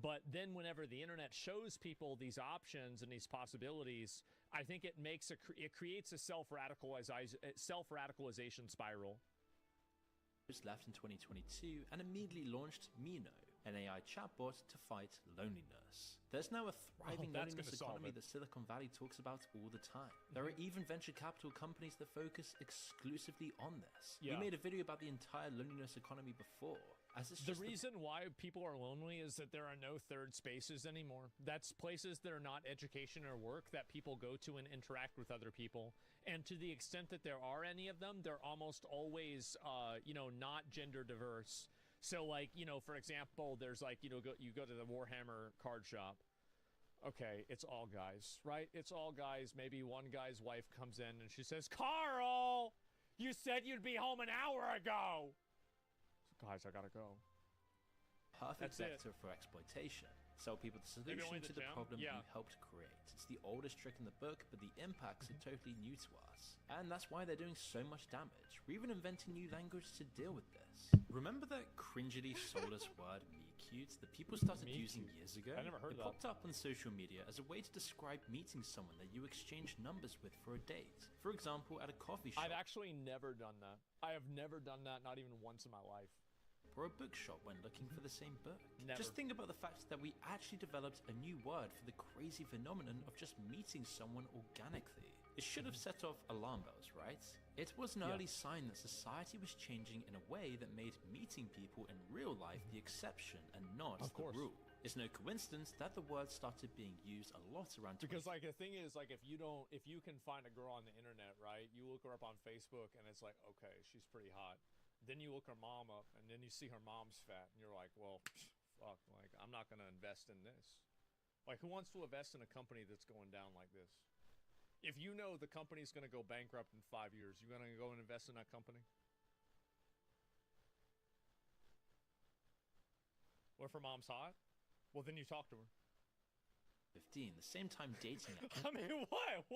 But then whenever the internet shows people these options and these possibilities, I think it makes it creates a self-radicalization spiral. Left in 2022 and immediately launched Mino, an AI chatbot to fight loneliness. There's now a thriving loneliness economy that Silicon Valley talks about all the time. There are even venture capital companies that focus exclusively on this. We made a video about the entire loneliness economy before. The reason why people are lonely is that there are no third spaces anymore. That's places that are not education or work that people go to and interact with other people. And to the extent that there are any of them, they're almost always, you know, not gender diverse. So, like, you know, for example, there's like, you know, you go to the Warhammer card shop. Okay, it's all guys, right? It's all guys. Maybe one guy's wife comes in and she says, "Carl, you said you'd be home an hour ago." Guys, I gotta go. Perfect vector for exploitation. Sell people the solution to the problem you helped create. It's the oldest trick in the book, but the impacts are totally new to us. And that's why they're doing so much damage. We're even inventing new language to deal with this. Remember that cringily soulless word "meet-cute" that people started using years ago? I never heard that. It popped up on social media as a way to describe meeting someone that you exchange numbers with for a date. For example, at a coffee shop. I've actually never done that. I have never done that, not even once in my life. Or a bookshop when looking for the same book. Never. Just think about the fact that we actually developed a new word for the crazy phenomenon of just meeting someone organically. It should have set off alarm bells, right? It was an early sign that society was changing in a way that made meeting people in real life the exception and not the rule. It's no coincidence that the word started being used a lot around. Because like the thing is, like if you can find a girl on the internet, right? You look her up on Facebook and it's like, okay, she's pretty hot. Then you look her mom up, and then you see her mom's fat, and you're like, well, fuck, like, I'm not going to invest in this. Like, who wants to invest in a company that's going down like this? If you know the company's going to go bankrupt in 5 years, you going to go and invest in that company? What if her mom's hot? Well, then you talk to her. 15, the same time dating I mean, what?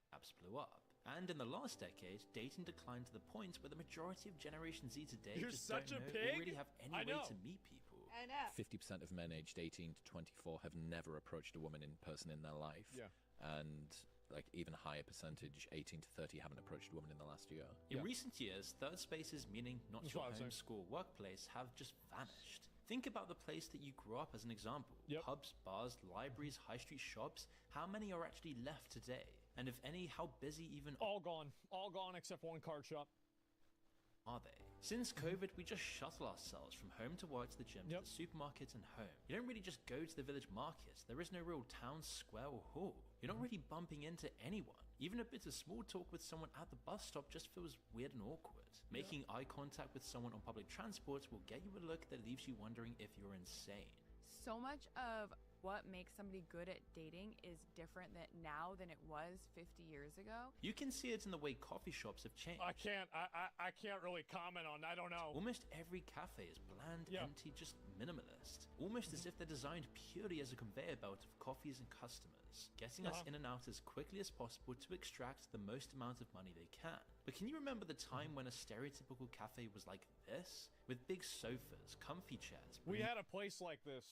Apps blew up. And in the last decade, dating declined to the point where the majority of Generation Z today just don't know or really have any way to meet people. I know. 50% of men aged 18 to 24 have never approached a woman in person in their life. Yeah. And like even higher percentage, 18 to 30, haven't approached a woman in the last year. In recent years, third spaces, meaning not your home, school, workplace, have just vanished. Think about the place that you grew up as an example. Pubs, bars, libraries, high street shops. How many are actually left today? And if any, how busy even All gone except for one card shop. Are they? Since COVID, we just shuttle ourselves from home to work to the gym to the supermarket and home. You don't really just go to the village market. There is no real town, square or hall. You're not really bumping into anyone. Even a bit of small talk with someone at the bus stop just feels weird and awkward. Making eye contact with someone on public transport will get you a look that leaves you wondering if you're insane. So much of what makes somebody good at dating is different now than it was 50 years ago. You can see it in the way coffee shops have changed. I can't really comment on. I don't know. Almost every cafe is bland, empty, just minimalist. Almost as if they're designed purely as a conveyor belt of coffees and customers, getting us in and out as quickly as possible to extract the most amount of money they can. But can you remember the time when a stereotypical cafe was like this? With big sofas, comfy chairs. We had a place like this.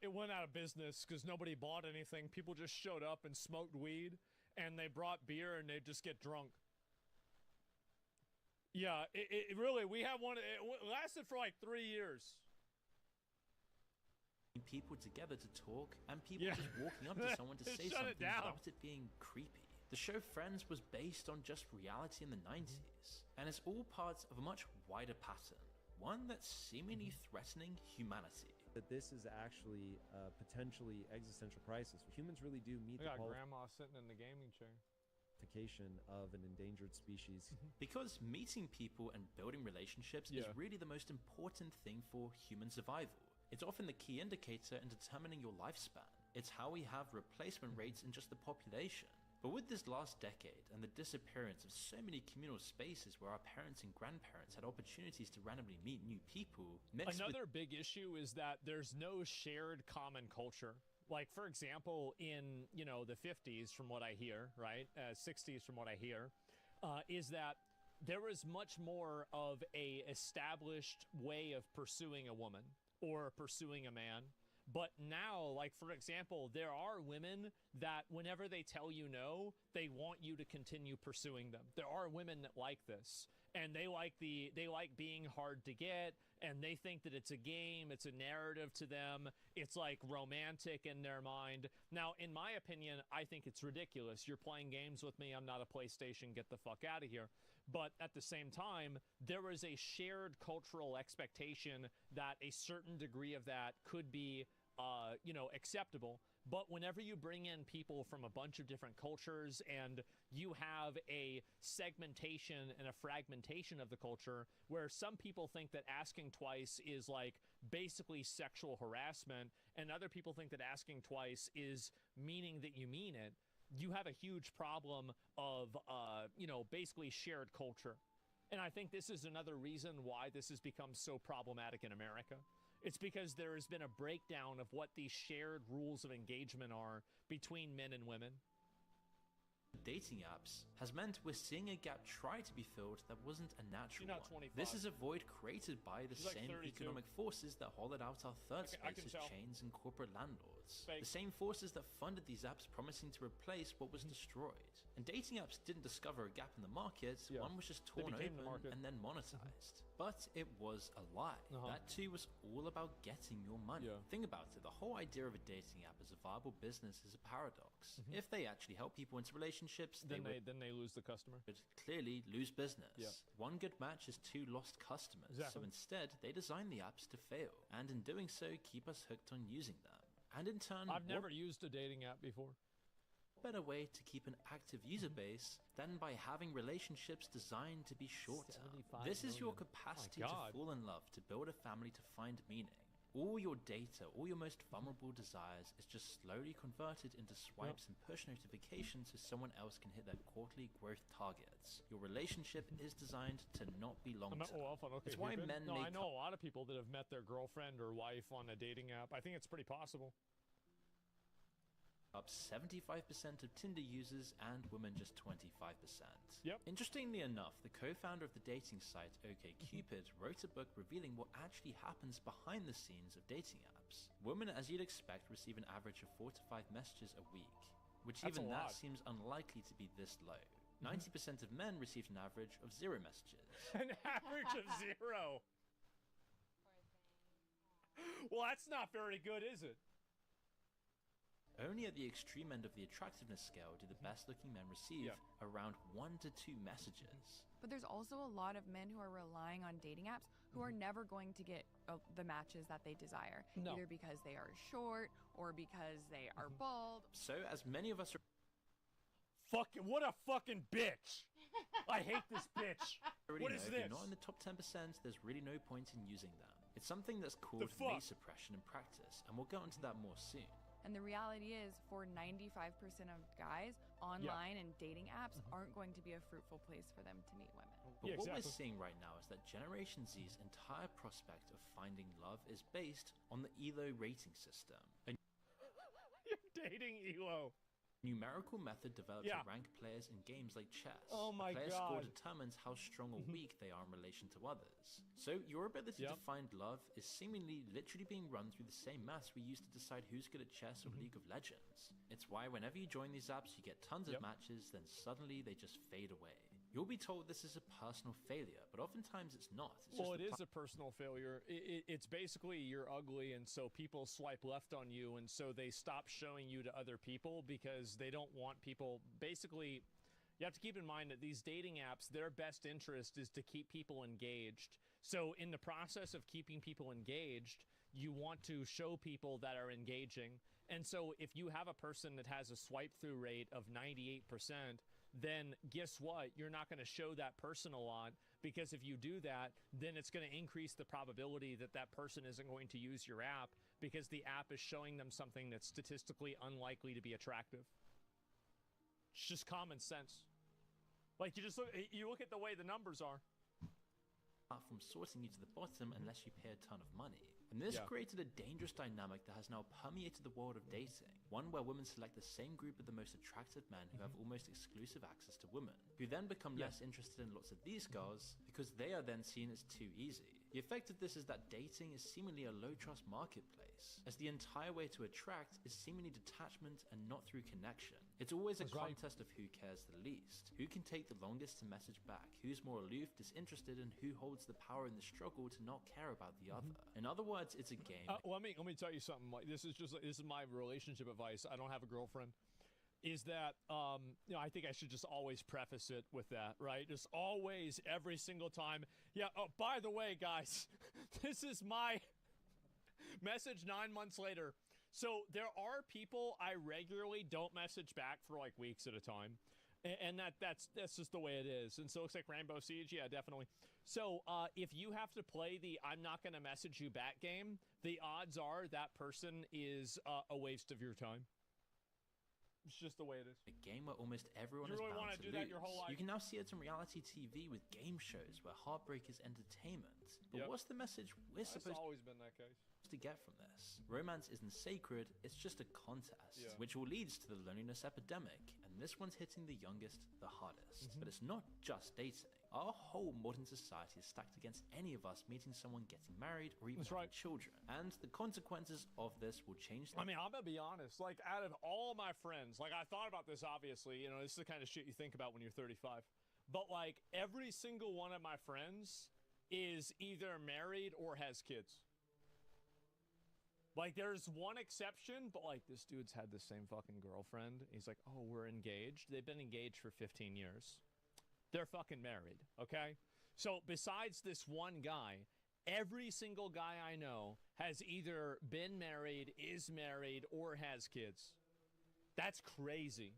It went out of business because nobody bought anything. People just showed up and smoked weed, and they brought beer, and they'd just get drunk. Yeah, it really, we had one, it lasted for like 3 years. People together to talk, and people just walking up to someone to say something without it being creepy. The show Friends was based on just reality in the 90s, and it's all part of a much wider pattern. One that's seemingly threatening humanity. That this is actually a potentially existential crisis. Humans really do meet the grandma sitting in the gaming chair. Qualification of an endangered species. Because meeting people and building relationships is really the most important thing for human survival. It's often the key indicator in determining your lifespan. It's how we have replacement rates in just the population. But with this last decade and the disappearance of so many communal spaces where our parents and grandparents had opportunities to randomly meet new people, another big issue is that there's no shared common culture. Like, for example, in, the 50s, from what I hear, right, 60s from what I hear, is that there was much more of a established way of pursuing a woman or pursuing a man. But now, like, for example, there are women that whenever they tell you no, they want you to continue pursuing them. There are women that like this, and they like being hard to get, and they think that it's a game, it's a narrative to them, it's like romantic in their mind. Now, in my opinion, I think it's ridiculous. You're playing games with me, I'm not a PlayStation, get the fuck out of here. But at the same time, there is a shared cultural expectation that a certain degree of that could be acceptable. But whenever you bring in people from a bunch of different cultures and you have a segmentation and a fragmentation of the culture where some people think that asking twice is like basically sexual harassment and other people think that asking twice is meaning that you mean it, you have a huge problem of, basically shared culture. And I think this is another reason why this has become so problematic in America. It's because there has been a breakdown of what these shared rules of engagement are between men and women. Dating apps has meant we're seeing a gap try to be filled that wasn't a natural one. 25. This is a void created by the She's like same 32. economic forces that hollowed out our third I can spaces, tell. chains, and corporate landlords. Fake. The same forces that funded these apps promising to replace what was destroyed. And dating apps didn't discover a gap in the market, Yeah. one was just They torn became the open market. and then monetized. But it was a lie. That too was all about getting your money. Yeah. Think about it, the whole idea of a dating app as a viable business is a paradox. If they actually help people into relationships, Then would they lose the customer. clearly lose business. Yeah. One good match is two lost customers. Exactly. So instead, they design the apps to fail, and in doing so, keep us hooked on using them. And in turn, I've what never used a dating app before. better way to keep an active user base than by having relationships designed to be short-term? 75 This is your million. capacity My to God. fall in love, to build a family, to find meaning. All your data, all your most vulnerable desires is just slowly converted into swipes and push notifications so someone else can hit their quarterly growth targets. Your relationship is designed to not be long-term. It's why men No, make I know a lot of people that have met their girlfriend or wife on a dating app. I think it's pretty possible. up 75% of Tinder users and women just 25%. Yep. Interestingly enough, the co-founder of the dating site OkCupid wrote a book revealing what actually happens behind the scenes of dating apps. Women, as you'd expect, receive an average of 4 to 5 messages a week, which That's even a that lot. seems unlikely to be this low. 90% of men received an average of 0 messages. An average of 0. Well, that's not very good, is it? Only at the extreme end of the attractiveness scale do the best-looking men receive around 1 to 2 messages. But there's also a lot of men who are relying on dating apps who are never going to get the matches that they desire, No. either because they are short or because they are bald. So, as many of us are Fucking, what a fucking bitch. I hate this bitch. already What know, is if this? you're not in the top 10%, there's really no point in using them. It's something that's called fuck? mate suppression in practice, and we'll get into that more soon. And the reality is, for 95% of guys, online and dating apps aren't going to be a fruitful place for them to meet women. But Yeah, what we're exactly. seeing right now is that Generation Z's entire prospect of finding love is based on the ELO rating system, a You're dating Elo. numerical method developed Yeah. to rank players in games like chess. Oh my A player's score God. determines how strong or weak they are in relation to others. So your ability to Yep. find love is seemingly literally being run through the same maths we use to decide who's good at chess or League of Legends. It's why whenever you join these apps, you get tons of Yep. matches, then suddenly they just fade away. You'll be told this is a personal failure, but oftentimes it's not. It's Well, just it the is a personal failure. It's basically you're ugly, and so people swipe left on you, and so they stop showing you to other people because they don't want people. Basically, you have to keep in mind that these dating apps, their best interest is to keep people engaged. So in the process of keeping people engaged, you want to show people that are engaging. And so if you have a person that has a swipe through rate of 98%, then guess what? You're not going to show that person a lot, because if you do that, then it's going to increase the probability that that person isn't going to use your app because the app is showing them something that's statistically unlikely to be attractive. It's just common sense. Like you look at the way the numbers are. platform sorting you to the bottom unless you pay a ton of money. And this created a dangerous dynamic that has now permeated the world of dating, one where women select the same group of the most attractive men who have almost exclusive access to women, who then become less interested in lots of these girls because they are then seen as too easy. The effect of this is that dating is seemingly a low-trust marketplace, as the entire way to attract is seemingly detachment and not through connection. It's always a contest of who cares the least, who can take the longest to message back, who's more aloof, disinterested, and who holds the power in the struggle to not care about the other. In other words, it's a game. Let me tell you something. Like this is my relationship advice. I don't have a girlfriend. Is that I think I should just always preface it with that, right? Just always, every single time. Yeah. Oh, by the way, guys, this is my message 9 months later. So there are people I regularly don't message back for like weeks at a time, and that's just the way it is. And so it looks like Rainbow Siege, yeah, definitely. So if you have to play the I'm not going to message you back game, the odds are that person is a waste of your time. It's just the way it is. A game where almost everyone you really is bound want to do lose. That your whole life? You can now see it on reality TV with game shows where heartbreak is entertainment. But what's the message we're supposed always been that case. To get from this? Romance isn't sacred, it's just a contest, which all leads to the loneliness epidemic. And this one's hitting the youngest the hardest. But it's not just dating. Our whole modern society is stacked against any of us meeting someone, getting married, or even having children. And the consequences of this will change. I mean, I'm gonna be honest. Like, out of all my friends, like, I thought about this, obviously. You know, this is the kind of shit you think about when you're 35. But, like, every single one of my friends is either married or has kids. Like, there's one exception, but, like, this dude's had the same fucking girlfriend. He's like, oh, we're engaged. They've been engaged for 15 years. They're fucking married, okay? So besides this one guy, every single guy I know has either been married, is married, or has kids. That's crazy.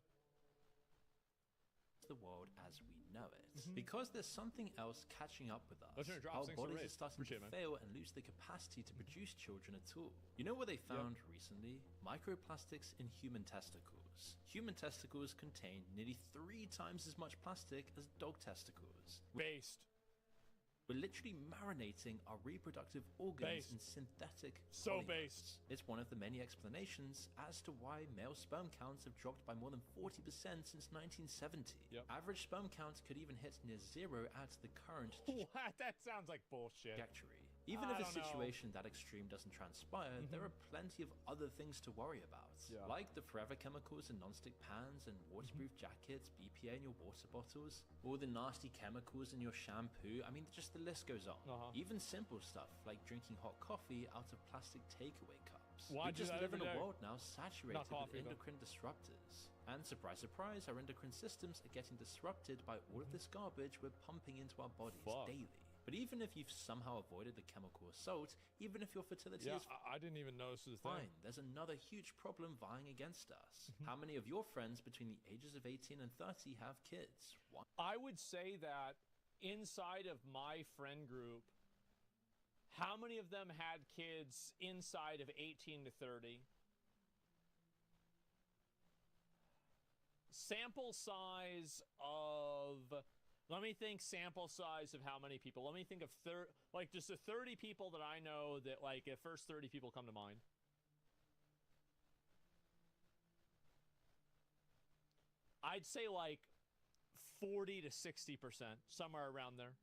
The world as we know it. Because there's something else catching up with us. Our bodies are starting to fail and lose the capacity to produce children at all. You know what they found recently? Microplastics in human testicles. Human testicles contain nearly 3 times as much plastic as dog testicles. Based. We're literally marinating our reproductive organs in synthetic polymers. Based. It's one of the many explanations as to why male sperm counts have dropped by more than 40% since 1970. Average sperm counts could even hit near zero at the current What? That sounds like bullshit. trajectory. Even if a situation that extreme doesn't transpire, there are plenty of other things to worry about. Like the forever chemicals in non-stick pans and waterproof jackets, BPA in your water bottles, all the nasty chemicals in your shampoo. I mean, just the list goes on. Even simple stuff like drinking hot coffee out of plastic takeaway cups. We just live in a world now saturated with endocrine disruptors. And surprise, surprise, our endocrine systems are getting disrupted by all of this garbage we're pumping into our bodies daily. But even if you've somehow avoided the chemical assault, even if your fertility is I didn't even notice this fine, there's another huge problem vying against us. How many of your friends between the ages of 18 and 30 have kids? I would say that inside of my friend group, how many of them had kids inside of 18 to 30? Sample size of... Let me think sample size of how many people. Let me think of just the 30 people that I know that, like, the first 30 people come to mind. I'd say like 40 to 60%, somewhere around there.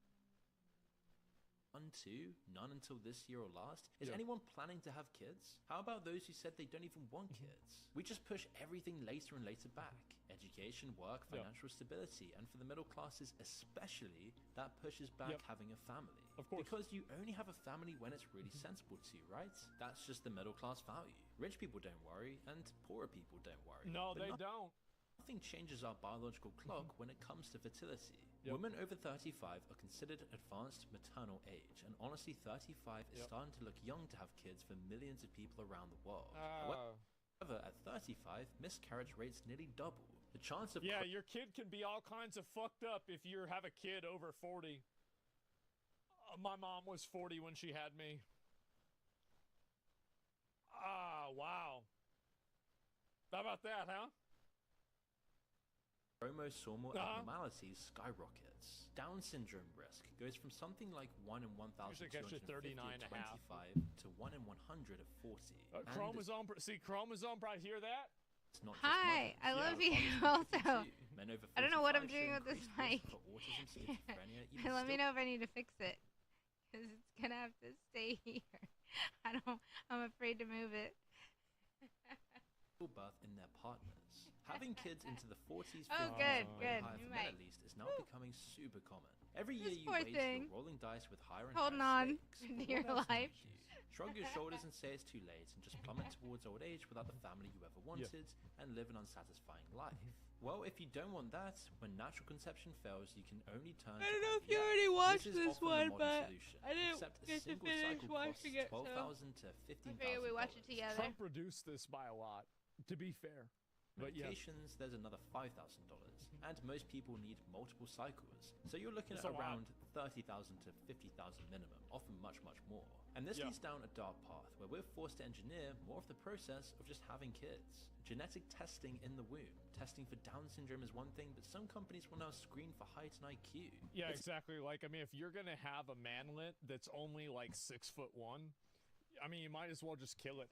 1, 2, none until this year or last. Is anyone planning to have kids? How about those who said they don't even want kids? We just push everything later and later back. Education, work, financial stability, and for the middle classes especially, that pushes back having a family. Of course. Because you only have a family when it's really sensible to, right? That's just the middle class value. Rich people don't worry, and poorer people don't worry. No, they don't. Nothing changes our biological clock when it comes to fertility. Women over 35 are considered advanced maternal age, and honestly 35 is starting to look young to have kids for millions of people around the world. However, at 35, miscarriage rates nearly double. The chance of your kid can be all kinds of fucked up if you have a kid over 40. My mom was 40 when she had me. Wow. How about that, huh? Chromosomal abnormalities skyrockets. Down syndrome risk goes from something like 1 in 1,250 Usually gets you 39 of and a half. 25 to 1 in 100 of 40. Chromosome pride, hear that? It's not just Hi, mothers. I love Yeah, you fathers do also. too. Men over I don't know what I'm 45 doing show with this increased risk mic. for autism, schizophrenia, even Let me still know if I need to fix it. Because it's going to have to stay here. I'm afraid to move it. birth in their partners. Having kids into the 40s, 50s, Oh, good, and good. higher You for men might. at least is now becoming super common. Every year This you poor wage thing. your rolling dice with higher and Holding higher on stakes. to But your what else can life. you do? Shrug your shoulders and say it's too late and just plummet towards old age without the family you ever wanted and live an unsatisfying life. Well, if you don't want that, when natural conception fails, you can only turn to IVF. already This is often the modern solution, except a single cycle costs $12,000 to $15,000. I figured we watch it together. Trump reduced this by a lot, to be fair. But yes. Medications, there's another $5,000, and most people need multiple cycles. So you're looking That's at a lot. around $30,000 to $50,000 minimum, often much, much more. And this leads down a dark path where we're forced to engineer more of the process of just having kids. Genetic testing in the womb. Testing for Down syndrome is one thing, but some companies will now screen for height and IQ. Yeah, It's exactly. Like, I mean, if you're gonna have a manlet that's only like 6'1", I mean, you might as well just kill it.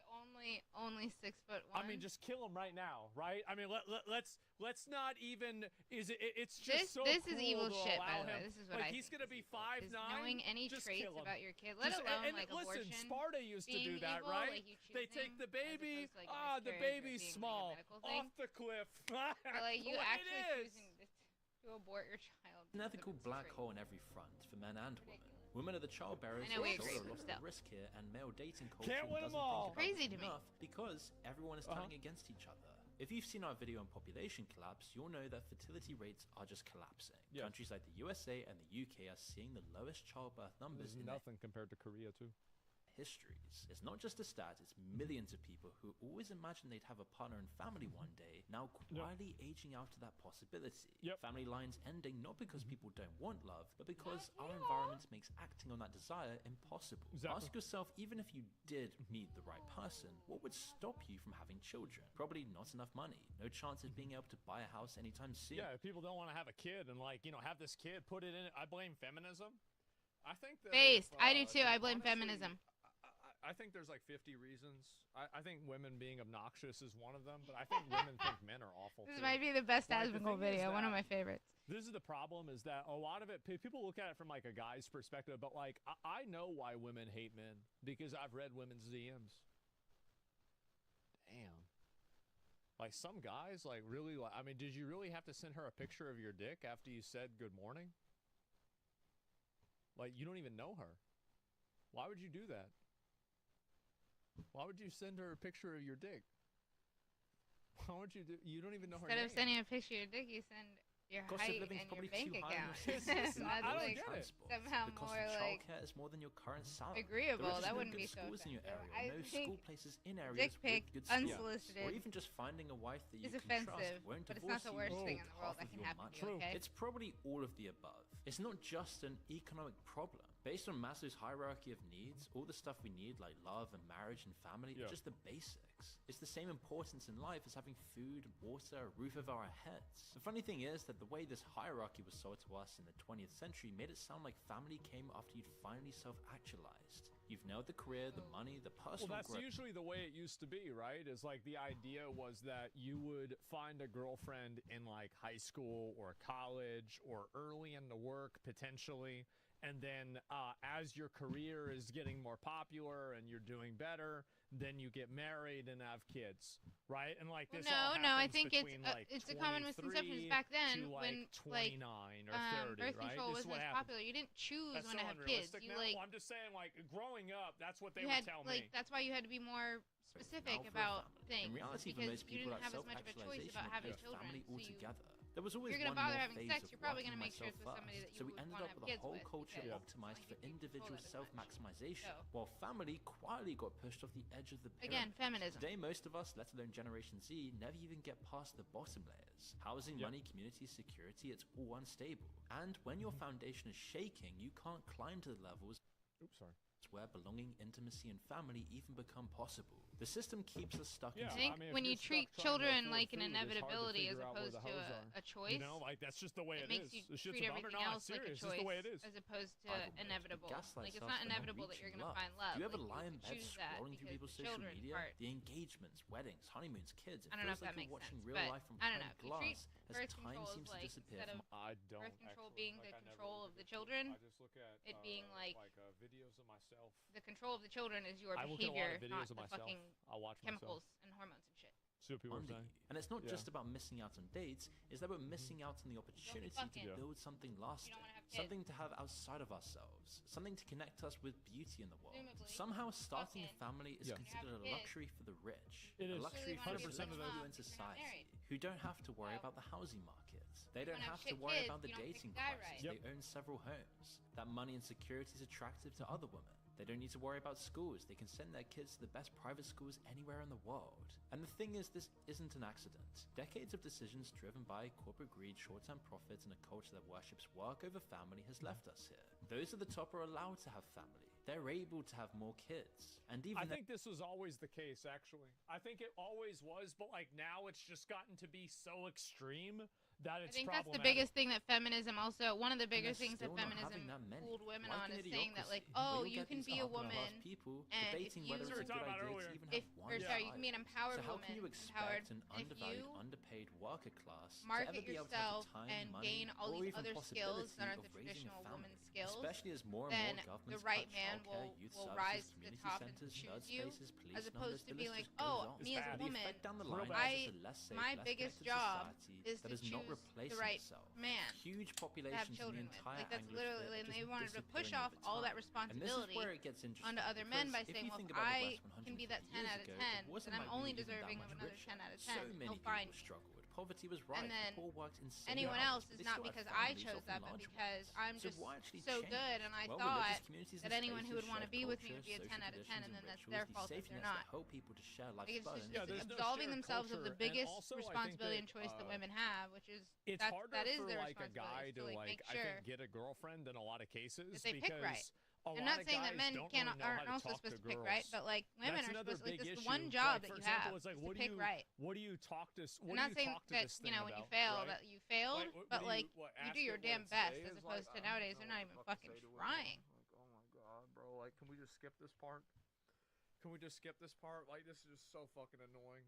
Only 6'1". I mean, just kill him right now, right? I mean, let's not even. It's just so this is cruel evil to shit, allow by the way. him. This is what like I he's think gonna be is evil, 5'9". is knowing any just traits kill him. about your kid, let Just- alone and like listen, abortion. Sparta used to do being that, evil, right? like, you They choosing, take the as baby. opposed to, like, a The miscarriage or baby's being, like, a small. medical thing. Off the cliff. But like you What it actually is. choosing to abort your child. an ethical black hole on every front for men and women. Women are the child bearers I know we who agree, shoulder a lot of still. the risk here, and male dating culture Can't win 'em doesn't all. think about Crazy this to me. enough because everyone is turning against each other. If you've seen our video on population collapse, you'll know that fertility rates are just collapsing. Yeah. Countries like the USA and the UK are seeing the lowest childbirth numbers in their Nothing compared to Korea too. histories. It's not just a stat, it's millions of people who always imagined they'd have a partner and family one day, now quietly aging out to that possibility. Yep. Family lines ending not because people don't want love, but because our environment makes acting on that desire impossible. Exactly. Ask yourself, even if you did meet the right person, what would stop you from having children? Probably not enough money, no chance of being able to buy a house anytime soon. Yeah, if people don't want to have a kid and have this kid, put it in. I blame feminism. I think that Based. if, I do too. I blame honestly, feminism. I think there's like 50 reasons. I think women being obnoxious is one of them, but I think women think men are awful This too. might be the best Like, the Asmongold thing is video. One of that- my favorites. This is the problem, is that a lot of it, people look at it from like a guy's perspective, but like I know why women hate men because I've read women's DMs. Damn. Like some guys like really like, I mean, did you really have to send her a picture of your dick after you said good morning? Like you don't even know her. Why would you do that? Why would you send her a picture of your dick? Why would you do? You don't even know her Instead name. of sending a picture of your dick, you send your Cost of height living's and your probably bank too high in account. your city. That's I don't like get it. Transport. somehow The cost more of like childcare is more than your current salary. agreeable. There are just That no wouldn't good be so schools in your offensive. area, I no think school places in areas dick pic, with good schools. unsolicited, Or even just finding a wife that you is can trust offensive, won't but it's divorce not the you worst or thing in the world half that of can your happen to money. you, okay? It's probably all of the above. It's not just an economic problem. Based on Maslow's hierarchy of needs, all the stuff we need like love and marriage and family are just the basics. It's the same importance in life as having food, water, a roof over our heads. The funny thing is that the way this hierarchy was sold to us in the 20th century made it sound like family came after you'd finally self-actualized. You've nailed the career, the money, the personal Well, that's growth. usually the way it used to be, right? Is like the idea was that you would find a girlfriend in like high school or college or early into work potentially, and then as your career is getting more popular and you're doing better, then you get married and have kids, right? And like this all no, I happens think between, it's a common 23 misconception is back then to, when like 29 or 30, birth right? control This wasn't is what as happens. popular. You didn't choose That's when so to have kids. unrealistic You now. like Well, I'm just saying, like growing up, that's what they you would had tell like me. that's why you had to be more specific Now for a about family. things In reality, for because most you people, didn't that have as much of a choice self-actualization about having replaced children. family So altogether. There was always you're gonna one bother more having phase sex, of you're probably working gonna make sure myself it's with somebody first. that So you we ended wanna up have with a kids whole with, culture because optimized it's for not like you individual pull it as much. self-maximization, So- while family quietly got pushed off the edge of the pyramid. Again, feminism. Today, most of us, let alone Generation Z, never even get past the bottom layers. Housing, money, community, security, it's all unstable. And when your foundation is shaking, you can't climb to the levels Oops, sorry. where belonging, intimacy, and family even become possible. The system keeps us stuck in Yeah, I think if when you you're treat stuck trying to children afford like an food, it's hard to inevitability as figure out where opposed the to hoes are. a choice, You know, like that's just the way it it makes is. you The shit's treat a bummer. everything No, else it's like a serious. It's choice just the way it is. as opposed to Survival mode, inevitable. it gaslights Like it's us not for not inevitable that reaching you're gonna love. find love. Do you ever like, lie you in bed choose that scrolling through because people's the social children media? part. The engagements, weddings, honeymoons, kids. It I don't know feels if that like makes you're watching sense, real but life from I don't know. behind If you treat glass as birth time control as seems to like disappear instead of from I don't birth control actually. being Like, the I never control look of at the it. children, I just look at it being like videos of myself. the control of the children is your I look at a lot behavior, of videos not of the myself. fucking I'll watch chemicals myself. and hormones and shit. See what people are under saying. you. And it's not Yeah. just about missing out on dates, it's that we're missing out on the opportunity to fucking. build something lasting, wanna have kids. something to have outside of ourselves, something to connect us with beauty in the world. Presumably, Somehow starting a fucking. family is Yeah. considered a When you have luxury for the rich, It a is. luxury Really for wanna the be a percent select of few mom in if you're not society married. who don't have to worry So, about the housing market. They you don't wanna have have to shit worry kids, about the you don't pick dating the guy crisis. right. Yep. They own several homes. That money and security is attractive to other women. They don't need to worry about schools. They can send their kids to the best private schools anywhere in the world. And the thing is, this isn't an accident. Decades of decisions driven by corporate greed, short-term profits, and a culture that worships work over family has left us here. Those at the top are allowed to have family. They're able to have more kids. And even I think this was always the case, actually. I think it always was, but like now it's just gotten to be so extreme that I it's think that's the problematic. biggest thing that feminism also, one of the bigger they're things that still not feminism having that many. fooled women Like on an is saying that like, idiocracy, where oh, you'll you get can these be a upper-class woman people and debating if whether you- it's a We were good talking about idea earlier. to even if have one or sorry, you child. can be an empowered So how woman, can you empowered expect an if undervalued, you underpaid worker class to market ever be able to have yourself the time, and money, gain all or these even other skills that aren't possibility the of raising a traditional family? woman's skills, Especially as more and then more governments the right cut man childcare, youth will services, rise to the community top and centers, choose nerd you, spaces, police as numbers, opposed to the being list like, just goes oh, on. me as a bad. The woman, effect down the Real line bad. is just a less safe, my less biggest connected job society is that to is not choose replacing the right itself. man Huge to have populations in the children with. entire Like that's Anglosphere literally, are and they just wanted to push disappearing off over all that time. And this is responsibility where it gets interesting onto other men by because if saying, you well, think if about the I West 150 can be that 10 years out of ago, 10, it wasn't then I'm like we only were even that deserving much of another richer. 10 out of So 10. many He'll find people me. struggled. Poverty was And rife. then The poor worked insane anyone hours, else but is they not still had because I families, chose often that, but larger because ones. I'm So just what actually so changed? good, and I Well, thought religious communities that and anyone who spaces, would want to shared be with me culture, would be a social 10 out of 10, and then traditions that's and their rituals, fault these if safety they're nets not. that help people to share life's Like it's burdens. Yeah, just there's it's no absolving shared themselves of culture, the and biggest also I think responsibility that, and choice that women have, which is it's harder that is for their like a guy responsibility. to So, like, like make sure I think get a girlfriend in a lot of cases that they because pick right. a I'm lot not of saying guys that men don't can't really know aren't how to also talk supposed to to pick girls. right, but like women That's are another supposed to, like big that's the issue. one job Like, that for you example, have it's like is to what do pick you right. what do you talk to I'm what not do you saying talk to that this you thing know when you about, fail right? that you failed, What but do like what, you ask do your it what damn its best day as is opposed like, to I don't nowadays know they're not what even the fuck to fucking say to it. trying. Like, oh my god, bro, like can we just skip this part? Can we just skip this part? Like this is just so fucking annoying.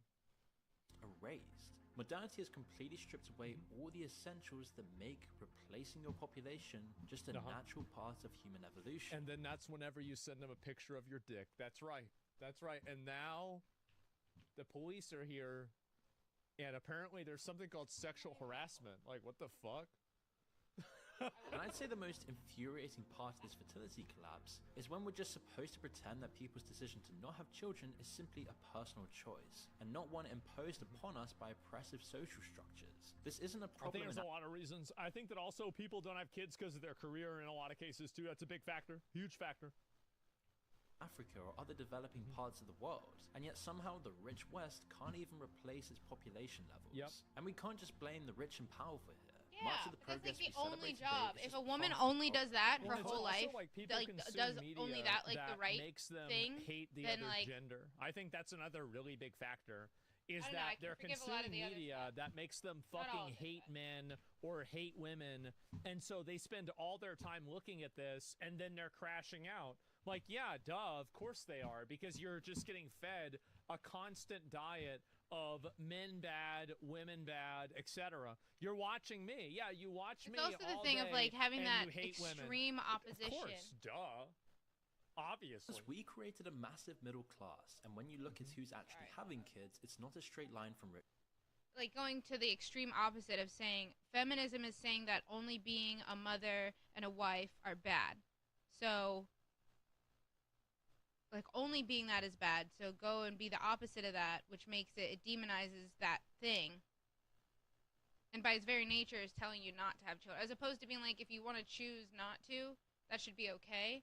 Erased. Modernity has completely stripped away all the essentials that make replacing your population just a natural part of human evolution. And then that's whenever you send them a picture of your dick. That's right. That's right. And now the police are here and apparently there's something called sexual harassment. Like what the fuck? And I'd say the most infuriating part of this fertility collapse is when we're just supposed to pretend that people's decision to not have children is simply a personal choice, and not one imposed upon us by oppressive social structures. This isn't a I think problem there's a lot of reasons. I think that also people don't have kids because of their career in a lot of cases too. That's a big factor. Huge factor. Africa or other developing parts of the world, and yet somehow the rich West can't even replace its population levels. Yep. And we can't just blame the rich and powerful here. Yeah, Much of the but progress that's like the we only celebrate job. today is If just a woman constant only does that Well, her it's whole also life, like people like consume does media only that like the that right makes them thing, hate the then, other like, gender. I think that's another really big factor. Is I don't know, that I can they're forgive a lot of consuming the other media stuff. that makes them Not all fucking of it, hate but- men or hate women, and so they spend all their time looking at this, and then they're crashing out. Like, yeah, duh, of course they are, because you're just getting fed a constant diet of men bad, women bad, etc. You're watching me. Yeah, you watch It's me also the all thing of day like having and that you hate women. extreme Of opposition. course, duh. Obviously. We created a massive middle class, and when you look at who's actually having kids, it's not a straight line from rich. Like going to the extreme opposite of saying feminism is saying that only being a mother and a wife are bad. So like only being that is bad. So go and be the opposite of that, which makes it demonizes that thing. And by its very nature is telling you not to have children. As opposed to being like if you want to choose not to, that should be okay.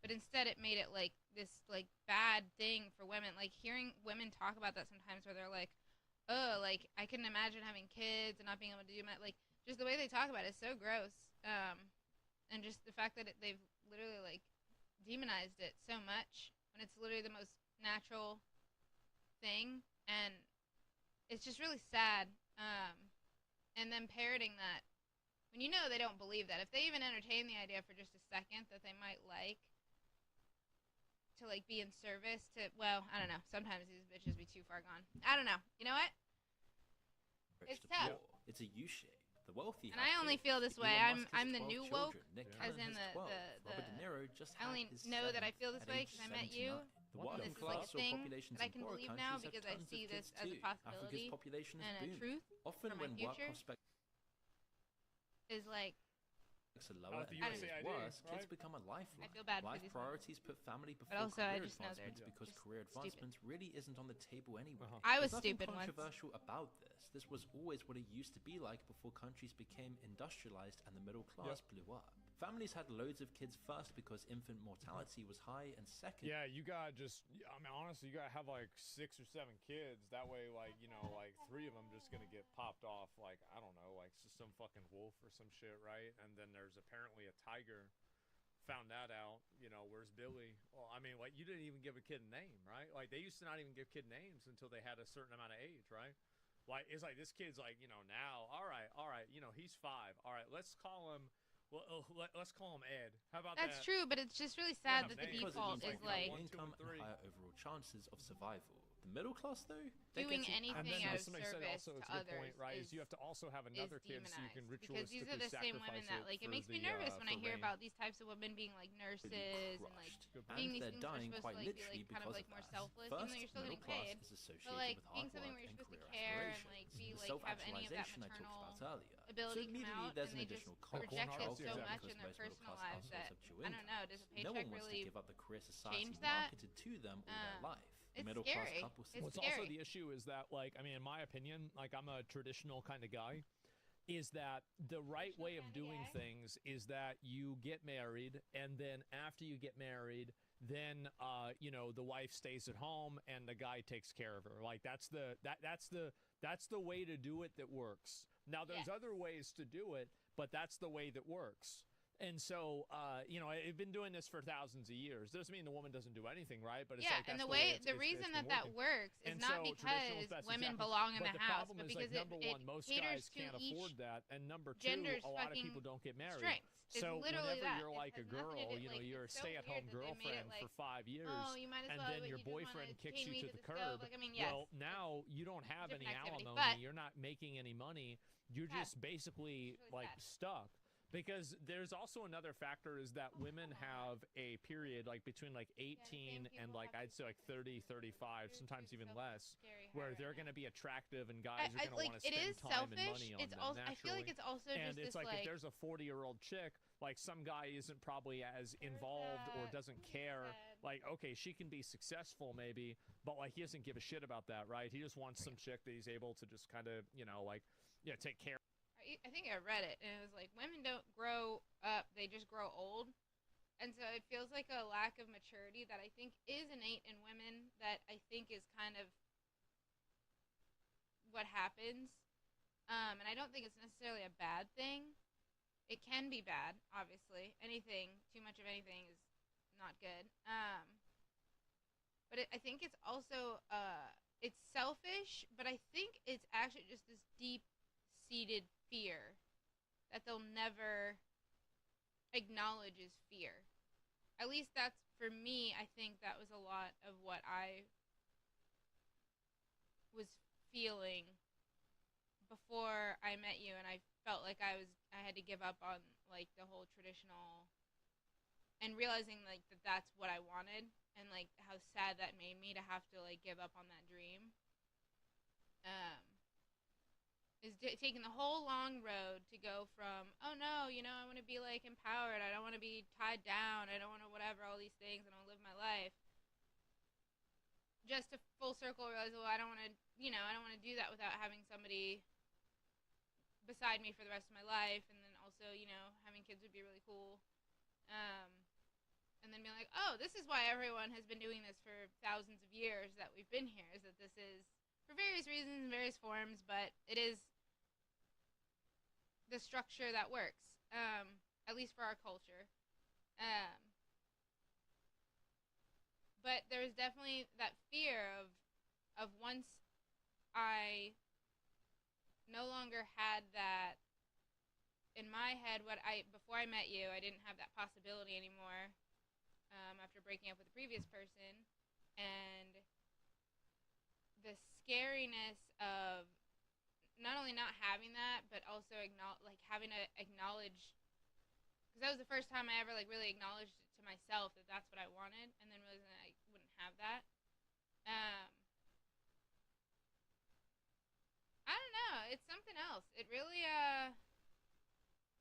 But instead it made it like this like bad thing for women. Like hearing women talk about that sometimes where they're like, oh, like I couldn't imagine having kids and not being able to do my like just the way they talk about it is so gross. And just the fact that they've literally like demonized it so much when it's literally the most natural thing, and it's just really sad. And then parroting that when you know they don't believe that, if they even entertain the idea for just a second that they might like to like be in service to, well, I don't know. Sometimes these bitches be too far gone. I don't know. You know what? Rich It's to tough. poor. It's a U-shape. The wealthy And have I only kids. feel this way. Elon Musk has I'm the 12 new woke, children. Nick as Cannon in has 12. Robert De Niro just I only had his know that I feel this seventh way at because I age met you. 79. The And working this is like class a or thing populations that I in can poorer believe countries now have because I tons of see this kids as a too. possibility Africa's population is and a booming. truth Often for my when work future. prospects Is like, are lower the and pay is USAID, worse, kids right? become a lifeline. I feel bad for Life these priorities put family before also I career just know they're advancement because just career stupid. advancement really isn't on the table anyway. I was There's nothing stupid once. controversial about this. This was always what it used to be like before countries became industrialized and the middle class blew up. Families had loads of kids first because infant mortality was high, and second, Yeah, you got just, I mean, honestly, you got to have like 6 or 7 kids. That way, like, you know, like 3 of them just going to get popped off, like, I don't know, like some fucking wolf or some shit, right? And then there's apparently a tiger. Found that out, you know, where's Billy? Well, I mean, like, you didn't even give a kid a name, right? Like, they used to not even give kid names until they had a certain amount of age, right? Like, it's like this kid's like, you know, now, all right, you know, he's 5. All right, let's call him. Well, let's call him Ed. How about that? That's true, but it's just really sad that the because it default means is like like one, two, income and three. and higher overall chances of survival. The middle class, though, they're doing getting And anything then out of somebody said service also, to it's a good others point, right? Is you have to also have another kid so you can demonized, because these ritualistically are the same women sacrifice that like it for makes me the, nervous when I for hear rain. about these types of women being like nurses and like crushed. being And these they're things that are dying supposed quite to like be literally like kind of because like of more that. selfless, even First, though you're still middle getting class paid. is associated But like with being hard something work where you're and supposed to career care and aspirations. like be The like have any of that self-actualization I talked maternal about earlier. ability So come immediately out, there's and an they just additional cost. project it Cornhuskers, so yeah, much because in their most middle personal class lives that households have dual I don't know. Does a no paycheck one wants really to give up the career society change that? marketed to them all their life. The it's middle class scary. couple It's What's scary. also the issue is that, like, I mean, in my opinion, like, I'm a traditional kind of guy, is that the right way of doing things is that you get married, and then after you get married, then you know, the wife stays at home and the guy takes care of her. Like, that's the way to do it that works. Now there's other ways to do it, but that's the way that works. And so, you know, I've been doing this for thousands of years. Doesn't mean the woman doesn't do anything, right? But it's Yeah, like, and that's the way it's the been reason that working. works is And not so traditional because is best women example. belong in But the the house, problem but is, because like, number one, it most caters guys to can't each afford that, and number two, gender's a lot of fucking people don't get married. strengths. It's So literally whenever that. you're It like a has nothing to girl, do- you know, like, you're a it's so stay-at-home weird that they made it, girlfriend like, for 5 years, oh, you might as and well, then but your you just wanna boyfriend kicks chain you me to the stove. curb. Like, I mean, yes, Well, now you don't have any different activity, alimony. but- You're not making any money. You're Sad. just basically It's really like sad. stuck. Because there's also another factor is that women have a period like between like 18 and like I'd say like 30, 35, sometimes even less, where they're going to be attractive and guys are going to like, want to it spend is time and selfish. money on It's them also, I naturally. feel like it's also And just it's this like if there's a 40-year-old chick, like some guy isn't probably as involved or doesn't care. Like, okay, she can be successful maybe, but like he doesn't give a shit about that, right? He just wants some chick that he's able to just kind of, you know, like, you know, take care. I think I read it, and it was like women don't grow up; they just grow old. And so it feels like a lack of maturity that I think is innate in women. That I think is kind of what happens. And I don't think it's necessarily a bad thing. It can be bad, obviously. Anything, too much of anything is not good. But I think it's also it's selfish, but I think it's actually just this deep-seated fear that they'll never acknowledge is fear. At least that's, for me, I think that was a lot of what I was feeling before I met you, and I felt like I had to give up on like the whole traditional, and realizing like that's what I wanted, and like how sad that made me to have to like give up on that dream. Is taking the whole long road to go from, oh no, you know, I want to be like empowered, I don't want to be tied down, I don't want to whatever, all these things, and I'll live my life. Just to full circle realize, well, I don't want to, you know, I don't want to do that without having somebody beside me for the rest of my life, and then also, you know, having kids would be really cool. And then being like, oh, this is why everyone has been doing this for thousands of years that we've been here, is that this is, for various reasons, various forms, but it is the structure that works, at least for our culture. but there was definitely that fear of once I no longer had that in my head. Before I met you, I didn't have that possibility anymore. After breaking up with the previous person, and the scariness of not only not having that, but also having to acknowledge, because that was the first time I ever like really acknowledged it to myself that that's what I wanted, and then realizing that I wouldn't have that. I don't know. It's something else. It really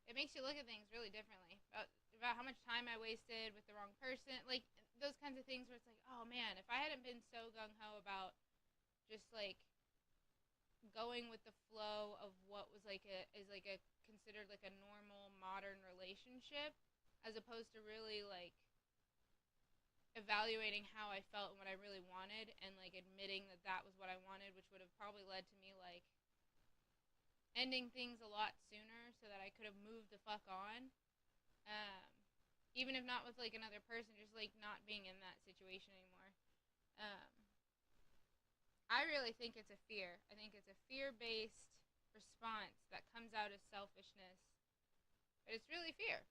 it makes you look at things really differently about how much time I wasted with the wrong person, like those kinds of things where it's like, oh man, if I hadn't been so gung ho about just like going with the flow of what was considered like a normal modern relationship, as opposed to really like evaluating how I felt and what I really wanted, and like admitting that that was what I wanted, which would have probably led to me like ending things a lot sooner so that I could have moved the fuck on. Even if not with like another person, just like not being in that situation anymore. I really think it's a fear. I think it's a fear-based response that comes out as selfishness, but it's really fear.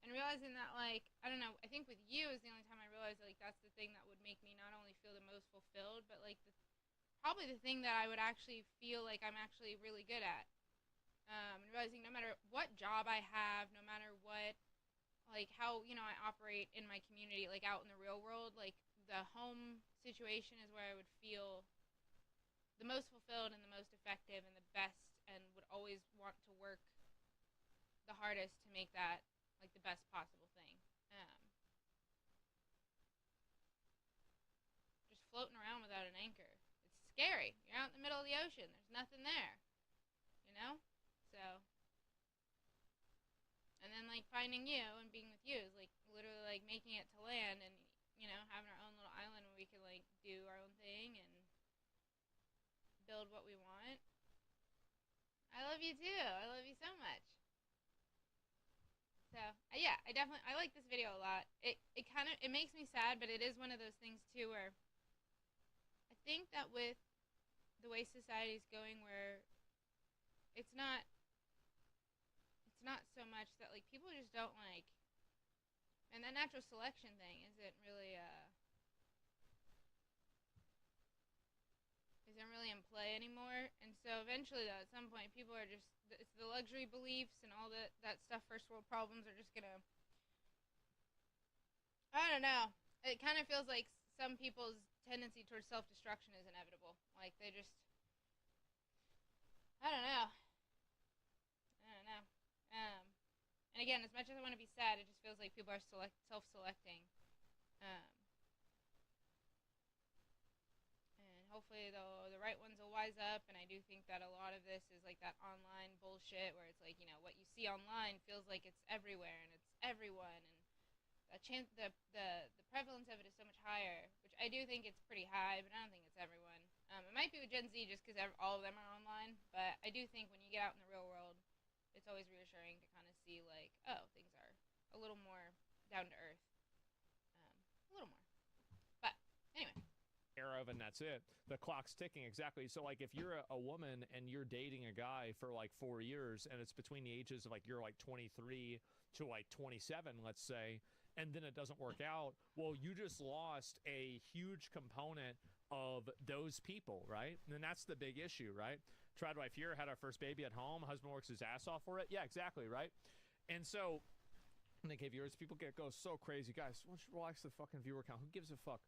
And realizing that, like, I don't know, I think with you is the only time I realized like that's the thing that would make me not only feel the most fulfilled, but like probably the thing that I would actually feel like I'm actually really good at. And realizing no matter what job I have, no matter what, like how, I operate in my community, like out in the real world, like the home situation is where I would feel the most fulfilled and the most effective and the best, and would always want to work the hardest to make that like the best possible thing. Just floating around without an anchor. It's scary. You're out in the middle of the ocean. There's nothing there. So, and then like finding you and being with you is like literally like making it to land, and having our own little island where we can like do our own thing and build what we want. I love you too. I love you so much. So yeah, I like this video a lot. It makes me sad, but it is one of those things too where I think that with the way society's going, where it's not so much that like people just don't like, and that natural selection thing isn't really in play anymore. And so eventually though, at some point, people are just, it's the luxury beliefs and all that stuff, first world problems are just gonna, I don't know, it kind of feels like some people's tendency towards self-destruction is inevitable. Like they just, I don't know. And again, as much as I want to be sad, it just feels like people are self-selecting. And hopefully, though, the right ones will wise up. And I do think that a lot of this is like that online bullshit, where it's like, what you see online feels like it's everywhere and it's everyone, and the prevalence of it is so much higher, which I do think it's pretty high, but I don't think it's everyone. It might be with Gen Z just because all of them are online, but I do think when you get out in the real world, it's always reassuring to kind of see like, oh, things are a little more down to earth, a little more. But anyway, of, and that's it. The clock's ticking, exactly. So like if you're a woman and you're dating a guy for like 4 years, and it's between the ages of like you're like 23 to like 27, let's say, and then it doesn't work out, well, you just lost a huge component of those people, right? And that's the big issue, right? Tried wife here, had our first baby at home, husband works his ass off for it. Yeah, exactly, right? And so, and okay, viewers, people go so crazy. Guys, why don't you relax the fucking viewer count? Who gives a fuck?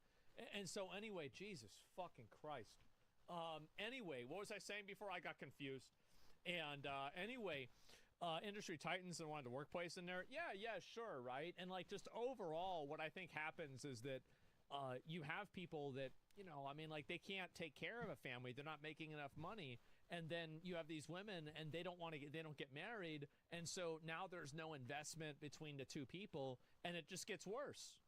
And so anyway, Jesus fucking Christ. Anyway, what was I saying before I got confused? And anyway, industry titans and wanted the workplace in there. Yeah, sure, right? And like just overall, what I think happens is that you have people that, like they can't take care of a family. They're not making enough money. And then you have these women and they don't get married. And so now there's no investment between the two people, and it just gets worse.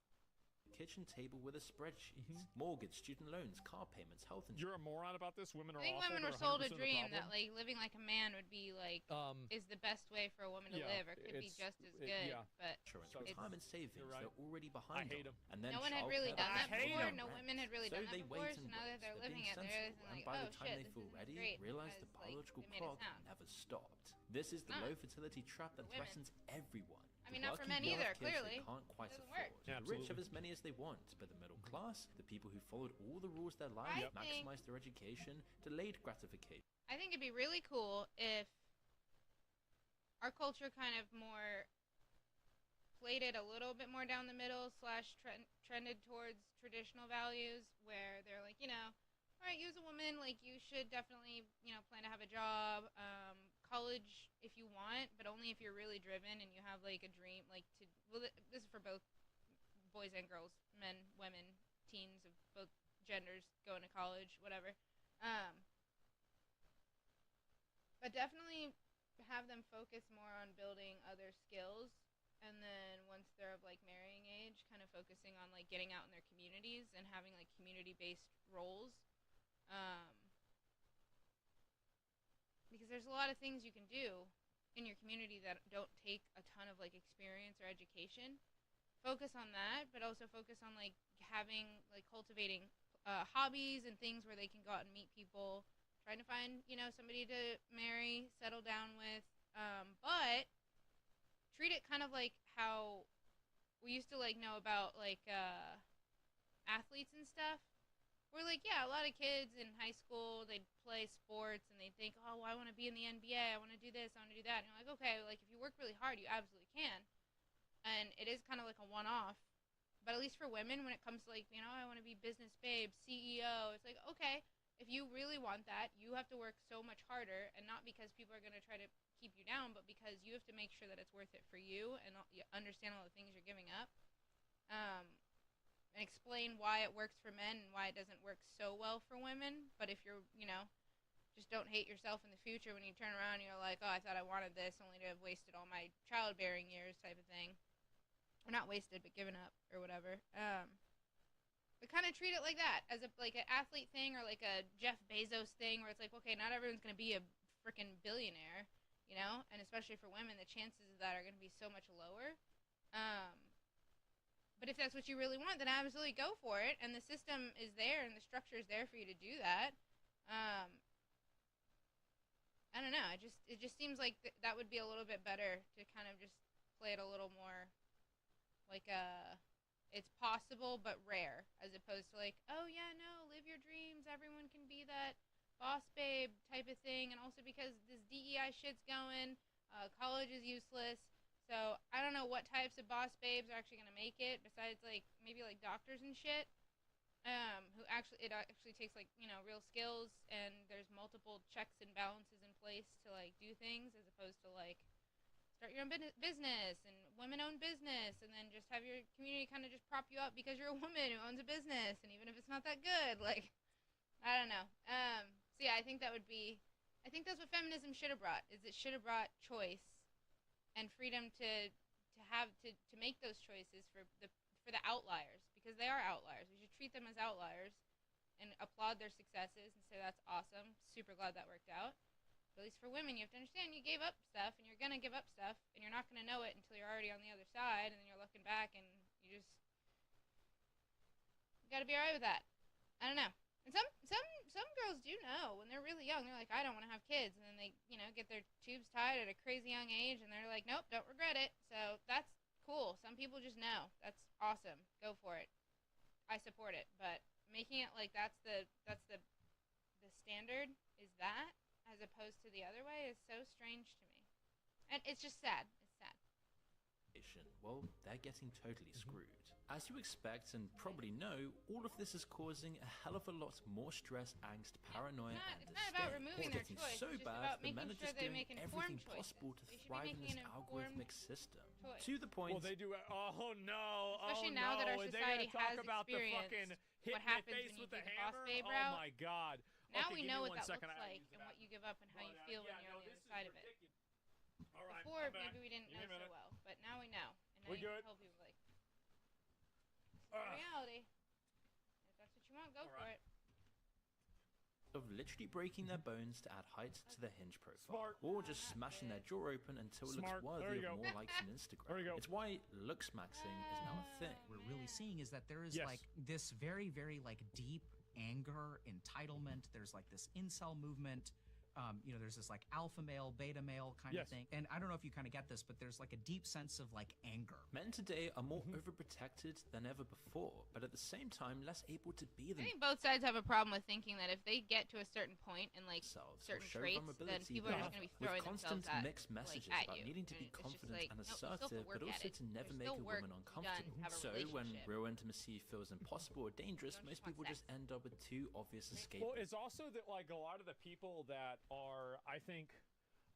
kitchen table with a spreadsheet. Mortgage, student loans, car payments, health insurance. You're a moron about this. Women are I think awful. women They're were sold a 100% the dream problem. that like living like a man would be like is the best way for a woman to Yeah, live, or could be just as good. yeah. But Insurance, it's- retirement savings, You're right. they're already behind. I hate on. 'em. And then no one had really childcare, done that I hate before. 'em. No women had really so done that they before. wait So and now that wait. they're They're living being it, they're sensible, and like, by oh the time shit, they this feel isn't ready, great realize the because, like, biological they made it clock sound. never stopped. This is the not. low fertility trap that For women. threatens everyone. I mean, not for Working men men either, have kids clearly. They can't quite Doesn't afford. work. The rich have Absolutely. as many as they want, but the middle class, the people who followed all the rules of their life, I think- maximized their education, delayed gratification. I think it'd be really cool if our culture kind of more played it a little bit more down the middle / trended towards traditional values, where they're like, all right, you as a woman, like, you should definitely, plan to have a job, college if you want, but only if you're really driven and you have like a dream, like this is for both boys and girls, men, women, teens of both genders going to college, whatever. But definitely have them focus more on building other skills, and then once they're of like marrying age, kind of focusing on like getting out in their communities and having like community-based roles, because there's a lot of things you can do in your community that don't take a ton of like experience or education. Focus on that, but also focus on like having like cultivating hobbies and things where they can go out and meet people, trying to find somebody to marry, settle down with, but treat it kind of like how we used to like know about like athletes and stuff. We're like, yeah, a lot of kids in high school, they'd play sports and they'd think, oh, well, I want to be in the NBA, I want to do this, I want to do that. And you're like, okay, like if you work really hard, you absolutely can. And it is kind of like a one-off. But at least for women, when it comes to like, I want to be business babe, CEO, it's like, okay, if you really want that, you have to work so much harder, and not because people are going to try to keep you down, but because you have to make sure that it's worth it for you and you understand all the things you're giving up. And explain why it works for men and why it doesn't work so well for women. But if you're, just don't hate yourself in the future when you turn around and you're like, oh, I thought I wanted this only to have wasted all my childbearing years type of thing. Or not wasted, but given up or whatever. But kind of treat it like that, as like an athlete thing or like a Jeff Bezos thing, where it's like, okay, not everyone's going to be a freaking billionaire, and especially for women, the chances of that are going to be so much lower. But if that's what you really want, then absolutely go for it, and the system is there and the structure is there for you to do that. I don't know, it just seems like that would be a little bit better to kind of just play it a little more like it's possible but rare, as opposed to like, oh yeah, no, live your dreams, everyone can be that boss babe type of thing. And also because this DEI shit's going, college is useless, so I don't know what types of boss babes are actually gonna make it, besides like maybe like doctors and shit, who actually takes like real skills, and there's multiple checks and balances in place to like do things, as opposed to like start your own business and women-owned business, and then just have your community kind of just prop you up because you're a woman who owns a business, and even if it's not that good, like, I don't know. So yeah, I think that's what feminism should have brought. Is it should have brought choice and freedom to make those choices for the outliers, because they are outliers. We should treat them as outliers and applaud their successes and say that's awesome. Super glad that worked out. But at least for women, you have to understand you gave up stuff, and you're going to give up stuff, and you're not going to know it until you're already on the other side, and then you're looking back, and you got to be all right with that. I don't know. And some girls do know when they're really young. They're like, I don't want to have kids, and then they, get their tubes tied at a crazy young age, and they're like, nope, don't regret it. So that's cool. Some people just know. That's awesome. Go for it. I support it. But making it like that's the standard is that, as opposed to the other way, is so strange to me. And it's just sad. It's sad. Well, they're getting totally screwed. As you expect and probably know, all of this is causing a hell of a lot more stress, angst, paranoia, and it's not about disdain. removing It's their getting choice. so It's just bad about the men making are sure just they doing make informed everything choices. possible to They should be thrive in making this an informed algorithmic system. choice. To the point. Well, they do. Oh no! Especially oh now no! that our Are they society gonna talk has about the experienced fucking hit what in the happens face when you with do the the boss hammer? babe Oh route. my god! Now Okay, we give know me what one that second. looks I like use and that. what you give up and how you feel when you're on the other side of it. All right. Before, I'm back. maybe we didn't Give me know a so minute. well, but now we know. And now We you good? can tell people like, this is where we go for it. Of literally breaking their bones to add height to their hinge profile, Smart. or just smashing their jaw open until it Smart. looks There worthy you of go. more likes on Instagram. There you go. It's why looks maxing is now a thing. We're really seeing is that there is Yes. like this very, very like deep anger, entitlement. There's like this incel movement. You know, there's this like alpha male, beta male kind Yes. of thing. And I don't know if you kind of get this, but there's like a deep sense of like anger. Men today are more Mm-hmm. overprotected than ever before, but at the same time less able to be I themselves. think both sides have a problem with thinking that if they get to a certain point and like Or certain show traits, then vulnerability people are that just going to be with throwing constant themselves at, mixed messages like, at about you. needing to be And it's just confident like, and no, you still have to assertive, work but at also it. to never There's make still a work woman to be done to uncomfortable. have a So when relationship. real intimacy feels impossible or dangerous, Don't most just want people just sex. end up with two obvious escapes. Well, it's also that like a lot of the people that are, I think,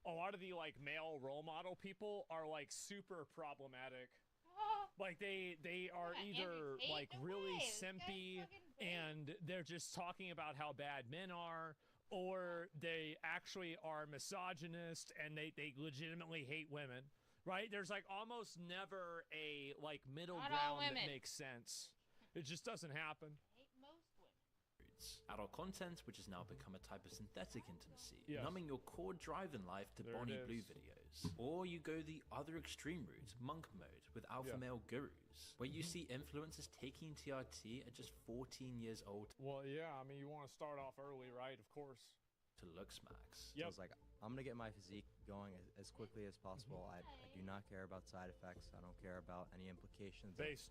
a lot of the like male role model people are like super problematic. Like they are Yeah, either Andrew Tate, like no really way, this guy's simpy fucking great. and they're just talking about how bad men are, or they actually are misogynist and they legitimately hate women. Right? There's like almost never a like middle Not all ground that women. makes sense. It just doesn't happen. Hate most women. Adult content, which has now become a type of synthetic intimacy, Yes. numbing your core drive in life to There it Bonnie Blue is. videos. Or you go the other extreme route, monk mode, with alpha Yeah. male gurus, where you see influencers taking TRT at just 14 years old Well, yeah, I mean you want to start off early, right? Of course. to looks max. So it's like, I'm going to get my physique going as quickly as possible. I do not care about side effects. I don't care about any implications. of, Based.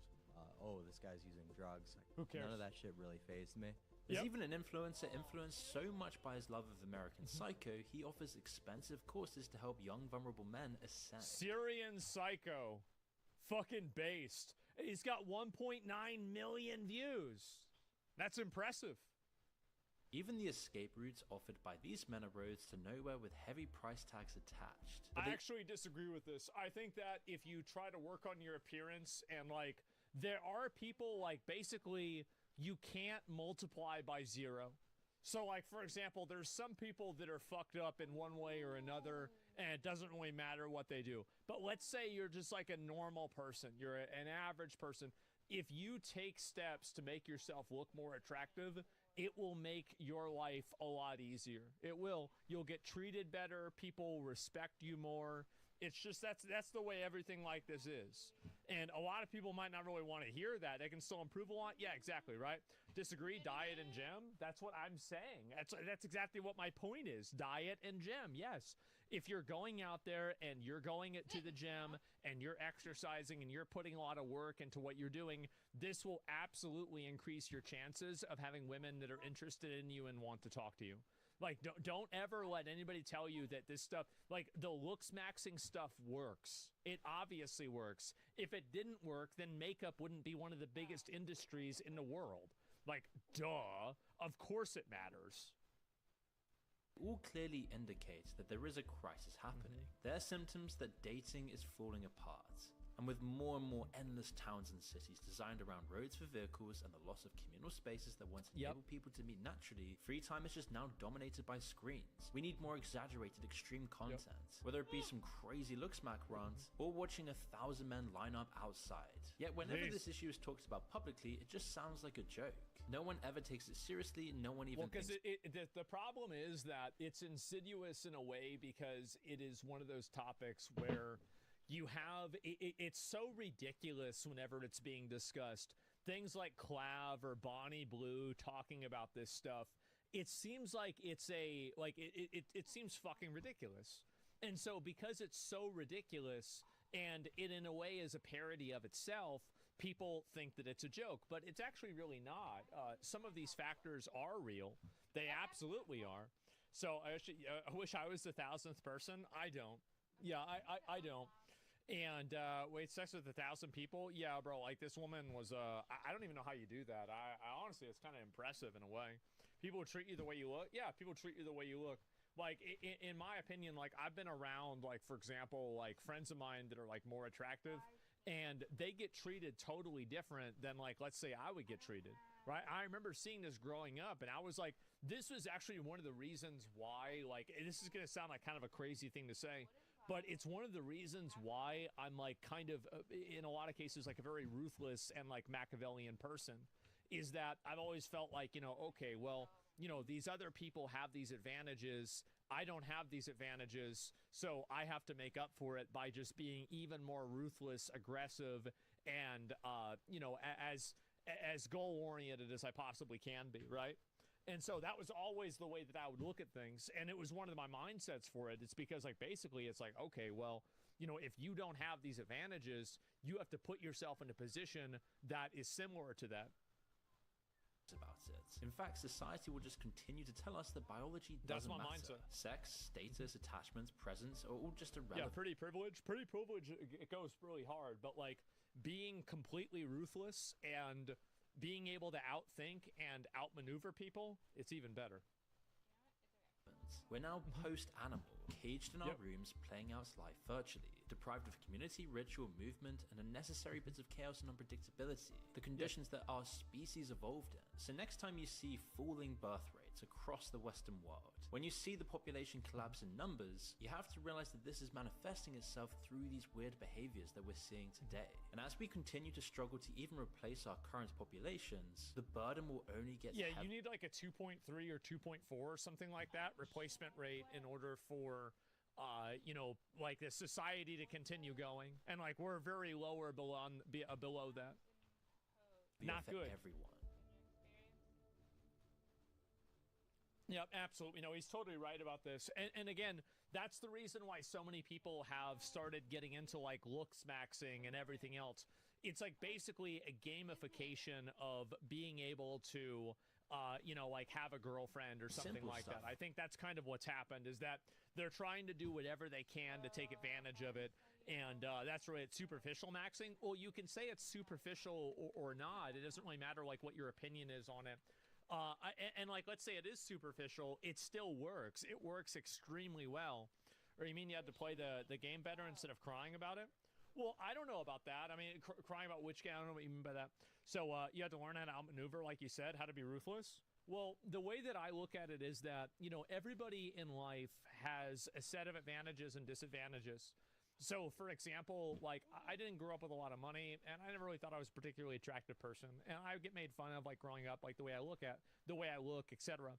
oh, this guy's using drugs. Like, Who cares? None of that shit really fazed me. There's Yep. even an influencer influenced so much by his love of American Psycho, he offers expensive courses to help young vulnerable men ascend. Syrian Psycho. Fucking based. He's got 1.9 million views. That's impressive. Even the escape routes offered by these men are roads to nowhere with heavy price tags attached. But I they- actually disagree with this. I think that if you try to work on your appearance and like there are people like basically you can't multiply by zero. So like for example, there's some people that are fucked up in one way or another and it doesn't really matter what they do. But let's say you're just like a normal person. You're an average person. If you take steps to make yourself look more attractive, it will make your life a lot easier. It will. You'll get treated better. People will respect you more. It's just that's the way everything like this is. And a lot of people might not really want to hear that. They can still improve a lot. Yeah, exactly, right? Disagree, diet and gym? That's what I'm saying. That's exactly what my point is. Diet and gym, yes. If you're going out there and you're going to the gym and you're exercising and you're putting a lot of work into what you're doing, this will absolutely increase your chances of having women that are interested in you and want to talk to you. Like, don't ever let anybody tell you that this stuff, like the looks maxing stuff works. It obviously works. If it didn't work, then makeup wouldn't be one of the biggest industries in the world. Like, duh. Of course it matters. all clearly indicate that there is a crisis happening. There are symptoms that dating is falling apart. And with more and more endless towns and cities designed around roads for vehicles and the loss of communal spaces that once enabled people to meet naturally, free time is just now dominated by screens. We need more exaggerated extreme content, whether it be some crazy look smack rant or watching 1,000 men line up outside. Yet whenever this issue is talked about publicly, it just sounds like a joke. No one ever takes it seriously, no one even because thinks... the problem is that it's insidious in a way because it is one of those topics where you have it's so ridiculous whenever it's being discussed. Things like Clav or Bonnie Blue talking about this stuff, it seems like it's it seems fucking ridiculous. And so because it's so ridiculous and it in a way is a parody of itself, people think that it's a joke, but it's actually really not. Some of these factors are real. They absolutely are. So I wish I was the 1,000th person. I don't. Yeah, I don't. And wait, sex with 1,000 people? Yeah, bro, like this woman was, I don't even know how you do that. I honestly, it's kind of impressive in a way. People treat you the way you look. Yeah, people treat you the way you look. Like, in my opinion, like I've been around, like, for example, like friends of mine that are like more attractive and they get treated totally different than like, let's say I would get treated, right? I remember seeing this growing up and I was like, this was actually one of the reasons why, like, this is going to sound like kind of a crazy thing to say, but it's one of the reasons why I'm like kind of, in a lot of cases, like a very ruthless and like Machiavellian person, is that I've always felt like, you know, okay, well, you know, these other people have these advantages. I don't have these advantages, so I have to make up for it by just being even more ruthless, aggressive, and, you know, as goal-oriented as I possibly can be, right? And so that was always the way that I would look at things, and it was one of my mindsets for it. It's because, like, basically it's like, okay, well, you know, if you don't have these advantages, you have to put yourself in a position that is similar to that. About it. In fact, society will just continue to tell us that biology That's doesn't my matter. mindset. Sex, status, attachments, presence are all just irrelevant. Yeah, pretty privilege, it goes really hard, but like being completely ruthless and being able to outthink and outmaneuver people, it's even better. We're now post-animal, caged in our rooms, playing out life virtually, deprived of community, ritual, movement, and unnecessary bits of chaos and unpredictability, the conditions that our species evolved in. So next time you see falling birth rates across the Western world, when you see the population collapse in numbers, you have to realize that this is manifesting itself through these weird behaviors that we're seeing today. And as we continue to struggle to even replace our current populations, the burden will only get you need like a 2.3 or 2.4 or something like that replacement rate in order for you know, like the society to continue going, and like we're very lower below that. Not good. Everyone. Yep, absolutely. No, he's totally right about this. And again, that's the reason why so many people have started getting into like looks maxing and everything else. It's like basically a gamification of being able to, you know, like have a girlfriend or something Simple like stuff. that. I think that's kind of what's happened, is that they're trying to do whatever they can to take advantage of it. And that's really it's superficial maxing. Well, you can say it's superficial or not. It doesn't really matter like what your opinion is on it. And like, let's say it is superficial, it still works. It works extremely well. Or you mean you had to play the game better instead of crying about it? Well, I don't know about that. I mean, crying about which game, I don't know what you mean by that. So you had to learn how to outmaneuver, like you said, how to be ruthless. Well, the way that I look at it is that, you know, everybody in life has a set of advantages and disadvantages. So, for example, like, I didn't grow up with a lot of money, and I never really thought I was a particularly attractive person. And I get made fun of, like, growing up, like, the way I look, etc.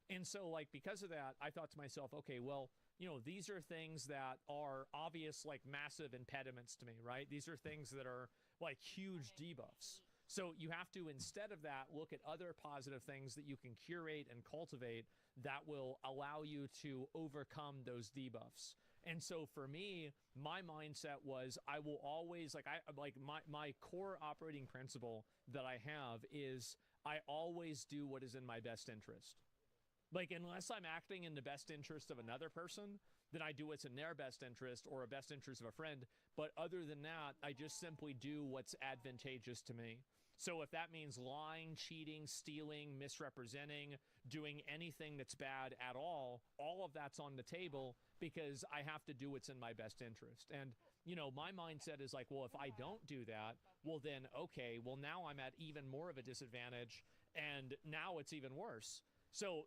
And so, like, because of that, I thought to myself, okay, well, you know, these are things that are obvious, like, massive impediments to me, right? These are things that are, like, huge debuffs. So you have to, instead of that, look at other positive things that you can curate and cultivate that will allow you to overcome those debuffs. And so for me, my mindset was I will always, like, my core operating principle that I have is I always do what is in my best interest. Like, unless I'm acting in the best interest of another person, then I do what's in their best interest or a best interest of a friend. But other than that, I just simply do what's advantageous to me. So if that means lying, cheating, stealing, misrepresenting, doing anything that's bad at all of that's on the table because I have to do what's in my best interest. And, you know, my mindset is like, well, if I don't do that, well then, okay, well now I'm at even more of a disadvantage and now it's even worse. So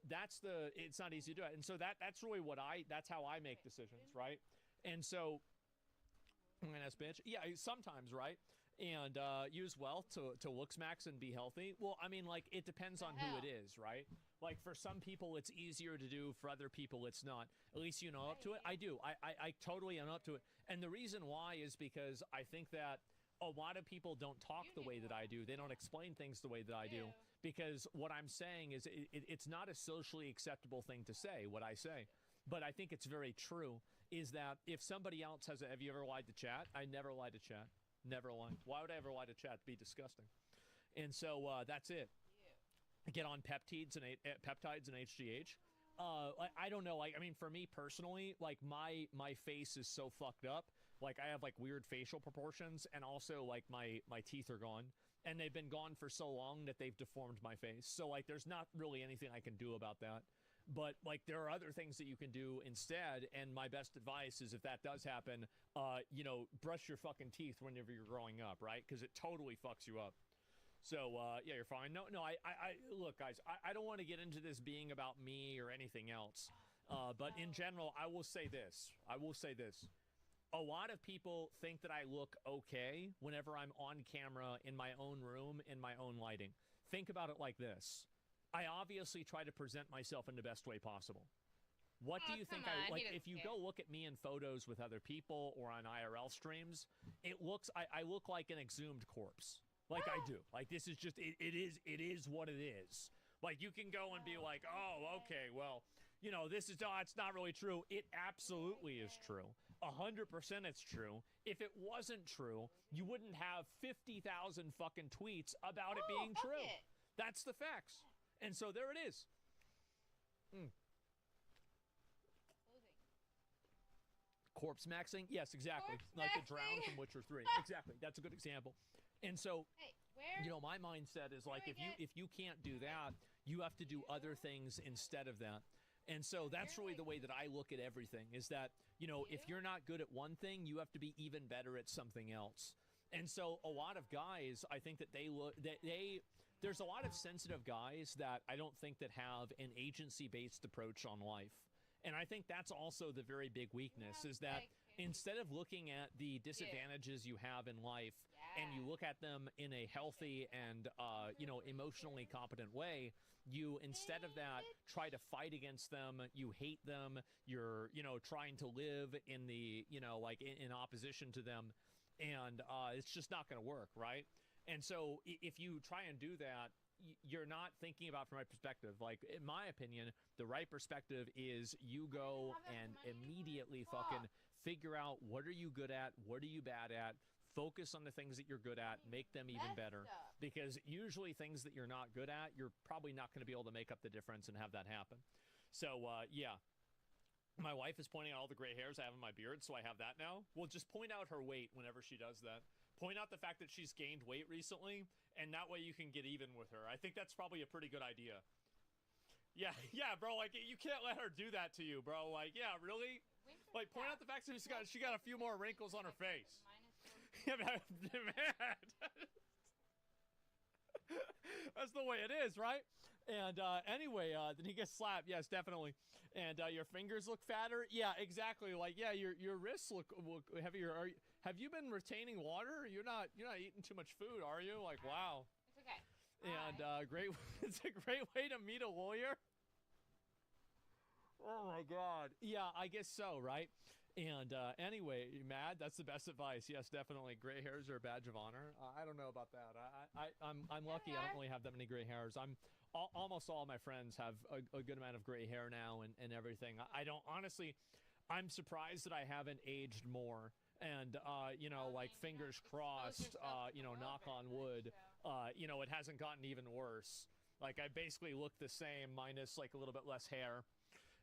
it's not easy to do it. And so that's really that's how I make decisions, right? And so, I'm gonna ask bitch. Yeah, sometimes, right? And use wealth to looks max and be healthy. Well, I mean, like, it depends on who it is, right? Like, for some people, it's easier to do. For other people, it's not. At least you know up to it. I do. I totally am up to it. And the reason why is because I think that a lot of people don't talk the way that I do. They don't explain things the way that I do. Because what I'm saying is it's not a socially acceptable thing to say, what I say. But I think it's very true, is that if somebody else have you ever lied to chat? I never lied to chat. Never lie. Why would I ever lie to chat? It'd be disgusting. And so that's it. Get on peptides and HGH. I don't know. Like, I mean, for me personally, like my face is so fucked up. Like, I have like weird facial proportions, and also like my teeth are gone, and they've been gone for so long that they've deformed my face. So like, there's not really anything I can do about that. But like, there are other things that you can do instead. And my best advice is, if that does happen, you know, brush your fucking teeth whenever you're growing up, right? Because it totally fucks you up. So yeah, you're fine. No, I look, guys, I don't want to get into this being about me or anything else. But in general, I will say this. A lot of people think that I look okay whenever I'm on camera in my own room, in my own lighting. think about it like this. I obviously try to present myself in the best way possible. What do you think if you go look at me in photos with other people or on IRL streams, I look like an exhumed corpse. Like I do. Like this is just, it is what it is. Like you can go and be like, oh, okay, well, you know, this is, it's not really true. It absolutely is true. 100% it's true. If it wasn't true, you wouldn't have 50,000 fucking tweets about it being true. That's the facts. And so there it is. Corpse maxing? Yes, exactly. Corpse like maxing. the drown from Witcher 3. Exactly. That's a good example. And so, you know, my mindset is like, if you can't do that, you have to do other things instead of that. And so that's really the way that I look at everything, is that, you know, if you're not good at one thing, you have to be even better at something else. And so a lot of guys, I think that there's a lot of sensitive guys that I don't think that have an agency-based approach on life. And I think that's also the very big weakness, is that instead of looking at the disadvantages you have in life and you look at them in a healthy and, you know, emotionally competent way, you, instead of that, try to fight against them. You hate them. You're, you know, trying to live in the, you know, like in opposition to them. And it's just not going to work, right? And so if you try and do that, you're not thinking about, from my perspective, like, in my opinion, the right perspective is you go and immediately fucking figure out what are you good at, what are you bad at, focus on the things that you're good at, make them even better. Because usually things that you're not good at, you're probably not going to be able to make up the difference and have that happen. So, yeah. My wife is pointing out all the gray hairs I have in my beard, so I have that now. Well, just point out her weight whenever she does that. Point out the fact that she's gained weight recently, and that way you can get even with her. I think that's probably a pretty good idea. Yeah, yeah, bro, like, you can't let her do that to you, bro. Like, yeah, really? Like, point out the fact that she got a few more wrinkles on her face. Yeah, man. That's the way it is, right? And anyway, then he gets slapped. Yes, definitely. And your fingers look fatter. Yeah, exactly. Like, yeah, your wrists look heavier. Have you been retaining water? You're not eating too much food, are you? Like, wow. It's okay. And it's a great way to meet a lawyer. Oh my God. Yeah, I guess so, right? And anyway, you mad? That's the best advice. Yes, definitely. Gray hairs are a badge of honor. I don't know about that. I'm lucky. I don't really have that many gray hairs. Almost all of my friends have a good amount of gray hair now and everything. I don't, honestly, I'm surprised that I haven't aged more. And, you know, like, fingers crossed, you know, knock on wood, you know, it hasn't gotten even worse. Like, I basically look the same, minus, like, a little bit less hair.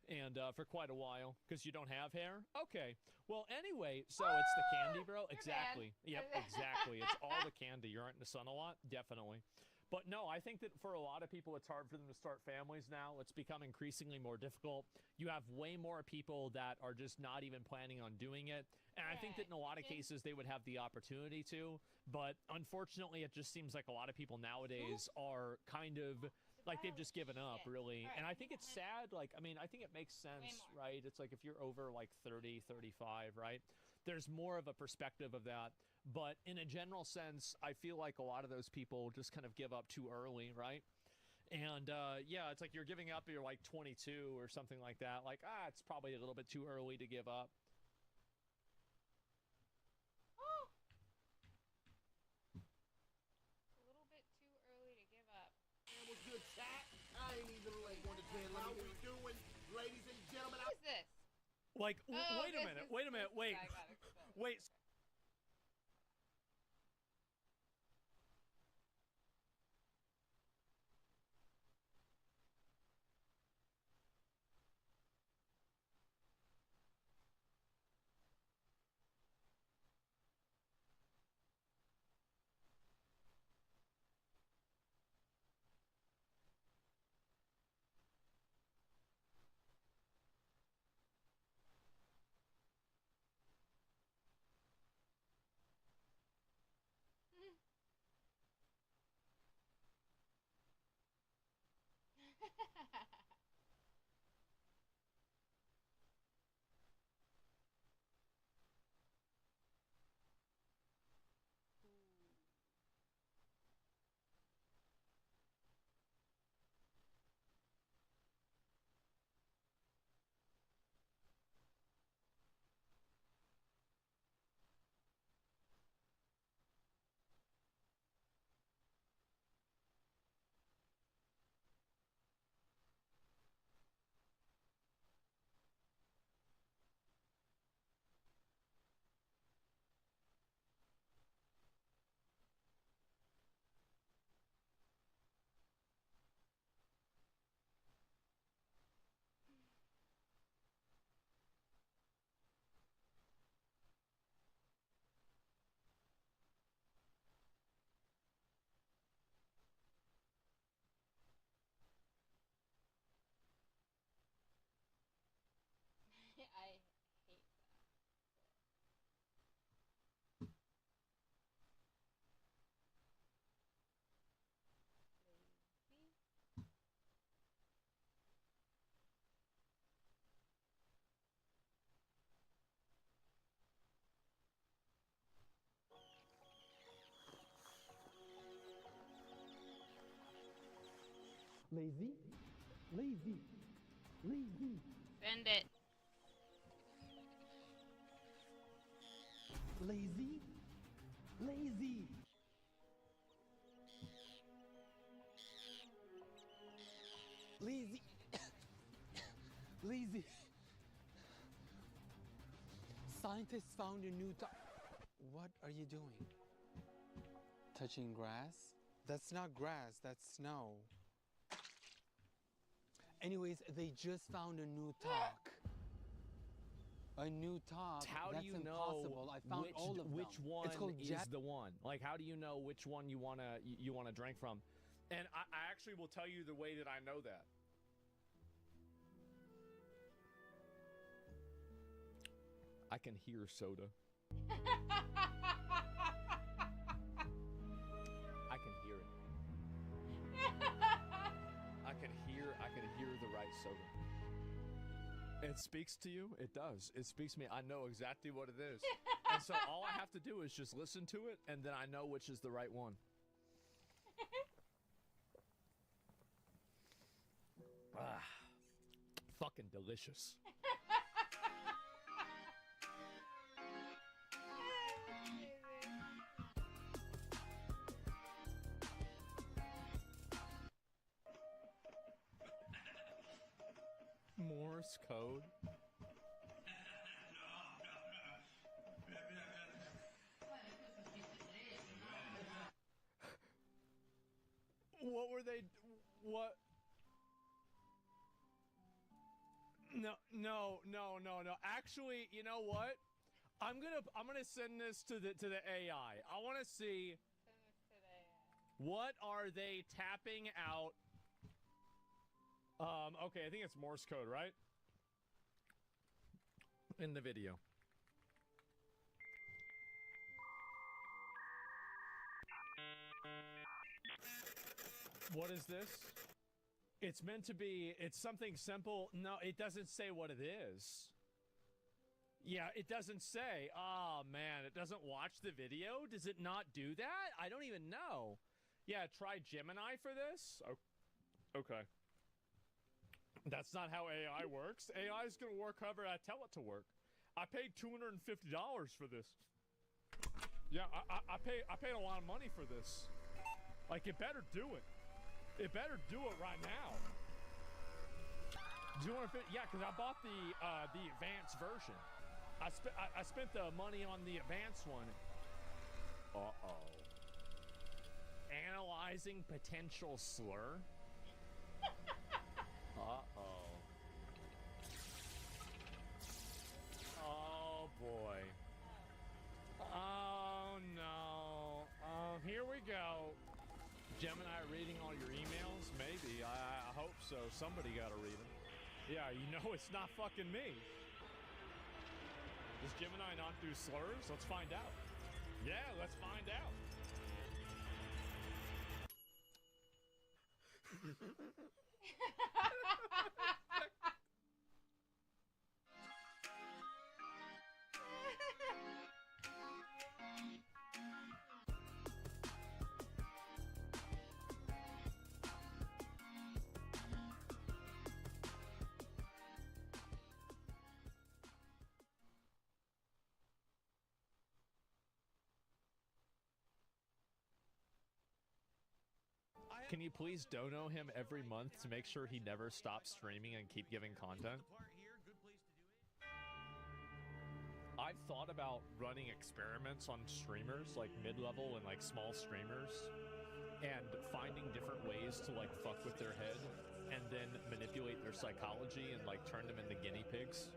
And for quite a while, because you don't have hair? Okay. Well, anyway, so it's the candy, bro? Exactly. Yep, exactly. It's all the candy. You're out in the sun a lot? Definitely. But no, I think that for a lot of people, it's hard for them to start families now. It's become increasingly more difficult. You have way more people that are just not even planning on doing it. And I think that in a lot of cases, they would have the opportunity to. But unfortunately, it just seems like a lot of people nowadays are kind of, like, they've just given up, really. And I think it's sad. Like, I mean, I think it makes sense, right? It's like if you're over, like, 30, 35, right? There's more of a perspective of that. But in a general sense, I feel like a lot of those people just kind of give up too early, right? And, yeah, it's like you're giving up, you're like 22 or something like that. Like, it's probably a little bit too early to give up. Good chat. I ain't even like 1 to 10. How we doing, ladies and gentlemen? What is this? Like, wait a minute, wait. Wait. Lazy. Lazy. Lazy. Send it. Lazy. Lazy. Lazy. Lazy. Scientists found a new What are you doing? Touching grass? That's not grass, that's snow. Anyways, they just found a new talk. A new talk. How That's do you impossible. know I found all of them. which one it's called is the one? Like, how do you know which one you wanna drink from? And I actually will tell you the way that I know that. I can hear soda. I can hear it. I can hear the right soda. It speaks to you? It does. It speaks to me. I know exactly what it is. And so all I have to do is just listen to it, and then I know which is the right one. Ah, fucking delicious. Morse code? What were they? What? No. Actually, you know what? I'm gonna send this to the AI. I want to see what are they tapping out. Okay, I think it's Morse code, right? In the video. What is this? It's meant to be, it's something simple. No, it doesn't say what it is. Yeah, it doesn't say. Oh, man, it doesn't watch the video? Does it not do that? I don't even know. Yeah, try Gemini for this? Oh, okay. That's not how AI works. AI is going to work however I tell it to work. I paid $250 for this. Yeah, I paid a lot of money for this. Like, it better do it. It better do it right now. Do you want to? Yeah, because I bought the advanced version. I spent the money on the advanced one. Analyzing potential slur. Oh boy. Oh no. Here we go. Gemini reading all your emails? Maybe. I hope so. Somebody gotta read them. Yeah, you know it's not fucking me. Does Gemini not do slurs? Let's find out. Yeah, let's find out. Can you please dono him every month to make sure he never stops streaming and keep giving content? I've thought about running experiments on streamers, like mid-level and like small streamers, and finding different ways to like fuck with their head and then manipulate their psychology and like turn them into guinea pigs.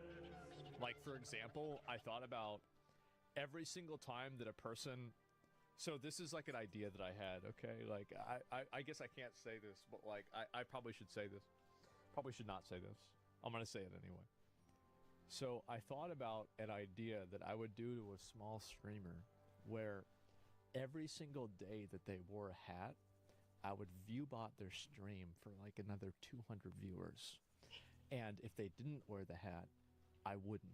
Like, for example, I thought about every single time that a person... So this is like an idea that I had, okay? Like, I guess I can't say this, but like, I probably should say this. Probably should not say this. I'm gonna say it anyway. So I thought about an idea that I would do to a small streamer where every single day that they wore a hat, I would viewbot their stream for like another 200 viewers. And if they didn't wear the hat, I wouldn't.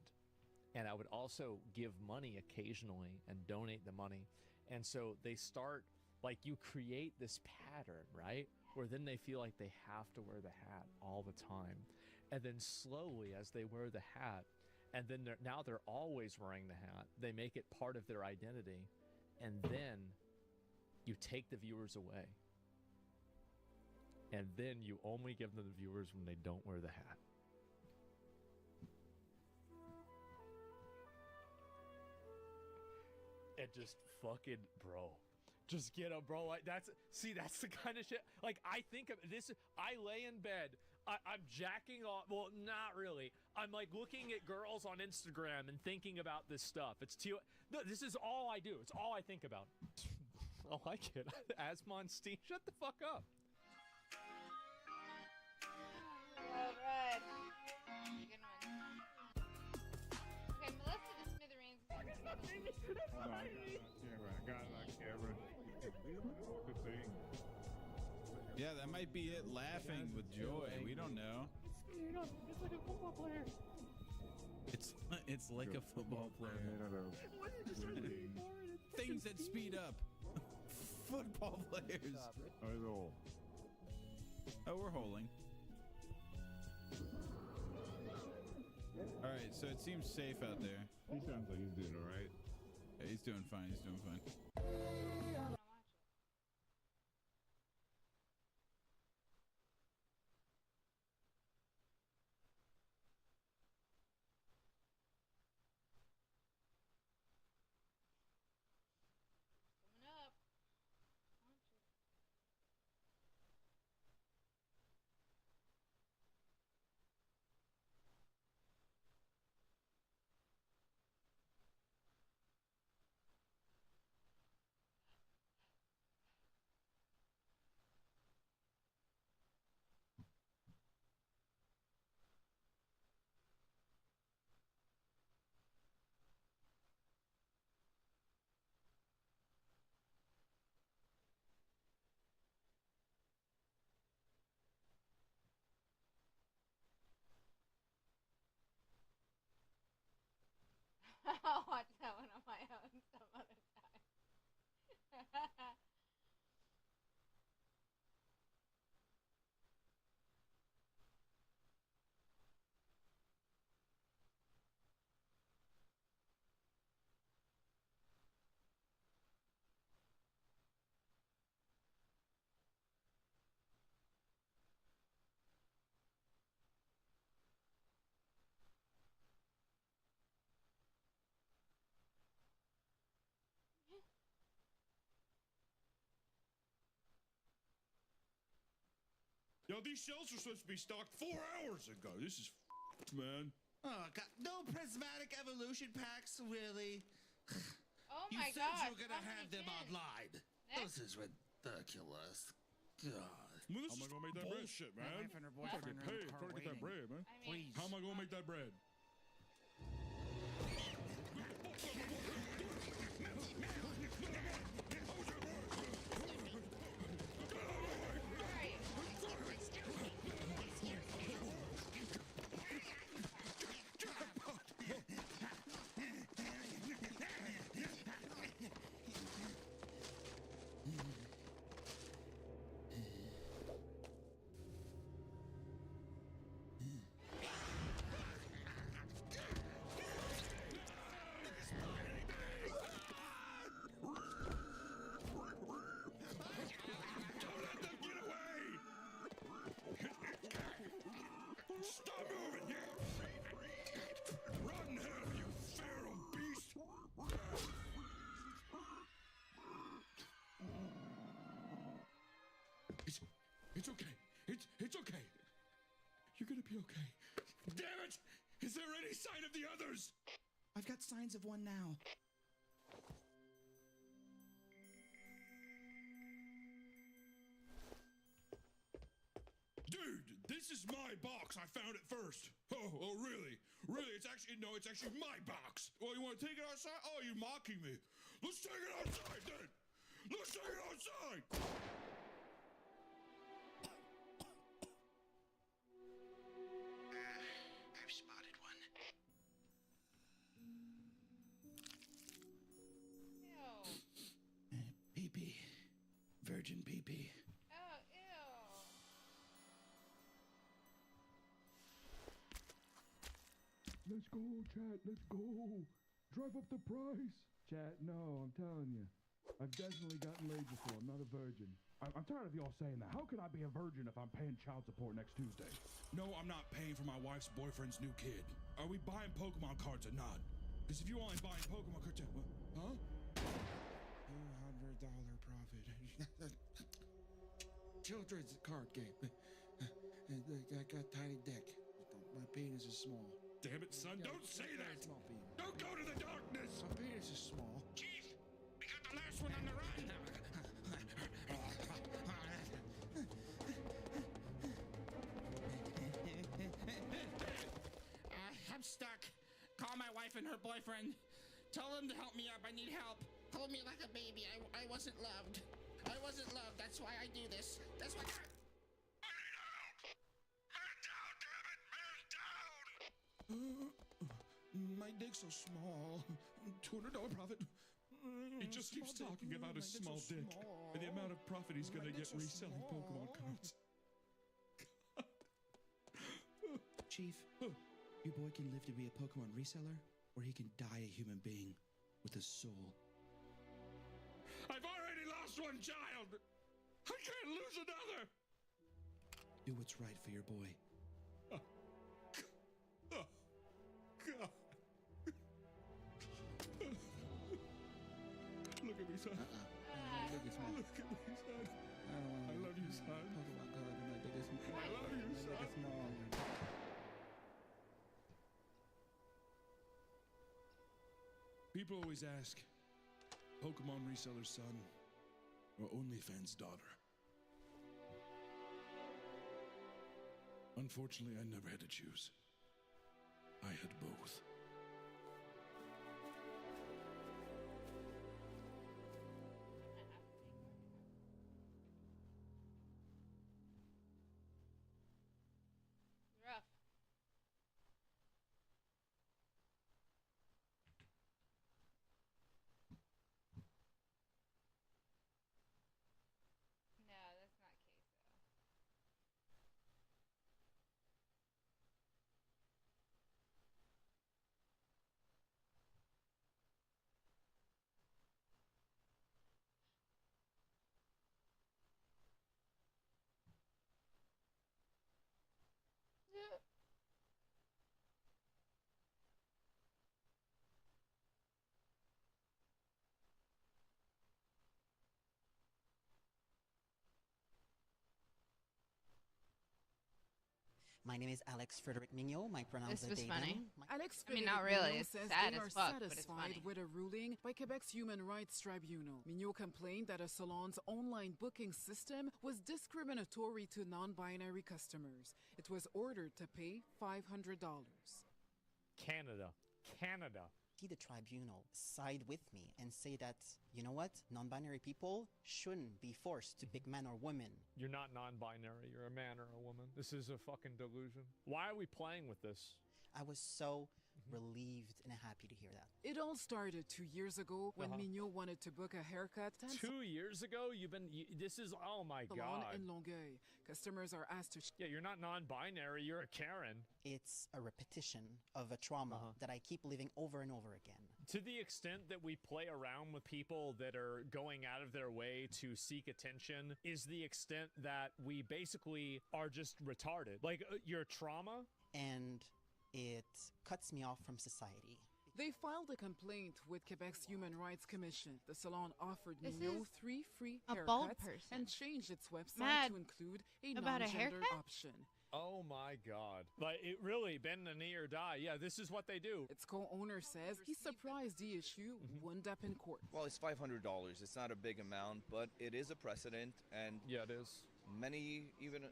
And I would also give money occasionally and donate the money. And so they start, like, you create this pattern, right? where then they feel like they have to wear the hat all the time. And then slowly, as they wear the hat, and then now they're always wearing the hat, they make it part of their identity. And then you take the viewers away. And then you only give them the viewers when they don't wear the hat. And just fucking, bro. Just get a bro. Like, that's the kind of shit. Like, I think of this. I lay in bed. I'm jacking off. Well, not really. I'm like looking at girls on Instagram and thinking about this stuff. This is all I do. It's all I think about. I like it. Asmonstein, shut the fuck up. All right. Good one. Okay, Melissa the Smithereens. I got that camera. Yeah, that might be it. Laughing with joy. We don't know. It's like a football player. It's like a football player. Things that speed up. Football players. Oh, we're holding. All right, so it seems safe out there. He sounds like he's doing all right. Yeah, he's doing fine. He's doing fine. I'll watch that one on my own some other time. Yo, these shells were supposed to be stocked 4 hours ago. This is man. Oh, God. No prismatic evolution packs, really? Oh You my said gosh. you were going to have them online. Next. This is ridiculous. God. Well, this is gonna make that bread shit, man. My wife and her boyfriend Fucking are in pay. the car Trying to get that waiting. bread, man. I mean, How am I gonna make that bread? Stop moving! Run, hell, you feral beast! It's okay. It's okay. You're gonna be okay. Damn it! Is there any sign of the others? I've got signs of one now. Dude, this is my box. I found it first. Oh, really? Really? It's actually my box. Well, you want to take it outside? Oh, you're mocking me. Let's take it outside then. Let's take it outside. I've spotted one. Ew. Pee-pee. Virgin pee-pee. Oh, ew. Let's go, chat. Let's go. Drive up the price. Chat, no, I'm telling you. I've definitely gotten laid before. I'm not a virgin. I'm tired of y'all saying that. How can I be a virgin if I'm paying child support next Tuesday? No, I'm not paying for my wife's boyfriend's new kid. Are we buying Pokemon cards or not? Because if you only buying Pokemon cards, huh? $200 profit. Children's card game. I got tiny dick. My penis is small. Damn it, son! Don't say that! Small penis. Don't go to the darkness! My penis is small. Chief, we got the last one on the run. I'm stuck. Call my wife and her boyfriend. Tell them to help me up. I need help. Hold me like a baby. I wasn't loved. I wasn't loved. That's why I do this. That's why I need help. Man down, damn it. Man down. My dick's so small. $200 profit. He just keeps talking about his small dick and the amount of profit he's gonna get reselling Pokemon cards. Chief, your boy can live to be a Pokemon reseller, or he can die a human being with a soul. I've already lost one child! I can't lose another! Do what's right for your boy. Oh, God. Look at me, son. Look at me, son. I love you, son. I love you, son. People always ask, Pokemon reseller's son or OnlyFans daughter? Unfortunately, I never had to choose. I had both. Rough. No, that's not queso. My name is Alex Frederick Mignot. My pronouns This are was they, funny. them. Alex I mean, not Frederick really. Mignot It's says sad they as are fuck, but it's funny. satisfied with a ruling by Quebec's Human Rights Tribunal. Mignot complained that a salon's online booking system was discriminatory to non-binary customers. It was ordered to pay $500. Canada. See the tribunal side with me and say that, you know what, non-binary people shouldn't be forced to pick man or woman. You're not non-binary. You're a man or a woman. This is a fucking delusion. Why are we playing with this? I was so relieved and happy to hear that. It all started 2 years ago when Mignot wanted to book a haircut. 2 years ago? This is, oh my salon God. in Longueuil. Customers are asked to... Yeah, you're not non-binary. You're a Karen. It's a repetition of a trauma that I keep living over and over again. To the extent that we play around with people that are going out of their way to seek attention is the extent that we basically are just retarded. Like, your trauma? And it cuts me off from society. They filed a complaint with Quebec's Human Rights Commission. The salon offered This Mignot is 3 free a bald haircuts person. and changed its website Mad to include a about a non-gender haircut? option. Oh my God. Like, it really, bend the knee or die. Yeah, this is what they do. Its co-owner says he's surprised the issue wound up in court. Well, it's $500. It's not a big amount, but it is a precedent, and yeah, it is. Many, even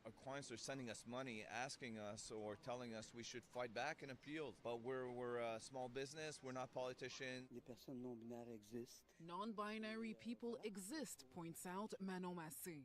our clients are sending us money, asking us or telling us we should fight back and appeal. But we're a small business. We're not politicians. Les personnes non-binaires existent. Non-binary people exist, points out Manon Massé.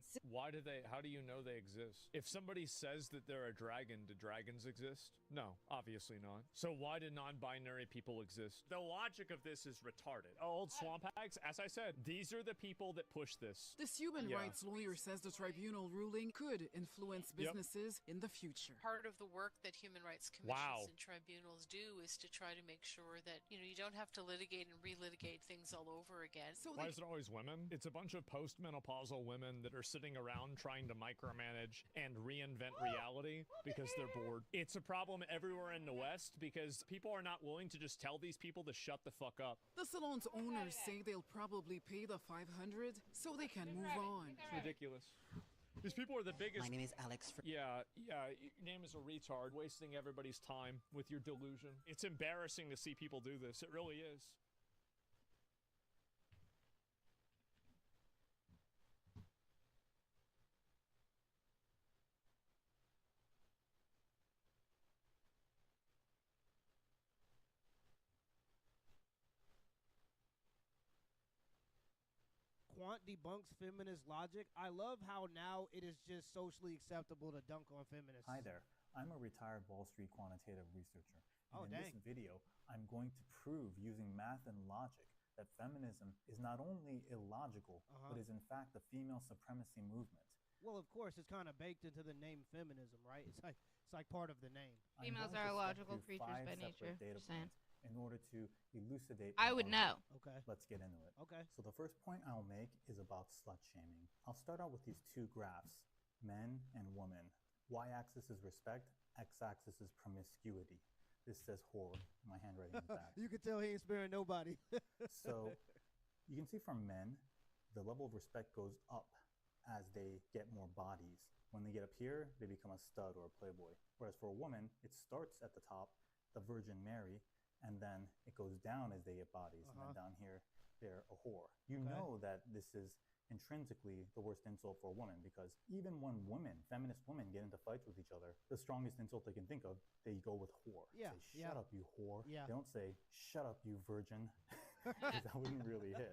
How do you know they exist? If somebody says that they're a dragon, do dragons exist? No, obviously not. So why do non-binary people exist? The logic of this is retarded. Old swamp hags, as I said, these are the people that push this. This human rights lawyer says the tribunal ruling could influence influence businesses in the future. Part of the work that human rights commissions and tribunals do is to try to make sure that, you don't have to litigate and relitigate things all over again. So why is it always women? It's a bunch of postmenopausal women that are sitting around trying to micromanage and reinvent reality because they're bored. It's a problem everywhere in the West because people are not willing to just tell these people to shut the fuck up. The salon's owners say they'll probably pay the $500 so they can move on. It's ridiculous. These people are the biggest. My name is Alex. Yeah, your name is a retard, wasting everybody's time with your delusion. It's embarrassing to see people do this. It really is. Quant debunks feminist logic. I love how now it is just socially acceptable to dunk on feminists. Hi there. I'm a retired Wall Street quantitative researcher. And in this video, I'm going to prove using math and logic that feminism is not only illogical, but is in fact a female supremacy movement. Well, of course, it's kind of baked into the name feminism, right? It's like part of the name. Females are illogical creatures by nature. Data points in order to elucidate. I would know. Okay. Let's get into it. Okay. So the first point I'll make is about slut shaming. I'll start out with these two graphs, men and women. Y-axis is respect, X-axis is promiscuity. This says whore. My handwriting is bad. You can tell he ain't sparing nobody. So you can see for men, the level of respect goes up as they get more bodies. When they get up here, they become a stud or a playboy. Whereas for a woman, it starts at the top, the Virgin Mary, and then it goes down as they get bodies. And then down here, they're a whore. You know that this is intrinsically the worst insult for a woman because even when women, feminist women, get into fights with each other, the strongest insult they can think of, they go with whore. Yeah. Say, shut up, you whore. Yeah. They don't say, shut up, you virgin. Because that wouldn't really hit.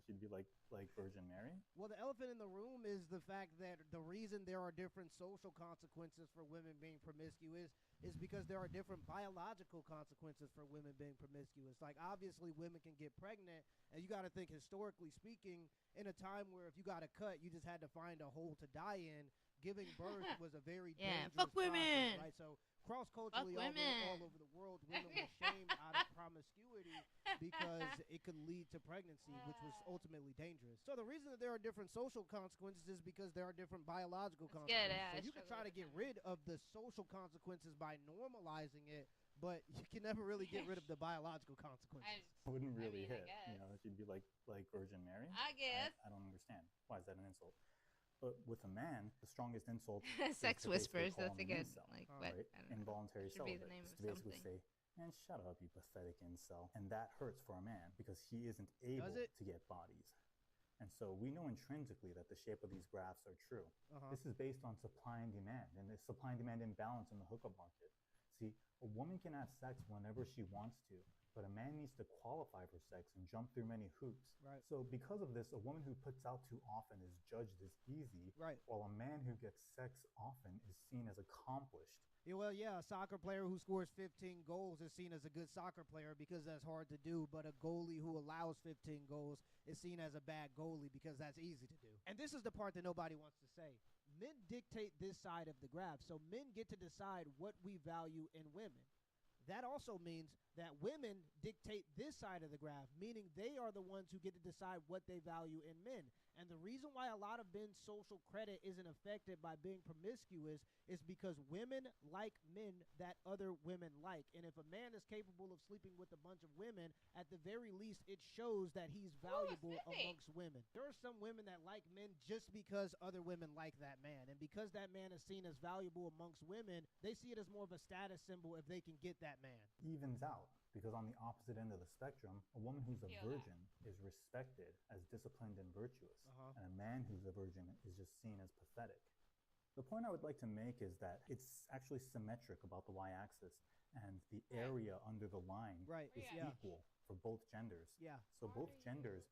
She'd be like Virgin Mary. Well, the elephant in the room is the fact that the reason there are different social consequences for women being promiscuous is because there are different biological consequences for women being promiscuous. Like, obviously, women can get pregnant, and you got to think, historically speaking, in a time where if you got a cut, you just had to find a hole to die in, giving birth was a very dangerous fuck women. process, right? So cross-culturally all over the world, women were shamed out of promiscuity because it could lead to pregnancy, which was ultimately dangerous. So the reason that there are different social consequences is because there are different biological consequences. So you can try to get rid of the social consequences by normalizing it, but you can never really get rid of the biological consequences. Wouldn't really hit. She'd be like Virgin Mary. I guess. I don't understand. Why is that an insult? But with a man, the strongest insult sex whispers. That's a good right? Involuntary celibate. The name of to basically say, man, shut up, you pathetic incel. And that hurts for a man because he isn't able to get bodies. And so we know intrinsically that the shape of these graphs are true. This is based on supply and demand, and the supply and demand imbalance in the hookup market. See, a woman can have sex whenever she wants to, but a man needs to qualify for sex and jump through many hoops. Right. So because of this, a woman who puts out too often is judged as easy, while a man who gets sex often is seen as accomplished. Yeah, well, yeah, a soccer player who scores 15 goals is seen as a good soccer player because that's hard to do, but a goalie who allows 15 goals is seen as a bad goalie because that's easy to do. And this is the part that nobody wants to say. Men dictate this side of the graph, so men get to decide what we value in women. That also means that women dictate this side of the graph, meaning they are the ones who get to decide what they value in men. And the reason why a lot of men's social credit isn't affected by being promiscuous is because women like men that other women like. And if a man is capable of sleeping with a bunch of women, at the very least, it shows that he's valuable amongst women. There are some women that like men just because other women like that man. And because that man is seen as valuable amongst women, they see it as more of a status symbol if they can get that man. Evens out. Because on the opposite end of the spectrum, a woman who's a virgin is respected as disciplined and virtuous, and a man who's a virgin is just seen as pathetic. The point I would like to make is that it's actually symmetric about the y-axis, and the area under the line is equal for both genders. So both genders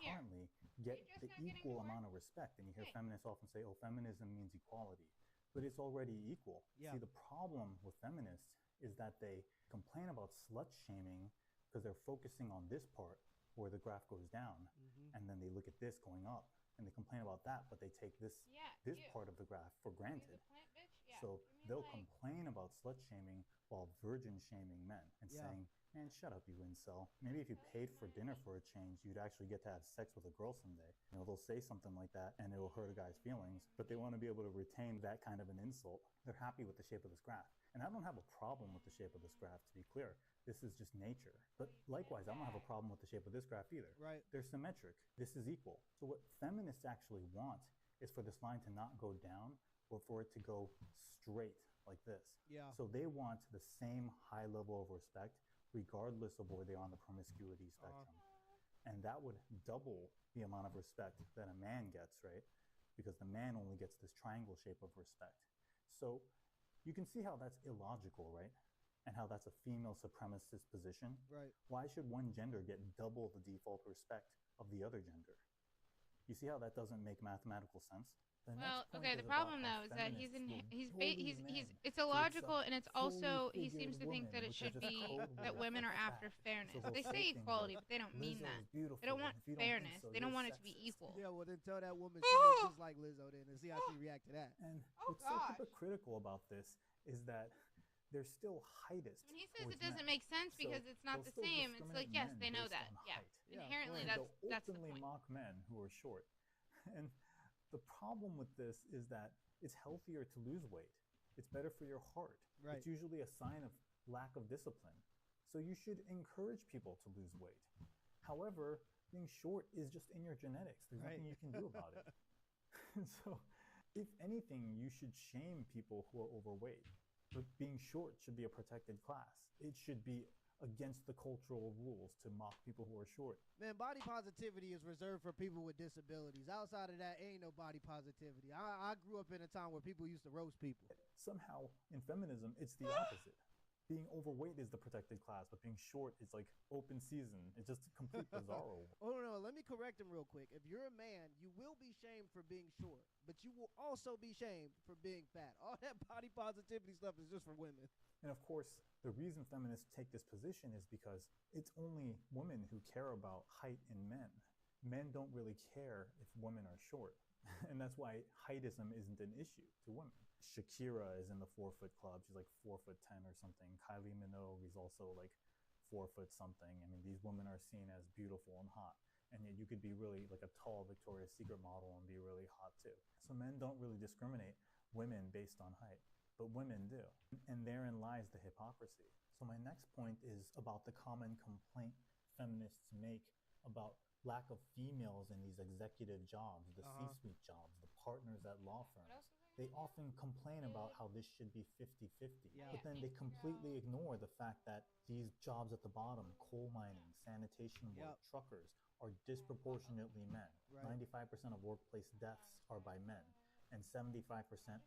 currently get the equal amount of respect, and you hear feminists often say, oh, feminism means equality, but it's already equal. See, the problem with feminists is that they complain about slut shaming because they're focusing on this part where the graph goes down, and then they look at this going up, and they complain about that, but they take this part of the graph for granted. So they'll complain about slut shaming while virgin shaming men and saying, man, shut up, you incel. Maybe if you paid for dinner for a change, you'd actually get to have sex with a girl someday. You know, they'll say something like that and it'll hurt a guy's feelings, but they want to be able to retain that kind of an insult. They're happy with the shape of this graph. And I don't have a problem with the shape of this graph, to be clear. This is just nature. But likewise, I don't have a problem with the shape of this graph either. Right. They're symmetric. This is equal. So what feminists actually want is for this line to not go down or for it to go straight like this. Yeah. So they want the same high level of respect regardless of where they are on the promiscuity spectrum. And that would double the amount of respect that a man gets, right? Because the man only gets this triangle shape of respect. So you can see how that's illogical, right? And how that's a female supremacist position. Right. Why should one gender get double the default respect of the other gender? You see how that doesn't make mathematical sense? Well, okay, the problem though is that it's illogical, and it's also, he seems to think that it should be, that women are after fairness. They say equality, but they don't mean that. They don't want fairness. They don't want it to be equal. Yeah, well then tell that woman she looks just like Lizzo then and see how she react to that. And what's so hypocritical about this is that they're still heightist. When he says it doesn't make sense because it's not the same, it's like, yes, they know that. Yeah. Inherently, that's the point. They'll openly mock men who are short. And the problem with this is that it's healthier to lose weight. It's better for your heart. Right. It's usually a sign of lack of discipline. So you should encourage people to lose weight. However, being short is just in your genetics. There's nothing you can do about it. So if anything, you should shame people who are overweight. But being short should be a protected class. It should be against the cultural rules to mock people who are short. Man, body positivity is reserved for people with disabilities. Outside of that, ain't no body positivity. I grew up in a time where people used to roast people. Somehow, in feminism, it's the opposite. Being overweight is the protected class, but being short is like open season. It's just a complete bizarro. Oh, no, let me correct him real quick. If you're a man, you will be shamed for being short, but you will also be shamed for being fat. All that body positivity stuff is just for women. And of course, the reason feminists take this position is because it's only women who care about height in men. Men don't really care if women are short. And that's why heightism isn't an issue to women. Shakira is in the 4-foot club. She's like 4'10" or something. Kylie Minogue is also like 4 foot something. I mean, these women are seen as beautiful and hot. And yet you could be really like a tall Victoria's Secret model and be really hot too. So men don't really discriminate women based on height, but women do. And therein lies the hypocrisy. So my next point is about the common complaint feminists make about lack of females in these executive jobs, the C-suite jobs, the partners at law firms. They often complain about how this should be 50-50, but then they completely ignore the fact that these jobs at the bottom, coal mining, sanitation work, truckers, are disproportionately men. 95% of workplace deaths are by men, and 75%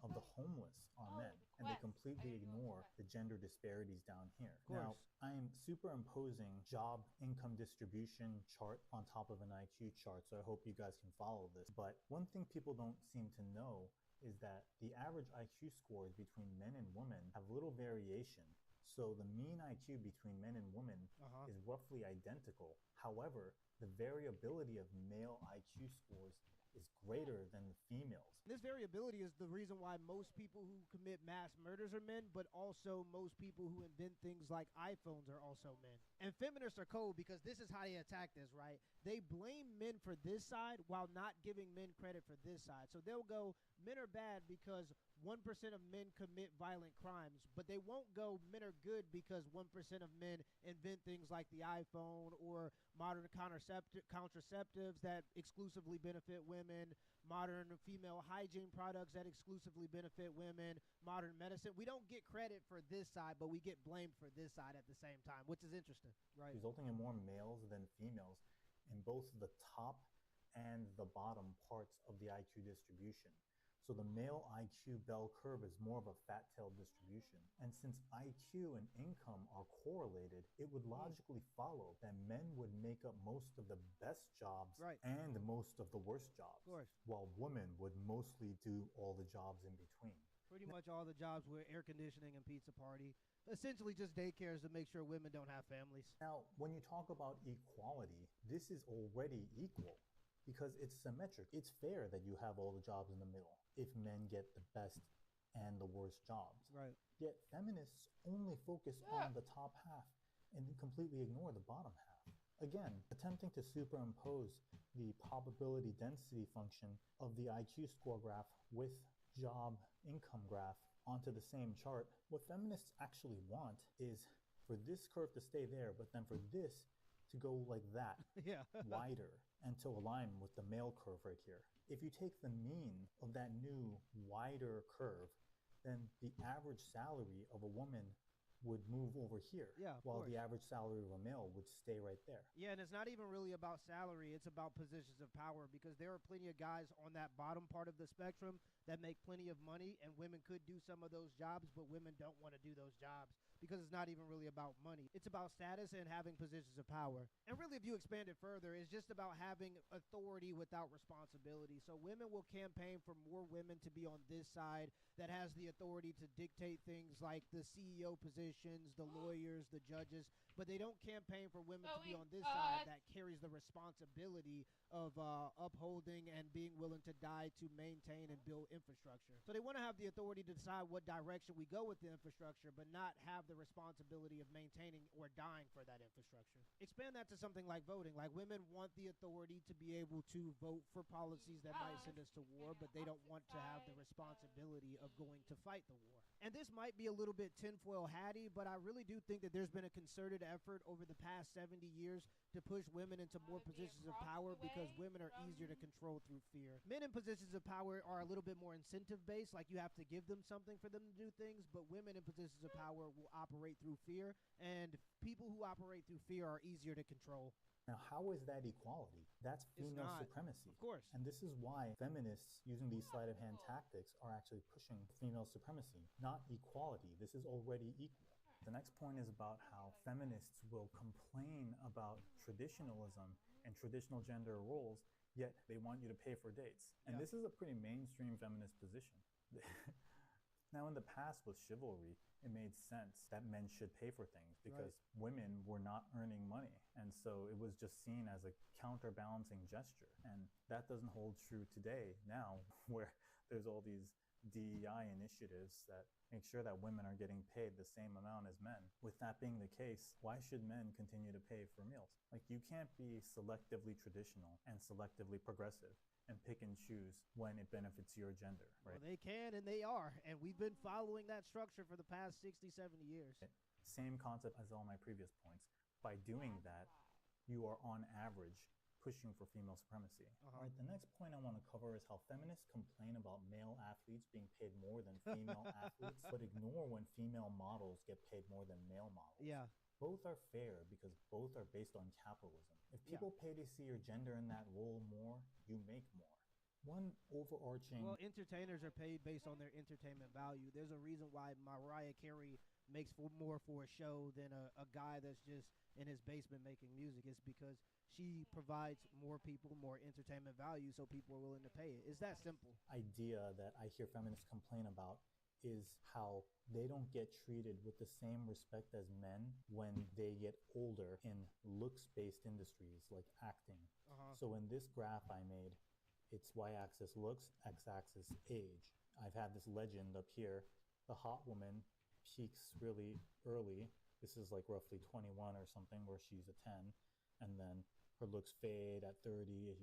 of the homeless are men, and they completely ignore the gender disparities down here. Now, I'm superimposing job income distribution chart on top of an IQ chart, so I hope you guys can follow this. But one thing people don't seem to know is that the average IQ scores between men and women have little variation. So the mean IQ between men and women is roughly identical. However, the variability of male IQ scores is greater than the females. This variability is the reason why most people who commit mass murders are men, but also most people who invent things like iPhones are also men. And feminists are cold because this is how they attack this, right? They blame men for this side while not giving men credit for this side. So they'll go, men are bad because 1% of men commit violent crimes, but they won't go, men are good because 1% of men invent things like the iPhone or modern contraceptives that exclusively benefit women, modern female hygiene products that exclusively benefit women, modern medicine. We don't get credit for this side, but we get blamed for this side at the same time, which is interesting, right? Resulting in more males than females in both the top and the bottom parts of the IQ distribution. So the male IQ bell curve is more of a fat-tailed distribution. And since IQ and income are correlated, it would logically follow that men would make up most of the best jobs and most of the worst jobs, while women would mostly do all the jobs in between. Pretty much all the jobs were air conditioning and pizza party. Essentially just daycares to make sure women don't have families. Now, when you talk about equality, this is already equal because it's symmetric. It's fair that you have all the jobs in the middle if men get the best and the worst jobs. Right. Yet feminists only focus on the top half and completely ignore the bottom half. Again, attempting to superimpose the probability density function of the IQ score graph with job income graph onto the same chart, what feminists actually want is for this curve to stay there, but then for this to go like that, yeah. wider, and to align with the male curve right here. If you take the mean of that new wider curve, then the average salary of a woman would move over here, while the average salary of a male would stay right there. Yeah, and it's not even really about salary. It's about positions of power, because there are plenty of guys on that bottom part of the spectrum that make plenty of money, and women could do some of those jobs, but women don't want to do those jobs because it's not even really about money. It's about status and having positions of power. And really, if you expand it further, it's just about having authority without responsibility. So women will campaign for more women to be on this side that has the authority to dictate things like the CEO positions, the lawyers, the judges, but they don't campaign for women to be on this side that carries the responsibility of upholding and being willing to die to maintain and build infrastructure. So they want to have the authority to decide what direction we go with the infrastructure, but not have the responsibility of maintaining or dying for that infrastructure. Expand that to something like voting. Like, women want the authority to be able to vote for policies that might send us to war, but they don't want to have the responsibility of going to fight the war. And this might be a little bit tinfoil hatty, but I really do think that there's been a concerted effort over the past 70 years to push women into more positions of power, because women are easier to control through fear. Men in positions of power are a little bit more incentive-based, like you have to give them something for them to do things, but women in positions of power will operate through fear, and people who operate through fear are easier to control. Now, how is that equality? That's female supremacy. Of course. And this is why feminists using these sleight of hand tactics are actually pushing female supremacy, not equality. This is already equal. The next point is about how feminists will complain about traditionalism and traditional gender roles, yet they want you to pay for dates. And this is a pretty mainstream feminist position. Now, in the past with chivalry, it made sense that men should pay for things because women were not earning money. And so it was just seen as a counterbalancing gesture. And that doesn't hold true today now, where there's all these DEI initiatives that make sure that women are getting paid the same amount as men. With that being the case, why should men continue to pay for meals? Like, you can't be selectively traditional and selectively progressive and pick and choose when it benefits your gender, right? Well, they can, and they are. And we've been following that structure for the past 60, 70 years. Same concept as all my previous points. By doing that, you are on average pushing for female supremacy. All right, the next point I want to cover is how feminists complain about male athletes being paid more than female athletes, but ignore when female models get paid more than male models. Yeah. Both are fair because both are based on capitalism. If people pay to see your gender in that role more, you make more. One overarching... Well, entertainers are paid based on their entertainment value. There's a reason why Mariah Carey makes more for a show than a guy that's just in his basement making music. It's because she provides more people more entertainment value, so people are willing to pay it. It's that simple. Idea that I hear feminists complain about is how they don't get treated with the same respect as men when they get older in looks-based industries like acting. So in this graph I made, it's y-axis looks, x-axis age. I've had this legend up here. The hot woman peaks really early. This is like roughly 21 or something, where she's a 10, and then her looks fade at 30, it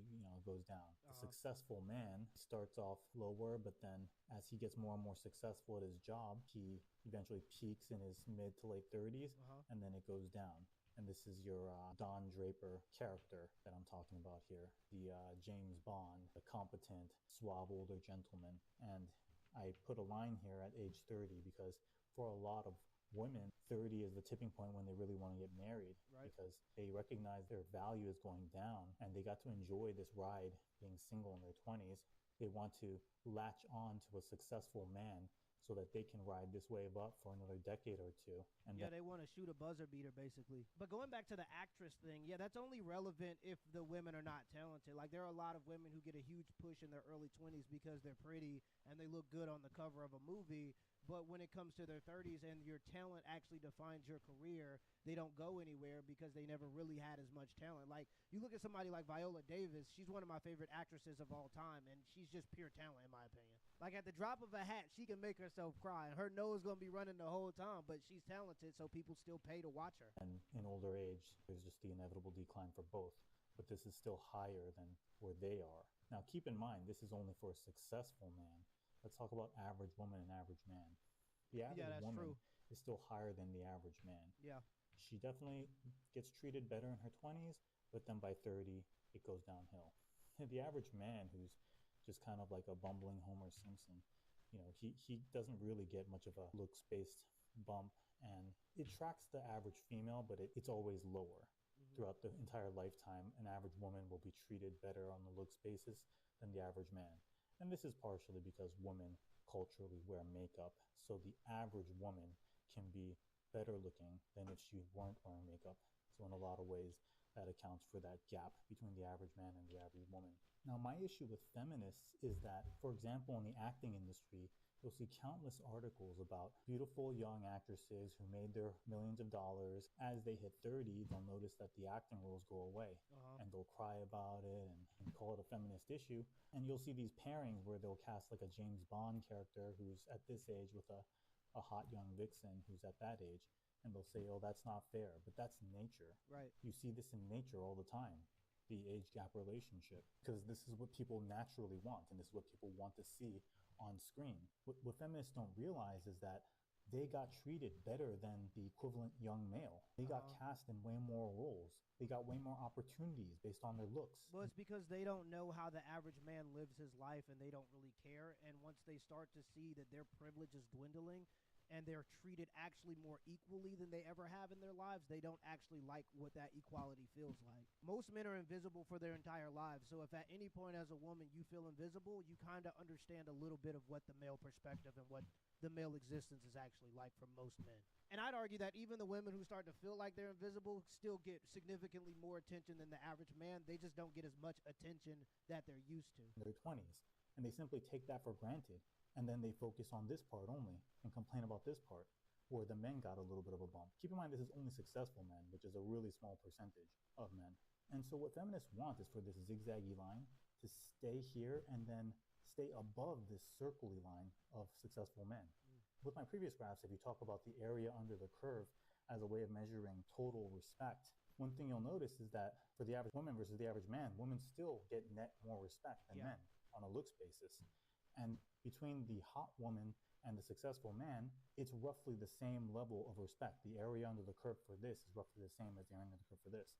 goes down. The successful man starts off lower, but then as he gets more and more successful at his job, he eventually peaks in his mid to late 30s, and then it goes down. And this is your Don Draper character that I'm talking about here, the James Bond, the competent, suave older gentleman. And I put a line here at age 30 because for a lot of women, 30 is the tipping point when they really want to get married, because they recognize their value is going down and they got to enjoy this ride being single in their 20s. They want to latch on to a successful man so that they can ride this wave up for another decade or two. And they want to shoot a buzzer beater, basically. But going back to the actress thing, that's only relevant if the women are not talented. Like, there are a lot of women who get a huge push in their early 20s because they're pretty and they look good on the cover of a movie, But when it comes to their 30s and your talent actually defines your career, they don't go anywhere because they never really had as much talent. Like, you look at somebody like Viola Davis, she's one of my favorite actresses of all time, and she's just pure talent, in my opinion. Like, at the drop of a hat, she can make herself cry. Her nose going to be running the whole time, but she's talented, so people still pay to watch her. And in older age, there's just the inevitable decline for both. But this is still higher than where they are. Now, keep in mind, this is only for a successful man. Let's talk about average woman and average man. The average woman is still higher than the average man. Yeah. She definitely gets treated better in her 20s, but then by 30, it goes downhill. The average man who's just kind of like a bumbling Homer Simpson, you know, he doesn't really get much of a looks-based bump, and it tracks the average female, but it's always lower. Throughout the entire lifetime, an average woman will be treated better on the looks basis than the average man. And this is partially because women culturally wear makeup, so the average woman can be better looking than if she weren't wearing makeup. So in a lot of ways, that accounts for that gap between the average man and the average woman. Now, my issue with feminists is that, for example, in the acting industry, you'll see countless articles about beautiful young actresses who made their millions of dollars. As they hit 30, they'll notice that the acting roles go away, and they'll cry about it and call it a feminist issue. And you'll see these pairings where they'll cast like a James Bond character who's at this age with a hot young vixen who's at that age. And they'll say, oh, that's not fair. But that's nature. Right. You see this in nature all the time, the age gap relationship, because this is what people naturally want, and this is what people want to see on screen. What feminists don't realize is that they got treated better than the equivalent young male. They got cast in way more roles. They got way more opportunities based on their looks. Well, it's because they don't know how the average man lives his life, and they don't really care. And once they start to see that their privilege is dwindling and they're treated actually more equally than they ever have in their lives, they don't actually like what that equality feels like. Most men are invisible for their entire lives, so if at any point as a woman you feel invisible, you kind of understand a little bit of what the male perspective and what the male existence is actually like for most men. And I'd argue that even the women who start to feel like they're invisible still get significantly more attention than the average man. They just don't get as much attention that they're used to. In their 20s, and they simply take that for granted. And then they focus on this part only and complain about this part, where the men got a little bit of a bump. Keep in mind, this is only successful men, which is a really small percentage of men. And so what feminists want is for this zigzaggy line to stay here and then stay above this circly line of successful men. With my previous graphs, if you talk about the area under the curve as a way of measuring total respect, one thing you'll notice is that for the average woman versus the average man, women still get net more respect than men on a looks basis. And between the hot woman and the successful man, it's roughly the same level of respect. The area under the curve for this is roughly the same as the area under the curve for this.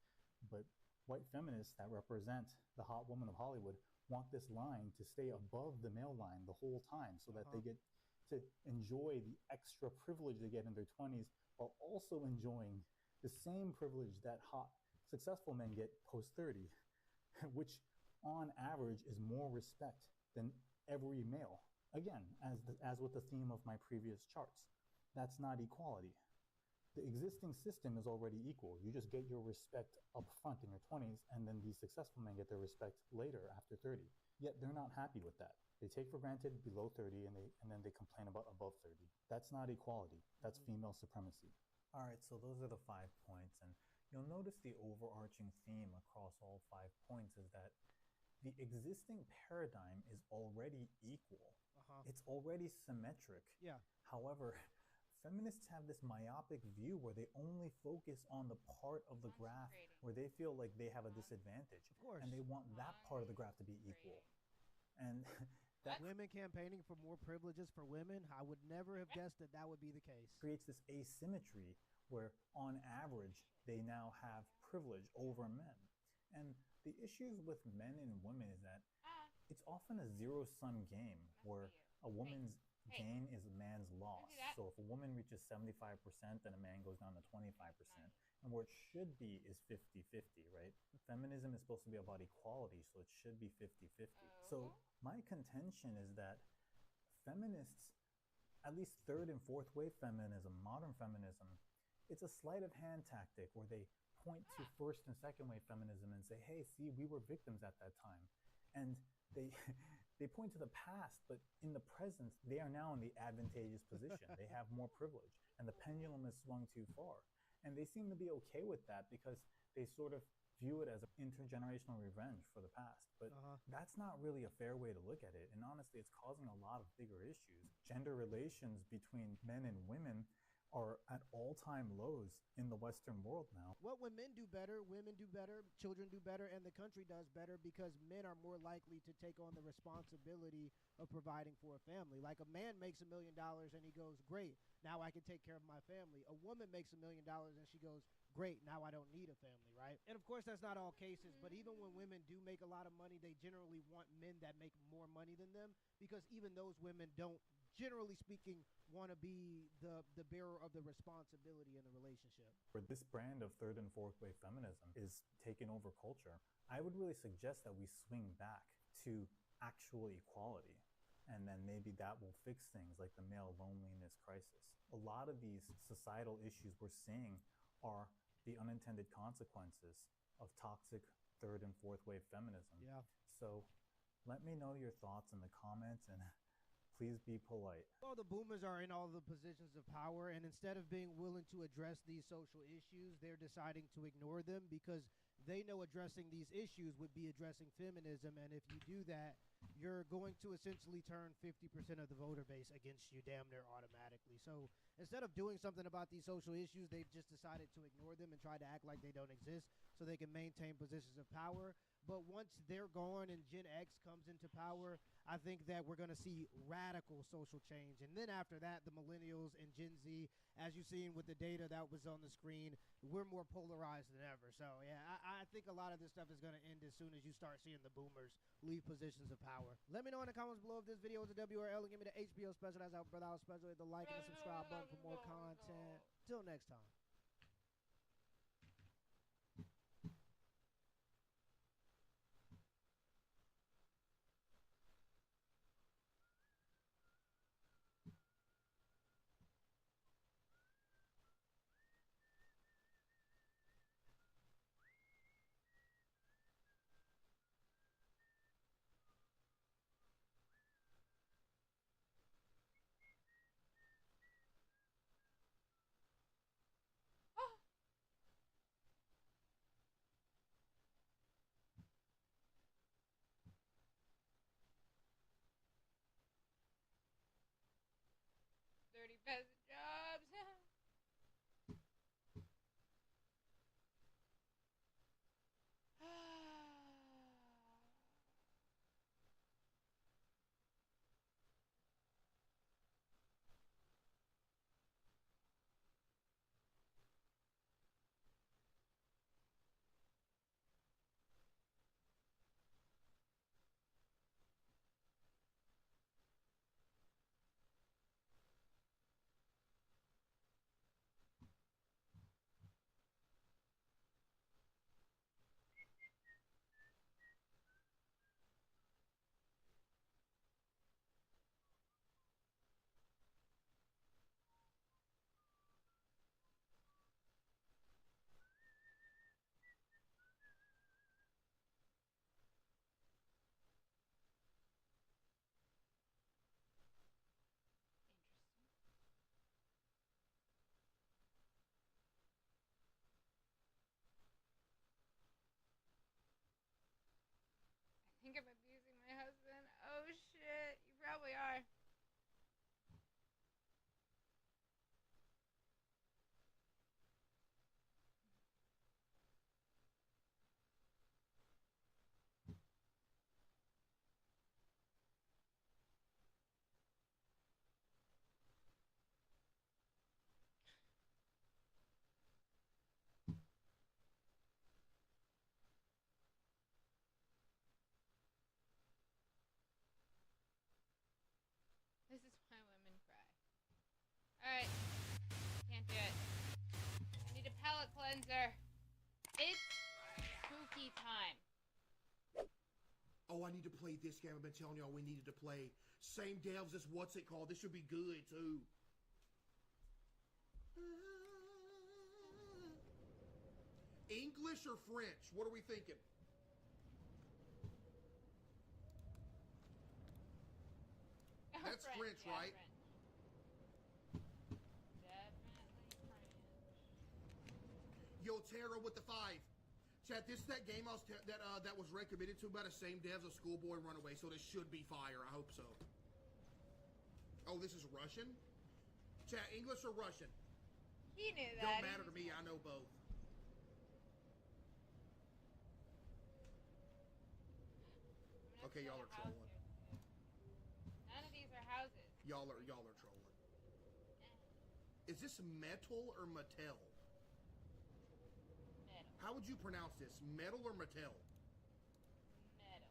But white feminists that represent the hot woman of Hollywood want this line to stay above the male line the whole time so that they get to enjoy the extra privilege they get in their 20s while also enjoying the same privilege that hot successful men get post 30, which on average is more respect than every male. Again, as with the theme of my previous charts, that's not equality. The existing system is already equal. You just get your respect up front in your 20s, and then these successful men get their respect later after 30. Yet they're not happy with that. They take for granted below 30, and then they complain about above 30. That's not equality. That's female supremacy. All right, so those are the 5 points, and you'll notice the overarching theme across all 5 points is that the existing paradigm is already equal. It's already symmetric. Yeah. However, feminists have this myopic view where they only focus on the part of the graph where they feel like they have a disadvantage. Of course. And they want that part of the graph to be equal. And that women campaigning for more privileges for women, I would never have guessed that that would be the case. Creates this asymmetry where on average they now have privilege over men. And the issues with men and women is that it's often a zero-sum game where a woman's gain is a man's loss. So if a woman reaches 75% and a man goes down to 25%, and where it should be is 50-50, right? Feminism is supposed to be about equality, so it should be 50-50. So my contention is that feminists, at least third and fourth wave feminism, modern feminism, it's a sleight of hand tactic where they point to first and second wave feminism and say, hey, see, we were victims at that time. And they They point to the past, but in the present, they are now in the advantageous position. They have more privilege, and the pendulum has swung too far. And they seem to be okay with that because they sort of view it as an intergenerational revenge for the past. But that's not really a fair way to look at it. And honestly, it's causing a lot of bigger issues. Gender relations between men and women are at all-time lows in the Western world now. Well, when men do better, women do better, children do better, and the country does better because men are more likely to take on the responsibility of providing for a family. Like a man makes $1 million and he goes, great, now I can take care of my family. A woman makes $1 million and she goes, great, now I don't need a family, right? And of course, that's not all cases, but even when women do make a lot of money, they generally want men that make more money than them because even those women don't, generally speaking, want to be the bearer of the responsibility in the relationship. Where this brand of third and fourth wave feminism is taking over culture, I would really suggest that we swing back to actual equality. And then maybe that will fix things like the male loneliness crisis. A lot of these societal issues we're seeing are the unintended consequences of toxic third and fourth wave feminism. Yeah. So let me know your thoughts in the comments, and please be polite. Well, the boomers are in all the positions of power, and instead of being willing to address these social issues, they're deciding to ignore them because they know addressing these issues would be addressing feminism, and if you do that, you're going to essentially turn 50% of the voter base against you damn near automatically. So instead of doing something about these social issues, they've just decided to ignore them and try to act like they don't exist so they can maintain positions of power. But once they're gone and Gen X comes into power, I think that we're going to see radical social change. And then after that, the millennials and Gen Z, as you've seen with the data that was on the screen, we're more polarized than ever. So, yeah, I think a lot of this stuff is going to end as soon as you start seeing the boomers leave positions of power. Let me know in the comments below if this video is a WRL, and give me the HBO special. That's our brother special. Hit the like and the subscribe button for more content. Till next time. Dirty peasant jobs. I think I'm abusing my husband. Oh shit, you probably are. This is why women cry. Alright. Can't do it. I need a palate cleanser. It's spooky time. Oh, I need to play this game. I've been telling y'all we needed to play. Same devs as what's it called? This should be good, too. English or French? What are we thinking? French, right? Yo, Terra with the 5. Chat, this is that game that was recommended to by the same devs as Schoolboy Runaway, so this should be fire. I hope so. Oh, this is Russian? Chat, English or Russian? He knew that. Don't matter to me. I know both. Okay, y'all are trolling. None of these are houses. Y'all are trolling. Is this metal or Mattel? Metal. How would you pronounce this? Metal or Mattel? Metal.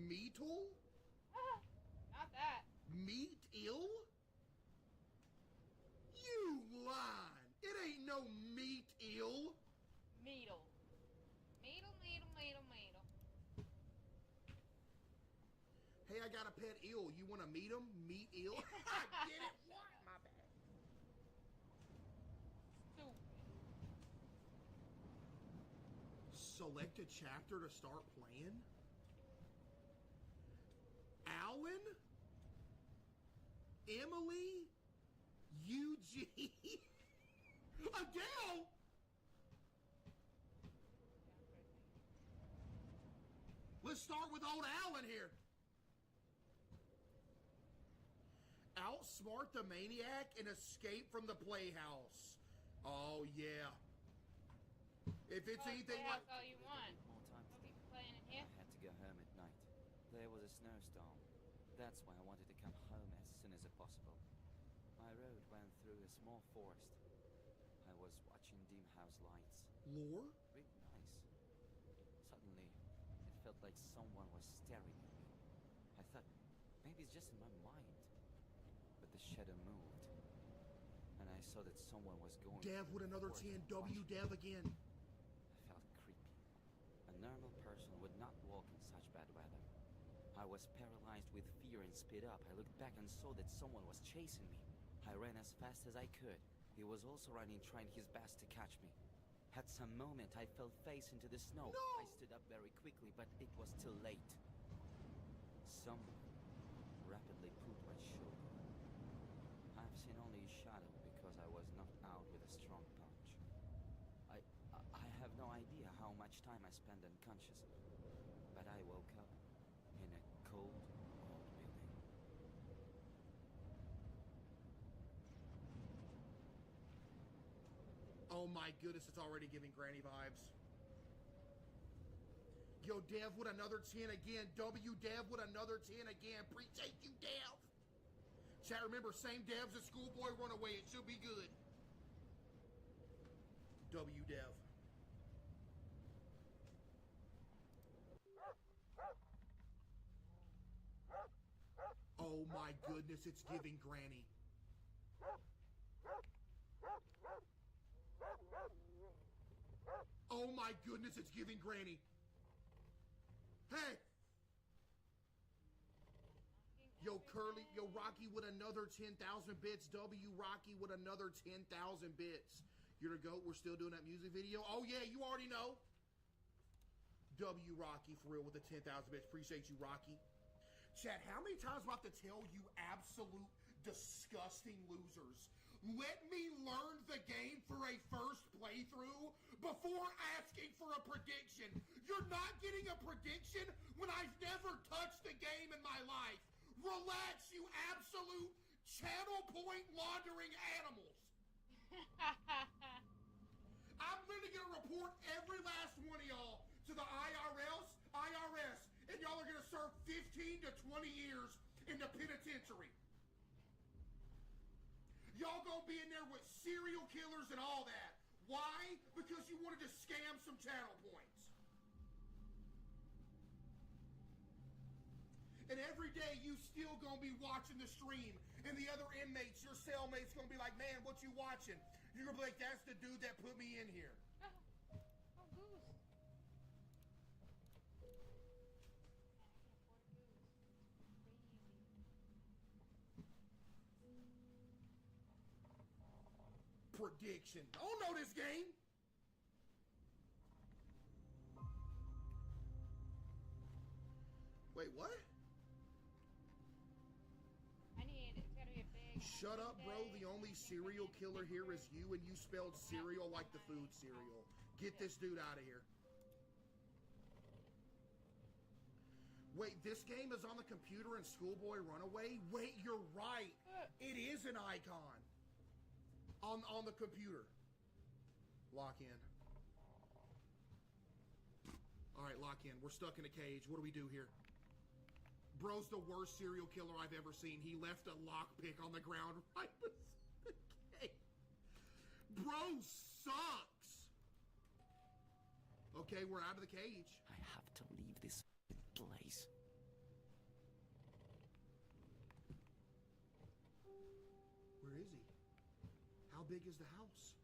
Metal? Not that. Meat ill? You lying. It ain't no meat ill. Metal. Metal. Hey, I got a pet eel. You want to meet him? Meat eel? I get it. What? My bad. Select a chapter to start playing? Alan? Emily? Eugene? Adele? Let's start with old Alan here. Outsmart the maniac and escape from the playhouse. Oh, yeah. If it's anything like... all you want. We'll be playing in here. I had to go home at night. There was a snowstorm. That's why I wanted to come home as soon as possible. My road went through a small forest. I was watching dim house lights. Lore? Really nice. Suddenly, it felt like someone was staring at me. I thought, maybe it's just in my mind. But the shadow moved. And I saw that someone was going... Dev with another 10. W Dev again. I felt creepy. A normal person would not walk in such bad weather. I was paralyzed with fear and sped up. I looked back and saw that someone was chasing me. I ran as fast as I could. He was also running, trying his best to catch me. At some moment, I fell face into the snow. No! I stood up very quickly, but it was too late. Someone rapidly pulled my shoulder. I've seen only a shadow because I was knocked out with a strong punch. I have no idea how much time I spent unconscious, but I woke up in a cold, old building. Oh my goodness, it's already giving granny vibes. Yo, Dev with another 10 again. W Dev with another 10 again. Appreciate you, Dev. Chat, remember, same devs as Schoolboy Runaway. It should be good. W Dev. Oh my goodness, it's giving granny. Oh my goodness, it's giving granny. Hey! Yo, Curly, yo, Rocky with another 10,000 bits. W Rocky with another 10,000 bits. You're the GOAT. We're still doing that music video. Oh, yeah, you already know. W Rocky for real with the 10,000 bits. Appreciate you, Rocky. Chat, how many times am I have to tell you absolute disgusting losers? Let me learn the game for a first playthrough before asking for a prediction. You're not getting a prediction when I've never touched the game in my life. Relax, you absolute channel point laundering animals. I'm literally going to report every last one of y'all to the IRS, and y'all are going to serve 15 to 20 years in the penitentiary. Y'all gonna be in there with serial killers and all that. Why? Because you wanted to scam some channel points. And every day you still gonna be watching the stream, and the other inmates, your cellmates, gonna be like, man, what you watching? You're gonna be like, that's the dude that put me in here. Prediction. I don't know this game. Wait, what? It's gotta be a big. Shut up, bro. The only serial killer here is you, and you spelled cereal like the food cereal. Get this dude out of here. Wait, this game is on the computer in Schoolboy Runaway? Wait, you're right. It is an icon. On the computer. Lock in. Alright, lock in. We're stuck in a cage. What do we do here? Bro's the worst serial killer I've ever seen. He left a lockpick on the ground right beside the cage. Bro sucks. Okay, we're out of the cage. I have to leave this place. Where is he? How big is the house?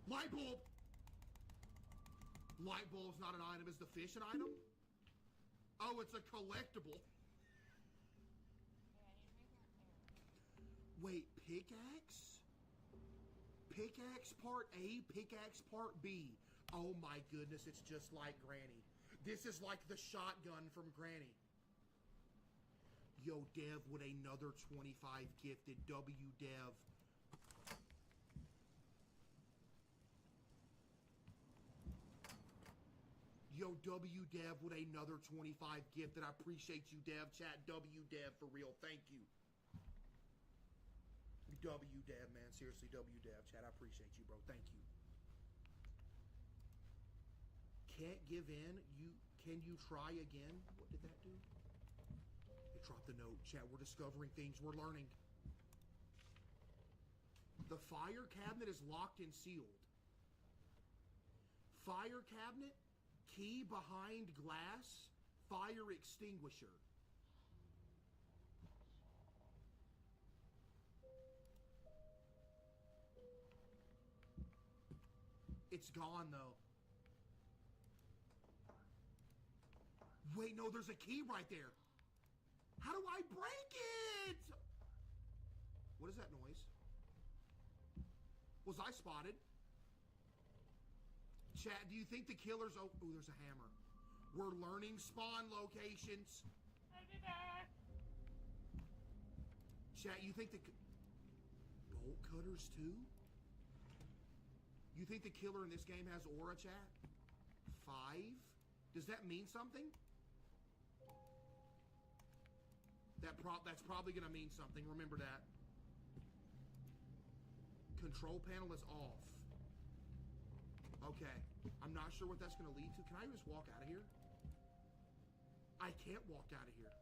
Light bulb! Light bulb's not an item. Is the fish an item? Oh, it's a collectible. Wait, pickaxe? Pickaxe part A, pickaxe part B. Oh my goodness, it's just like Granny. This is like the shotgun from Granny. Yo, Dev with another 25 gifted. W Dev. Yo, W Dev with another 25 gifted. I appreciate you, Dev. Chat W Dev for real. Thank you. W Dev, man. Seriously, W Dev. Chat, I appreciate you, bro. Thank you. Can't give in. Can you try again? What did that do? It dropped the note. Chat, we're discovering things. We're learning. The fire cabinet is locked and sealed. Fire cabinet, key behind glass, fire extinguisher. It's gone, though. Wait, no, there's a key right there. How do I break it? What is that noise? Was I spotted? Chat, do you think the killer's... Oh, there's a hammer. We're learning spawn locations. I'll be back. Chat, you think the... Bolt cutters, too? You think the killer in this game has aura, chat? 5? Does that mean something? That's probably going to mean something. Remember that. Control panel is off. Okay. I'm not sure what that's going to lead to. Can I just walk out of here? I can't walk out of here.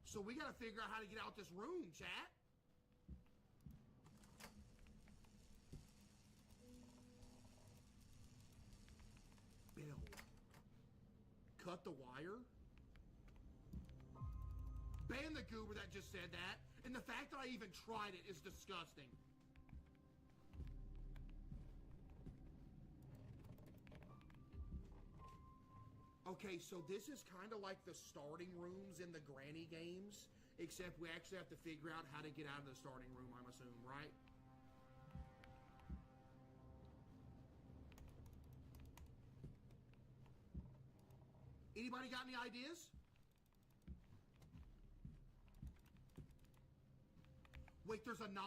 So we got to figure out how to get out this room, chat. Bill. Cut the wire? Ban the goober that just said that. And the fact that I even tried it is disgusting. Okay, so this is kind of like the starting rooms in the Granny games, except we actually have to figure out how to get out of the starting room, I'm assuming, right? Anybody got any ideas? Wait, there's a 9.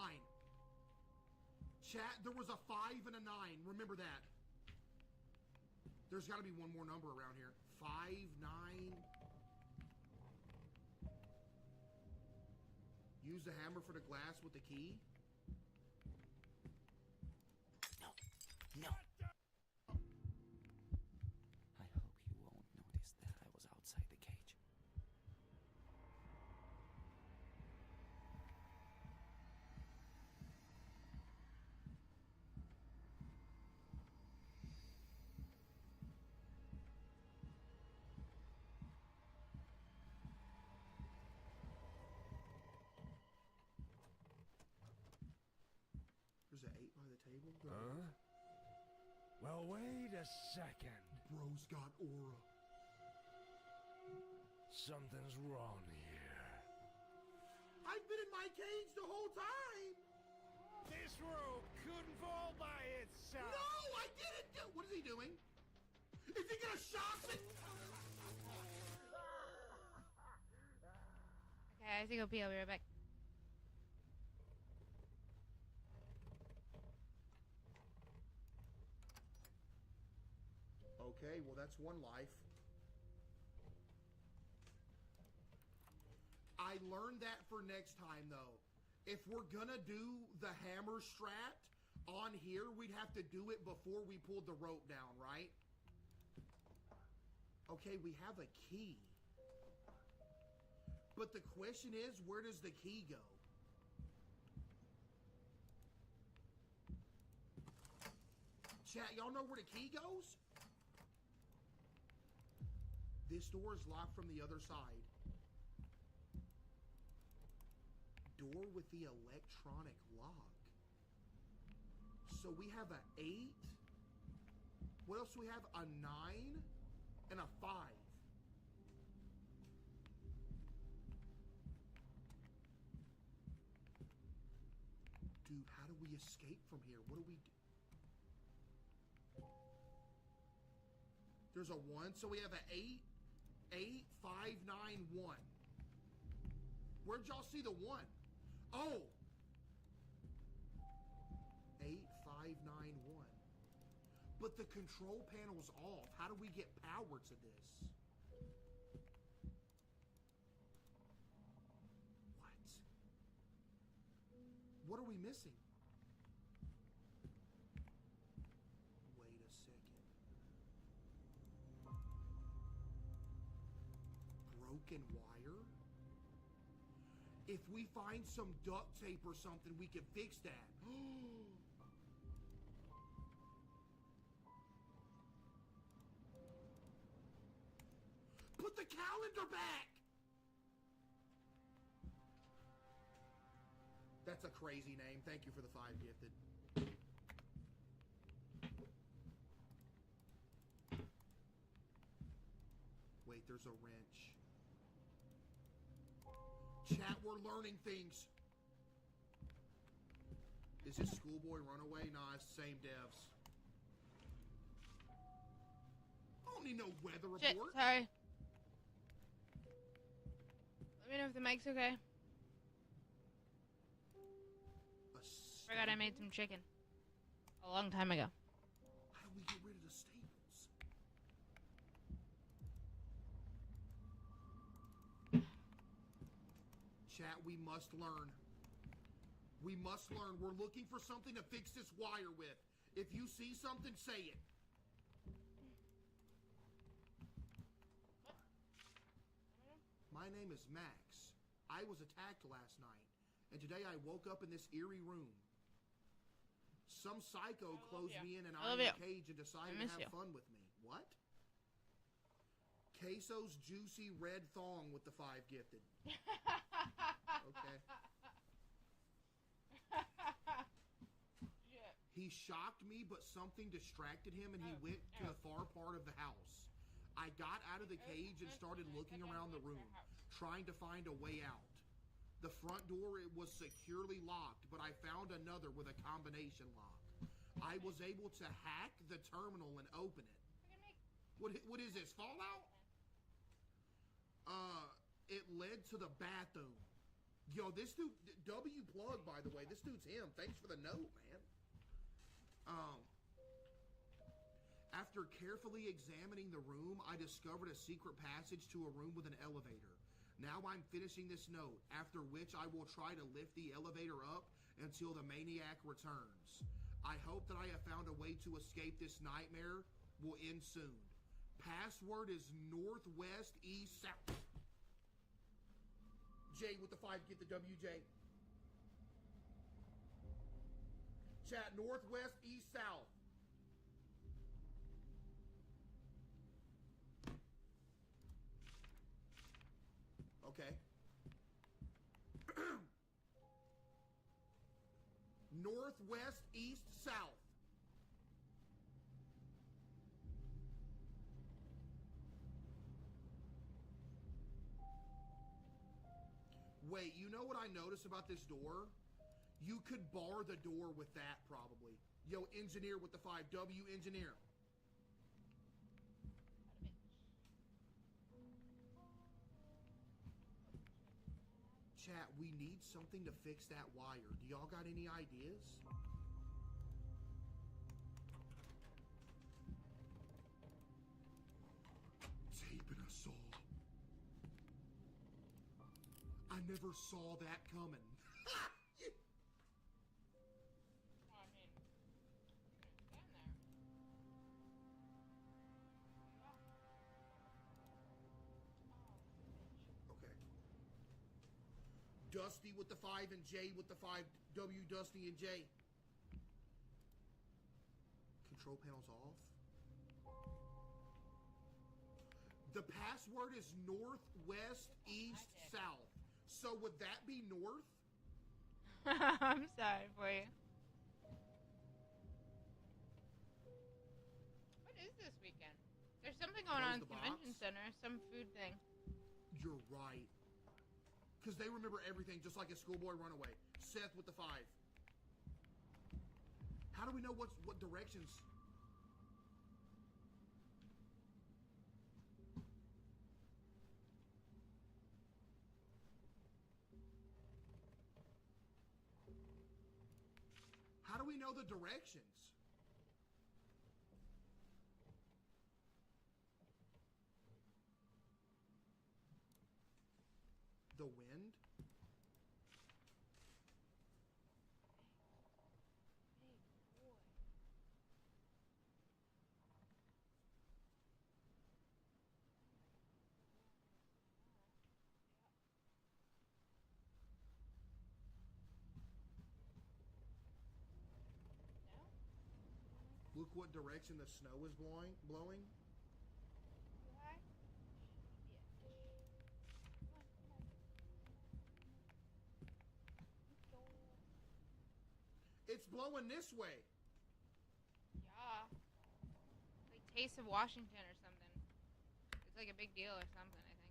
Chat, there was a 5 and a 9. Remember that. There's got to be one more number around here. 5, 9. Use the hammer for the glass with the key. No. No. I hope you won't notice that I was outside the cage. There's an 8 by the table. Huh? Well, wait a second. Bro's got aura. Something's wrong here. I've been in my cage the whole time. This rope couldn't fall by itself. No, I I didn't do. What is he doing? Is he gonna shock me? Okay, I think I'll be right back. Okay, well that's one life. I learned that for next time though. If we're gonna do the hammer strat on here, we'd have to do it before we pulled the rope down, right? Okay, we have a key. But the question is, where does the key go? Chat, y'all know where the key goes? This door is locked from the other side. Door with the electronic lock. So we have a 8. What else do we have? A 9 and a 5. Dude, how do we escape from here? What do we do? There's a 1, so we have an 8, 8, 5, 9, 1. Where'd y'all see the 1? Oh! 8, 5, 9, 1. But the control panel's off. How do we get power to this? What are we missing? Wait a second. Broken wire? If we find some duct tape or something, we can fix that. Put the calendar back! That's a crazy name. Thank you for the 5 gifted. Wait, there's a wrench. Chat, we're learning things. Is this Schoolboy Runaway? Nah, it's the same devs. I don't need no weather report. Shit, sorry. Let me know if the mic's okay. Forgot I made some chicken a long time ago. How do we get rid of the staples? Chat, we must learn. We must learn. We're looking for something to fix this wire with. If you see something, say it. My name is Max. I was attacked last night, and today I woke up in this eerie room. Some psycho closed me in an iron cage and decided to have fun with me. What? Queso's juicy red thong with the 5 gifted. Okay. He shocked me, but something distracted him, and he went to the far part of the house. I got out of the cage and started looking around the room, trying to find a way out. The front door, it was securely locked, but I found another with a combination lock. I was able to hack the terminal and open it. What is this, Fallout? It led to the bathroom. Yo, this dude, W plug, by the way. This dude's him. Thanks for the note, man. After carefully examining the room, I discovered a secret passage to a room with an elevator. Now I'm finishing this note, after which I will try to lift the elevator up until the maniac returns. I hope that I have found a way to escape this nightmare. Will end soon. Password is northwest, east, south. Jay with the 5, get the WJ. Chat, northwest, east, south. Okay. Northwest, east, south. Wait, you know what I noticed about this door? You could bar the door with that, probably. Yo, engineer with the 5. W, engineer. Chat, we need something to fix that wire. Do y'all got any ideas? Taping a saw. I never saw that coming. Dusty with the 5 and J with the 5. W, Dusty and J. Control panels off. The password is north, west, east, south. So would that be north? I'm sorry for you. What is this weekend? There's something going on at the convention center. Some food thing. You're right. Because they remember everything, just like a Schoolboy Runaway. Seth with the 5. How do we know what directions? How do we know the directions? The wind? Look what direction the snow is blowing. It's blowing this way. Yeah. Like Taste of Washington or something. It's like a big deal or something, I think.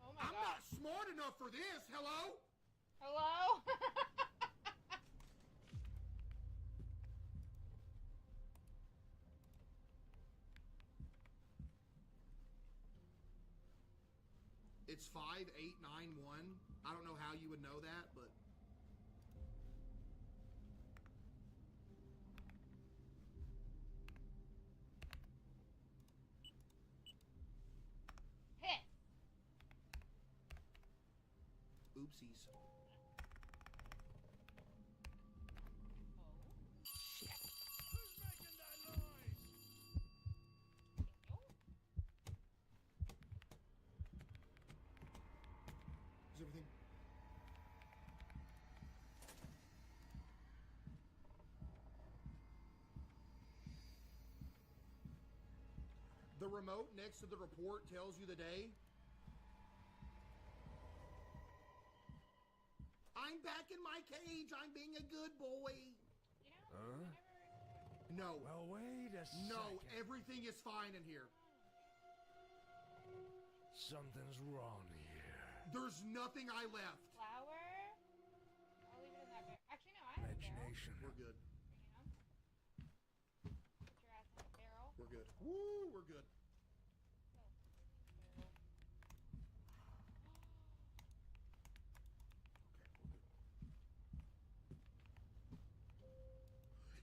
Oh my I'm God. not smart enough for this. Hello? Hello? It's 5891. I don't know how you would know that, but oopsies. Is everything? The remote next to the report tells you the day. I'm back in my cage. I'm being a good boy. Huh? No. Well, wait a second. No, everything is fine in here. Something's wrong here. There's nothing I left. Flour? I'll leave it in that barrel. Actually, no, I have a barrel. Imagination. We're good. Put your ass in a barrel. We're good. Woo, we're good.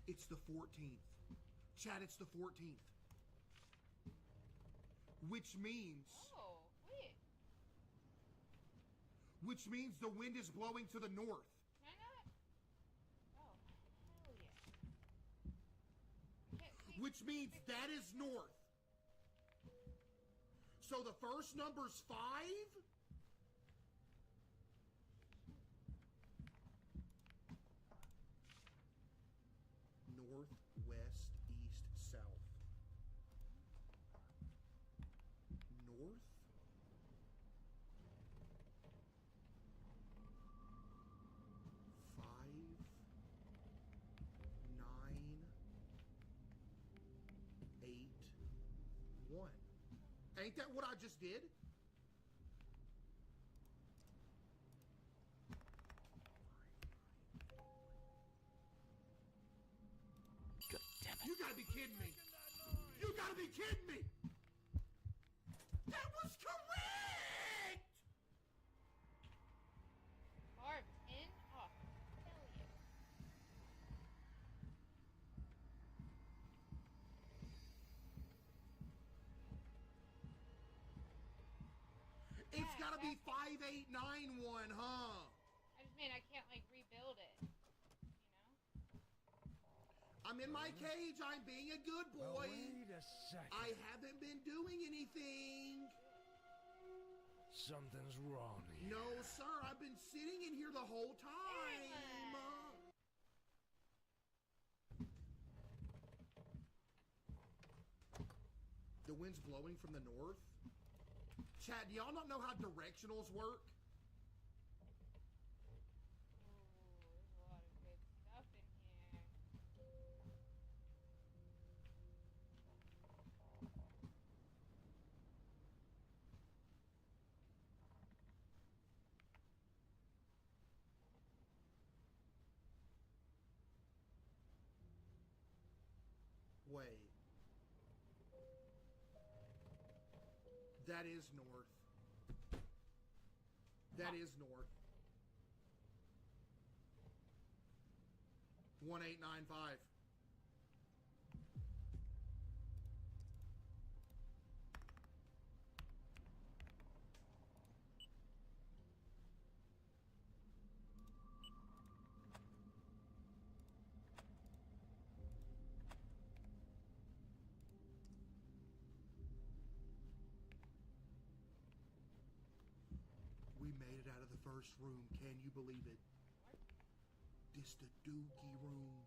It's the 14th. Chad, it's the 14th. Which means... Oh, wait. Which means the wind is blowing to the north. Can I not? Oh, hell yeah. Which means that is north. So the first number's 5? North, west, east, south. North? Five, 9, 8, 1. Ain't that what I just did? God damn it. You gotta be kidding me. You gotta be kidding me. That was correct! Barb, 10? Oh, hell yeah. It's gotta be 5891, huh? I just mean I can't like rebuild it. I'm in my cage. I'm being a good boy. Wait a second. I haven't been doing anything. Something's wrong here. No, sir. I've been sitting in here the whole time. The wind's blowing from the north. Chad, do y'all not know how directionals work? Wait. That is north. That is north. 1895. We made it out of the first room. Can you believe it? This the dookie room.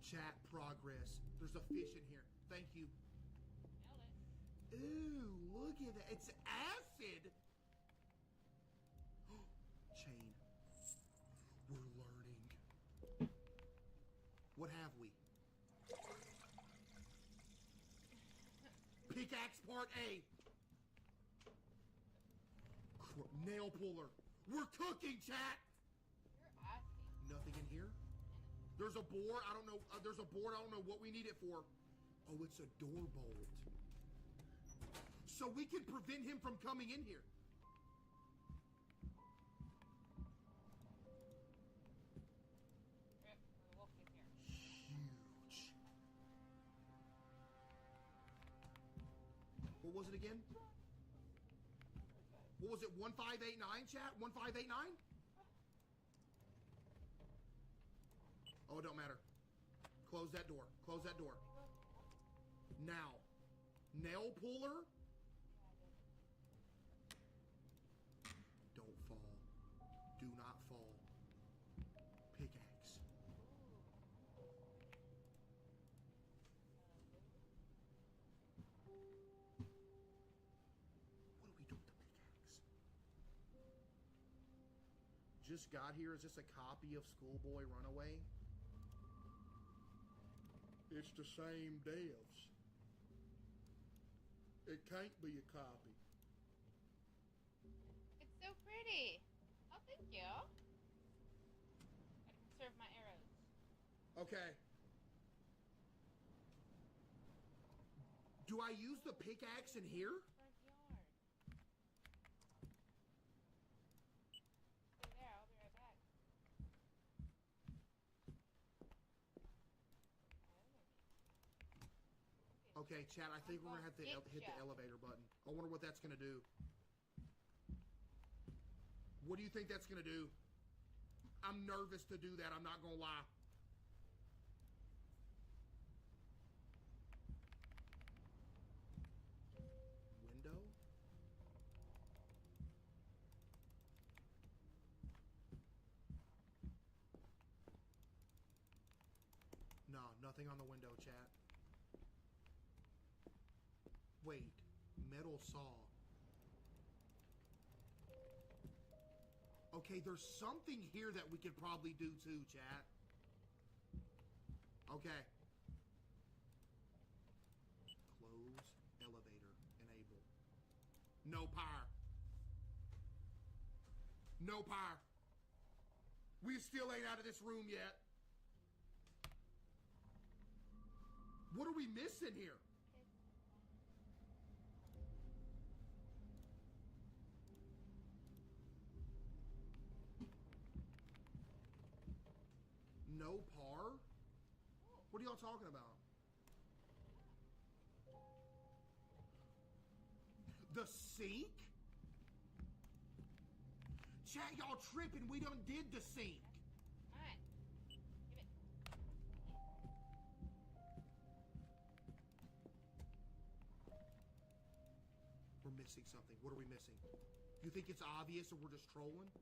Chat progress. There's a fish in here. Thank you. Ooh, look at that. It's acid. Chain. We're learning. What have we? Pickaxe part A. Nail puller. We're cooking, chat. Nothing in here. There's a board. I don't know. There's a board. I don't know what we need it for. Oh, it's a door bolt. So we can prevent him from coming in here. Huge. What was it again? What was it? 1589, chat? 1589? Oh, it don't matter. Close that door. Close that door. Now. Nail puller. Don't fall. Do not fall. Pickaxe. What do we do with the pickaxe? Just got here. Is this a copy of Schoolboy Runaway? It's the same devs. It can't be a copy. It's so pretty. Oh, thank you. Gotta conserve my arrows. Okay. Do I use the pickaxe in here? Front yard. Stay there. I'll be right back. Okay, chat, I think we're going to have to hit the elevator button. I wonder what that's going to do. What do you think that's going to do? I'm nervous to do that. I'm not going to lie. Window? No, nothing on the window, chat. Wait, metal saw. Okay, there's something here that we could probably do too, chat. Okay. No power. No power. We still ain't out of this room yet. What are we missing here? No par? What are y'all talking about? The sink? Chat, y'all tripping. We done did the sink. Alright. Give it. We're missing something. What are we missing? You think it's obvious or we're just trolling?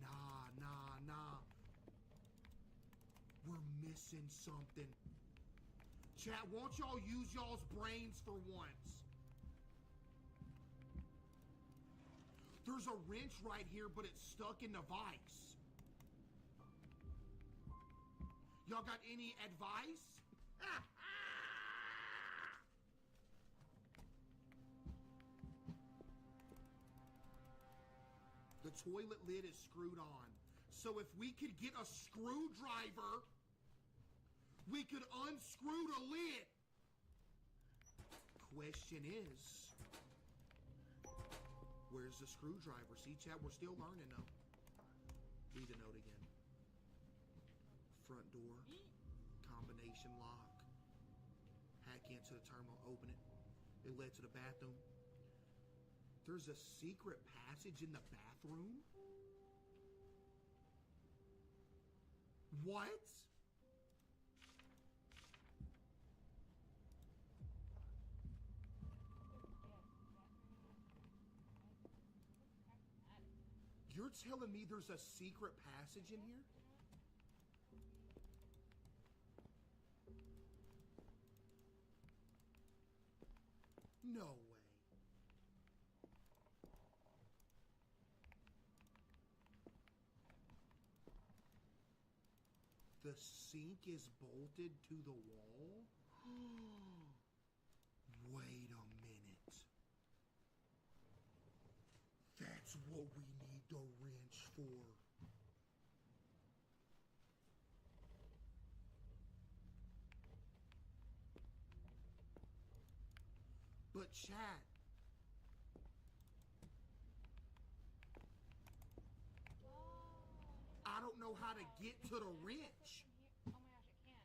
Nah. We're missing something. Chat, won't y'all use y'all's brains for once? There's a wrench right here, but it's stuck in the vise. Y'all got any advice? The toilet lid is screwed on. So if we could get a screwdriver, we could unscrew the lid. Question is, where's the screwdriver? See, chat, we're still learning though. Read the note again. Front door, combination lock. Hack into the terminal, open it. It led to the bathroom. There's a secret passage in the bathroom? What? You're telling me there's a secret passage in here? No way. The sink is bolted to the wall? Wait a minute. That's what we need the wrench for. But chat, I don't know how to get to the wrench. Oh my gosh, it can.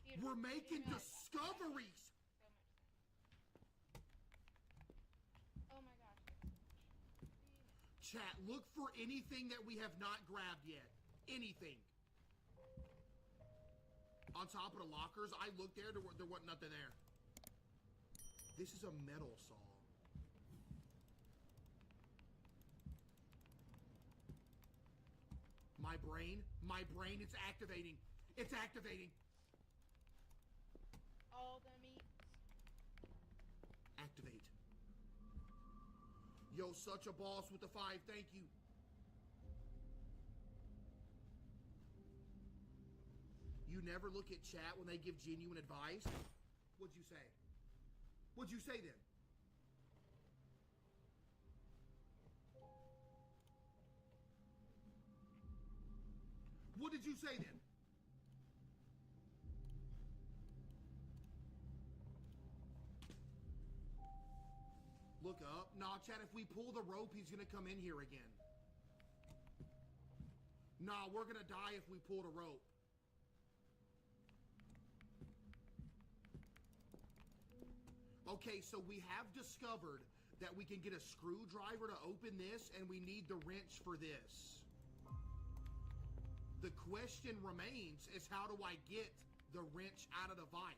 Beautiful. We're making discoveries. Oh my gosh. Chat, look for anything that we have not grabbed yet. Anything. On top of the lockers, I looked there wasn't nothing there. This is a metal saw. My brain, it's activating. It's activating. All the meats. Activate. Yo, such a boss with the 5, thank you. You never look at chat when they give genuine advice? What'd you say? What'd you say then? What did you say then? Look up. Nah, Chad, if we pull the rope, he's gonna come in here again. Nah, we're gonna die if we pull the rope. Okay, so we have discovered that we can get a screwdriver to open this, and we need the wrench for this. The question remains is, how do I get the wrench out of the vise?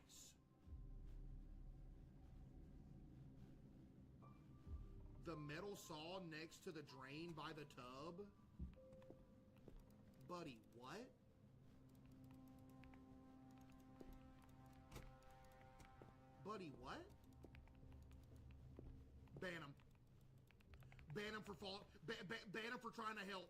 The metal saw next to the drain by the tub? Buddy, what? Buddy, what? Ban him. Ban him for ban him for trying to help.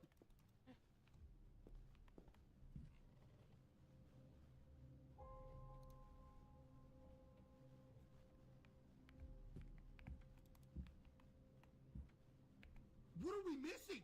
you missing?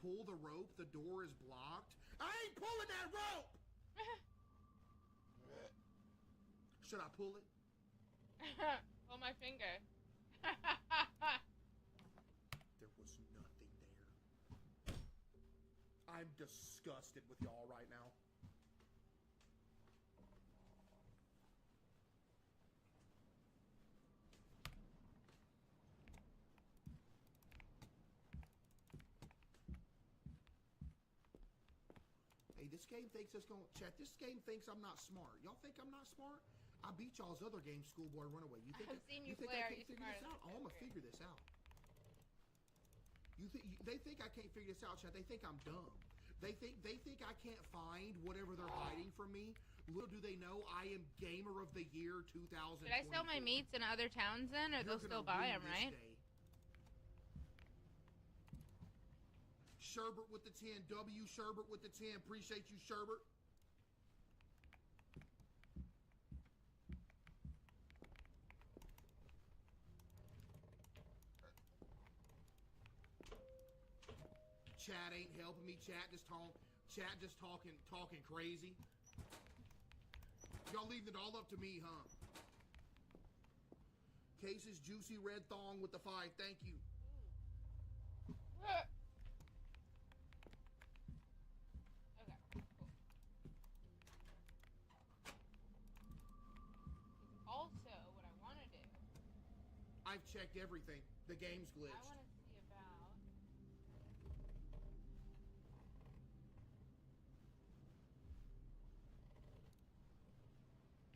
Pull the rope, the door is blocked. I ain't pulling that rope! Should I pull it? Pull my finger. There was nothing there. I'm disgusted with y'all right now. Hey, this game thinks it's going to chat. This game thinks I'm not smart. Y'all think I'm not smart? I beat y'all's other game, Schoolboy Runaway. You think I've seen you think play. I Are can't you figure smart this out? enough? Oh, I'm gonna figure this out. They think I can't figure this out, chat. They think I'm dumb. They think I can't find whatever they're hiding from me. Little do they know I am Gamer of the Year 2000. Should I sell my meats in other towns then, or they'll still buy them, right? Sherbert with the 10. W. Sherbert with the 10. Appreciate you, Sherbert. Chat ain't helping me. Chat just talking crazy. Y'all leaving it all up to me, huh? Case's juicy red thong with the 5. Thank you. Okay, cool. Also, what I want to do. I've checked everything. The game's glitched. I want to see about.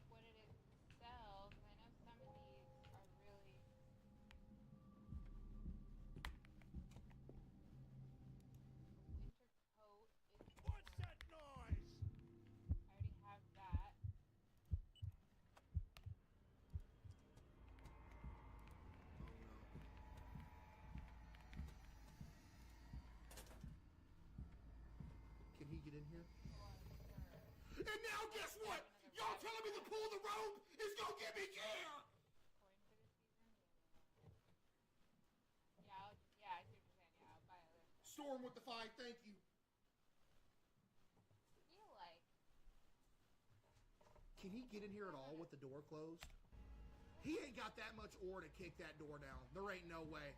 What it is to sell, because I know some of these are really. Winter coat is. What's that noise? I already have that. Can he get in here? And now guess what? Y'all telling me to pull the rope is gonna give me care! Yeah, I see what you're saying. Yeah, I'll buy a list. Storm with the 5, thank you. I feel like. Can he get in here at all with the door closed? He ain't got that much ore to kick that door down. There ain't no way.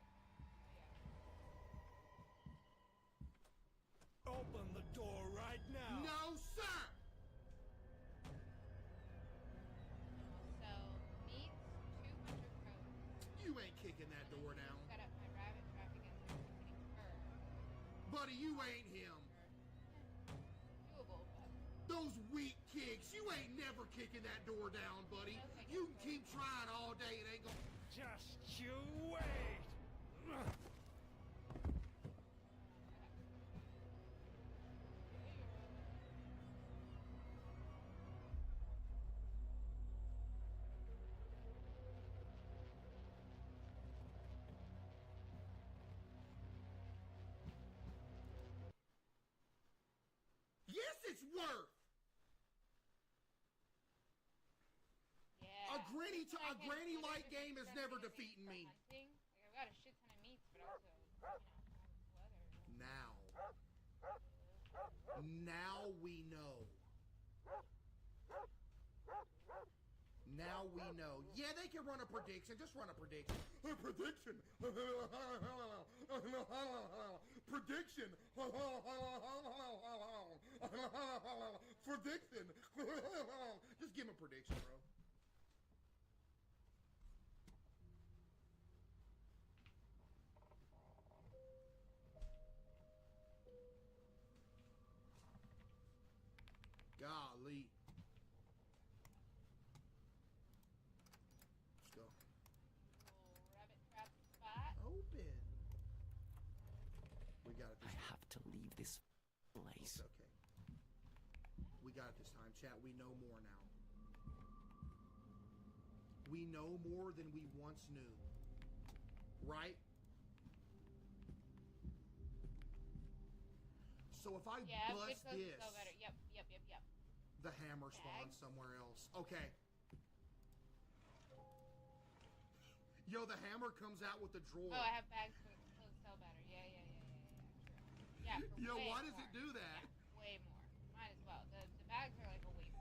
Open the door right now. No, sir! So, meats, 2 winter coats. You ain't kicking that door down. Set up my rabbit trap against their competing fur. Buddy, you ain't him. Doable, but. Those weak kicks, you ain't never kicking that door down, buddy. You can keep trying all day, it ain't gonna... Just you wait. Yes, it's worth! Yeah. A granny-like game is never defeating me. Hunting. Like, I've got a shit ton of meats, but also, leather. Now we know. Now we know. Yeah, they can run a prediction. Just run a prediction. A prediction. Prediction. Prediction. Just give him a prediction, bro. Golly. Let's go. Rabbit trap spot. Open. We got it this I time. have to leave this place. It's okay. We got it this time, chat. We know more now. We know more than we once knew. Right? So if I Yeah, good bust clothes this, sell better. Yep. the hammer spawns somewhere else. Okay. Yo, the hammer comes out with the drawer. Oh, I have bags for clothes sell better. Yeah. True. Yeah. For Yo, way why does more. it do that? Yeah, way more. Might as well. The bags are like a waste.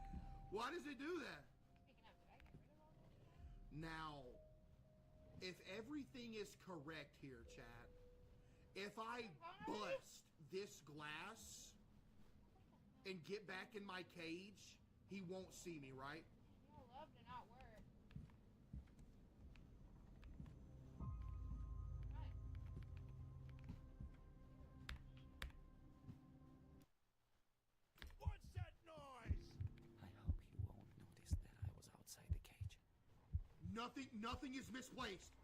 Why does it do that? Speaking of, did I get rid of all this? Now, if everything is correct here, chat, if I bust this glass and get back in my cage, he won't see me, right? You'll love to not work. What's that noise? I hope you won't notice that I was outside the cage. Nothing is misplaced.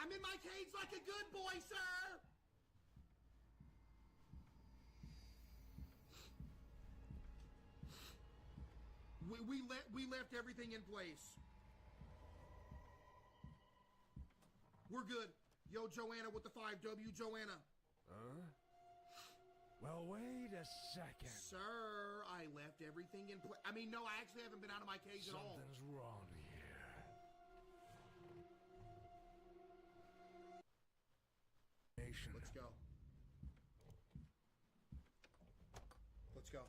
I'm in my cage like a good boy, sir! We left everything in place. We're good. Yo, Joanna with the 5W, Joanna. Huh? Well, wait a second. Sir, I left everything in place. I mean, no, I actually haven't been out of my cage at all. Something's wrong here. Let's go. Let's go.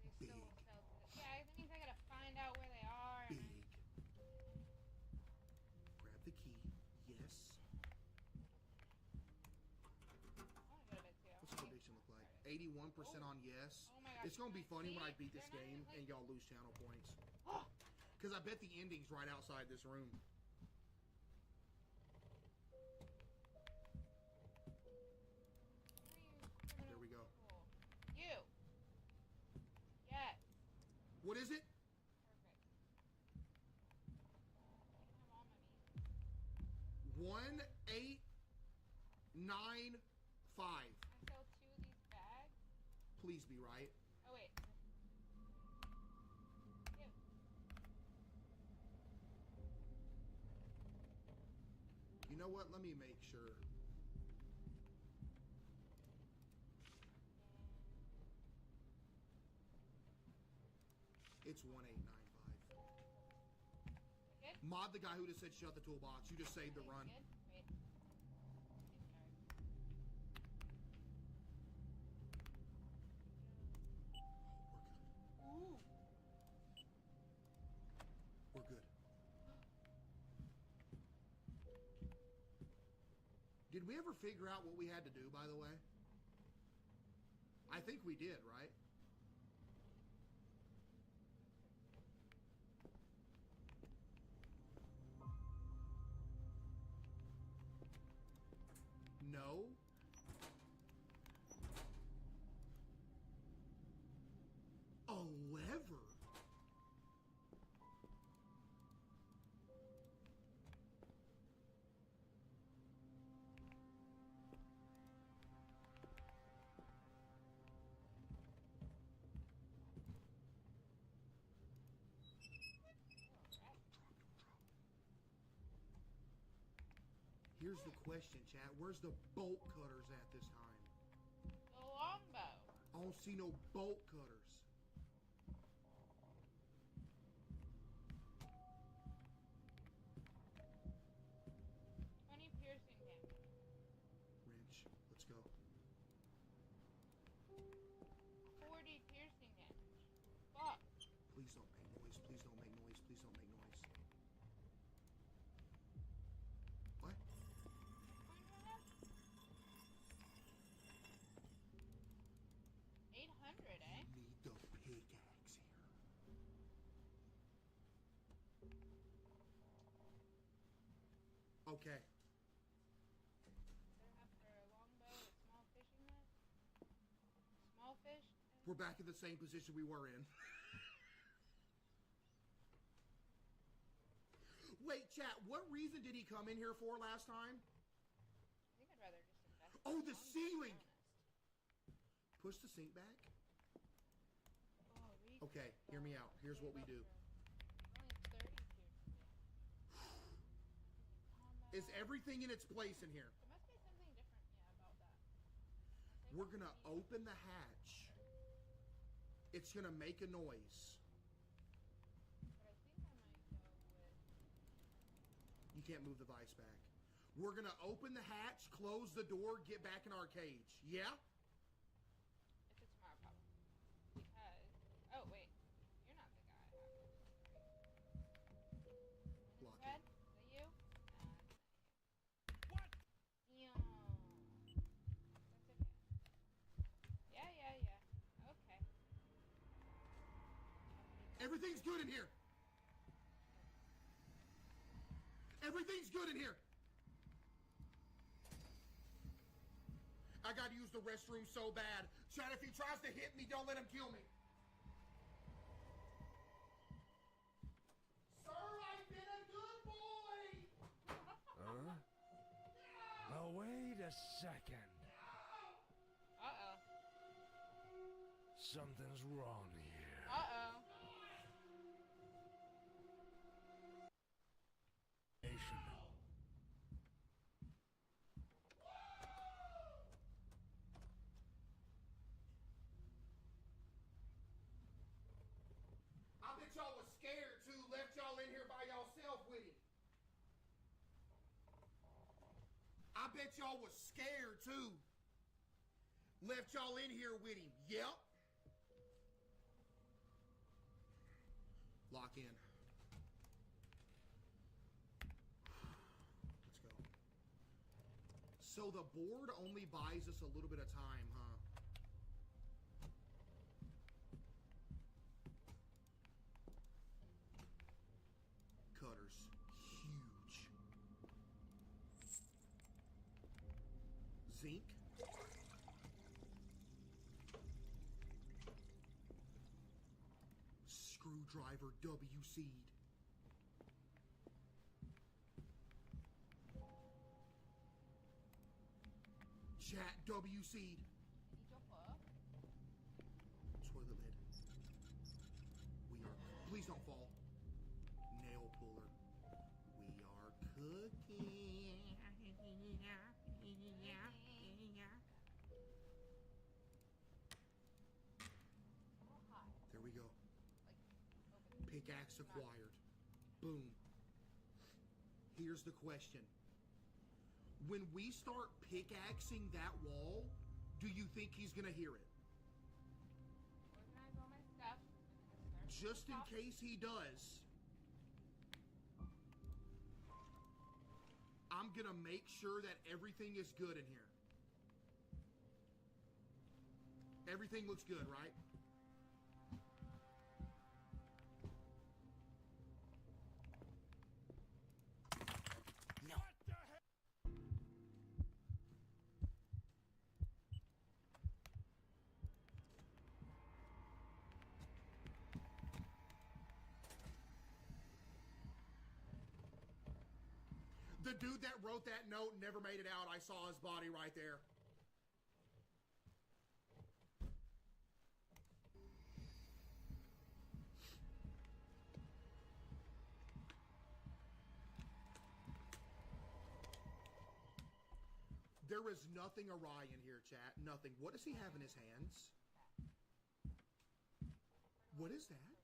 They still won't sell. Yeah, that means I gotta find out where they are. Big. Grab the key. Yes. What's the prediction look like? 81% on yes. Oh my gosh, It's gonna be funny when I beat this They're not game even, and y'all lose channel points. Because I bet the ending's right outside this room. There we go. You. Yes. What is it? Perfect. 1895. I sell 2 of these bags. Please be right. Oh wait. You know what? Let me make sure. It's 1895. Mod the guy who just said shut the toolbox. You just saved the run. We're good. Did we ever figure out what we had to do, by the way? I think we did, right? No. A lever? Here's the question, chat. Where's the bolt cutters at this time? The longbow. I don't see no bolt cutters. Piercing damage. Wrench. Let's go. 40 piercing damage. Fuck. Please don't make noise. Please don't make noise. Please don't make noise. What? 800, eh? Need the pickaxe here. Okay. After a longbow with small fishing net. Small fish. We're back in the same position we were in. Wait, chat, what reason did he come in here for last time? I think I'd rather just invest. Oh, the ceiling! Push the sink back. Okay, hear me out. Here's what we do. Is everything in its place in here? There must be something different, about that. We're gonna open the hatch. It's gonna make a noise. But I think I might go with... You can't move the vice back. We're gonna open the hatch, close the door, get back in our cage. Yeah? If it's tomorrow, probably. Because... Oh, wait. You're not the guy. Lock Red? in. Is that you? What? Yeah. That's okay. Yeah. Okay. Everything's good in here. Everything's good in here. I gotta use the restroom so bad. Chad, if he tries to hit me, don't let him kill me. Sir, I've been a good boy. Huh? Well, wait a second. Uh-oh. Something's wrong here. Uh-oh. I bet y'all was scared too, left y'all in here by y'allself with him. I bet y'all was scared too. Left y'all in here with him. Yep. Lock in. Let's go. So the board only buys us a little bit of time, huh? Cutters. Huge. Zinc. Screwdriver W-seed. Chat W-seed. Toilet lid. We are... Please don't fall. Nail puller. We are cooking. There we go. Pickaxe acquired. Boom. Here's the question. When we start pickaxing that wall, do you think he's gonna hear it? Organize all my stuff. Just in case he does, I'm gonna make sure that everything is good in here. Everything looks good, right? The dude that wrote that note never made it out. I saw his body right there. There is nothing awry in here, chat. Nothing. What does he have in his hands? What is that?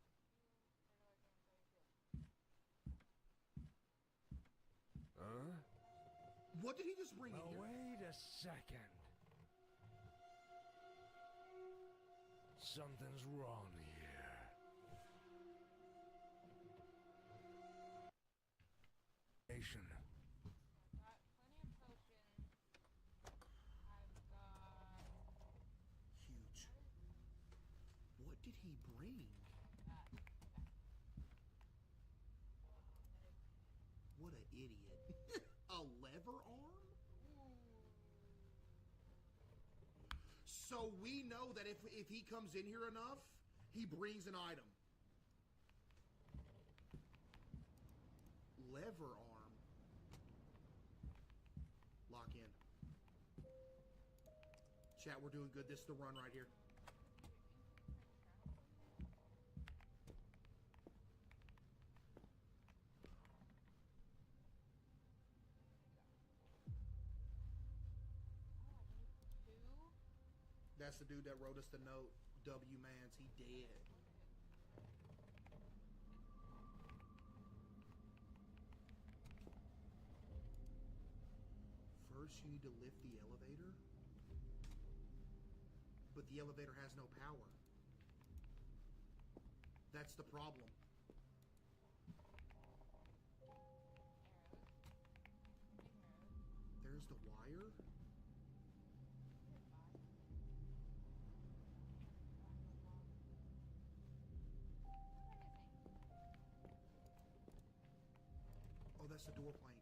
Huh? What did he just bring in Well, here? wait a second. Something's wrong here. Nation. Got plenty of potions. I've got... Huge. What did he bring? What an idiot. A lever arm? So we know that if he comes in here enough, he brings an item. Lever arm. Lock in. Chat, we're doing good. This is the run right here. That's the dude that wrote us the note. W Mans, he dead. First, you need to lift the elevator. But the elevator has no power. That's the problem. There's the wire. Oh, that's the door plank.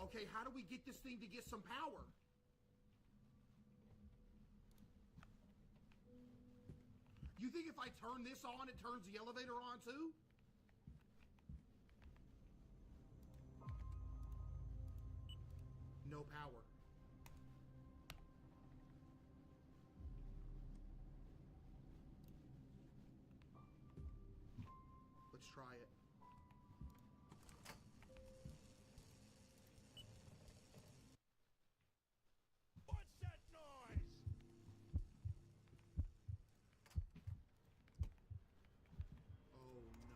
Okay, how do we get this thing to get some power? You think if I turn this on, it turns the elevator on too? No power. Let's try it. What's that noise? Oh no.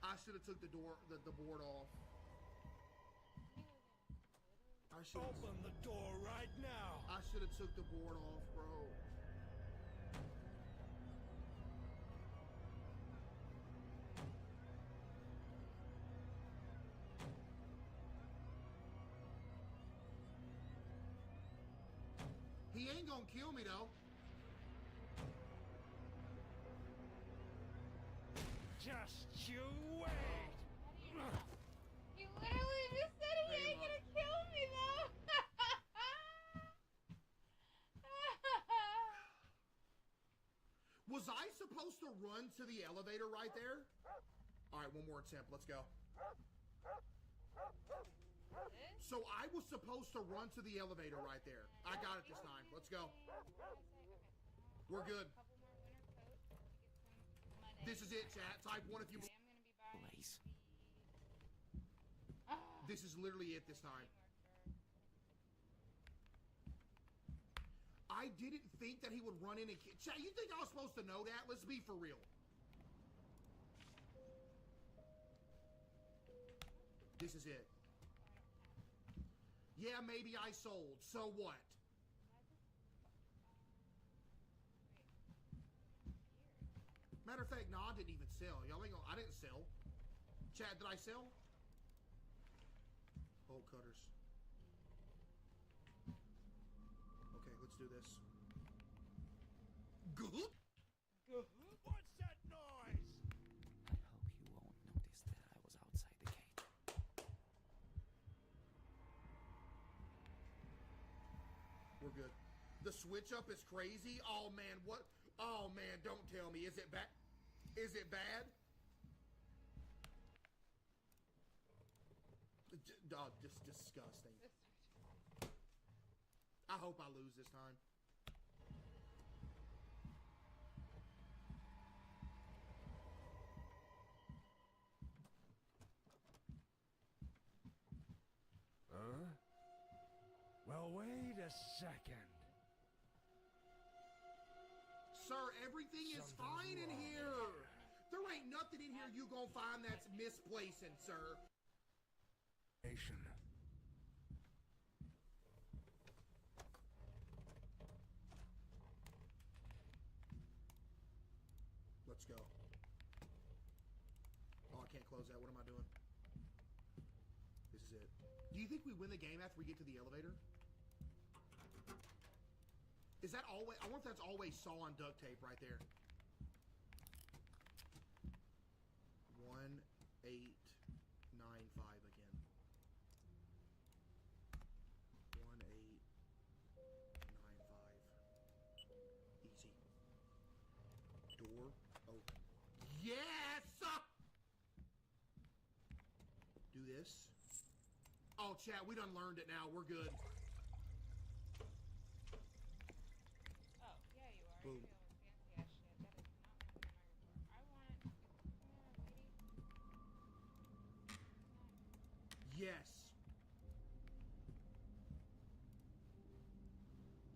I should have took the board off. I should Open the door right now. I should have took the board off, bro. He ain't gonna kill me though. Just you wait. You literally just said he ain't gonna kill me though. Was I supposed to run to the elevator right there? All right, one more attempt. Let's go. So I was supposed to run to the elevator right there. I got it this time. Let's go. We're good. This is it, chat. Type 1 if you... Blaze. This is literally it this time. I didn't think that he would run in and... Chat, you think I was supposed to know that? Let's be for real. This is it. Yeah, maybe I sold. So what? Matter of fact, no, I didn't even sell. Y'all ain't gonna... I didn't sell. Chad, did I sell? Bolt cutters. Okay, let's do this. Good. What's that noise? I hope you won't notice that I was outside the gate. We're good. The switch up is crazy. Oh man, what? Oh man, don't tell me. Is it bad? Is it bad? Dog, just disgusting. I hope I lose this time. Huh? Well, wait a second. Sir, everything is fine in here. There ain't nothing in here you gonna find that's misplacing, sir. Nation. Let's go. Oh, I can't close that. What am I doing? This is it. Do you think we win the game after we get to the elevator? Is that always... I wonder if that's always saw on duct tape right there. 1895 again. 1895. Easy. Door open. Yes! Do this. Oh, chat, we done learned it now. We're good. Oh, yeah, you are. Boom. Yes.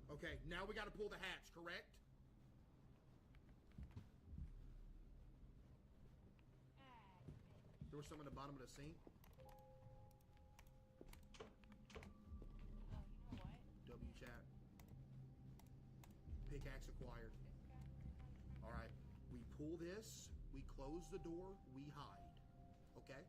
Okay, now we got to pull the hatch, correct? There was some in the bottom of the sink. W chat. Pickaxe acquired. All right, we pull this, we close the door, we hide. Okay?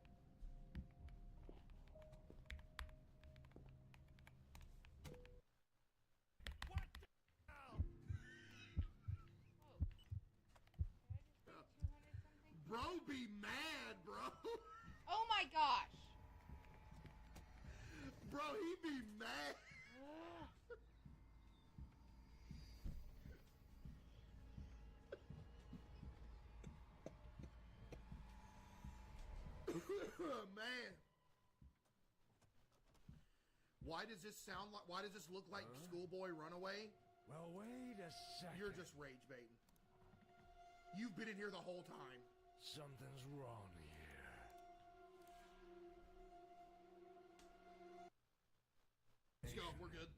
Bro, be mad, bro. Oh my gosh. Bro, he be mad. Man. Why does this sound like, why does this look like Schoolboy Runaway? Well, wait a second. You're just rage baiting. You've been in here the whole time. Something's wrong here. Let's go, we're good.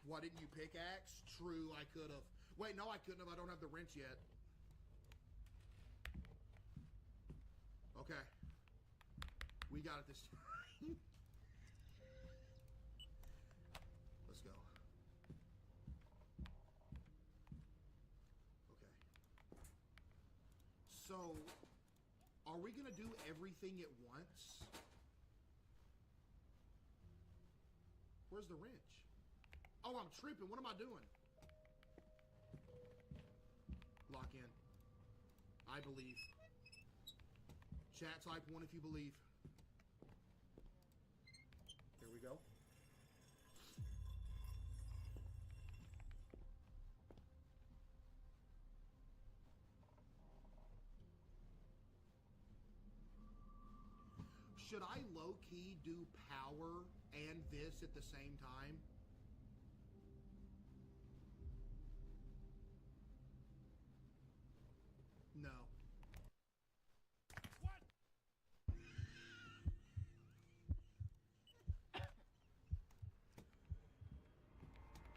Why didn't you pickaxe? True, I could have. Wait, no, I couldn't have. I don't have the wrench yet. Okay. We got it this time. Let's go. Okay. So, are we going to do everything at once? Where's the wrench? Oh, I'm tripping. What am I doing? Lock in. I believe. Chat type 1 if you believe. Here we go. Should I low-key do power and this at the same time? No.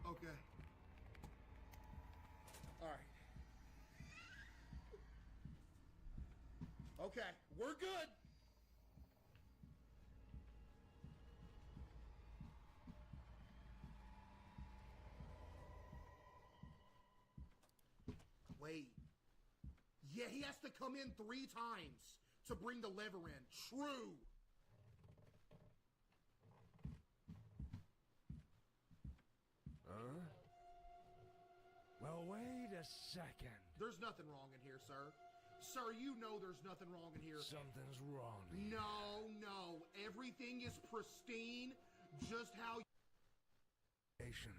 Okay. All right. Okay, we're good. Wait. Yeah, he has to come in 3 times to bring the lever in. True. Huh? Well, wait a second. There's nothing wrong in here, sir. Sir, you know there's nothing wrong in here. Something's wrong here. No, no. Everything is pristine, just how... Nation.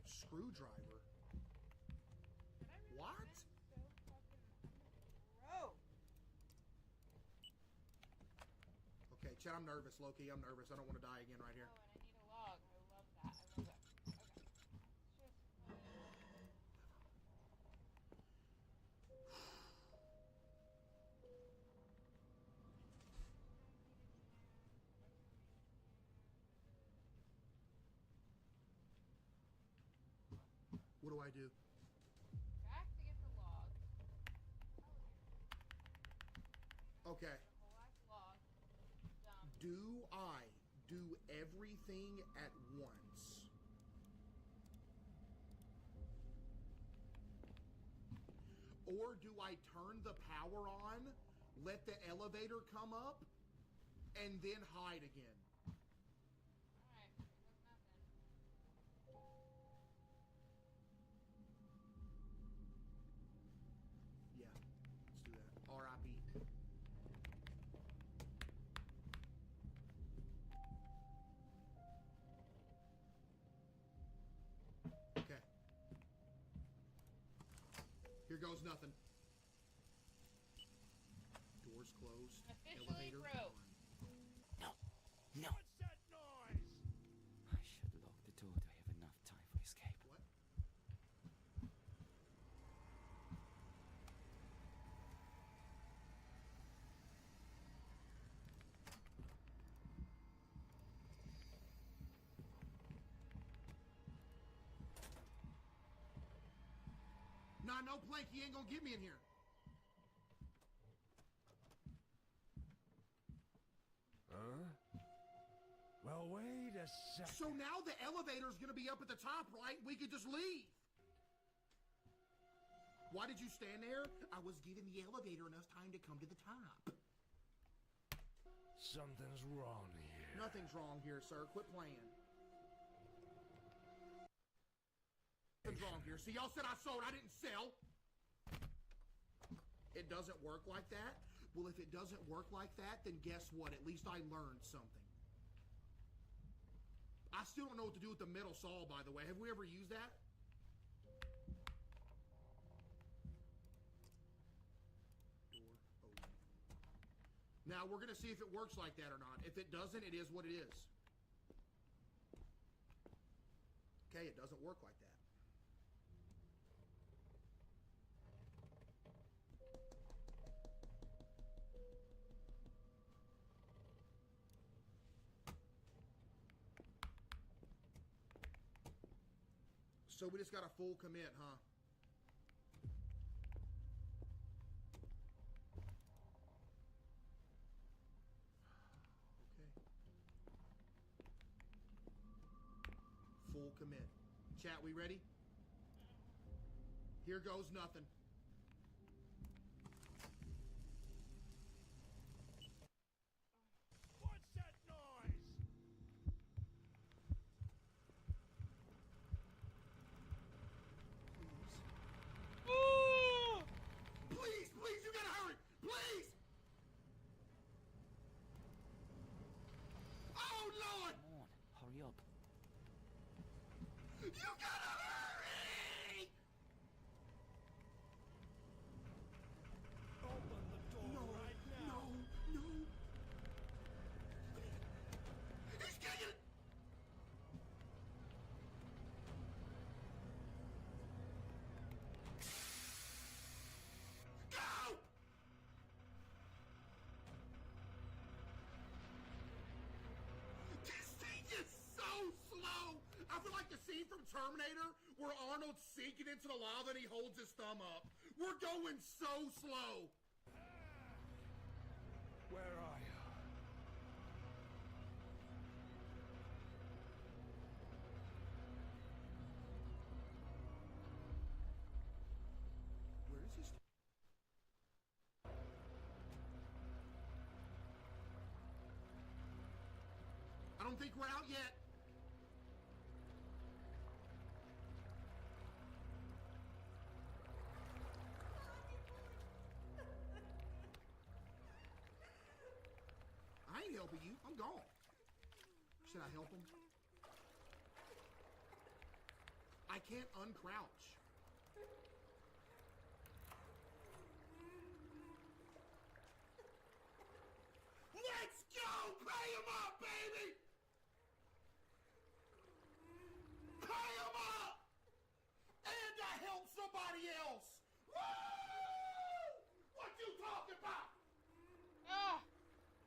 Screwdriver. What? Okay, Chad, I'm nervous, Loki. I'm nervous. I don't want to die again right here. Oh, and I need a log. I love that. I love that. What do I do? Back to get the log. Okay. Black log. Dumb. Do I do everything at once? Or do I turn the power on, let the elevator come up, and then hide again? Alright, here goes nothing. Yeah, let's do that. R.I.P. Okay. goes nothing. Doors closed. Officially Elevator. broke. No. What's that noise? I should lock the door to have enough time for escape. What? Nah, no plank. He ain't gonna get me in here. Huh? Well, wait a second. So now the elevator's gonna be up at the top, right? We could just leave. Why did you stand there? I was giving the elevator enough time to come to the top. Something's wrong here. Nothing's wrong here, sir. Quit playing. Nothing's wrong here. See, y'all said I sold. I didn't sell. It doesn't work like that? Well, if it doesn't work like that, then guess what? At least I learned something. I still don't know what to do with the metal saw, by the way. Have we ever used that? Door open. Now, we're going to see if it works like that or not. If it doesn't, it is what it is. Okay, it doesn't work like that. So we just got a full commit, huh? Okay. Full commit. Chat, we ready? Here goes nothing. What's that noise? Please, please, you gotta hurry! Please! Oh, Lord! Come on, hurry up. You gotta hurry! Open the door right now. No. He's getting it! Go! This thing is so slow! I feel like the scene from Terminator where Arnold's sinking into the lava and he holds his thumb up. We're going so slow! Where are you? Where is he? I don't think we're out yet. I ain't helping you. I'm gone. Should I help him? I can't uncrouch. Let's go! Pay him up, baby! Pay him up! And I help somebody else! Woo! What you talking about? Oh,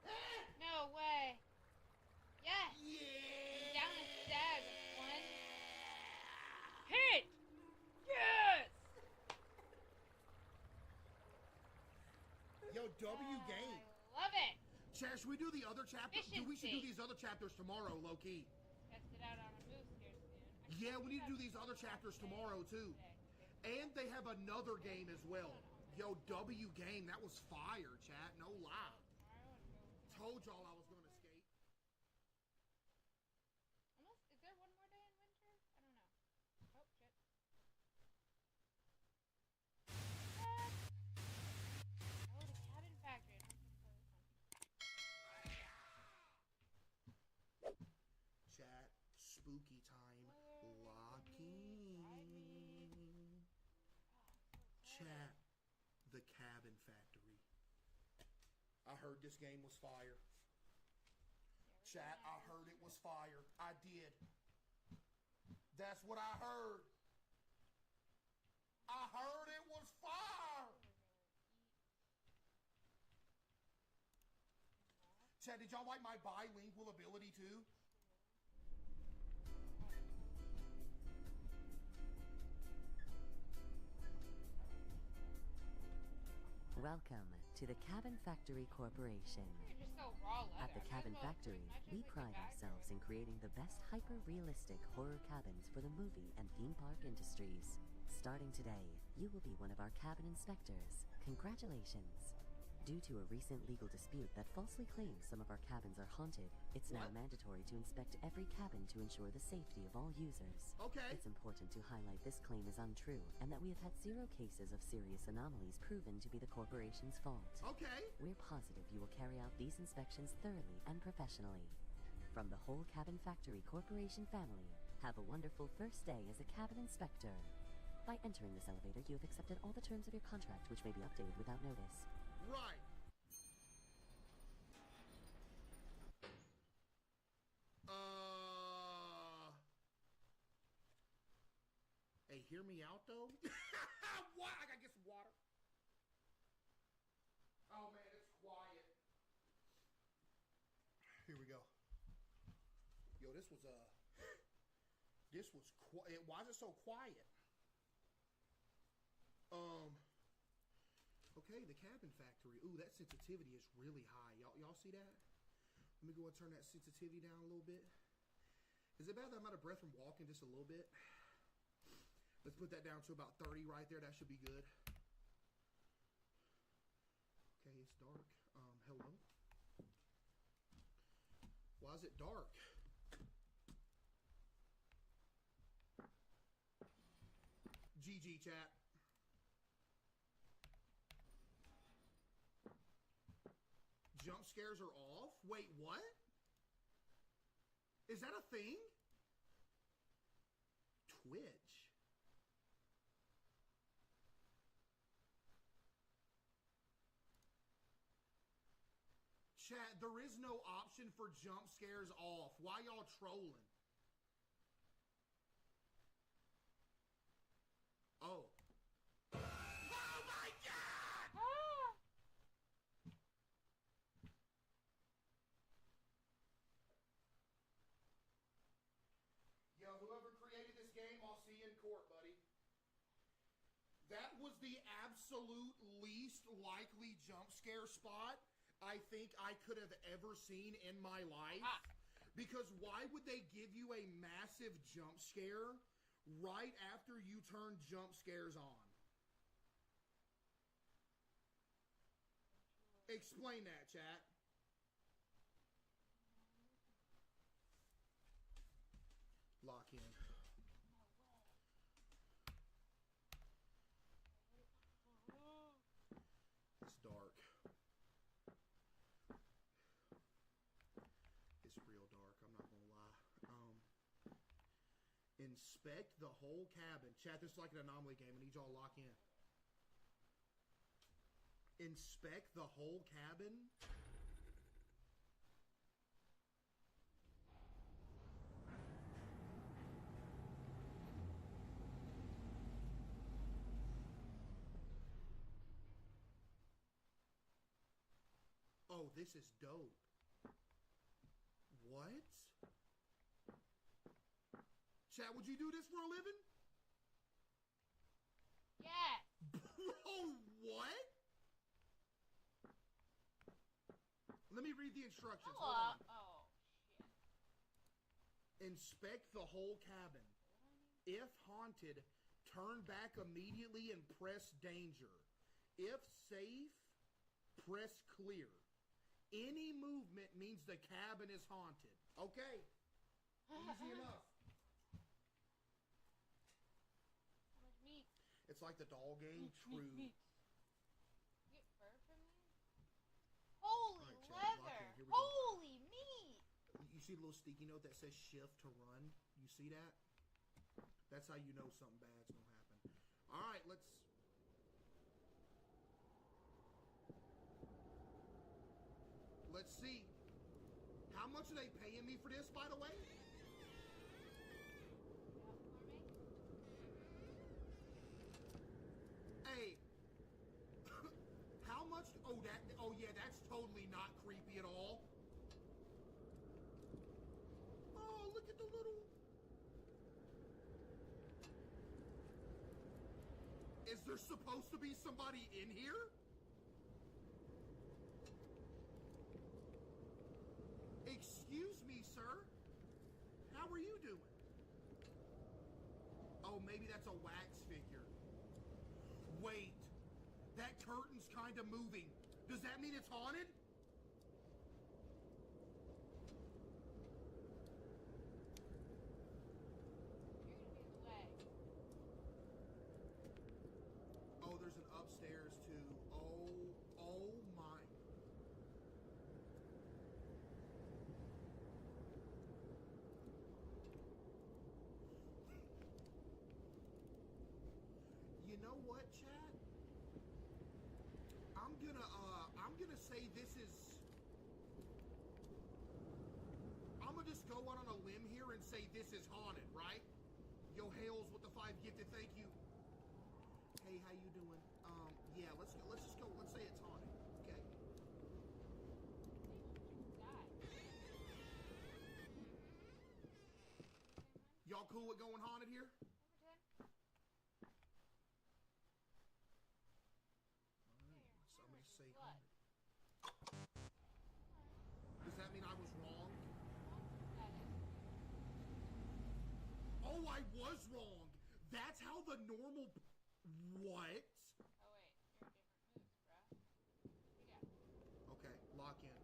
Eh? no way. Yes. Yeah! Down the stairs, one. Hit! Yes! Yo, W game. Love it. Chat, should we do the other chapter? We should do these other chapters tomorrow, low key. Test it out on a move here soon. Yeah, we need to do these other chapters tomorrow too. And they have another game as well. Yo, W game, that was fire, chat. No lie. Told y'all I was gonna skate. Almost. Is there one more day in winter? I don't know. Oh shit. What? Oh, the cabin factory. Chat, spooky time. Lock in. Chat, the Cabin Factory. I heard this game was fire. Chat, I heard it was fire. I did. That's what I heard. I heard it was fire. Chat, did y'all like my bilingual ability too? Welcome to the Cabin Factory Corporation. At the Cabin Factory, we pride ourselves in creating the best hyper-realistic horror cabins for the movie and theme park industries. Starting today, you will be one of our cabin inspectors. Congratulations! Due to a recent legal dispute that falsely claims some of our cabins are haunted, it's now mandatory to inspect every cabin to ensure the safety of all users. Okay. It's important to highlight this claim is untrue and that we have had 0 cases of serious anomalies proven to be the corporation's fault. Okay. We're positive you will carry out these inspections thoroughly and professionally. From the whole Cabin Factory Corporation family, have a wonderful first day as a cabin inspector. By entering this elevator, you have accepted all the terms of your contract, which may be updated without notice. Right. Hey, hear me out though. What? I gotta get some water. Oh man, it's quiet. Here we go. Yo, this was quiet. Why is it so quiet? Okay, the Cabin Factory. Ooh, that sensitivity is really high. Y'all see that? Let me go and turn that sensitivity down a little bit. Is it bad that I'm out of breath from walking just a little bit? Let's put that down to about 30 right there. That should be good. Okay, it's dark. Hello? Why is it dark? GG, chat. Jump scares are off? Wait, what? Is that a thing? Twitch. Chat, there is no option for jump scares off. Why y'all trolling? Oh. Oh my God! Yo, whoever created this game, I'll see you in court, buddy. That was the absolute least likely jump scare spot I think I could have ever seen in my life. Because why would they give you a massive jump scare right after you turn jump scares on? Explain that, chat. Lock in. It's dark. It's real dark, I'm not gonna lie. Inspect the whole cabin. Chat, this is like an anomaly game. I need y'all to lock in. Inspect the whole cabin? Oh, this is dope. What? Chat, would you do this for a living? Yes. Bro, what? Let me read the instructions. Hold on. Oh, shit. Inspect the whole cabin. If haunted, turn back immediately and press danger. If safe, press clear. Any movement means the cabin is haunted. Okay. Easy enough. How much meat? It's like the doll game. True. Meat. You get fur from these? Holy All right, chat, lock leather! in. Here we go. Holy meat! You see the little sticky note that says shift to run? You see that? That's how you know something bad's gonna happen. All right, let's Let's see. How much are they paying me for this, by the way? Hey. How much? Oh yeah, that's totally not creepy at all. Oh, look at the little... Is there supposed to be somebody in here? Excuse me, sir. How are you doing? Oh, maybe that's a wax figure. Wait. That curtain's kind of moving. Does that mean it's haunted? Oh, there's an upstairs too. Oh my. You know what, chat? I'm gonna say this is... I'm gonna just go out on a limb here and say this is haunted, right? Yo, Hales with the 5 gifted, thank you. Hey, how you doing? Yeah, let's just go, let's say it's haunted, okay? Y'all cool with going haunted here? Say haunted. Does that mean I was wrong? Oh, I was wrong. That's how the normal... What? Oh, wait. You're different moves, bruh. Okay, lock in.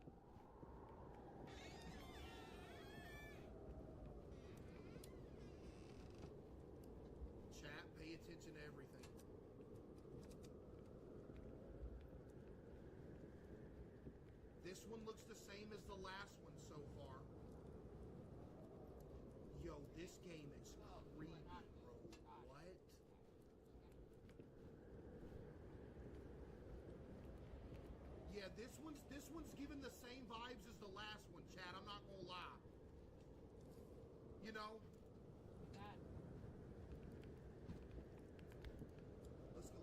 Chat, pay attention to everything. This one looks the same as the last one so far. Yo, this game is creepy, bro. What? Yeah, this one's giving the same vibes as the last one, Chad. I'm not gonna lie. You know?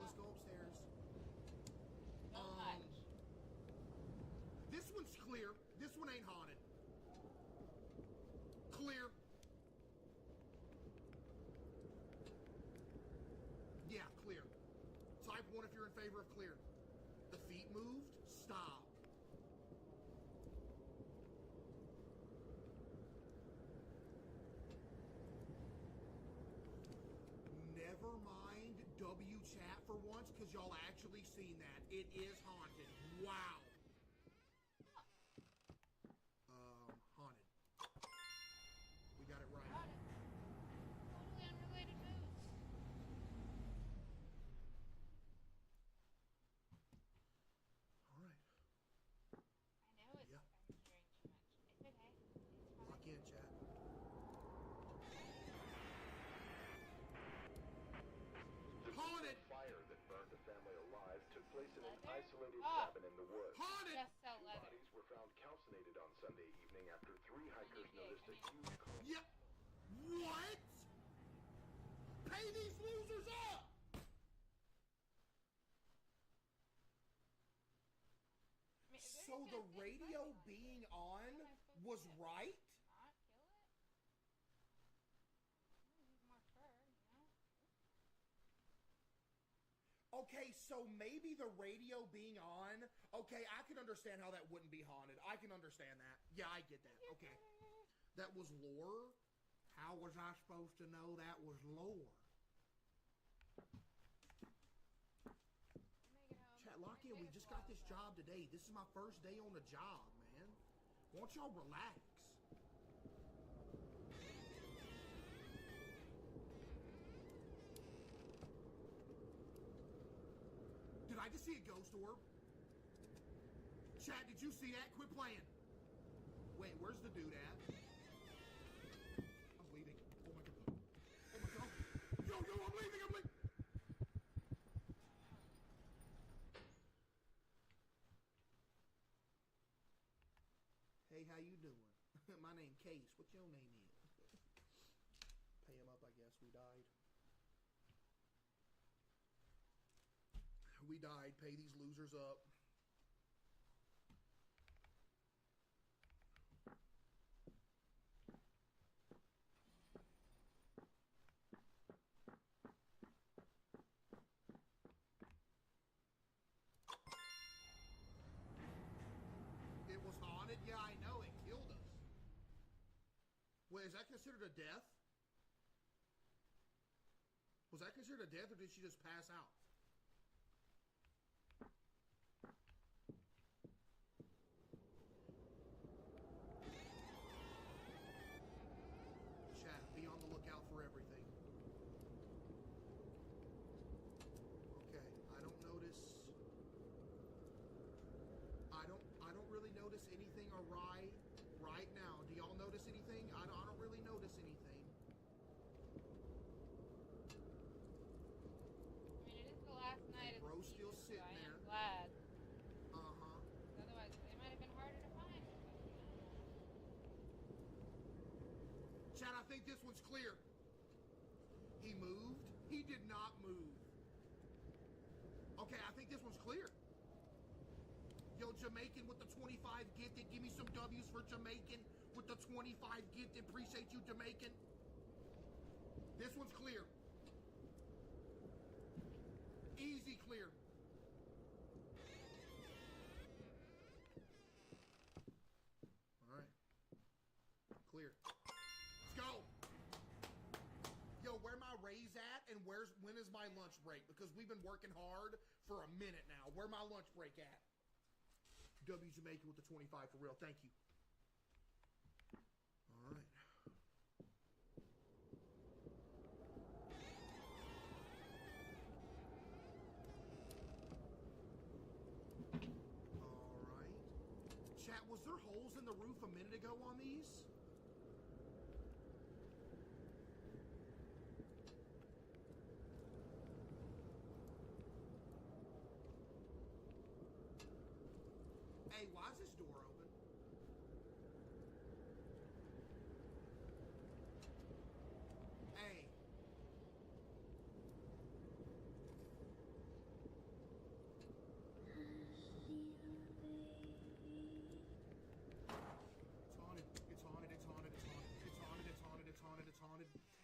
Let's go upstairs. This one's clear. This one ain't haunted. Clear. Yeah, clear. Type 1 if you're in favor of clear. The feet moved? Stop. Never mind W chat for once, because y'all actually seen that. It is haunted. Wow. Haunted. We got it right. Totally unrelated moves. All right. I know it's... Yep. I'm hearing too much. It's okay. It's fine. Lock in, chat. Haunted! Fire that burned a family alive took place in an isolated Oh. cabin in the woods. Haunted! Just sell Two leather. bodies were found calcinated on Sunday evening after 3 hikers noticed a huge cone. Yeah. What? Pay these losers up! So the radio being on was right? Not kill it. Use more fur, you know? Okay, so maybe the radio being on... Okay, I can understand how that wouldn't be haunted. I can understand that. Yeah, I get that. Okay. That was lore? How was I supposed to know that was lore? Chat, lock in. We just got this job today. This is my first day on the job, man. Won't y'all relax? Did I just see a ghost orb? Chat, did you see that? Quit playing. Wait, where's the dude at? I'm leaving. Oh my god. Oh my god. Yo, I'm leaving, I'm leaving. how you doing? My name Case. What's your name is? Pay him up, I guess. We died. We died. Pay these losers up. It was haunted? Yeah, I know. It killed us. Wait, is that considered a death? Was that considered a death, or did she just pass out? Chat, be on the lookout for everything. Okay, I don't notice. I don't really notice anything awry right now. Do y'all notice anything? I don't really notice anything. I mean, it is the last night of the Bro's season, still sitting so I there. am glad. Uh-huh. Otherwise, they might have been harder to find. Chad, I think this one's clear. He moved. He did not move. Okay, I think this one's clear. Yo, Jamaican with the 25 gifted. Give me some W's for Jamaican with the 25 gifted. Appreciate you, Jamaican. This one's clear. Easy clear. All right. Clear. Let's go. Yo, where my raise at and when is my lunch break? Because we've been working hard for a minute now. Where my lunch break at? W Jamaican with the 25 for real. Thank you. All right. All right. Chat, was there holes in the roof a minute ago on these? Hey, why is this door open? Hey.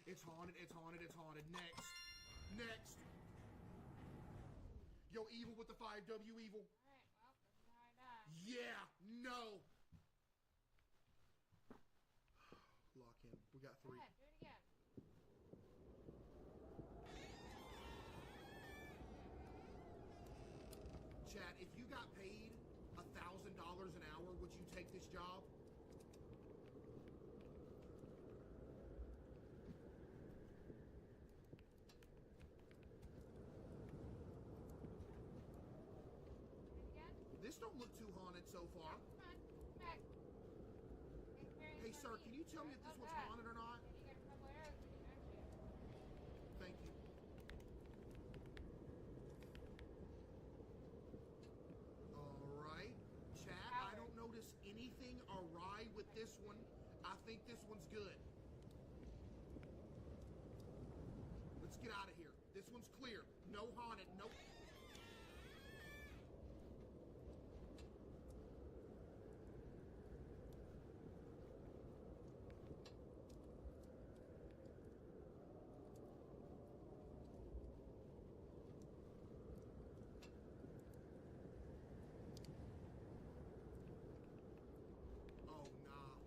It's haunted. Next. Yo, evil with the 5W evil. Yeah, no. Lock in. We got 3. Go ahead, do it again. Chad, if you got paid $1,000 an hour, would you take this job? This don't look too haunted so far. Come on, come back. Hey, sir, can you tell me if this one's haunted or not? You got a couple arrows in it, don't you? Thank you. All right. Chat, I don't notice anything awry with this one. I think this one's good. Let's get out of here. This one's clear. No haunted. Nope. Oh, nah.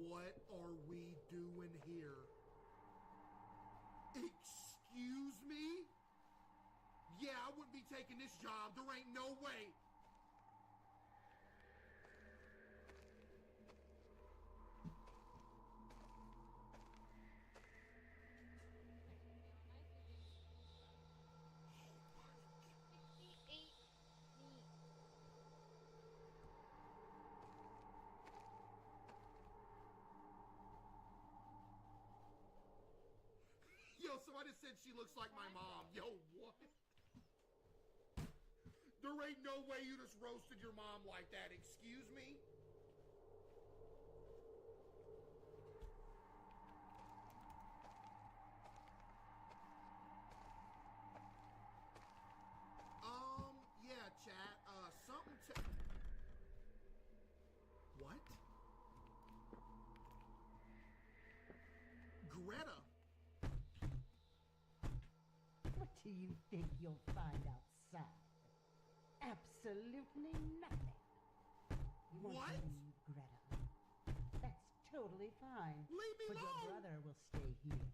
What are we doing here? Excuse me? Yeah, I wouldn't be taking this job. There ain't no way. Somebody said she looks like my mom. Yo, what? There ain't no way you just roasted your mom like that. Excuse me? Yeah, chat. Something to... What? Greta. What do you think you'll find outside? Absolutely nothing. You want What? to leave, Greta? That's totally fine. Leave me but alone! Your brother will stay here,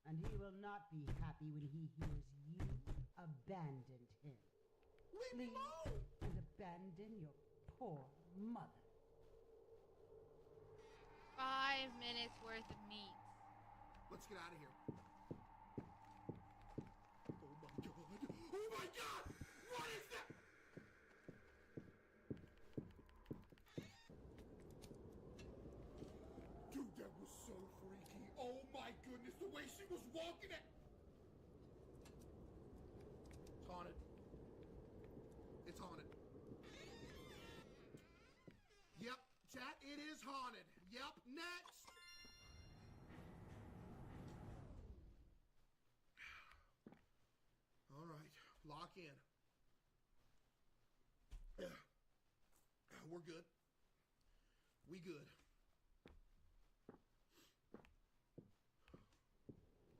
and he will not be happy when he hears you abandoned him. Leave me alone! And abandon your poor mother. 5 minutes worth of meat. Let's get out of here. Oh my god. Oh my god! What is that? Dude, that was so freaky. Oh my goodness, the way she was walking it. It's haunted. It's haunted. Yep, chat, it is haunted. Yep, next. All right, lock in. We're good. We good.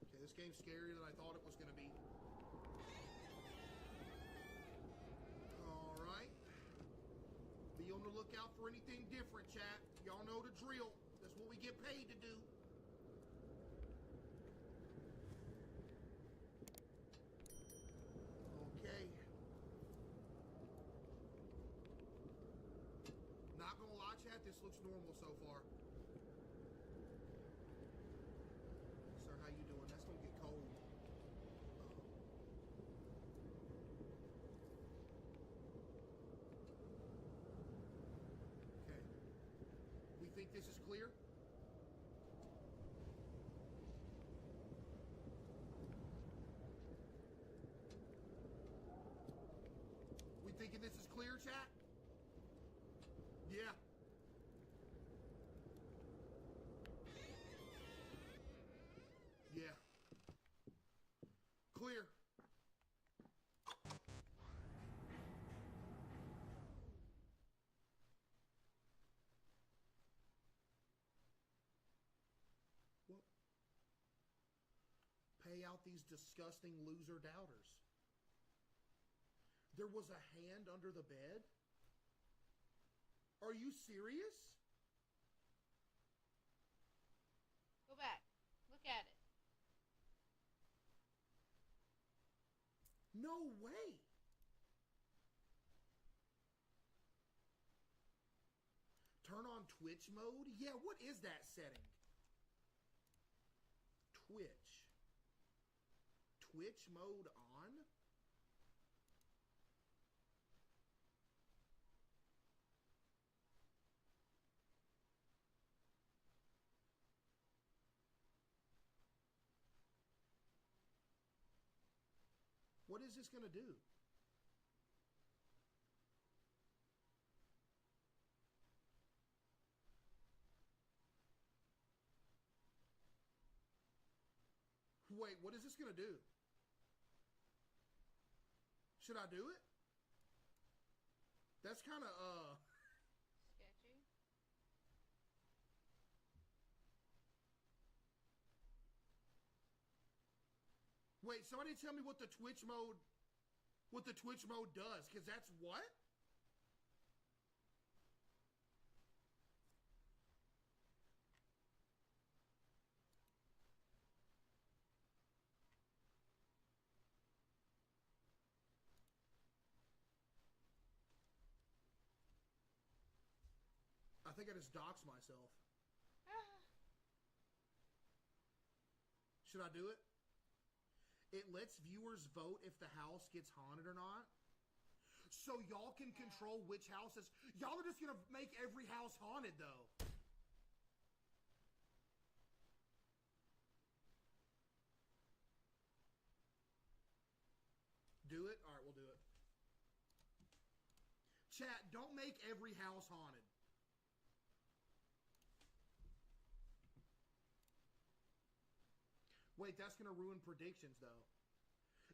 Okay, this game's scarier than I thought it was going to be. All right. Be on the lookout for anything different, chat. Y'all know the drill. That's what we get paid to do. Okay. Not gonna lie, chat, this looks normal so far. Sir, how you doing? That's gonna get cold. Okay. We think this is clear? We thinking this is clear, chat? Yeah. Yeah. Clear. What? Pay out these disgusting loser doubters. There was a hand under the bed? Are you serious? Go back. Look at it. No way. Turn on Twitch mode? Yeah, what is that setting? Twitch. Twitch mode on? What is this going to do? Wait, what is this going to do? Should I do it? That's kind of, Sketchy. Wait, somebody tell me what the Twitch mode does, because that's what? I think I just doxed myself. Should I do it? It lets viewers vote if the house gets haunted or not. So y'all can control which houses. Y'all are just going to make every house haunted, though. Chat, don't make every house haunted. Wait, that's going to ruin predictions, though.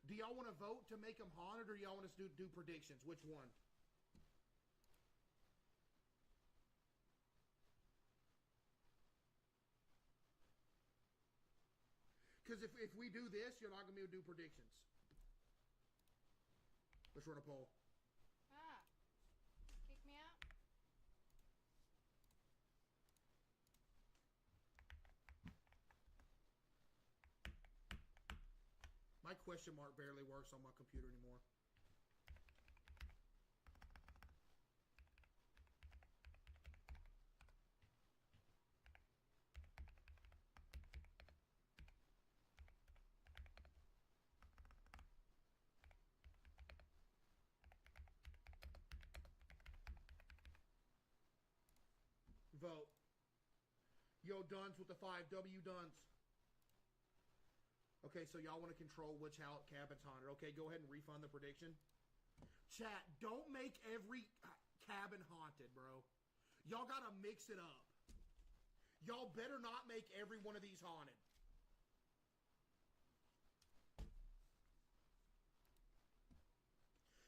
Do y'all want to vote to make them haunted, or y'all want us to do predictions? Which one? Because if we do this, you're not going to be able to do predictions. Let's run a poll. Ah. Kick me out? My question mark barely works on my computer anymore. Vote. Yo, Duns with the 5. W Duns. Okay, so y'all want to control which cabin's haunted. Okay, go ahead and refund the prediction. Chat, don't make every cabin haunted, bro. Y'all gotta mix it up. Y'all better not make every one of these haunted.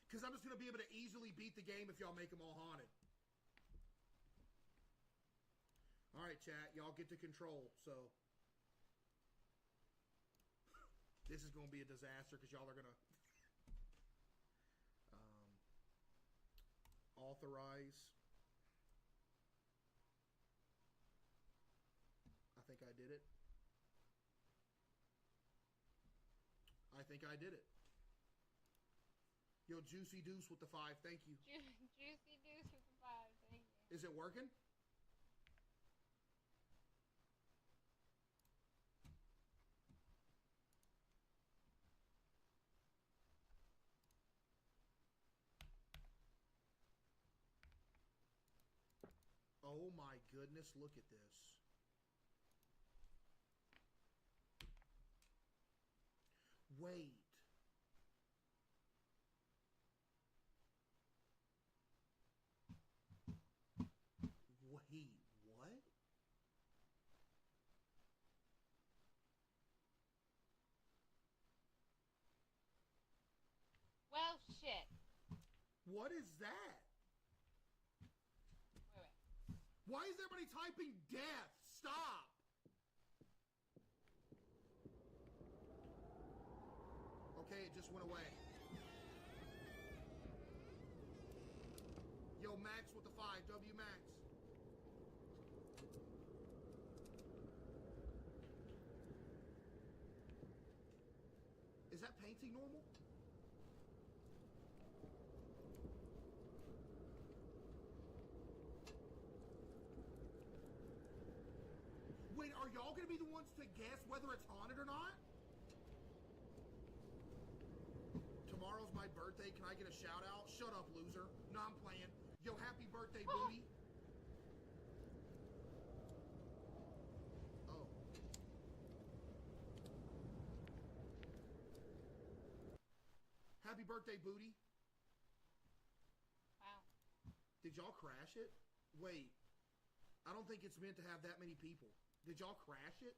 Because I'm just going to be able to easily beat the game if y'all make them all haunted. Alright, chat, y'all get to control, so... This is going to be a disaster because y'all are going to... authorize. I think I did it. I think I did it. Yo, Juicy Deuce with the 5. Thank you. Juicy Deuce with the 5. Thank you. Is it working? Oh my goodness, look at this. Wait. Wait, what? Well, shit. What is that? Why is everybody typing death? Stop! Okay, it just went away. Yo, Max with the 5. W Max. Is that painting normal? Wait, are y'all gonna be the ones to guess whether it's haunted or not? Tomorrow's my birthday. Can I get a shout out? Shut up, loser. No, I'm playing. Yo, happy birthday, booty. Oh. Happy birthday, booty. Wow. Did y'all crash it? Wait. I don't think it's meant to have that many people. Did y'all crash it?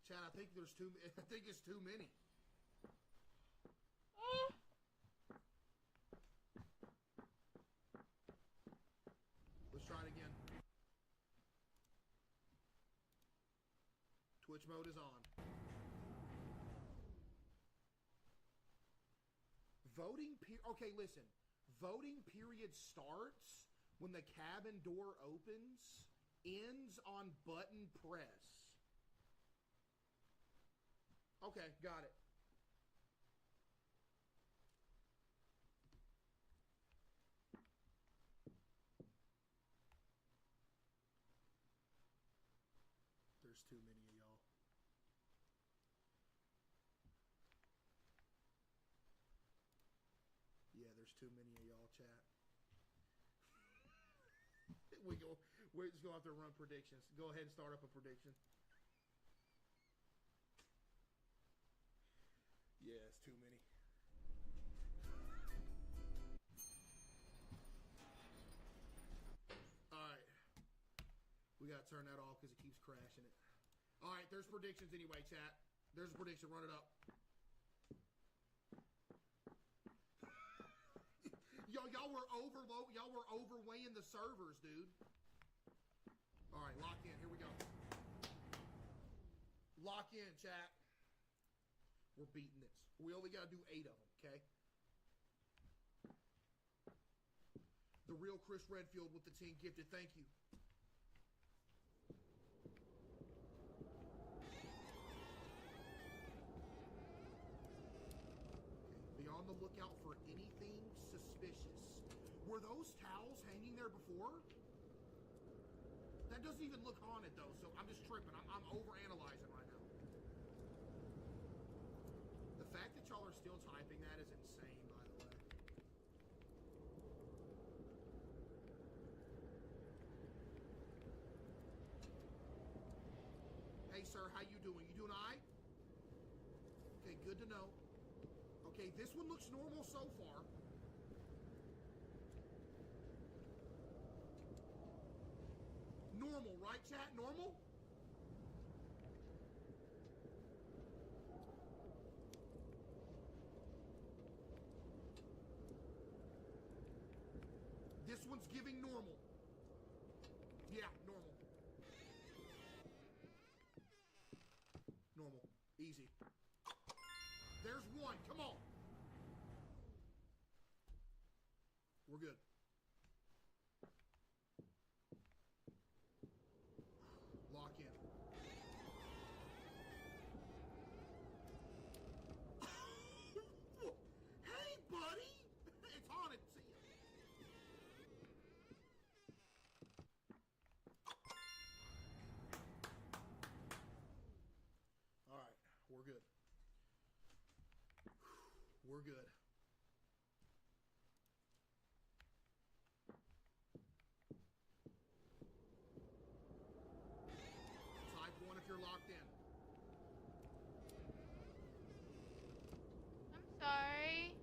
Chad, I think there's too. I think it's too many. Let's try it again. Twitch mode is on. Okay, listen. Voting period starts when the cabin door opens, ends on button press. Okay, got it. There's too many of y'all. Yeah, there's too many of y'all, chat. We're just going to have to run predictions. Go ahead and start up a prediction. Yeah, it's too many. Alright. We got to turn that off because it keeps crashing it. Alright, there's predictions anyway, chat. There's a prediction. Run it up. Y'all were overweighing the servers, dude. Alright, lock in. Here we go. Lock in, chat. We're beating this. We only got to do 8 of them, okay? The real Chris Redfield with the 10 gifted. Thank you. Okay, be on the lookout for anything suspicious. Were those towels hanging there before? That doesn't even look haunted, though, so I'm just tripping. I'm overanalyzing right now. The fact that y'all are still typing that is insane, by the way. Hey, sir, how you doing? You doing all right? Okay, good to know. Okay, this one looks normal so far. Normal, right, chat? Normal? This one's giving normal. Yeah, normal. Normal. Easy. There's one. Come on. We're good. Lock in. Hey, buddy! It's haunted. See ya. Alright, we're good. We're good. Type 1 if you're locked in. I'm sorry.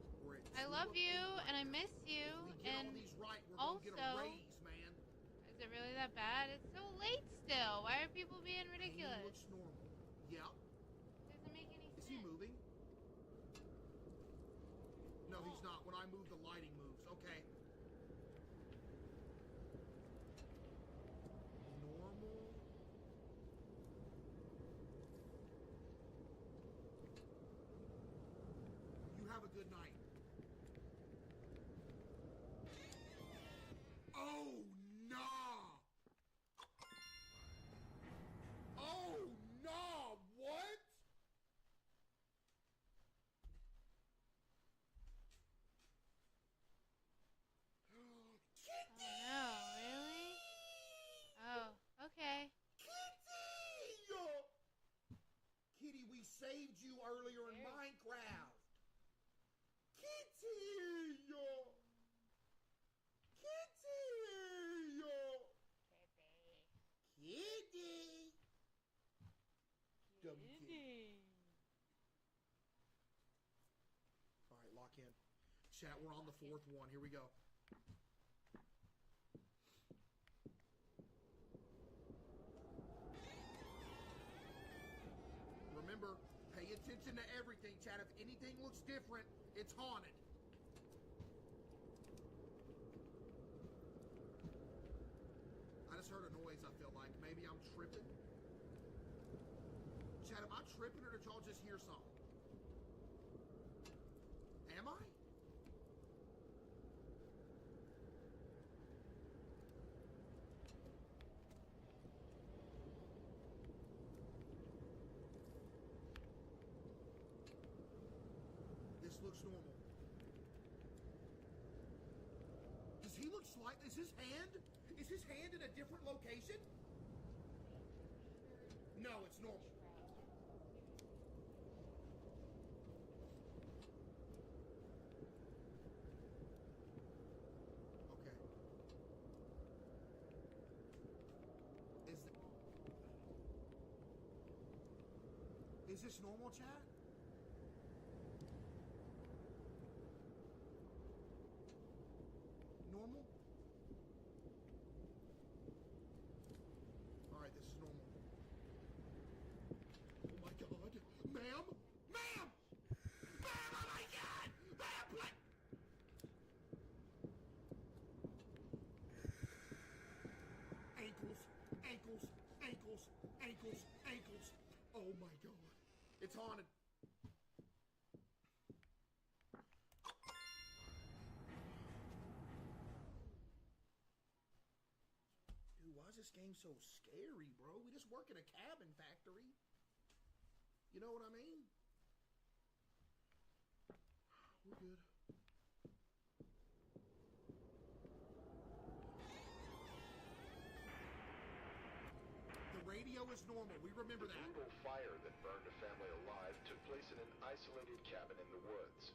I love you and I miss you. And also, is it really that bad? It's so late still. Why are people being ridiculous? Looks normal. Yeah. Doesn't make any sense. Is he moving? No, he's not. When I move, the lighting moves. Okay. Normal. You have a good night. Oh, nah. Oh, nah. What? Oh no, really? Oh, okay. Kitty, we saved you earlier in Minecraft. Kitty! Kitty! Dumb kitty. All right, lock in. Chat, we're on the 4th one. Here we go. Remember, pay attention to everything, chat. If anything looks different, it's haunted. I just heard a noise, I feel like. Maybe I'm tripping. Chat, am I tripping or did y'all just hear something? Am I? This looks normal. Does he look slightly? Is his hand in a different location? No, it's normal. Okay. Is this normal, chat? Normal? Alright, this is normal. Oh my god. Ma'am? Ma'am! Ma'am, oh my god! Ma'am, what? Ankles, ankles, ankles, ankles, ankles. Oh my god. It's haunted. Dude, why is this game so scary, bro? We just work in a cabin factory. You know what I mean? We're good. The radio is normal. We remember that. The brutal fire that burned a family alive took place in an isolated cabin in the woods.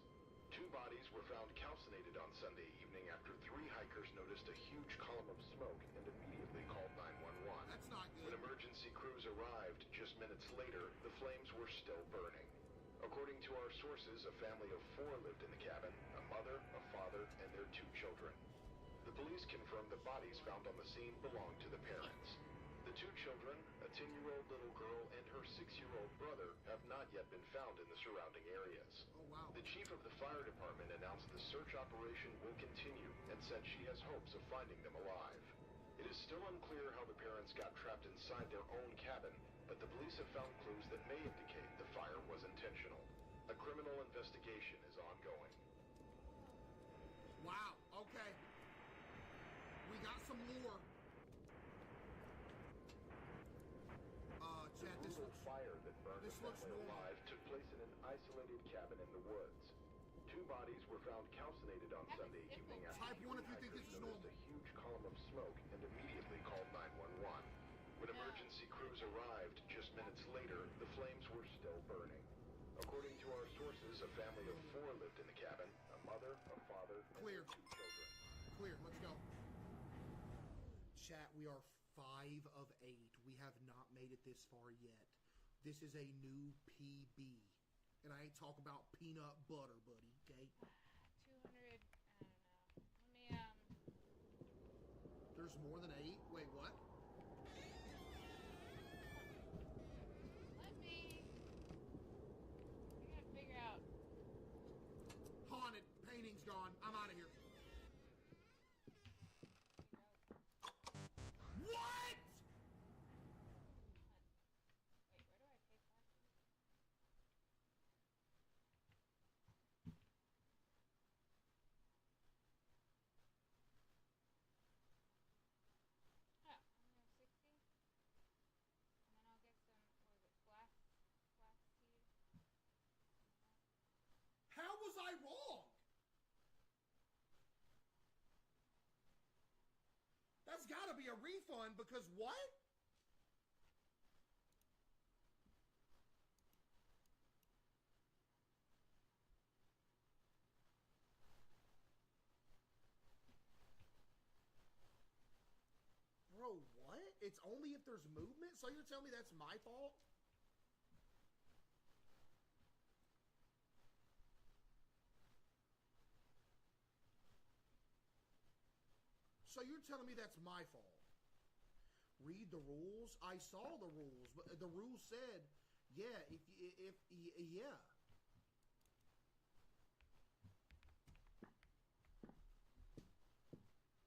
2 bodies were found calcinated on Sunday evening after 3 hikers noticed a huge column of smoke and immediately called 911. That's not good. When emergency crews arrived just minutes later, the flames were still burning. According to our sources, a family of 4 lived in the cabin, a mother, a father, and their 2 children. The police confirmed the bodies found on the scene belonged to the parents. The 2 children, a 10-year-old little girl and her 6-year-old brother, have not yet been found in the surrounding areas. Oh, wow. The chief of the fire department announced the search operation will continue and said she has hopes of finding them alive. It is still unclear how the parents got trapped inside their own cabin, but the police have found clues that may indicate the fire was intentional. A criminal investigation is ongoing. Wow, okay. We got some lore. Chat, The brutal fire that burned a family normal. alive took place in an isolated cabin in the woods. 2 bodies were found calcinated on Sunday evening after Type 1 if you think this is noticed normal. a huge column of smoke and immediately called 911. When emergency crews arrived just minutes later, the flames were still burning. According to our sources, a family of 4 lived in the cabin, a mother, a father, and Clear. 2 children. Clear, let's go. Chat, we are 5 of 8. We have not made it this far yet. This is a new PB. And I ain't talking about peanut butter, buddy, okay? 200, I don't know. Let me, There's more than 8? Wait, what? I gotta figure out. Haunted. Painting's gone. I'm out of here. What? Wait, where do I pay taxes? Oh, I'm gonna have 60. And then I'll get some, what was it, flax seed? How was I wrong? That's gotta be a refund because what? Bro, what? It's only if there's movement? So you're telling me that's my fault? So you're telling me that's my fault? Read the rules. I saw the rules, but the rules said, yeah, yeah.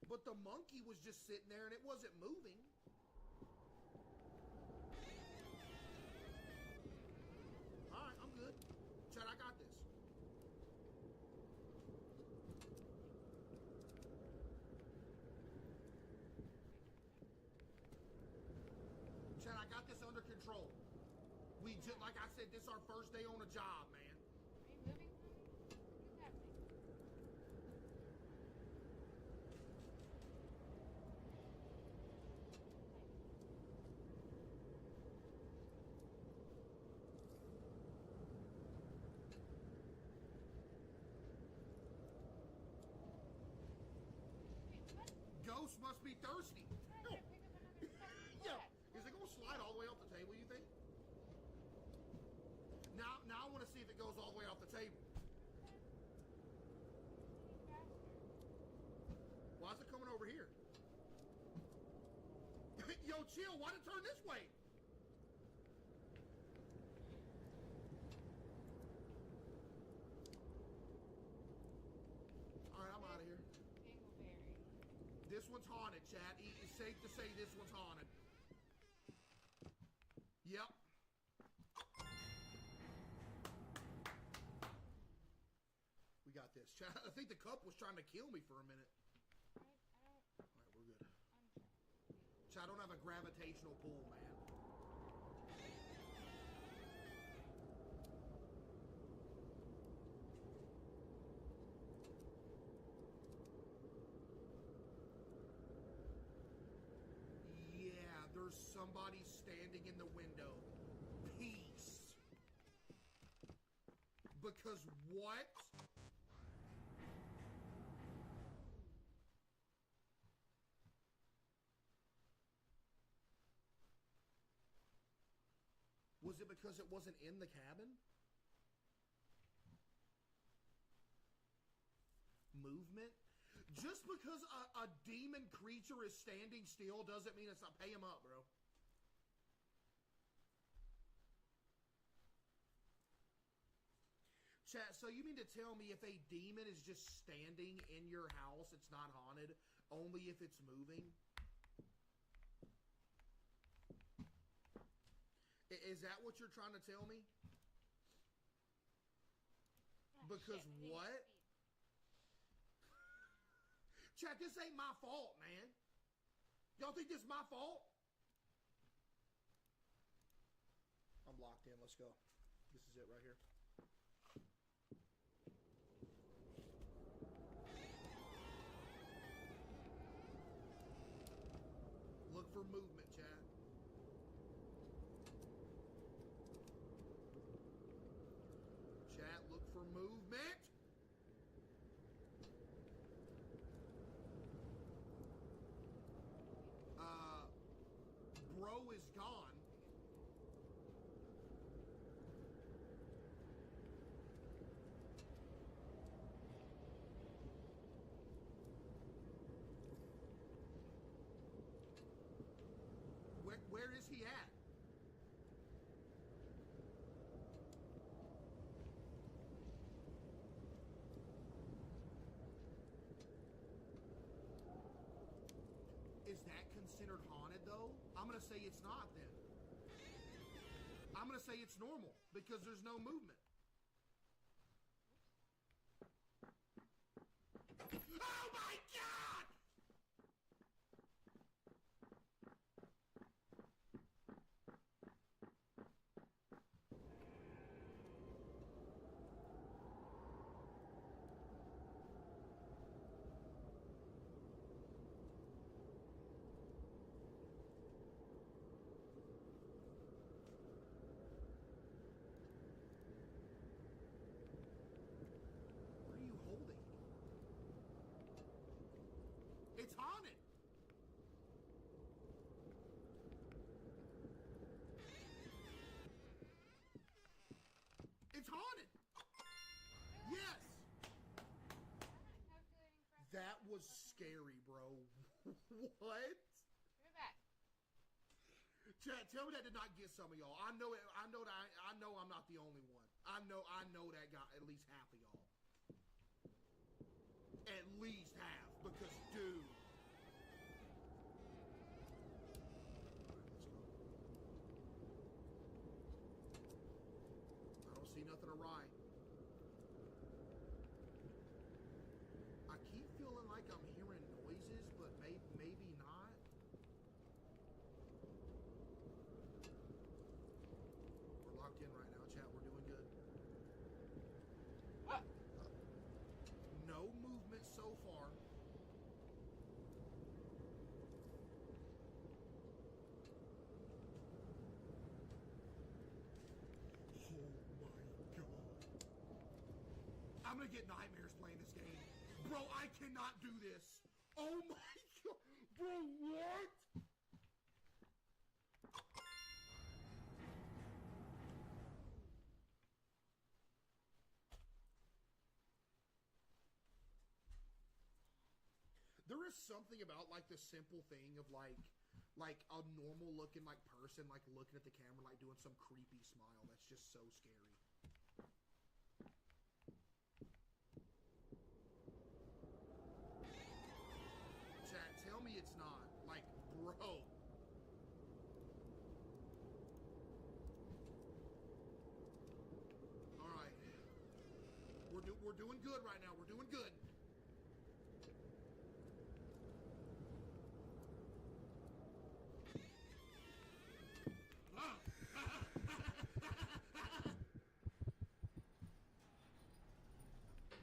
But the monkey was just sitting there and it wasn't moving. All right, I'm good. Chad, I got this. Chad, I got this under control. We just, like I said, this is our first day on the job, man. Are you moving? What's happening? Ghost must be thirsty. I gotta pick up another fucking Yeah. flax. Is it gonna slide all the way off the table, you think? table. Why is it coming over here? Yo, chill. Why did it turn this way? Alright, I'm out of here. This one's haunted, chat. It's safe to say this one's haunted. Yep. We got this. Chat, I think the cup was trying to kill me for a minute. Alright, we're good. Chat, I don't have a gravitational pull, man. Yeah, there's somebody standing in the window. Peace. Because what? Was it because it wasn't in the cabin? Movement? Just because a demon creature is standing still doesn't mean it's not. Pay him up, bro. Chat, so you mean to tell me if a demon is just standing in your house, it's not haunted, only if it's moving? Is that what you're trying to tell me? Because what? Chat, this ain't my fault, man. Y'all think this is my fault? I'm locked in. Let's go. This is it right here. Look for movement, chat. Chat, look for movement. Bro is gone. Where is he at? Is that considered haunted, though? I'm going to say it's not, then. I'm going to say it's normal, because there's no movement. Oh, my God! What are you holding? It's haunted. It's haunted. Yes. That was scary, bro. What? Chat, tell me that did not get some of y'all. I know it. I know I'm not the only one. I know that got at least half of y'all. At least half, because dude. I don't see nothing awry. I keep feeling like I'm hearing noises, but maybe not. We're locked in right now, chat. We're doing good. No movement so far. Oh my God. I'm gonna get nightmares playing this game. Bro, I cannot do this. Oh my God. Bro, what? there is something about like the simple thing of like a normal looking like person like looking at the camera like doing some creepy smile that's just so scary. Chat, tell me it's not. Like, bro. Alright. We're doing good right now. We're doing good.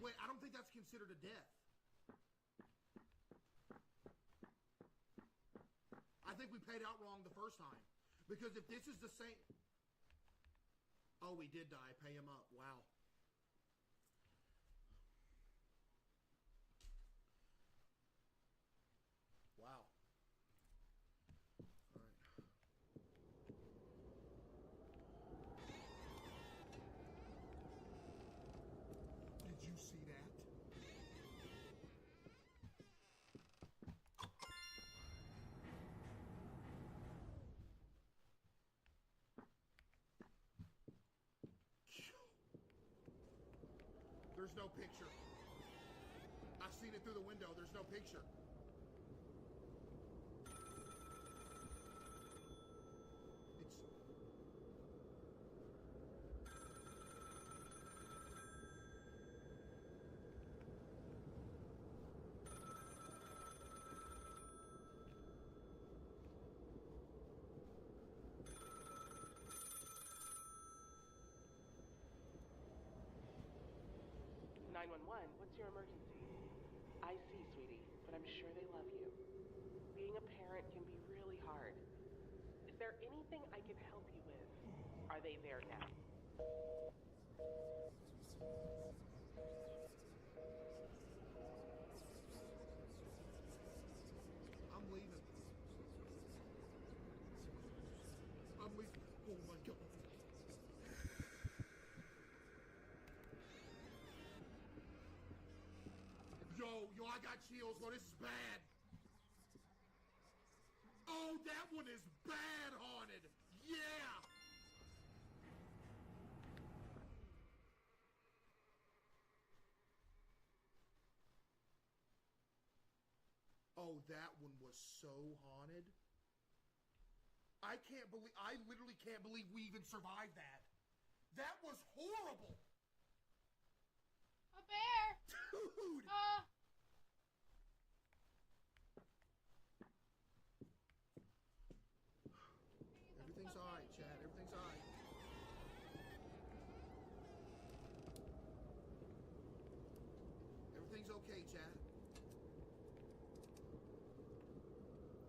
Wait, I don't think that's considered a death. I think we paid out wrong the first time. Because if this is the same... Oh, we did die. Pay him up. Wow. Wow. All right. Did you see that? There's no picture. I've seen it through the window. There's no picture. It's 911, what's your emergency? I see, sweetie, but I'm sure they love you. Being a parent can be really hard. Is there anything I can help you with? Are they there now? I'm leaving. I'm leaving. Oh my god. Yo, I got chills. Bro, this is bad. Oh, that one is bad haunted. Yeah. Oh, that one was so haunted. I literally can't believe we even survived that. That was horrible. A bear. Dude. Everything's alright, Chad. Everything's alright. Everything's okay, Chad.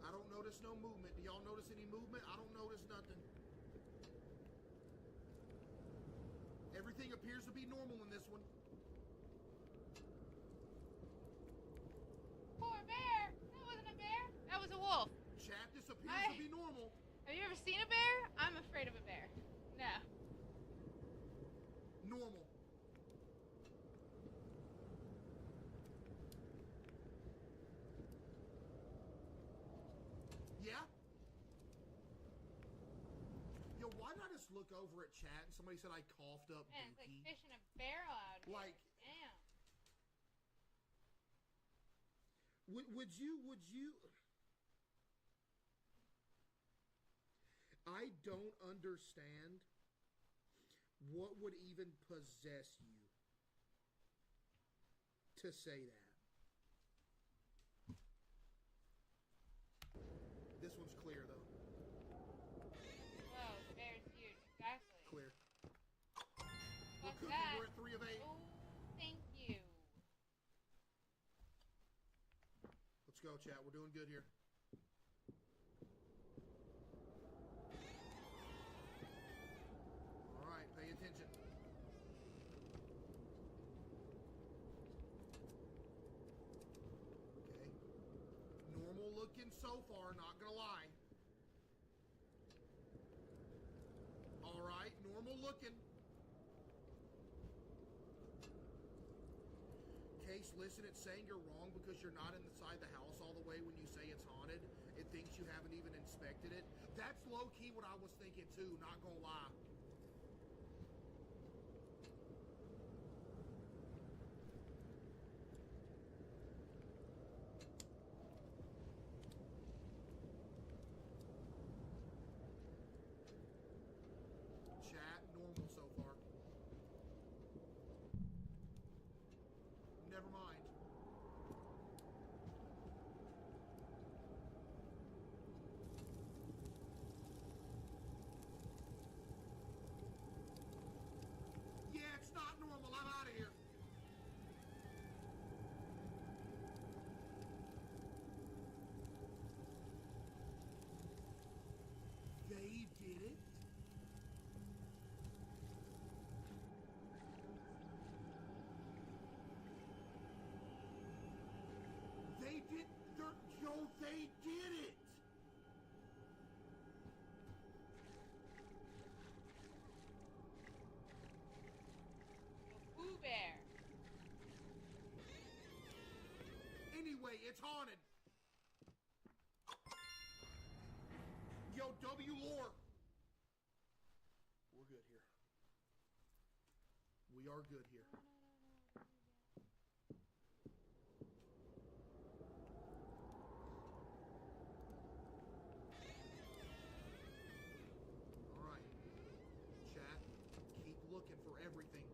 I don't notice no movement. Do y'all notice any movement? I don't notice nothing. Everything appears to be normal in this one. Poor bear. That wasn't a bear. That was a wolf. Chat, this appears to be normal. Have you ever seen a bear? I'm afraid of a bear. No. Normal. Yeah? Yo, why not just look over at chat and somebody said I coughed up Man, it's like Dookie? fishing a barrel out here. Like, damn. Would you? I don't understand what would even possess you to say that. This one's clear, though. Whoa, the bear's huge. Exactly. Clear. What's We're cooking. that? We're at 3 of 8. Oh, thank you. Let's go, chat. We're doing good here. All right, pay attention. Okay. Normal looking so far, not gonna lie. All right, normal looking. Okay, Chase, listen, it's saying you're wrong because you're not inside the house all the way when you say it's haunted. It thinks you haven't even inspected it. That's low-key what I was thinking too, not gonna lie. Chat, normal so far. Never mind. Yeah, it's not normal. I'm out of here. They did it. They did. Yo, they did it. Pooh Bear. Anyway, it's haunted. Yo, W lore. We're good here. We are good here. All right. Chat, keep looking for everything.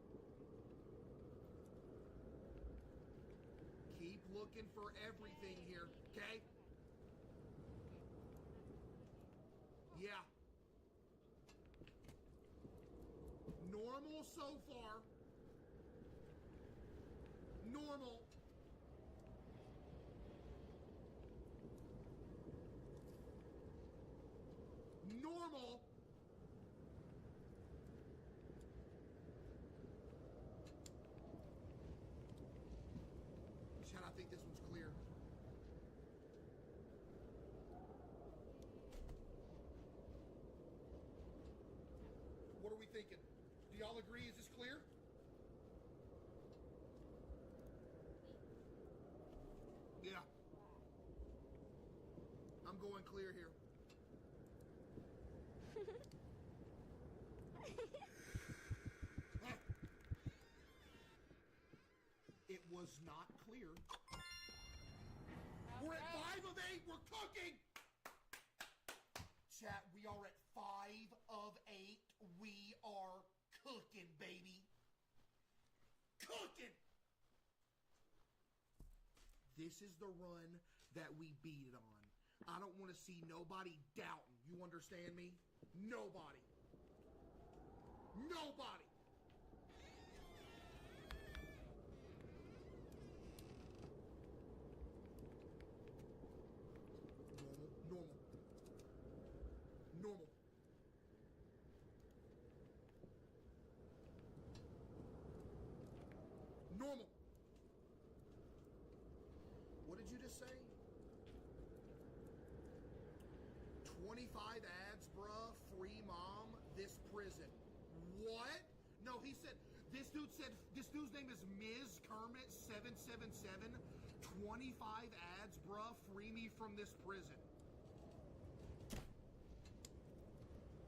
Keep looking for everything here, okay? Yeah. Normal so far. Normal. Normal. Chad, I think this one's clear. What are we thinking? Do y'all agree? Is this clear? Yeah. I'm going clear here. It was not clear. We're at 5 of 8. We're cooking. Chat, we are at 5 of 8. We are cooking, baby. Cooking. This is the run that we beat it on. I don't want to see nobody doubting. You understand me? Nobody. Nobody. Normal. Normal. Normal. What did you just say? 25 ads, bruh. Free mom. This prison. What? No, he said, this dude's name is Ms. Kermit 777. 25 ads, bruh. Free me from this prison.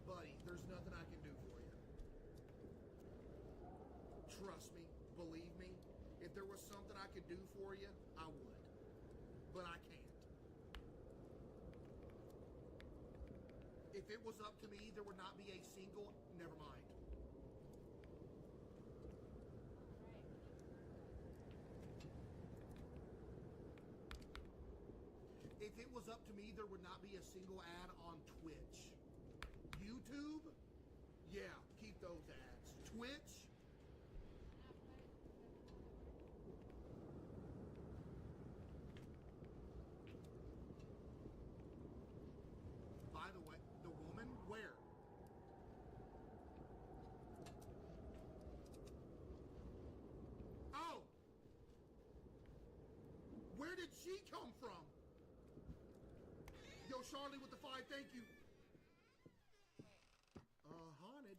Buddy, there's nothing I can do for you. Trust me, believe me, if there was something I could do for you, I would. But I can't. If it was up to me, there would not be a single... Never mind. If it was up to me, there would not be a single ad on Twitch. YouTube? Yeah, keep those ads. Twitch? By the way, the woman? Where? Oh! Where did she come from? Yo, Charlie with the 5, thank you. Haunted.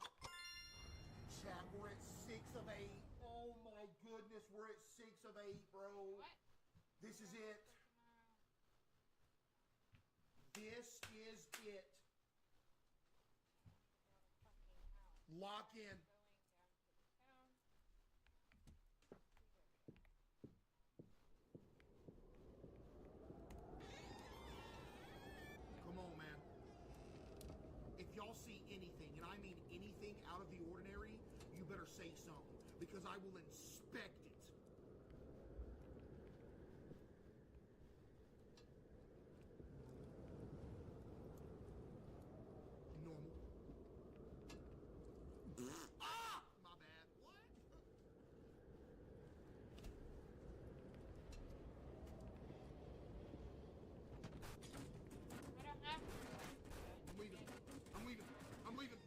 Chat, we're at 6 of 8. Oh my goodness, we're at 6 of 8, bro. What? This is it. This is it. Lock in. Come on, man. If y'all see anything, and I mean anything out of the ordinary, you better say something, because I will inspect it. Normal. Ah! My bad. What? I'm leaving. I'm leaving. I'm leaving.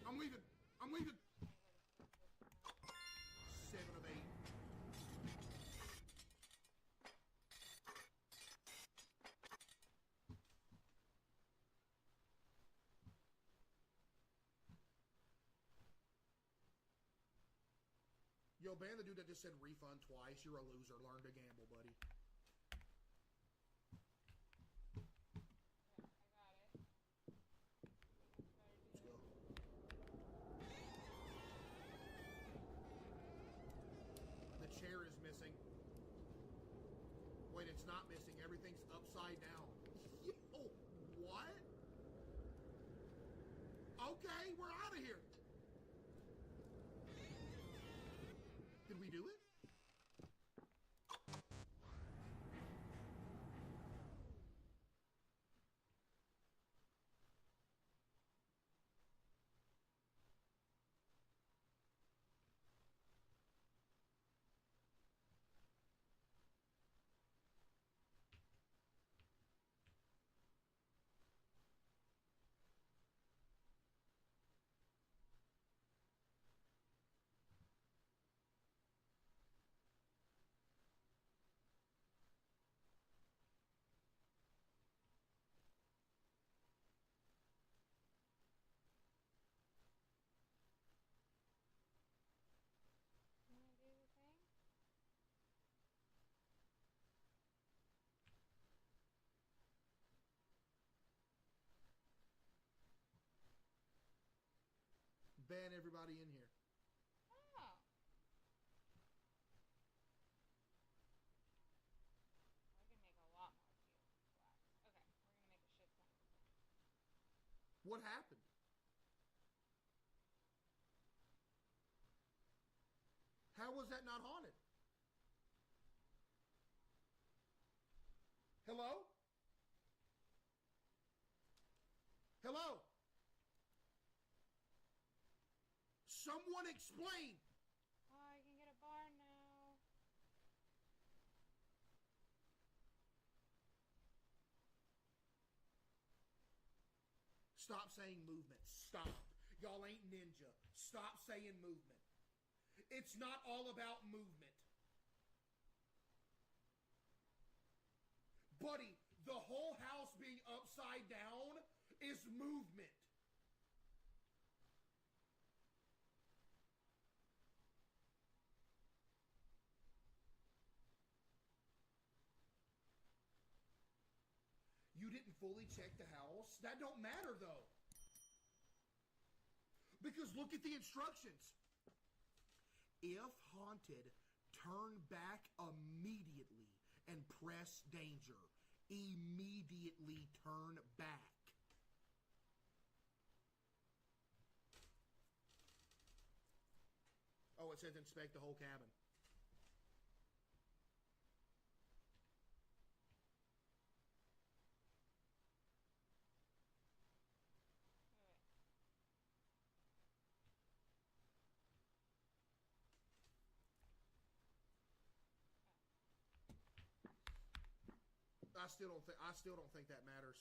I'm leaving. I'm leaving. 7 of 8. Yo, ban the dude that just said refund twice. You're a loser. Learn to gamble, buddy. Let's go. The chair is missing. Wait, it's not missing. Everything's upside down. Yo, what? Okay, we're out of here. Did we do it? Ban everybody in here. Oh. I can make a lot more fields. Okay, we're gonna make a shit ton. What happened? How was that not haunted? Hello? Hello? Someone explain. Oh, I can get a bar now. Stop saying movement. Stop. Y'all ain't ninja. Stop saying movement. It's not all about movement. Buddy, the whole house being upside down is movement. You didn't fully check the house? That don't matter, though. Because look at the instructions. If haunted, turn back immediately and press danger. Immediately turn back. Oh, it says inspect the whole cabin. I still don't think that matters.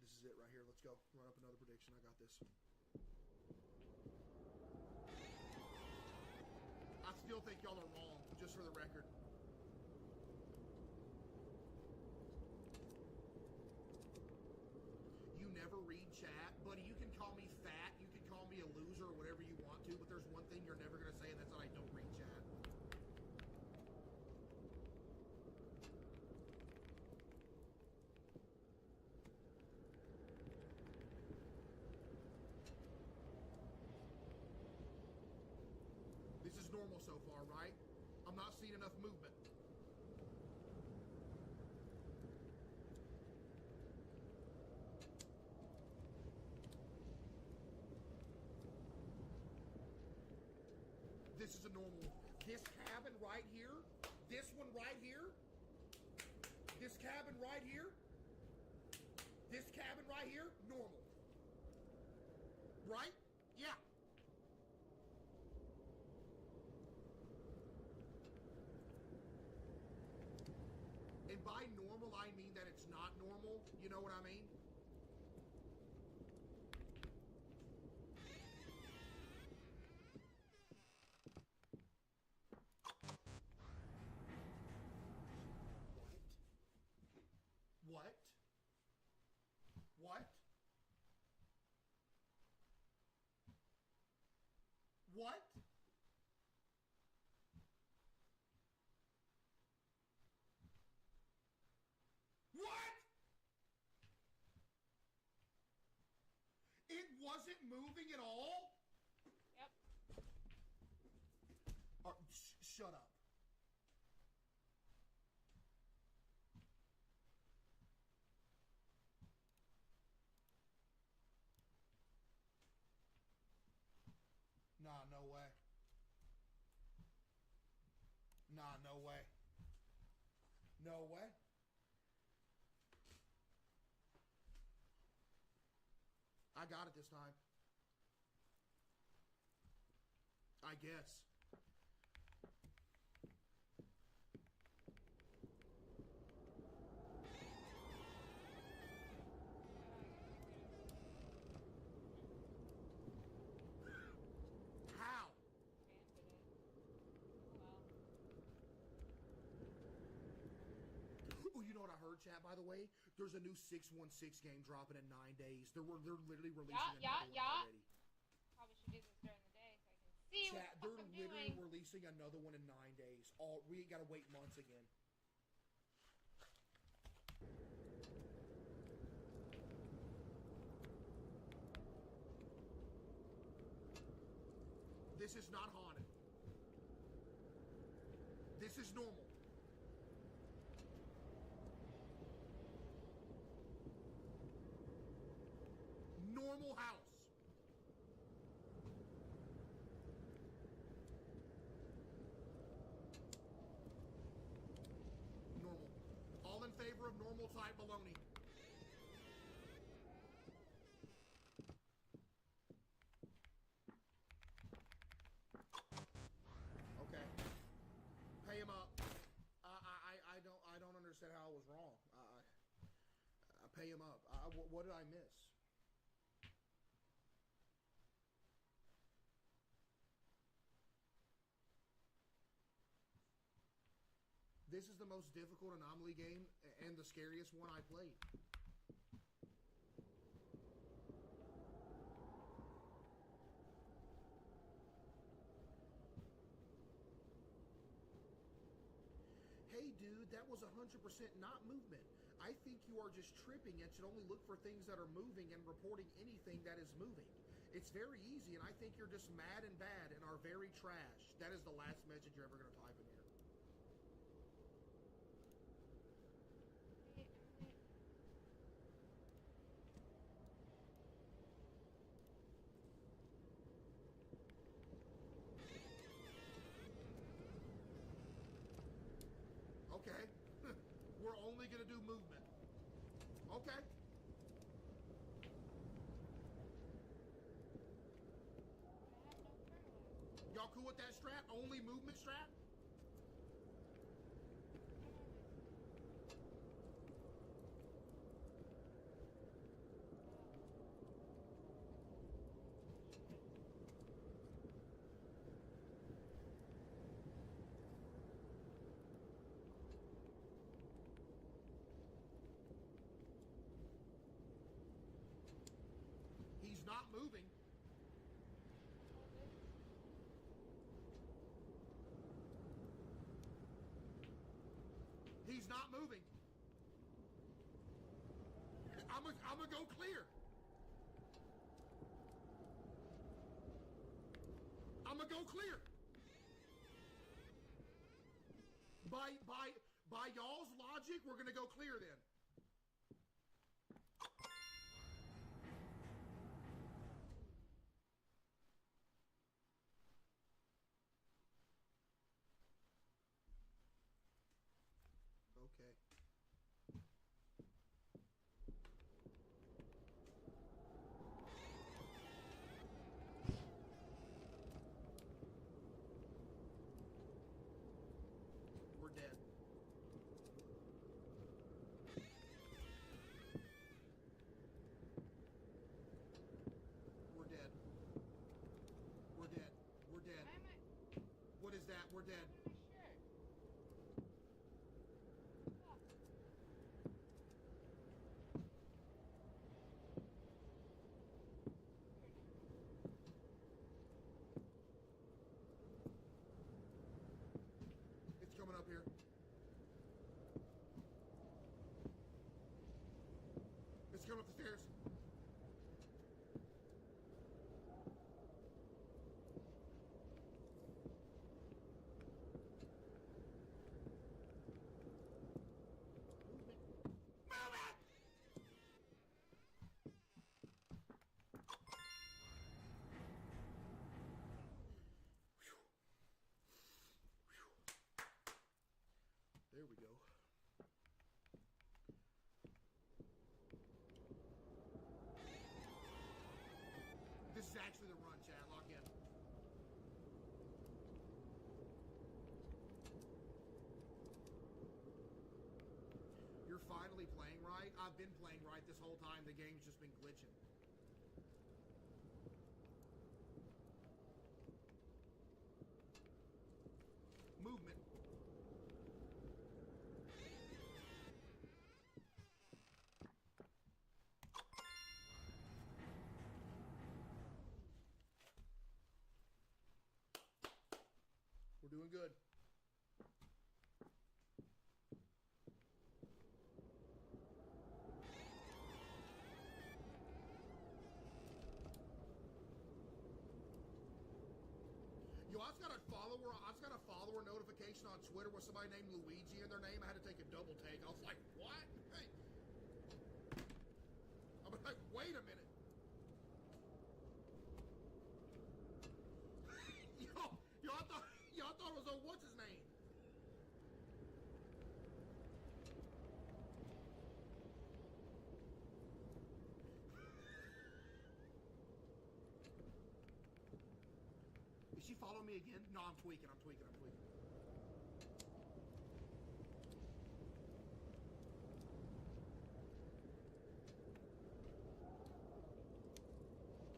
This is it right here. Let's go. Run up another prediction. I got this. I still think y'all are wrong, just for the record. You never read chat, buddy. You can call me fat, you can call me a loser, or whatever you want to, but there's one thing you're normal so far, right? I'm not seeing enough movement. This is a normal one. This cabin right here, this one right here, this cabin right here, this cabin right here, normal. Right? Yeah. And by normal, I mean that it's not normal. You know what I mean? What? What? What? What? It wasn't moving at all? Yep. Shut up. Nah, no way. Nah, no way. No way. I got it this time. I guess. How? Oh, you know what I heard, chat, by the way? There's a new 616 game dropping in 9 days. They're literally releasing another one already. Probably should do this during the day so I can see Chat, what they're I'm literally doing. releasing another one in 9 days. We ain't gotta wait months again. This is not haunted. This is normal. Normal house. Normal. All in favor of normal type baloney. Okay. Pay him up. I don't understand how I was wrong. I pay him up. What did I miss? This is the most difficult anomaly game and the scariest one I played. Hey dude, that was 100% not movement. I think you are just tripping and should only look for things that are moving and reporting anything that is moving. It's very easy, and I think you're just mad and bad and are very trash. That is the last message you're ever going to type in here. Okay. We're only going to do movement. Okay. Y'all cool with that strat? Only movement strat? He's not moving. He's not moving. I'm gonna go clear. I'm gonna go clear. by y'all's logic, we're gonna go clear then. Okay. We're dead. We're dead. We're dead. We're dead. What is that? We're dead. It's coming up here. It's coming up the stairs. There we go. This is actually the run, Chad. Lock in. You're finally playing right. I've been playing right this whole time. The game's just been glitching. Movement. We're doing good. Yo, I just got a follower notification on Twitter with somebody named Luigi in their name. I had to take a double take. I was like, what? Hey. I'm like, wait a minute. I thought it was on what's his name? Is she following me again? No, I'm tweaking.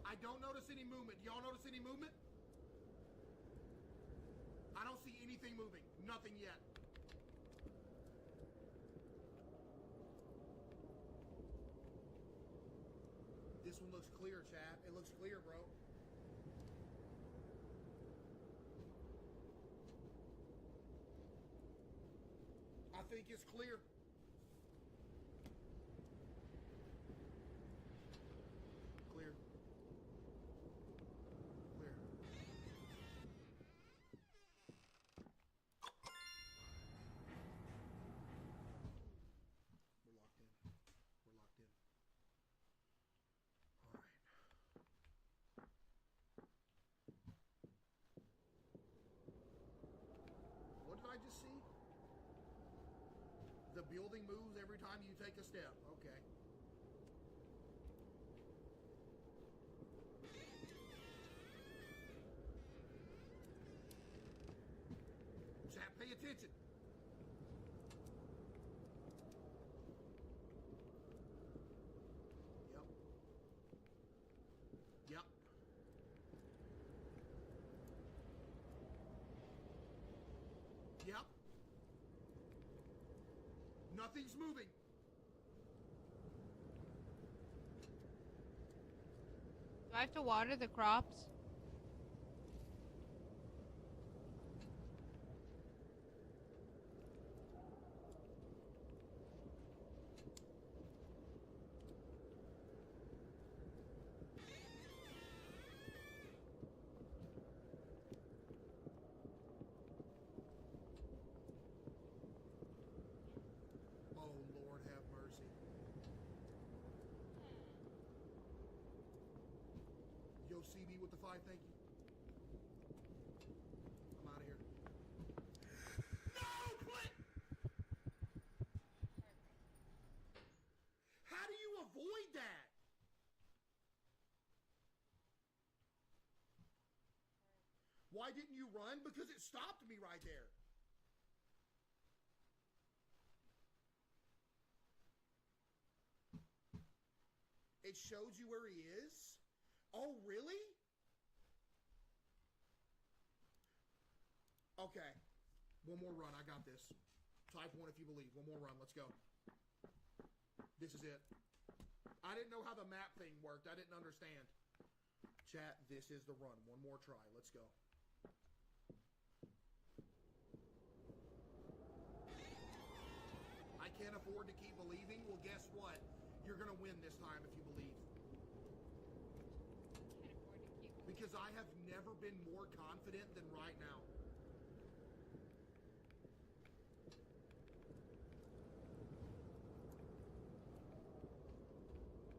I don't notice any movement. Y'all notice any movement? I don't see anything moving. Nothing yet. This one looks clear, Chad. It looks clear, bro. I think it's clear. Clear. Clear. We're locked in. We're locked in. All right. What did I just see? The building moves every time you take a step. Okay. Chat, pay attention. Yep. Yep. Yep. Nothing's moving. Do I have to water the crops? Yo, CB with the 5, thank you. I'm out of here. No, what? How do you avoid that? Why didn't you run? Because it stopped me right there. It shows you where he is? Oh, really? Okay. One more run. I got this. Type 1 if you believe. One more run. Let's go. This is it. I didn't know how the map thing worked. I didn't understand. Chat, this is the run. One more try. Let's go. I can't afford to keep believing. Well, guess what? You're going to win this time if you believe. Because I have never been more confident than right now.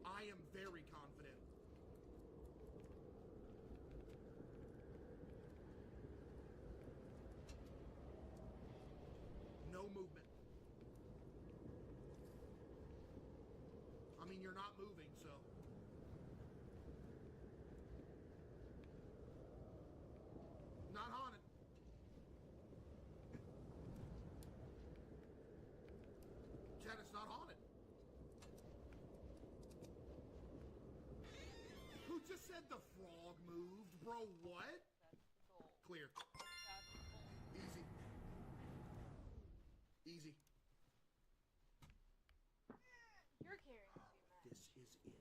I am very confident. No movement. I mean, you're not moving, so. Not haunted. Chad, it's not haunted. Who just said the frog moved? Bro, what? Clear. Easy. Easy. You're carrying too much. This is it.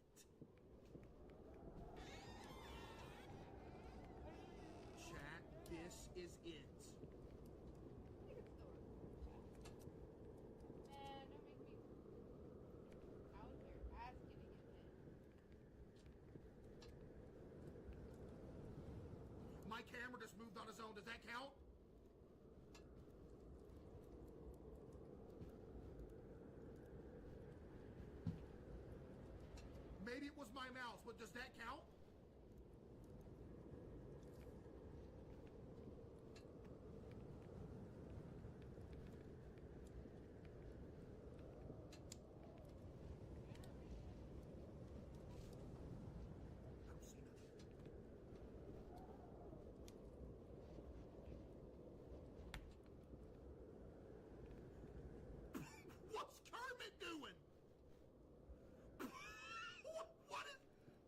Chat, this is it. Man, don't make me out here asking to get hit. My camera just moved on its own. Does that count? Maybe it was my mouse, but does that count? What's Kermit doing?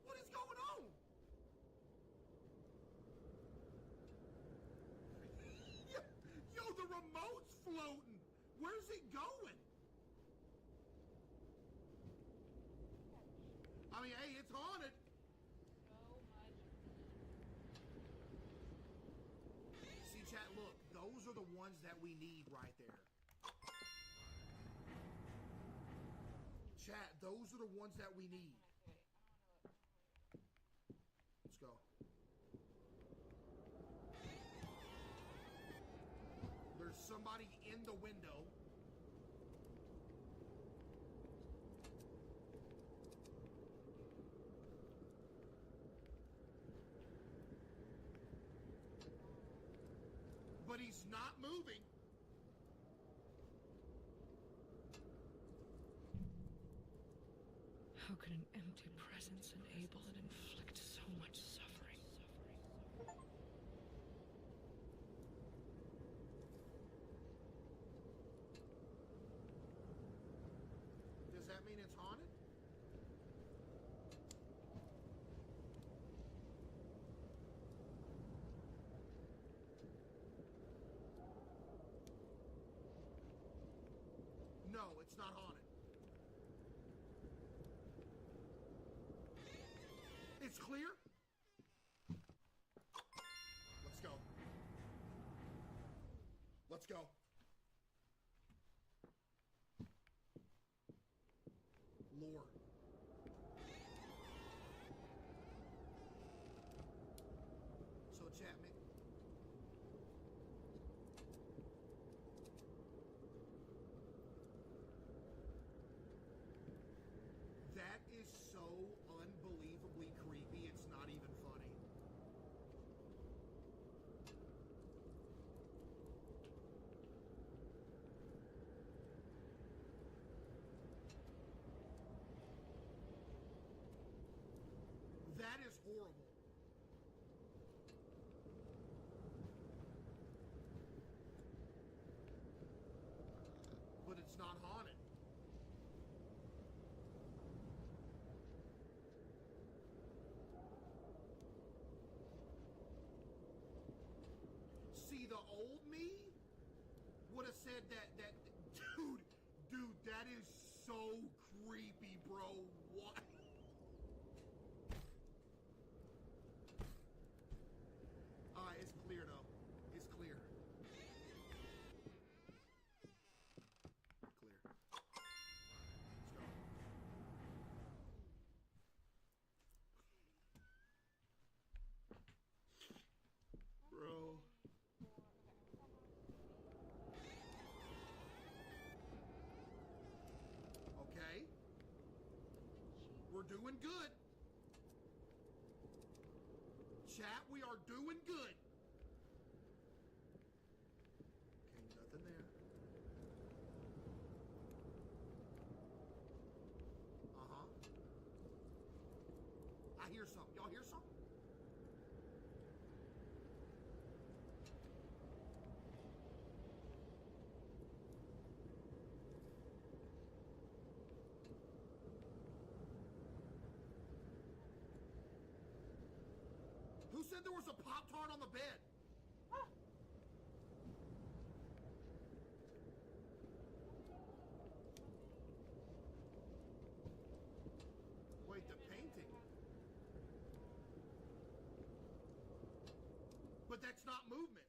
What is going on? Yo, the remote's floating. Where's it going? I mean, hey, it's haunted. See, chat, look, those are the ones that we need right there. Chat, those are the ones that we need. Let's go. There's somebody in the window. But he's not moving. How could an empty presence enable and inflict so much suffering? Does that mean it's haunted? No, it's not haunted. It's clear? Let's go. Let's go. Lore. So, Chapman. That is so unbelievably creepy, it's not even funny. old me would have said that, dude, that is so creepy, bro. What? It's clear, though. It's clear. Clear. Let's go. Bro. Okay. We're doing good. Chat, we are doing good. Okay, nothing there. Uh-huh. I hear something. Y'all hear something? Who said there was a Pop-Tart on the bed? Wait, the painting. But that's not movement.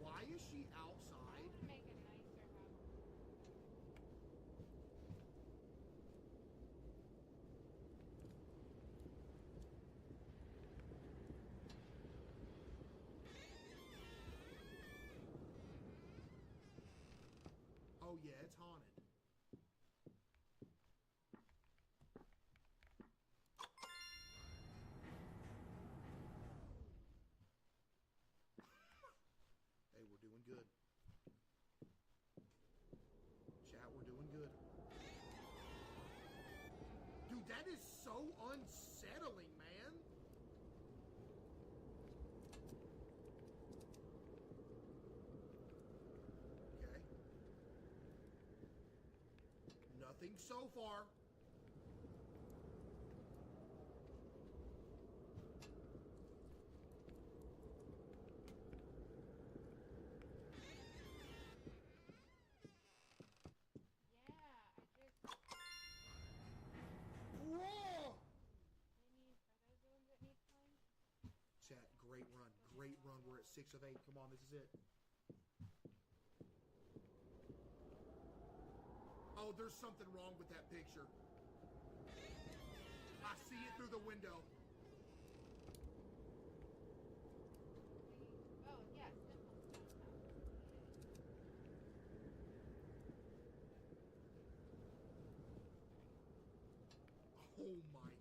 Why is she outside? Oh yeah, it's haunted. Hey, we're doing good. Chat, we're doing good. Dude, that is so unsettling, man. Okay. Nothing so far. Whoa! Chat, great run. Great run. We're at 6 of 8. Come on, this is it. Oh, there's something wrong with that picture. I see it through the window. Oh, yes. Oh my.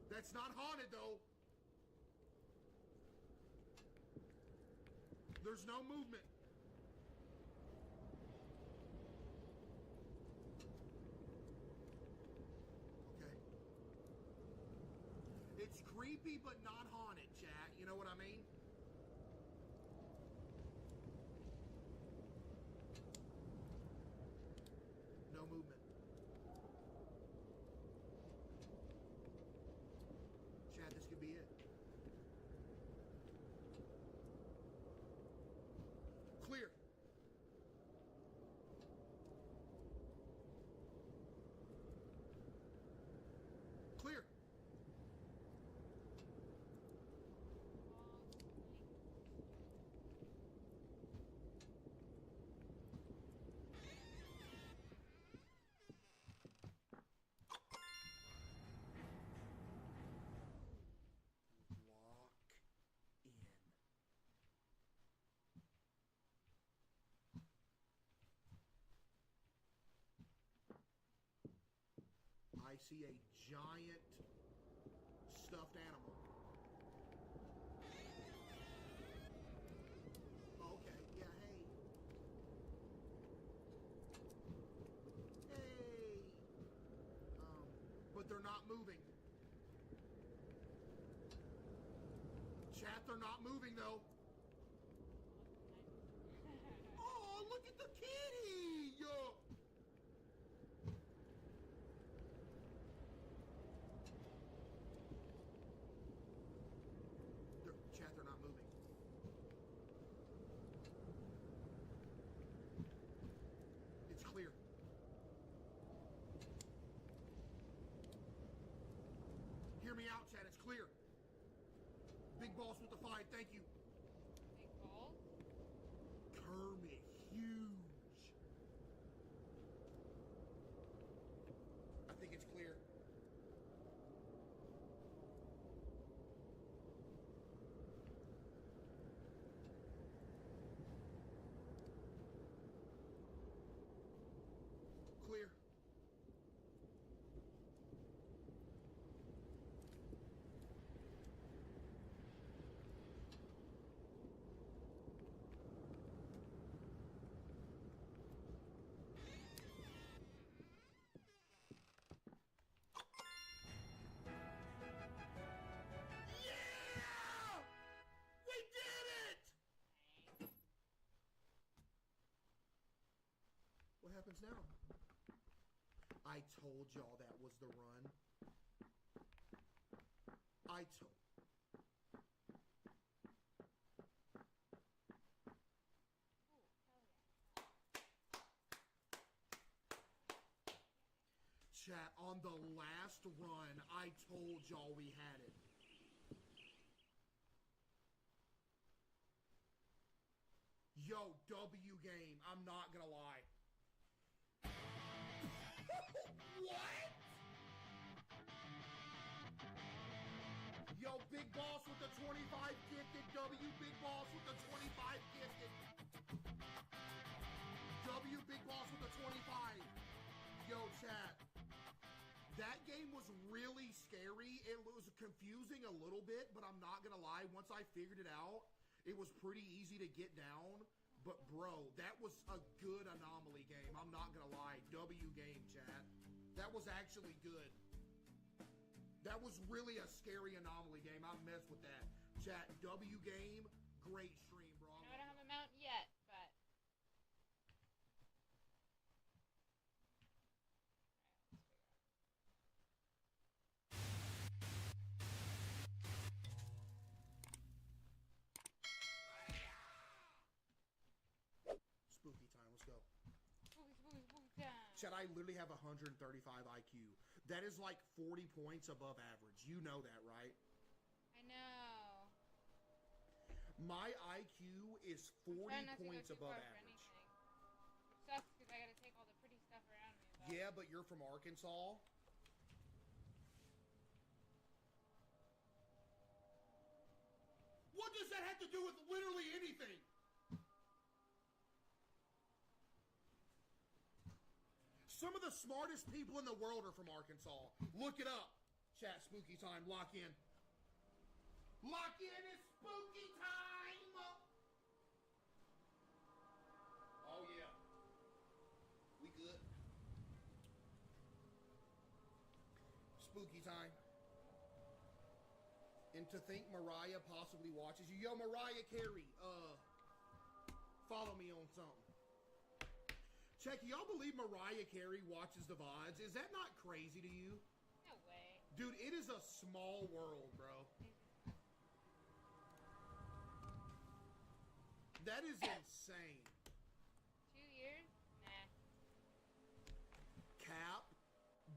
That's not haunted though. There's no movement. Okay. It's creepy but not haunted, chat. You know what I mean? No movement. Chad, this could be it. Clear. Clear. Lock in. I see a giant stuffed animal. Okay, yeah, hey. Hey. But they're not moving. Chat, they're not moving though. Oh, look at the kitty! Yo. Hear me out, chat. It's clear. Big Boss with the 5. Thank you. Big balls? Kermit. Huge. I think it's clear. Clear. Yeah! We did it! What happens now? I told y'all that was the run. I told. Chat, on the last run, I told y'all we had it. Yo, W game, I'm not gonna lie. What? Yo, Big Boss with the 25 gifted. W, Big Boss with the 25 gifted. W, Big Boss with the 25. Yo, chat. That game was really scary. It was confusing a little bit, but I'm not gonna lie. Once I figured it out, it was pretty easy to get down. But bro, that was a good anomaly game. I'm not gonna lie. W game, chat. That was actually good. That was really a scary anomaly game. I messed with that. Chat, W game, great stream, bro. I don't have a mount yet, but... Spooky time, let's go. Spooky time. Chat, I literally have 135 IQ. That is like 40 points above average. You know that, right? I know. My IQ is 40 points above average. Which sucks because I gotta take all the pretty stuff around me. But... Yeah, but you're from Arkansas. What does that have to do with literally anything? Some of the smartest people in the world are from Arkansas. Look it up. Chat, spooky time. Lock in. Lock in, it's spooky time! Oh, yeah. We good. Spooky time. And to think Mariah possibly watches you. Yo, Mariah Carey, follow me on something. Check, y'all believe Mariah Carey watches the VODs? Is that not crazy to you? No way. Dude, it is a small world, bro. That is insane. 2 years? Nah. Cap?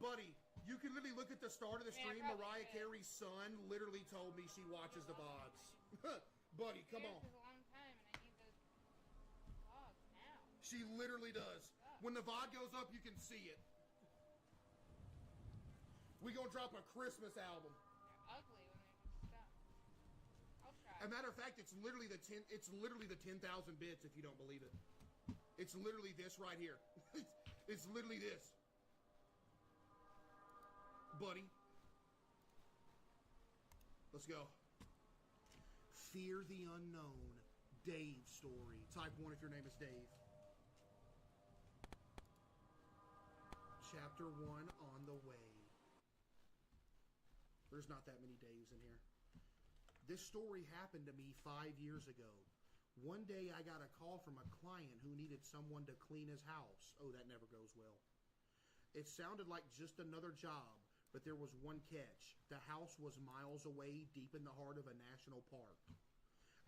Buddy, you can literally look at the start of the stream. Mariah Carey's son literally told me she watches the VODs. Buddy, come on. This is a long time, and I need those vlogs now. She literally does. When the VOD goes up, you can see it. We gonna drop a Christmas album. They're ugly when they're stuck. I'll try. As a matter of fact, it's literally the 10,000 bits. If you don't believe it, it's literally this right here. It's literally this, buddy. Let's go. Fear the Unknown. Dave story. Type 1 if your name is Dave. Chapter 1 on the way. There's not that many Daves in here. This story happened to me 5 years ago. One day I got a call from a client who needed someone to clean his house. Oh, that never goes well. It sounded like just another job, but there was one catch. The house was miles away, deep in the heart of a national park.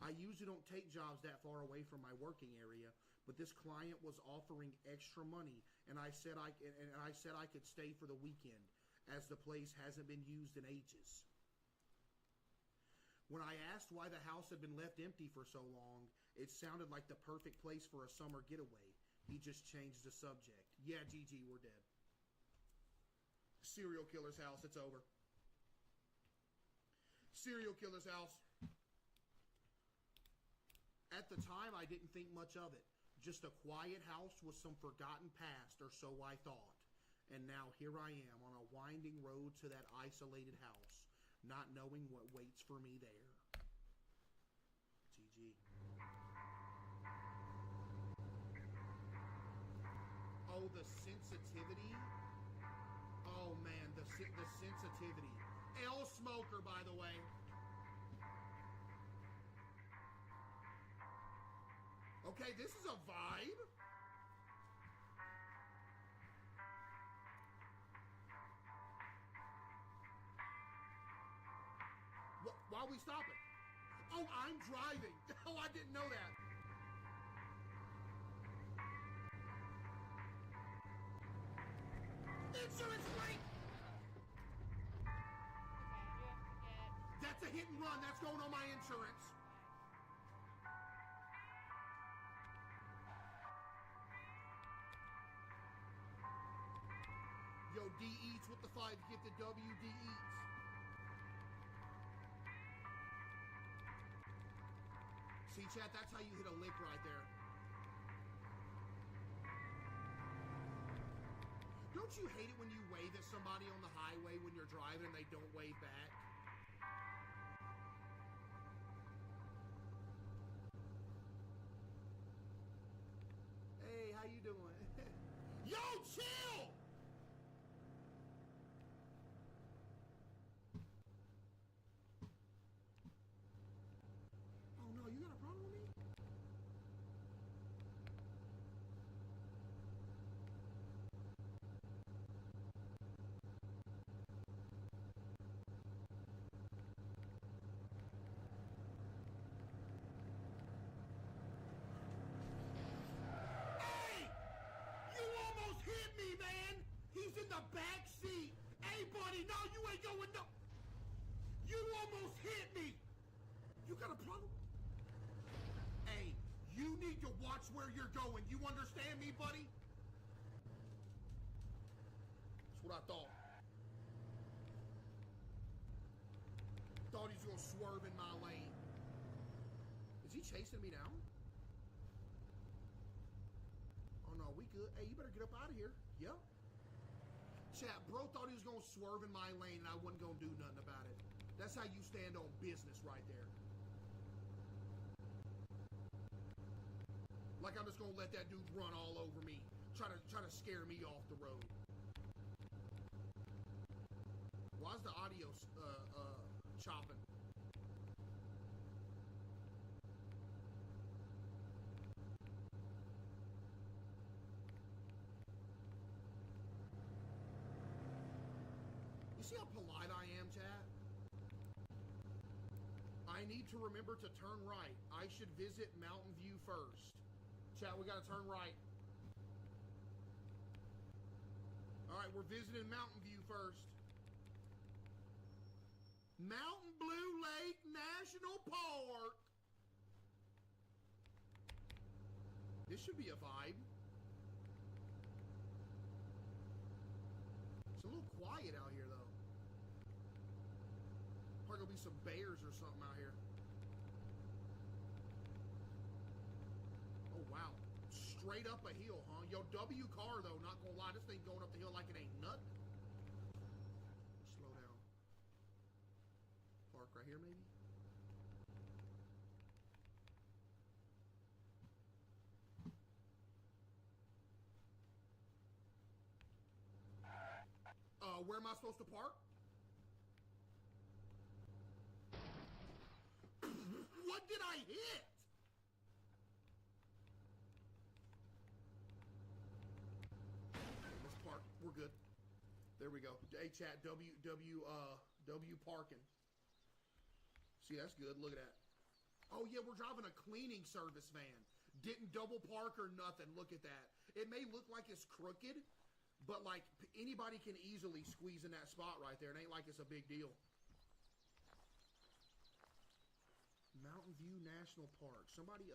I usually don't take jobs that far away from my working area, but this client was offering extra money, and I said I could stay for the weekend, as the place hasn't been used in ages. When I asked why the house had been left empty for so long, it sounded like the perfect place for a summer getaway. He just changed the subject. Yeah, GG, we're dead. Serial killer's house, it's over. Serial killer's house. At the time, I didn't think much of it. Just a quiet house with some forgotten past, or so I thought. And now here I am on a winding road to that isolated house, not knowing what waits for me there. GG. Oh, the sensitivity. Oh, man, the sensitivity. L Smoker, by the way. Okay, this is a vibe. Why are we stopping? Oh, I'm driving. Oh, I didn't know that. Insurance break! That's a hit and run. That's going on my insurance. Yo, D Eats with the 5 gifted W, D Eats. See, chat, that's how you hit a lick right there. Don't you hate it when you wave at somebody on the highway when you're driving and they don't wave back? Hey, how you doing? Yo, chill! Oh no, you got a problem with me? Hit me, man! He's in the back seat! Hey, buddy, no, you ain't going no... You almost hit me! You got a problem? Hey, you need to watch where you're going. You understand me, buddy? That's what I thought. Thought he was gonna swerve in my lane. Is he chasing me now? No, we good. Hey, you better get up out of here. Yep. Chat, bro thought he was going to swerve in my lane and I wasn't going to do nothing about it. That's how you stand on business right there. Like I'm just going to let that dude run all over me. Try to scare me off the road. Why's the audio chopping? See how polite I am, chat? I need to remember to turn right. I should visit Mountain View first. Chat, we gotta turn right. Alright, we're visiting Mountain View first. Mountain Blue Lake National Park. This should be a vibe. It's a little quiet out here, though. Probably gonna be some bears or something out here. Oh, wow. Straight up a hill, huh? Yo, W car, though, not gonna lie. This thing going up the hill like it ain't nothing. Slow down. Park right here, maybe? Where am I supposed to park? What did I hit? Let's park. We're good. There we go. Hey, chat. W parking. See, that's good. Look at that. Oh, yeah, we're driving a cleaning service van. Didn't double park or nothing. Look at that. It may look like it's crooked, but, like, anybody can easily squeeze in that spot right there. It ain't like it's a big deal. Mountain View National Park. Somebody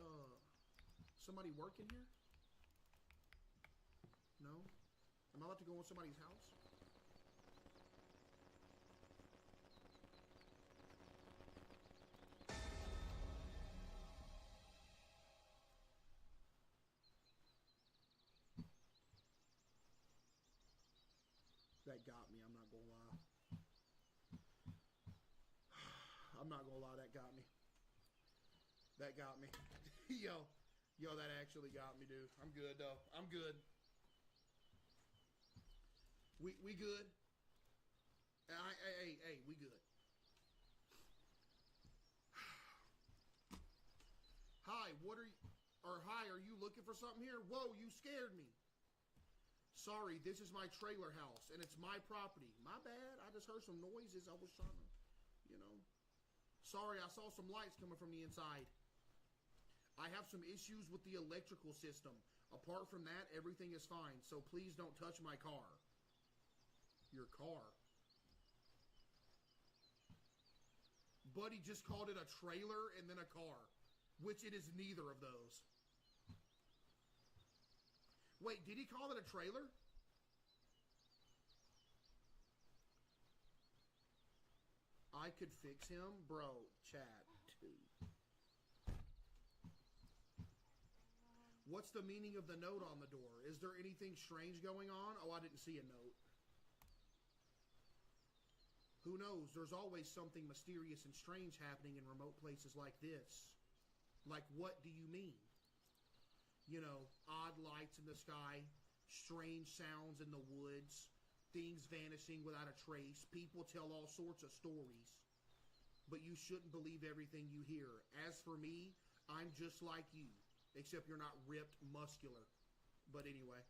working here? No? Am I allowed to go in somebody's house? That got me, I'm not gonna lie. I'm not gonna lie, that got me. That got me. Yo, that actually got me, dude. I'm good, though. I'm good. We good? Hey, we good. Hi, hi, are you looking for something here? Whoa, you scared me. Sorry, this is my trailer house, and it's my property. My bad, I just heard some noises. I was trying to, Sorry, I saw some lights coming from the inside. I have some issues with the electrical system. Apart from that, everything is fine, so please don't touch my car. Your car? Buddy just called it a trailer and then a car, which it is neither of those. Wait, did he call it a trailer? I could fix him? Bro, chat, dude. What's the meaning of the note on the door? Is there anything strange going on? Oh, I didn't see a note. Who knows? There's always something mysterious and strange happening in remote places like this. Like, what do you mean? Odd lights in the sky, strange sounds in the woods, things vanishing without a trace. People tell all sorts of stories. But you shouldn't believe everything you hear. As for me, I'm just like you, except you're not ripped, muscular. But anyway.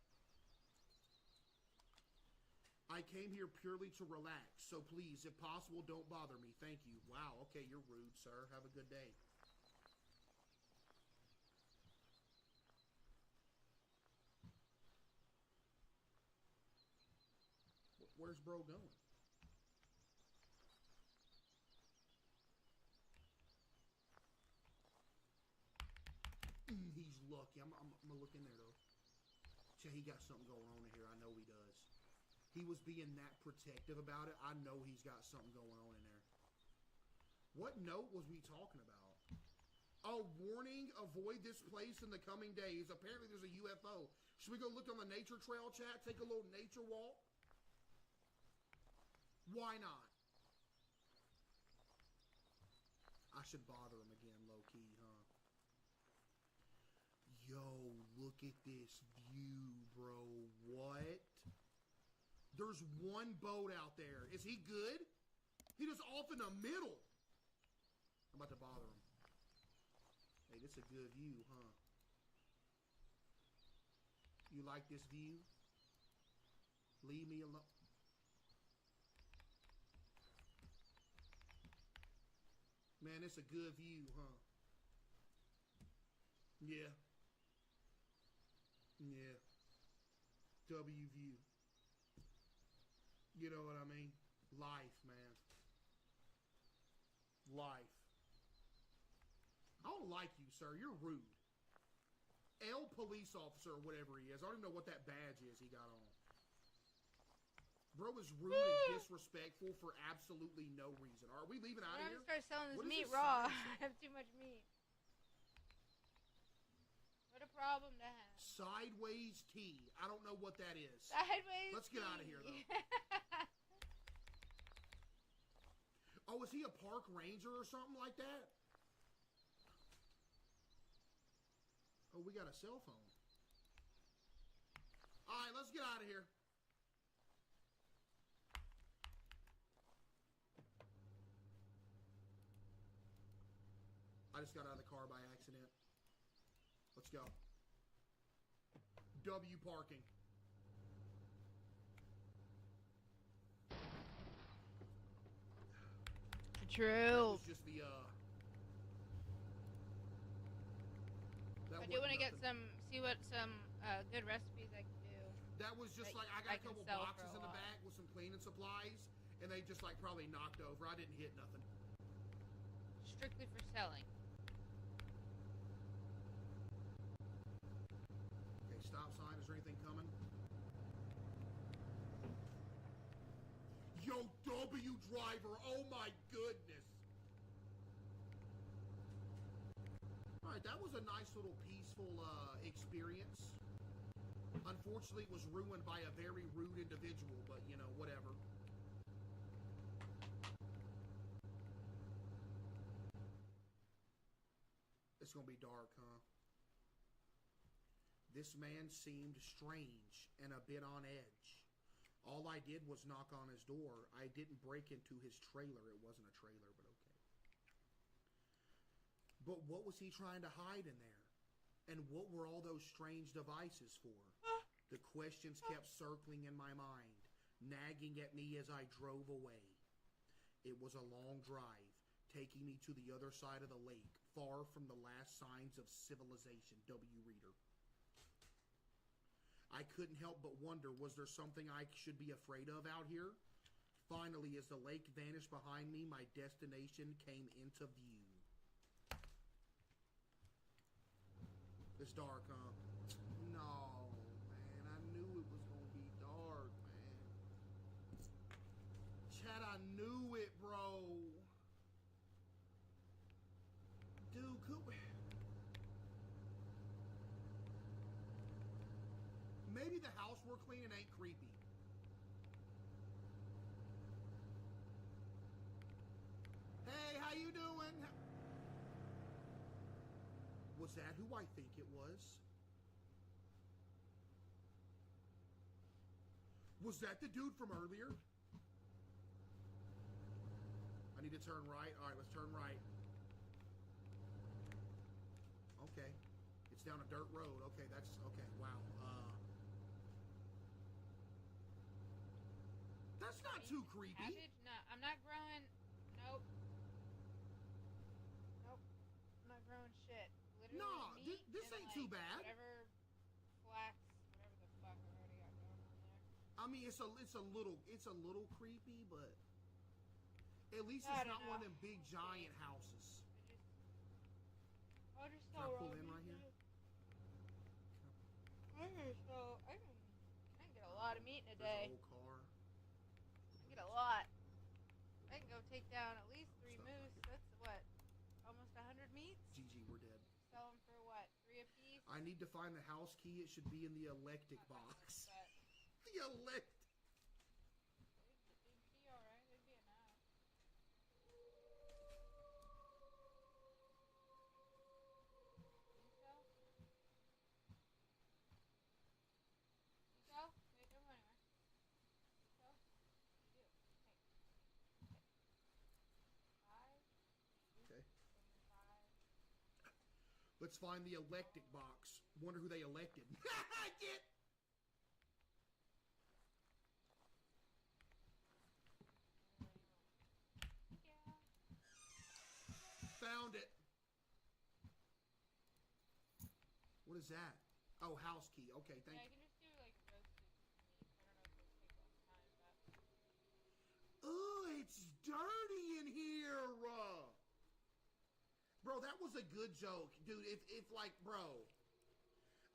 I came here purely to relax, so please, if possible, don't bother me. Thank you. Wow, okay, you're rude, sir. Have a good day. Where's bro going? He's lucky. I'm gonna look in there, though. He got something going on in here. I know he does. He was being that protective about it. I know he's got something going on in there. What note was we talking about? Oh, warning, avoid this place in the coming days. Apparently there's a UFO. Should we go look on the nature trail, chat? Take a little nature walk? Why not? I should bother him again, low-key, huh? Yo, look at this view, bro. What? There's one boat out there. Is he good? He just off in the middle. I'm about to bother him. Hey, this is a good view, huh? You like this view? Leave me alone. Man, it's a good view, huh? Yeah. Yeah. W view. You know what I mean? Life, man. Life. I don't like you, sir. You're rude. L police officer or whatever he is. I don't even know what that badge is he got on. Bro is rude and disrespectful for absolutely no reason. Are we leaving out of here? I'm gonna start selling this What does meat this raw. sign say? I have too much meat. What a problem to have. Sideways T. I don't know what that is. Sideways Let's get out of here, though. Oh, is he a park ranger or something like that? Oh, we got a cell phone. All right, let's get out of here. I just got out of the car by accident. Let's go. W parking. True. That was just the, I do want to get see what some good recipes I can do. That was just like, I got a couple boxes in the back with some cleaning supplies, and they just like probably knocked over. I didn't hit nothing. Strictly for selling. stop sign. Is there anything coming? Yo, W driver. Oh my goodness. Alright, that was a nice little peaceful experience. Unfortunately, it was ruined by a very rude individual, but you know, whatever. It's gonna be dark, huh? This man seemed strange and a bit on edge. All I did was knock on his door. I didn't break into his trailer. It wasn't a trailer, but okay. But what was he trying to hide in there? And what were all those strange devices for? The questions kept circling in my mind, nagging at me as I drove away. It was a long drive, taking me to the other side of the lake, far from the last signs of civilization. W. Reader. I couldn't help but wonder, was there something I should be afraid of out here? Finally, as the lake vanished behind me, my destination came into view. It's dark, huh? No, man. I knew it was gonna be dark, man. Chad, I knew it, bro. Dude, could we... Maybe the house we're cleaning ain't creepy. Hey, how you doing? Was that who I think it was? Was that the dude from earlier? I need to turn right. All right, let's turn right. Okay. It's down a dirt road. Okay, that's... Okay, wow. That's not too creepy. Cabbage? No, I'm not growing... Nope. Nope. I'm not growing shit. Literally No, meat this and, ain't like, too bad. Whatever flax, whatever the fuck I already got going on there. I mean, it's a little creepy, but at least I it's don't not one of know. them big giant houses. I'll just Can I pull in right here? Okay, so I can get a lot of meat in a day. There's an old car. I can get a lot. I can go take down at least 3 moose. That's what? Almost 100 meats? GG, we're dead. Sell them for what? 3 a piece? I need to find the house key. It should be in the electric box. The electric. It'd be alright. It'd be enough. Think so? Wait, don't go anywhere. Think so? You do. Hey. Okay. Let's find the electric box. Wonder who they elected. Get. Found it. What is that? Oh, house key. Okay, thank you. I can just do like roasted meat. I don't know if it'll take less time, but... Oh, it's dirty in here. Bro, that was a good joke. Dude, if like, bro,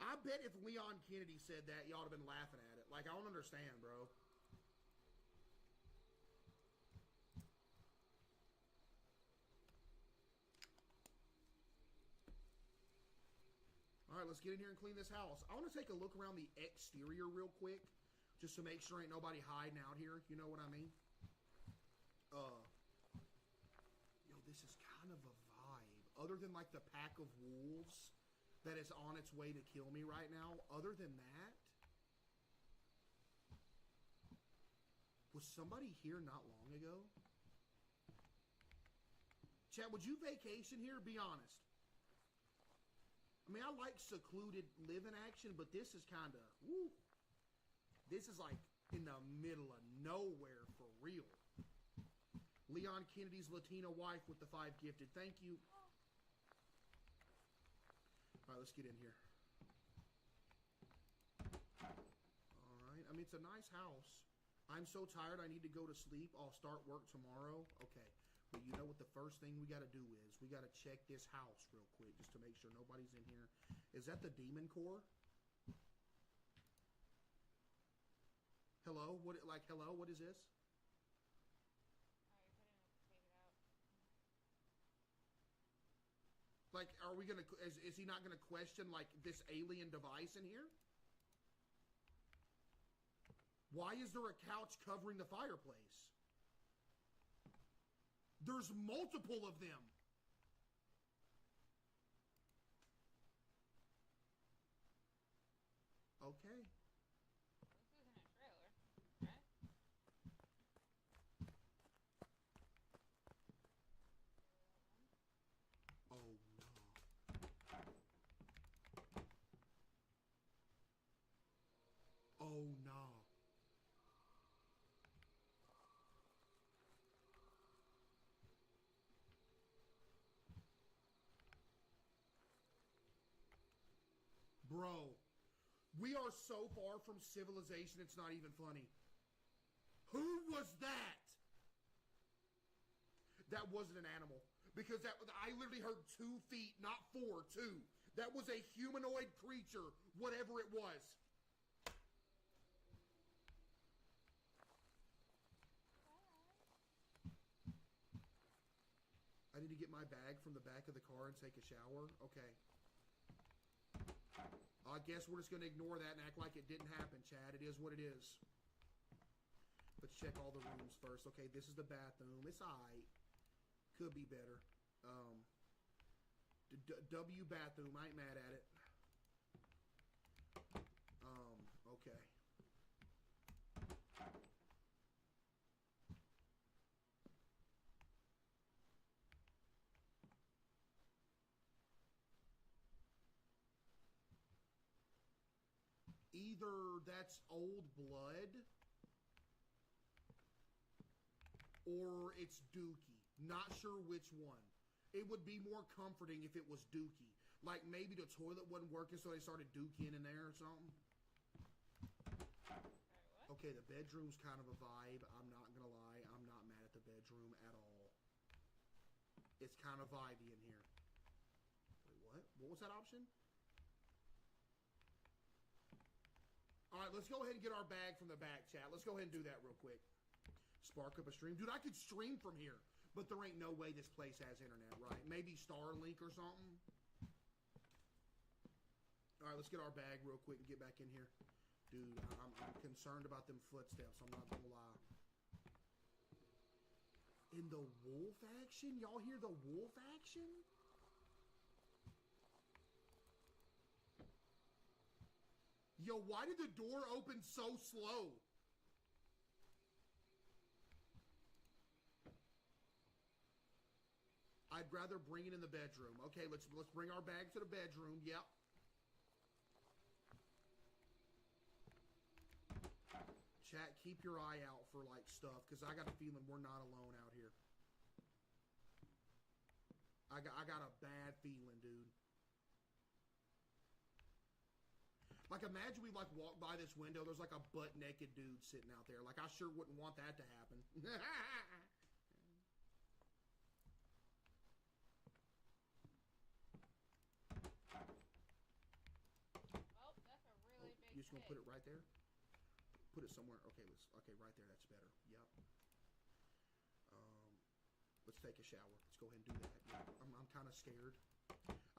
I bet if Leon Kennedy said that, y'all would have been laughing at it. Like, I don't understand, bro. All right, let's get in here and clean this house. I want to take a look around the exterior real quick, just to make sure ain't nobody hiding out here. You know what I mean? Yo, this is kind of a vibe. Other than like the pack of wolves that is on its way to kill me right now, other than that, was somebody here not long ago? Chat, would you vacation here? Be honest. I mean, I like secluded living action, but this is kind of, woo. This is like in the middle of nowhere for real. Leon Kennedy's Latina wife with the 5 gifted. Thank you. All right, let's get in here. All right. I mean, it's a nice house. I'm so tired. I need to go to sleep. I'll start work tomorrow. Okay. But you know what the first thing we got to do is? We got to check this house real quick just to make sure nobody's in here. Is that the demon core? Hello? What, like, hello? What is this? Like, are we gonna, is he not gonna question, like, this alien device in here? Why is there a couch covering the fireplace? There's multiple of them. Okay. This isn't a trailer, right? Oh no. Oh no. Bro, we are so far from civilization, it's not even funny. Who was that? That wasn't an animal. Because I literally heard 2 feet, not 4, 2. That was a humanoid creature, whatever it was. I need to get my bag from the back of the car and take a shower. Okay. I guess we're just going to ignore that and act like it didn't happen, Chad. It is what it is. Let's check all the rooms first. Okay, this is the bathroom. It's alright. Could be better. W bathroom. I ain't mad at it. Okay. Either that's old blood or it's Dookie. Not sure which one. It would be more comforting if it was Dookie. Like maybe the toilet wasn't working, so they started Dookieing in there or something. Okay, the bedroom's kind of a vibe. I'm not gonna lie. I'm not mad at the bedroom at all. It's kind of vibey in here. Wait, what? What was that option? Alright, let's go ahead and get our bag from the back, chat. Let's go ahead and do that real quick. Spark up a stream. Dude, I could stream from here. But there ain't no way this place has internet, right? Maybe Starlink or something. Alright, let's get our bag real quick and get back in here. Dude, I'm concerned about them footsteps. I'm not gonna lie. In the wolf action? Y'all hear the wolf action? Yo, why did the door open so slow? I'd rather bring it in the bedroom. Okay, let's bring our bag to the bedroom. Yep. Chat, keep your eye out for like stuff, because I got a feeling we're not alone out here. I got a bad feeling, dude. Like, imagine we like walk by this window, there's like a butt naked dude sitting out there. Like, I sure wouldn't want that to happen. Oh, that's a really big You just gonna put it right there? Put it somewhere. Okay, okay, right there. That's better. Yep. Let's take a shower. Let's go ahead and do that. Yeah, I'm kind of scared.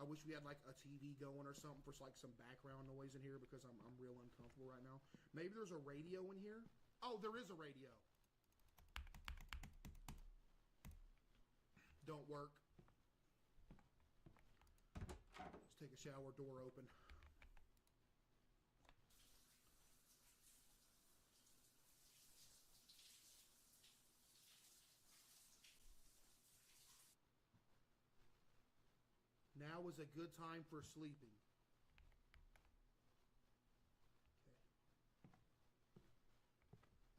I wish we had like a TV going or something for like some background noise in here, because I'm real uncomfortable right now. Maybe there's a radio in here. Oh, there is a radio. Don't work. Let's take a shower. Door open. Now is a good time for sleeping.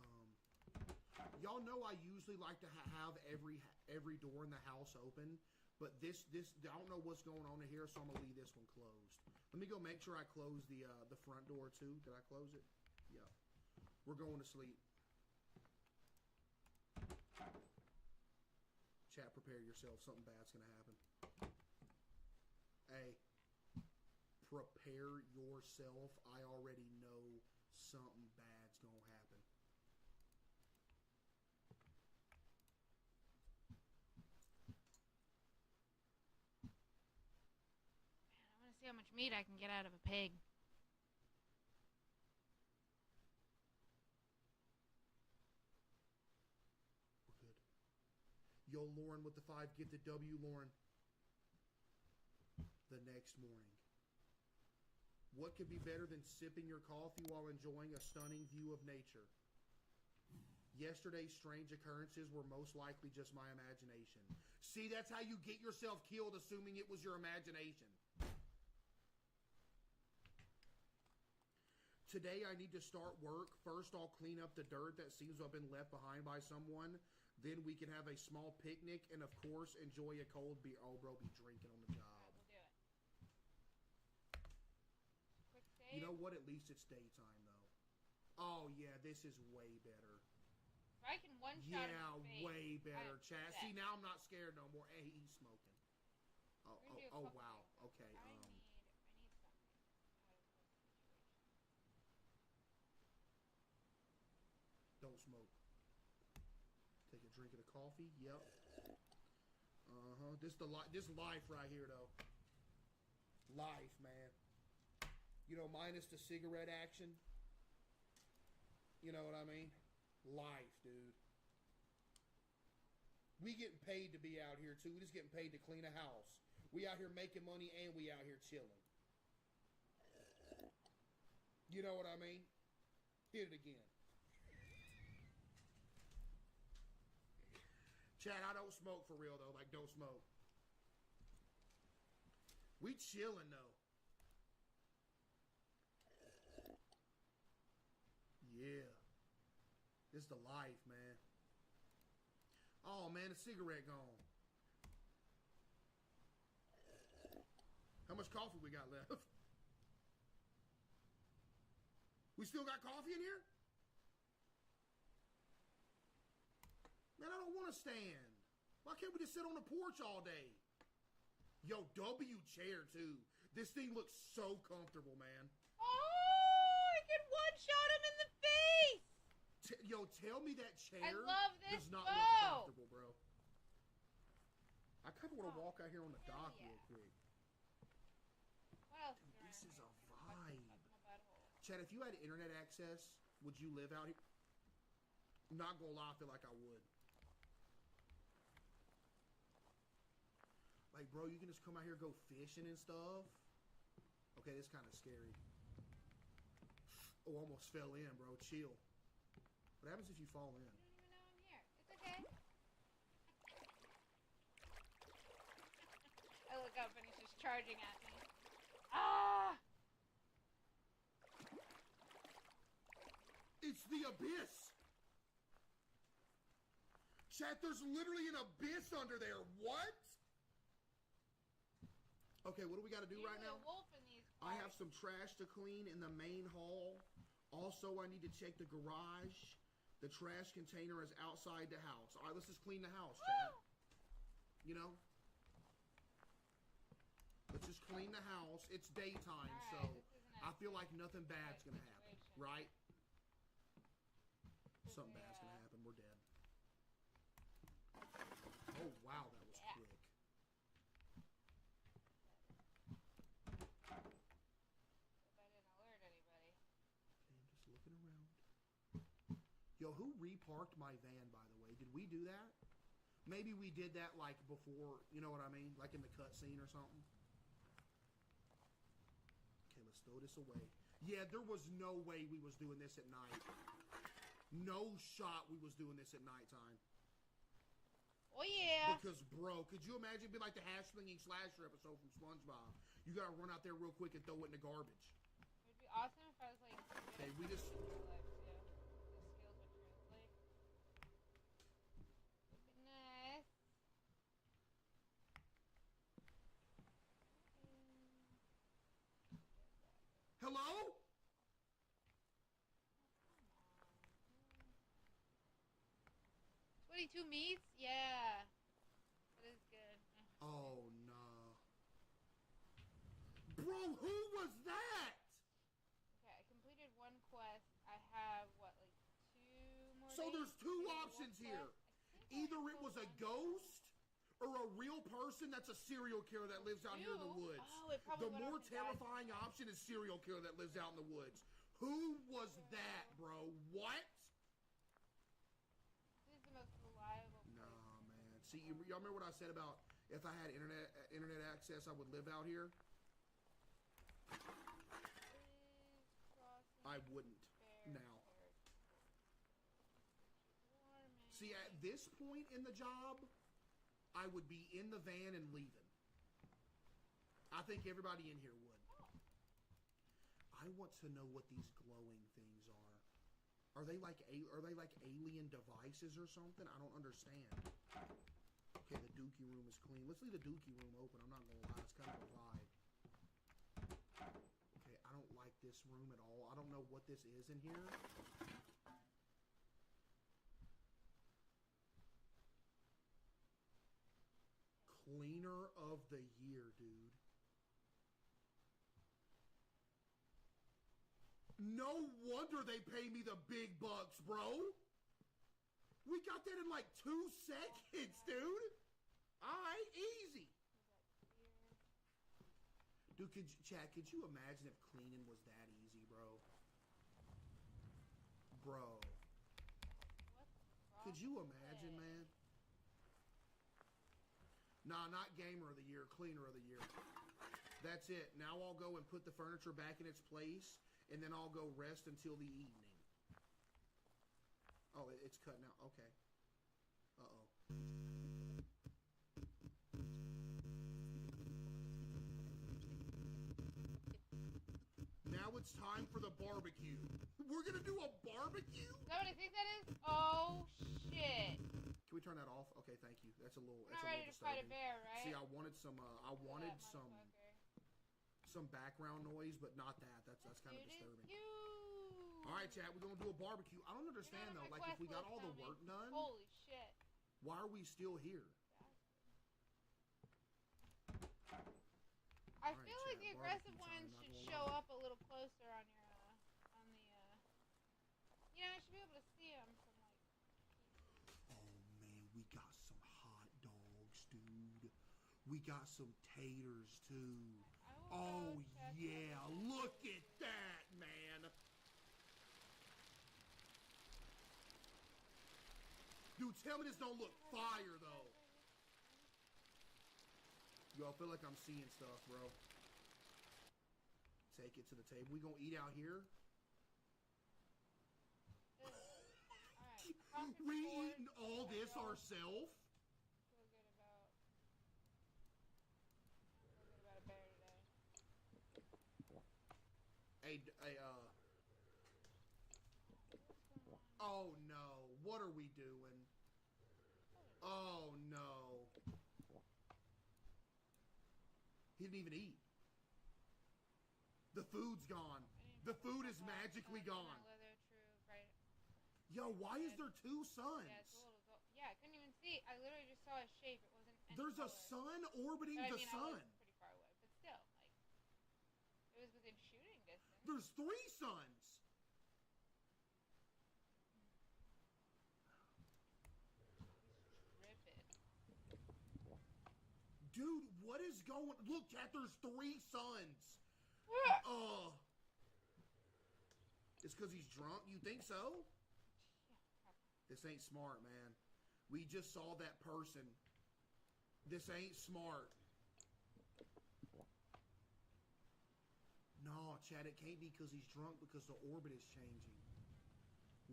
Okay. Y'all know I usually like to have every door in the house open, but this I don't know what's going on in here, so I'm gonna leave this one closed. Let me go make sure I close the front door too. Did I close it? Yeah. We're going to sleep. Chat, prepare yourself. Something bad's gonna happen. Hey, prepare yourself. I already know something bad's gonna happen. how much meat I can get out of a pig. We're good. Yo, Lauren with the 5. Get the W, Lauren. The next morning. What could be better than sipping your coffee while enjoying a stunning view of nature? Yesterday's strange occurrences were most likely just my imagination. See, that's how you get yourself killed, assuming it was your imagination. Today I need to start work. First, I'll clean up the dirt that seems to have been left behind by someone. Then we can have a small picnic and, of course, enjoy a cold beer. Oh, bro, be drinking on the job. You know what? At least it's daytime, though. Oh, yeah, this is way better. If I can one-shot him in the face, way better, chat. See, now I'm not scared no more. Hey, he's smoking. Oh, wow. Okay, I need something out of this situation. Don't smoke. Take a drink of the coffee. Yep. This life right here, though. Life, man. You know, minus the cigarette action. You know what I mean? Life, dude. We getting paid to be out here, too. We just getting paid to clean a house. We out here making money, and we out here chilling. You know what I mean? Hit it again. Chad, I don't smoke for real, though. Like, don't smoke. We chilling, though. Yeah. This is the life, man. Oh, man, the cigarette gone. How much coffee we got left? We still got coffee in here? Man, I don't want to stand. Why can't we just sit on the porch all day? Yo, W chair, too. This thing looks so comfortable, man. Oh, I can one-shot him in the face! Yo, tell me that chair I love this does not bow. look comfortable, bro. I kind of want to walk out here on the dock real quick. What else Dude, is this is a around vibe. here? Chad, if you had internet access, would you live out here? Not gonna lie, I feel like I would. Like, bro, you can just come out here, go fishing and stuff. Okay, this kind of scary. Oh, almost fell in, bro. Chill. What happens if you fall in? You don't even know I'm here. It's okay. I look up and he's just charging at me. Ah! It's the abyss! Chat, there's literally an abyss under there. What? Okay, what do we got to do right now? I have some trash to clean in the main hall. Also, I need to check the garage. The trash container is outside the house. All right, let's just clean the house, Chad. You know? Let's just clean the house. It's daytime, so I feel like nothing bad's going to happen, right? Something bad's going to happen. We're dead. Oh, wow, that was quick. Yo, who reparked my van, by the way? Did we do that? Maybe we did that, like, before, you know what I mean? Like in the cutscene or something. Okay, let's throw this away. Yeah, there was no way we was doing this at night. No shot we was doing this at nighttime. Oh, yeah. Because, bro, could you imagine being like the hash-slinging slasher episode from SpongeBob? You gotta run out there real quick and throw it in the garbage. It would be awesome if I was, like... Okay, we just... Hello? 22 meats? Yeah. That is good. Oh, no. Bro, who was that? Okay, I completed one quest. I have, what, like 2 more So days? there's two options here. Either it was a ghost or a real person that's a serial killer that lives out here in the woods? Oh, it probably the went more off and died. terrifying option is serial killer that lives out in the woods. Who was that, bro? What? This is the most reliable place. Nah, man. See, y'all remember what I said about if I had internet access, I would live out here? I wouldn't now. See, at this point in the job, I would be in the van and leaving. I think everybody in here would. I want to know what these glowing things are. Are they like alien devices or something? I don't understand. Okay, the dookie room is clean. Let's leave the dookie room open. I'm not gonna lie, it's kind of a vibe. Okay, I don't like this room at all. I don't know what this is in here. Cleaner of the year, dude. No wonder they pay me the big bucks, bro. We got that in like 2 seconds, dude. Alright, easy. Dude, Chad, could you imagine if cleaning was that easy, bro? Bro. Could you imagine, man? Nah, not gamer of the year, cleaner of the year. That's it. Now I'll go and put the furniture back in its place, and then I'll go rest until the evening. Oh, it's cutting out. Okay. Uh-oh. Now it's time for the barbecue. We're gonna do a barbecue? Is that what I think that is? Oh, shit. Can we turn that off? Okay, thank you. That's a little. We're not ready to fight a bear, right? See, I wanted some. Some background noise, but not that. That's kind of disturbing. All right, chat. We're gonna do a barbecue. I don't understand though. Like, if we got all the work done, holy shit! Why are we still here? I feel like the aggressive ones should show up a little closer on your, you know, I should be able to see them from like. Oh man, we got some hot dogs, dude. We got some taters too. Oh yeah, look at that, man. Dude, tell me this don't look fire though. Yo, I feel like I'm seeing stuff, bro. Take it to the table. We gonna eat out here? We eating all this ourselves? Oh no, what are we doing? Oh no. He didn't even eat. The food's gone. The food is magically gone. Yo, why is there 2 suns? Yeah, it's a little. Yeah, I couldn't even see. I literally just saw a shape. It wasn't. There's a sun orbiting the sun. I was pretty far away, but still, like, it was within shooting distance. There's 3 suns. Dude, what is going? Look, Cat, there's 3 suns. It's because he's drunk? You think so? This ain't smart, man. We just saw that person. This ain't smart. No, Chad, it can't be because he's drunk, because the orbit is changing.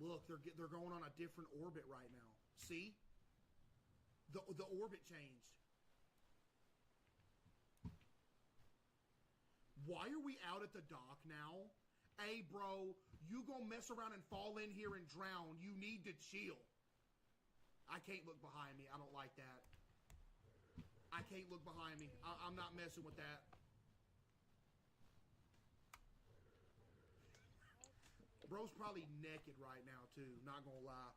Look, they're going on a different orbit right now. See? The orbit changed. Why are we out at the dock now? Hey, bro, you gonna mess around and fall in here and drown. You need to chill. I can't look behind me. I don't like that. I can't look behind me. I'm not messing with that. Bro's probably naked right now, too. Not gonna lie.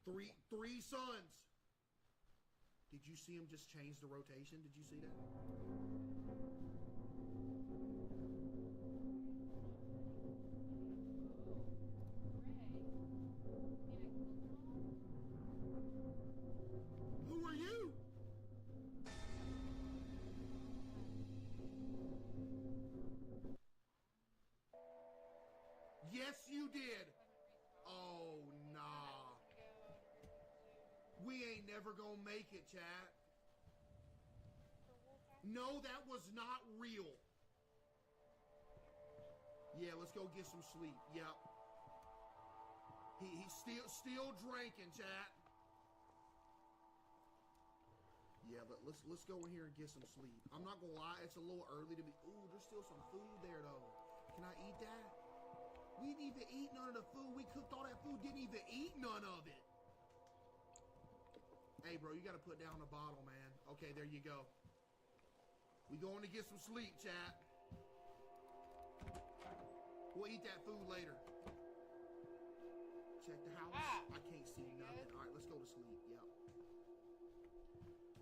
Three suns. Did you see him just change the rotation? Did you see that? did. Oh, nah. We ain't never gonna make it, chat. No, that was not real. Yeah, let's go get some sleep. Yep. He's still drinking, chat. Yeah, but let's go in here and get some sleep. I'm not gonna lie, it's a little early to be. Ooh, there's still some food there though. Can I eat that? We didn't even eat none of the food. We cooked all that food, didn't even eat none of it. Hey, bro, you gotta put down the bottle, man. Okay, there you go. We going to get some sleep, chat. We'll eat that food later. Check the house. I can't see nothing. All right, let's go to sleep. Yep.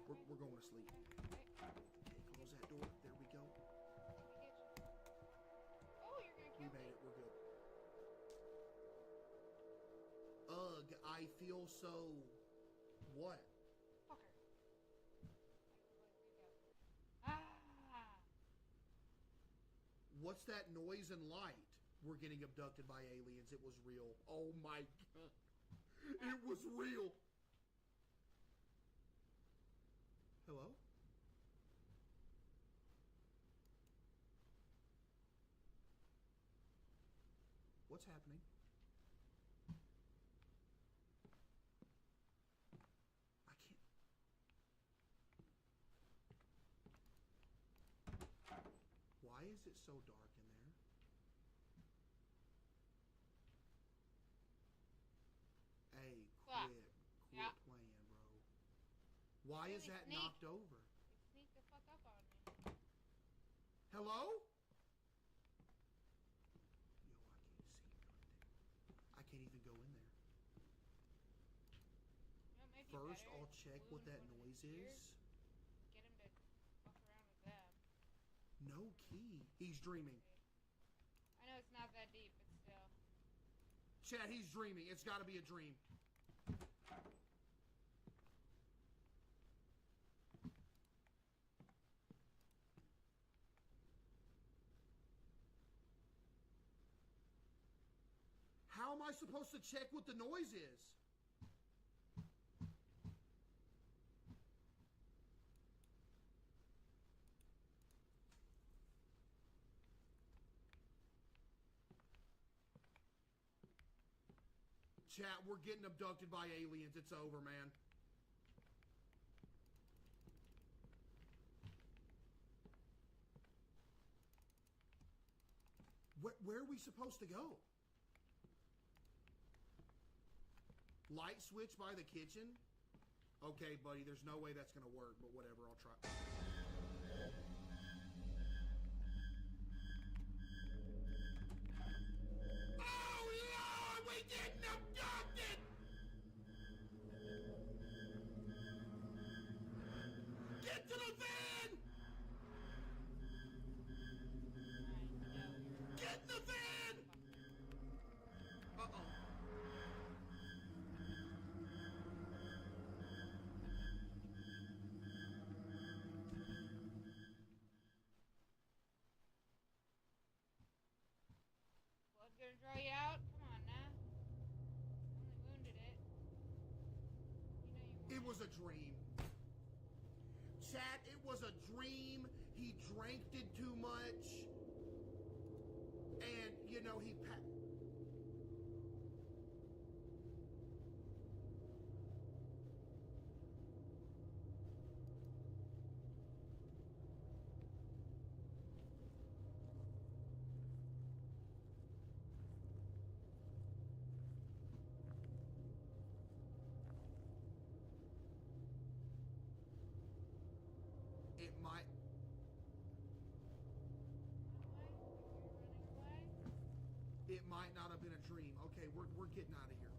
We're going to sleep. Okay, close that door. There we go. Oh, you're gonna kill me. We made it. We're good. Ugh, I feel so... What? Fucker. What's that noise and light? We're getting abducted by aliens. It was real. Oh my god. It was real. Hello? What's happening? I can't. Why is it so dark in there? Hey, quit playing, bro. Why is that knocked over? It sneaked the fuck up on me. Hello? Yo, I can't even go in there. First, I'll check what that noise is. Get him to fuck around with them. No key. He's dreaming. I know it's not that deep, but still. Chad, he's dreaming. It's got to be a dream. How am I supposed to check what the noise is? Chat, we're getting abducted by aliens. It's over, man. Where are we supposed to go? Light switch by the kitchen? Okay, buddy, there's no way that's gonna work, but whatever, I'll try. Oh, Lord, we getting abducted! Get to the van! Get in the van! Uh-oh. Blood gonna draw you out? Come on now. Only wounded it. It was a dream. Chat, it was a dream. He drank it too much. And, you know, he... It might... It might not have been a dream. Okay, we're getting out of here.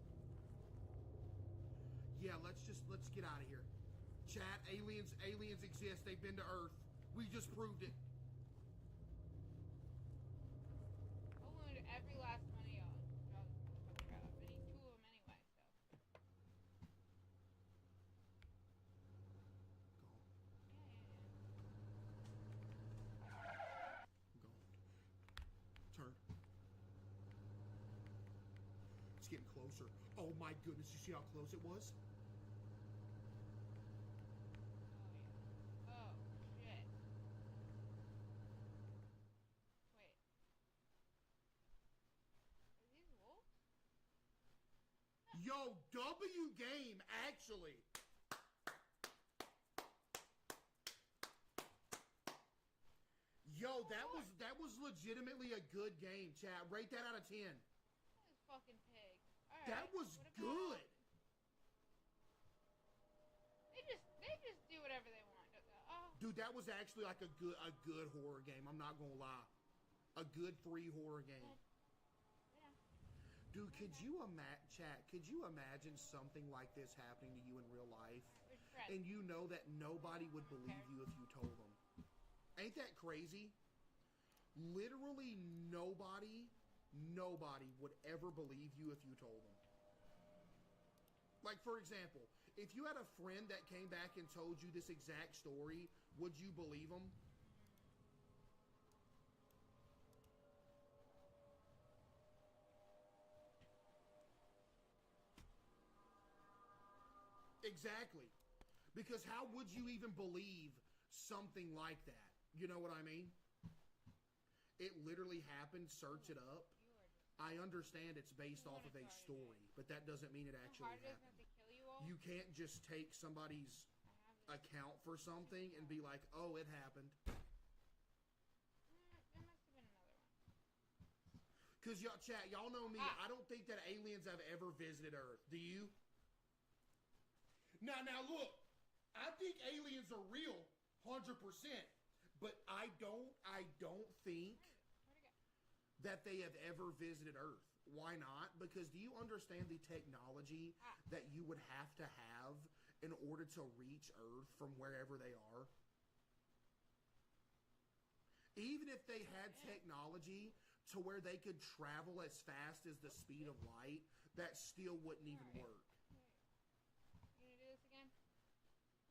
Yeah, let's get out of here. Chat, aliens exist. They've been to Earth. We just proved it. I'll wound every last one of y'all. Draw this motherfucker out. I need two of them anyway, so. Turn. getting closer. Oh my goodness, you see how close it was? Oh shit. Wait. Are these wolves? Yo, W game, actually. Yo, that was legitimately a good game, chat. Rate that out of 10. That was fucking pig. All That right, was good. They just do whatever they want. Oh. Dude, that was actually like a good horror game. I'm not gonna lie. A good free horror game. Yeah. Dude, could you imagine something like this happening to you in real life? And you know that nobody would believe you if you told them. Ain't that crazy? Literally nobody would ever believe you if you told them. Like, for example, if you had a friend that came back and told you this exact story, would you believe them? Exactly. Because how would you even believe something like that? You know what I mean? It literally happened. Search it up. I understand it's based off of a story, but that doesn't mean it actually happened. You can't just take somebody's account for something and be like, oh, it happened. There must have been another one. Because y'all, chat, y'all know me. I don't think that aliens have ever visited Earth. Do you? Now look. I think aliens are real, 100%. But I don't think that they have ever visited Earth. Why not? Because do you understand the technology that you would have to have in order to reach Earth from wherever they are? Even if they had technology to where they could travel as fast as the speed of light, that still wouldn't even work. You gonna do this again?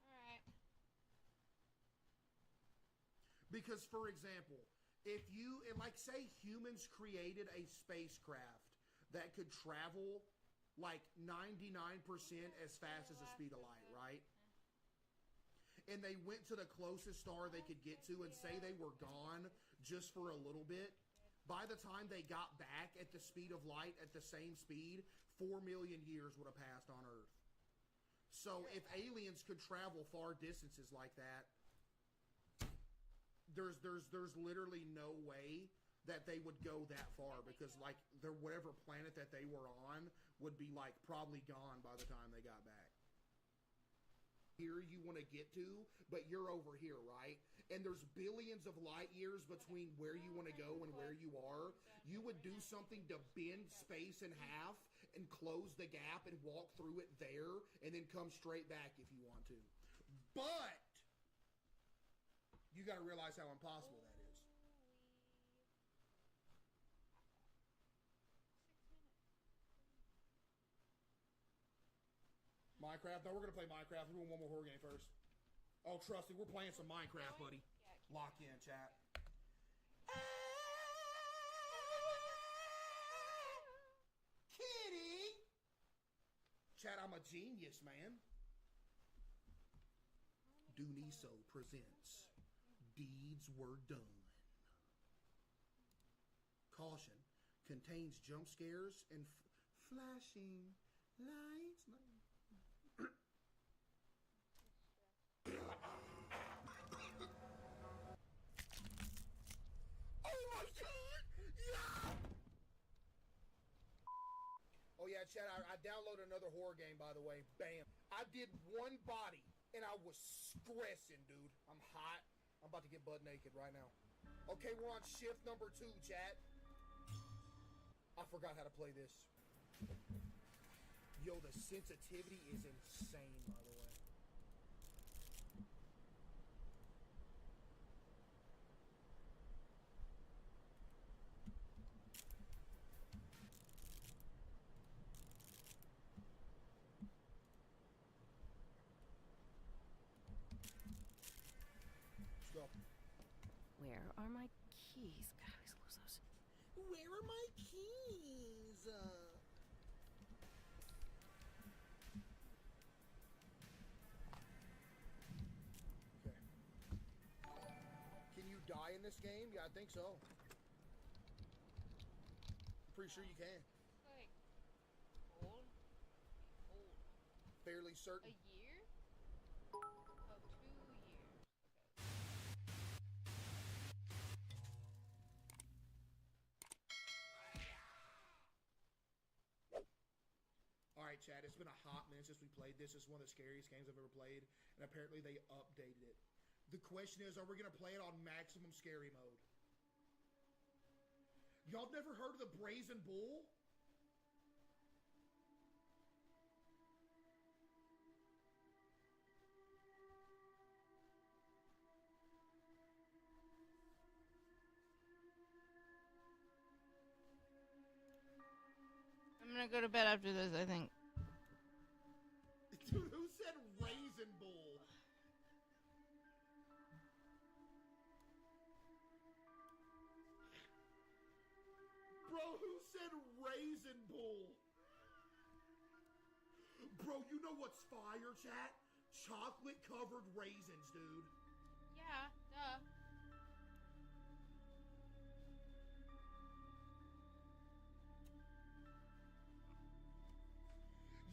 Alright. Because, for example, if you, like, say humans created a spacecraft that could travel, like, 99% as fast as the speed of light, right? And they went to the closest star they could get to and say they were gone just for a little bit. By the time they got back at the speed of light, at the same speed, 4 million years would have passed on Earth. So if aliens could travel far distances like that, there's literally no way that they would go that far, because like their whatever planet that they were on would be like probably gone by the time they got back. Here you want to get to, but you're over here, right? And there's billions of light years between where you want to go and where you are. You would do something to bend space in half and close the gap and walk through it there and then come straight back if you want to. But you got to realize how impossible that is. Minecraft? No, we're going to play Minecraft. We're doing one more horror game first. Oh, trust me, we're playing some Minecraft, buddy. Lock in, chat. Kitty! Chat, I'm a genius, man. Duniso presents Deeds Were Done. Caution, contains jump scares and flashing lights. Oh my god! Yeah! Oh yeah, Chad, I downloaded another horror game, by the way. Bam. I did one body, and I was stressing, dude. I'm hot. I'm about to get butt naked right now. Okay, we're on shift number 2, chat. I forgot how to play this. Yo, the sensitivity is insane, by the way. Let's go. Where are my keys? God, I always lose those. Where are my keys? this game? Yeah, I think so. Pretty sure you can. Like, old? Old. Fairly certain. A year? Oh, 2 years. Alright, Chad, it's been a hot minute since we played this. It's one of the scariest games I've ever played, and apparently they updated it. The question is, are we going to play it on maximum scary mode? Y'all never heard of the Brazen Bull? I'm gonna go to bed after this, I think. Dude, who said Raisin Bull? Bro, who said Raisin Bull? Bro, you know what's fire, chat? Chocolate-covered raisins, dude. Yeah, duh.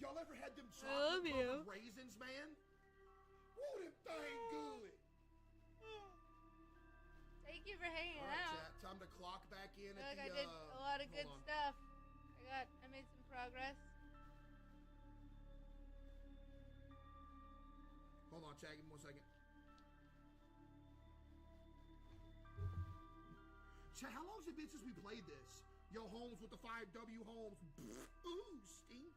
Y'all ever had them I love you. chocolate-covered raisins, man? Woo, them thing good. Thank you for hanging All right, out. chat, time to clock back in at Look, the, I did a lot of good hold on. stuff. I made some progress. Hold on, chat, give me 1 second. Chat, how long has it been since we played this? Yo, Holmes with the 5W Holmes. Ooh, stinky.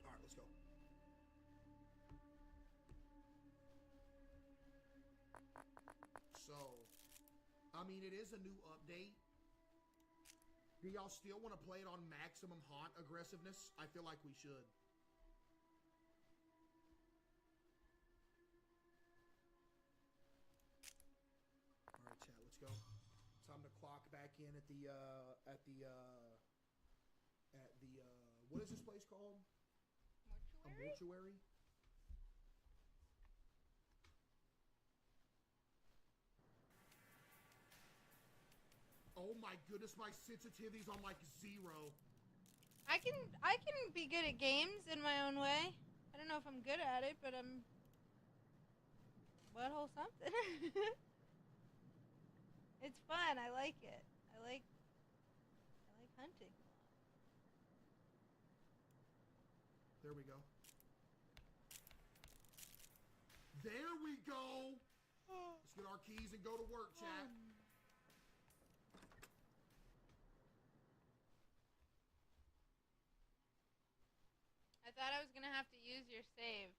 Alright, let's go. So, I mean, it is a new update. Do y'all still want to play it on maximum haunt aggressiveness? I feel like we should. Alright, chat, let's go. Time to clock back in at the, what is this place called? Mortuary? A mortuary? Oh my goodness, my sensitivity's on like 0. I can be good at games in my own way. I don't know if I'm good at it, but I'm butthole something. It's fun. I like it. I like hunting a lot. There we go. There we go. Let's get our keys and go to work, chat. I thought I was gonna have to use your save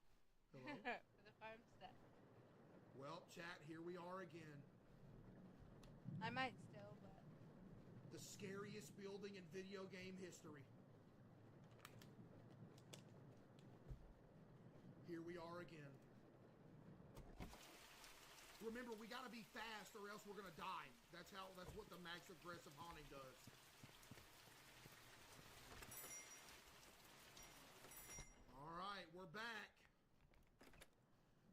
Hello? for the farmstead. Well, chat, here we are again. I might still, but The scariest building in video game history. Here we are again. Remember, we gotta be fast or else we're gonna die. That's what the max aggressive haunting does. Alright, we're back.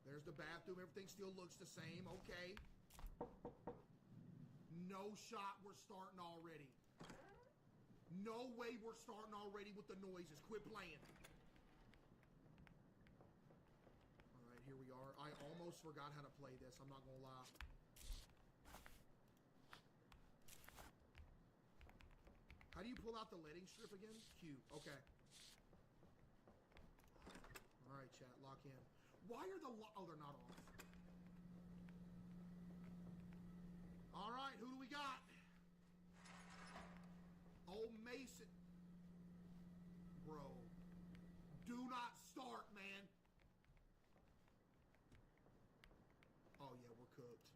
There's the bathroom. Everything still looks the same. Okay. No shot we're starting already. No way we're starting already with the noises. Quit playing. Alright, here we are. I almost forgot how to play this. I'm not gonna lie. How do you pull out the letting strip again? Q. Okay. Alright, chat. Lock in. Why are the oh, they're not off. Alright, who do we got? Old Mason. Bro. Do not start, man. Oh, yeah, we're cooked.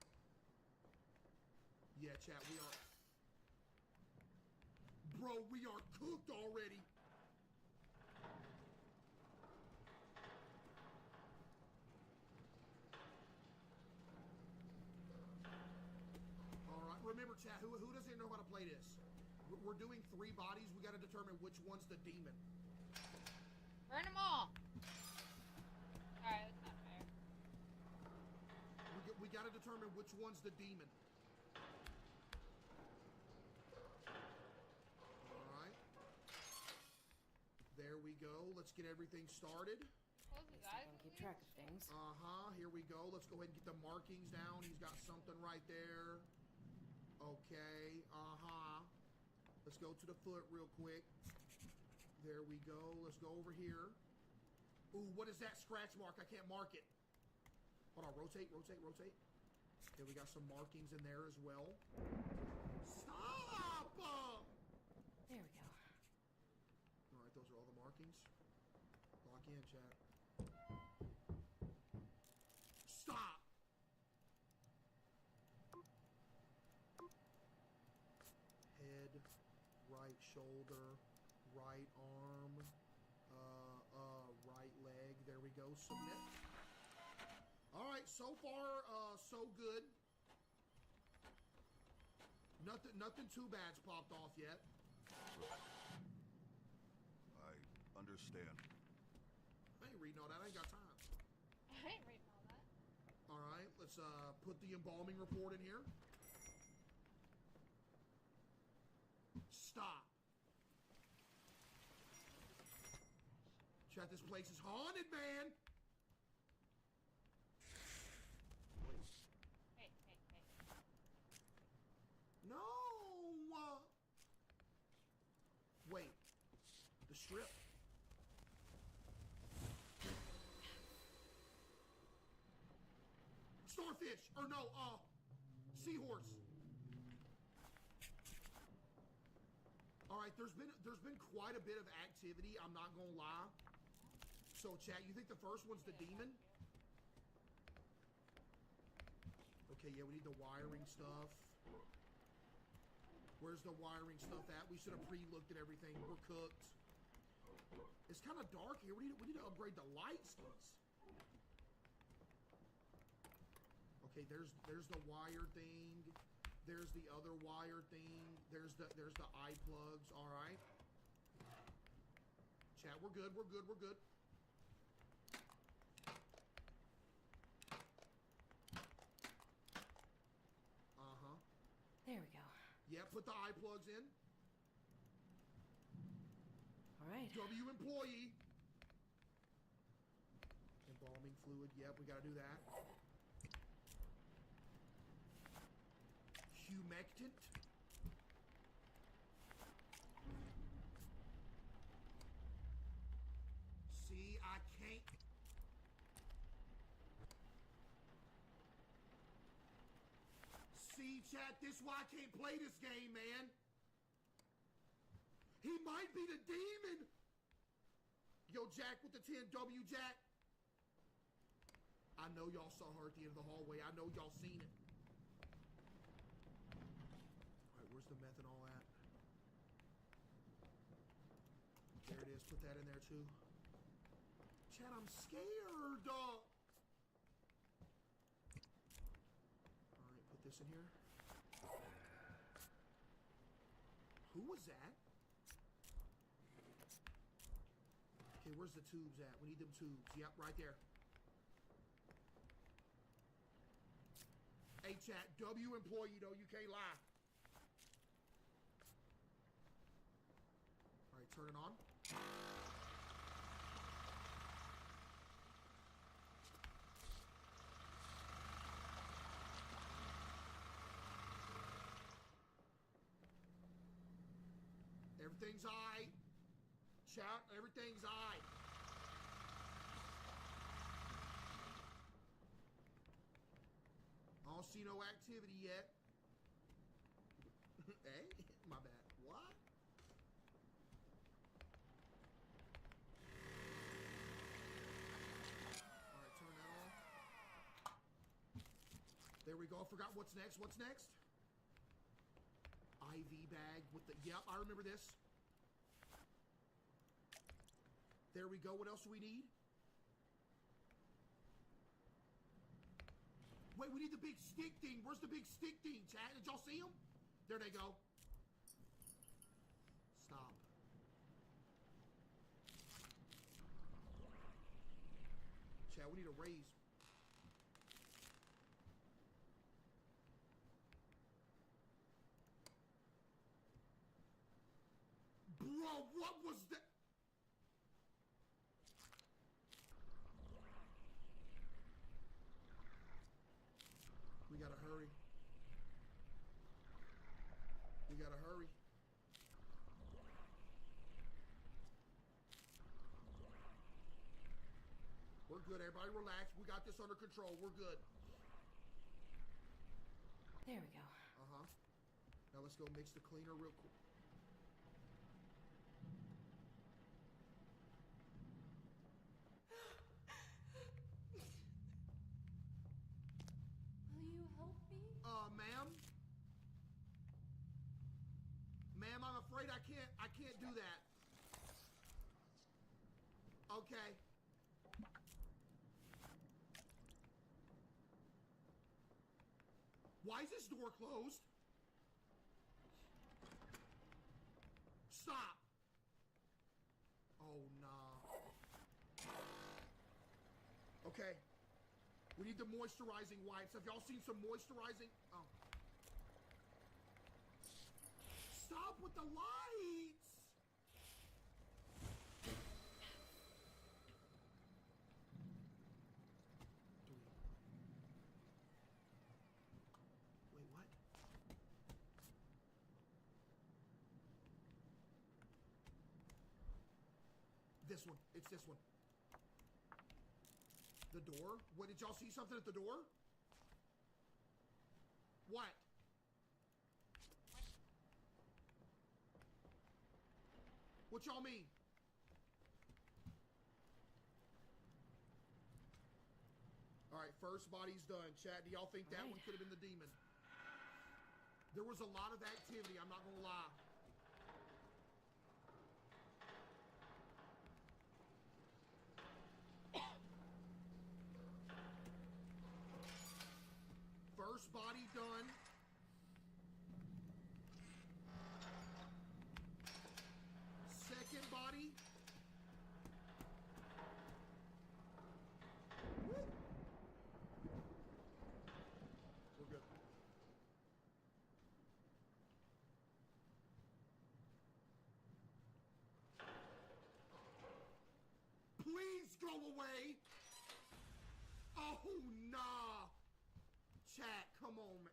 Yeah, chat, we are. Bro, we are cooked already. Alright, remember, chat, who doesn't know how to play this? We're doing 3 bodies. We gotta determine which one's the demon. burn them all. Alright, that's not fair. we gotta determine which one's the demon. Alright. There we go. Let's get everything started. Keep track of things. Here we go. Let's go ahead and get the markings down. He's got something right there. Okay. Let's go to the foot real quick. There we go. Let's go over here. Ooh, what is that scratch mark? I can't mark it. Hold on. Rotate, rotate, rotate. Okay, we got some markings in there as well. Stop! There we go. All right, those are all the markings. Lock in, chat. Stop! Head, right shoulder, right arm, right leg. There we go. Submit. All right, so far, so good. Nothing too bad's popped off yet. I understand. I ain't reading all that. I ain't got time. I ain't reading all that. All right, let's put the embalming report in here. Stop. Chat, this place is haunted, man. Hey. No. Wait. The strip. Starfish, or no, seahorse. All right, there's been quite a bit of activity. I'm not gonna lie. So, chat, you think the first one's the demon? Okay, yeah, we need the wiring stuff. Where's the wiring stuff at? We should have pre-looked at everything. We're cooked. It's kind of dark here. We need to upgrade the lights. Okay, there's the wire thing. There's the other wire thing. There's the eye plugs. All right. Chat, we're good. We're good. We're good. There we go. Yeah, put the eye plugs in. All right. W employee. Embalming fluid. Yep, we gotta do that. Humectant. See, I can't. See, chat, this is why I can't play this game, man. He might be the demon. Yo, Jack with the 10W, Jack. I know y'all saw her at the end of the hallway. I know y'all seen it. All right, where's the methanol at? There it is. Put that in there, too. Chat, I'm scared. All right, put this in here. Who was that? Okay, where's the tubes at? We need them tubes. Yep, right there. Hey, chat, W employee, though. You can't lie. All right, turn it on. Everything's aight. Chat, everything's aight. I don't see no activity yet. Hey, my bad. What? Alright, turn that on. There we go. I forgot what's next. What's next? IV bag with the... Yep, I remember this. There we go. What else do we need? Wait, we need the big stick thing. Where's the big stick thing, chat? Did y'all see them? There they go. Stop. Chat, we need a raise. good. Everybody relax. We got this under control. We're good. There we go. Uh-huh. Now let's go mix the cleaner real quick. Will you help me? Ma'am? Ma'am, I'm afraid I can't do that. Okay. Why is this door closed? Stop. Oh, nah. Okay. We need the moisturizing wipes. Have y'all seen some moisturizing? Oh. Stop with the lights! Wait, what? This one. It's this one. The door? What, did y'all see something at the door? What? What y'all mean? Alright, first body's done. Chat, do y'all think that one could have been the demon? There was a lot of activity, I'm not gonna lie. First body done. Second body. Woo. We're good. Please go away. Oh, nah. Chat, come on, man.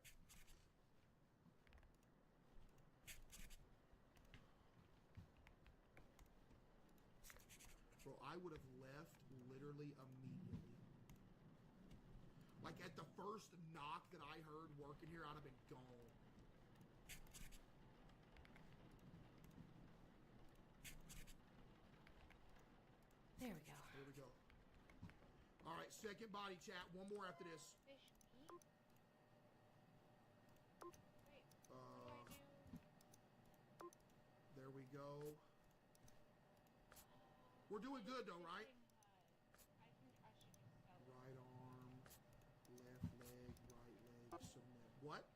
Bro, I would have left literally immediately. Like, at the first knock that I heard working here, I'd have been gone. There we go. There we go. All right, second body, chat. One more after this. There we go. We're doing good though, right? Right arm, left leg, right leg, cement. What?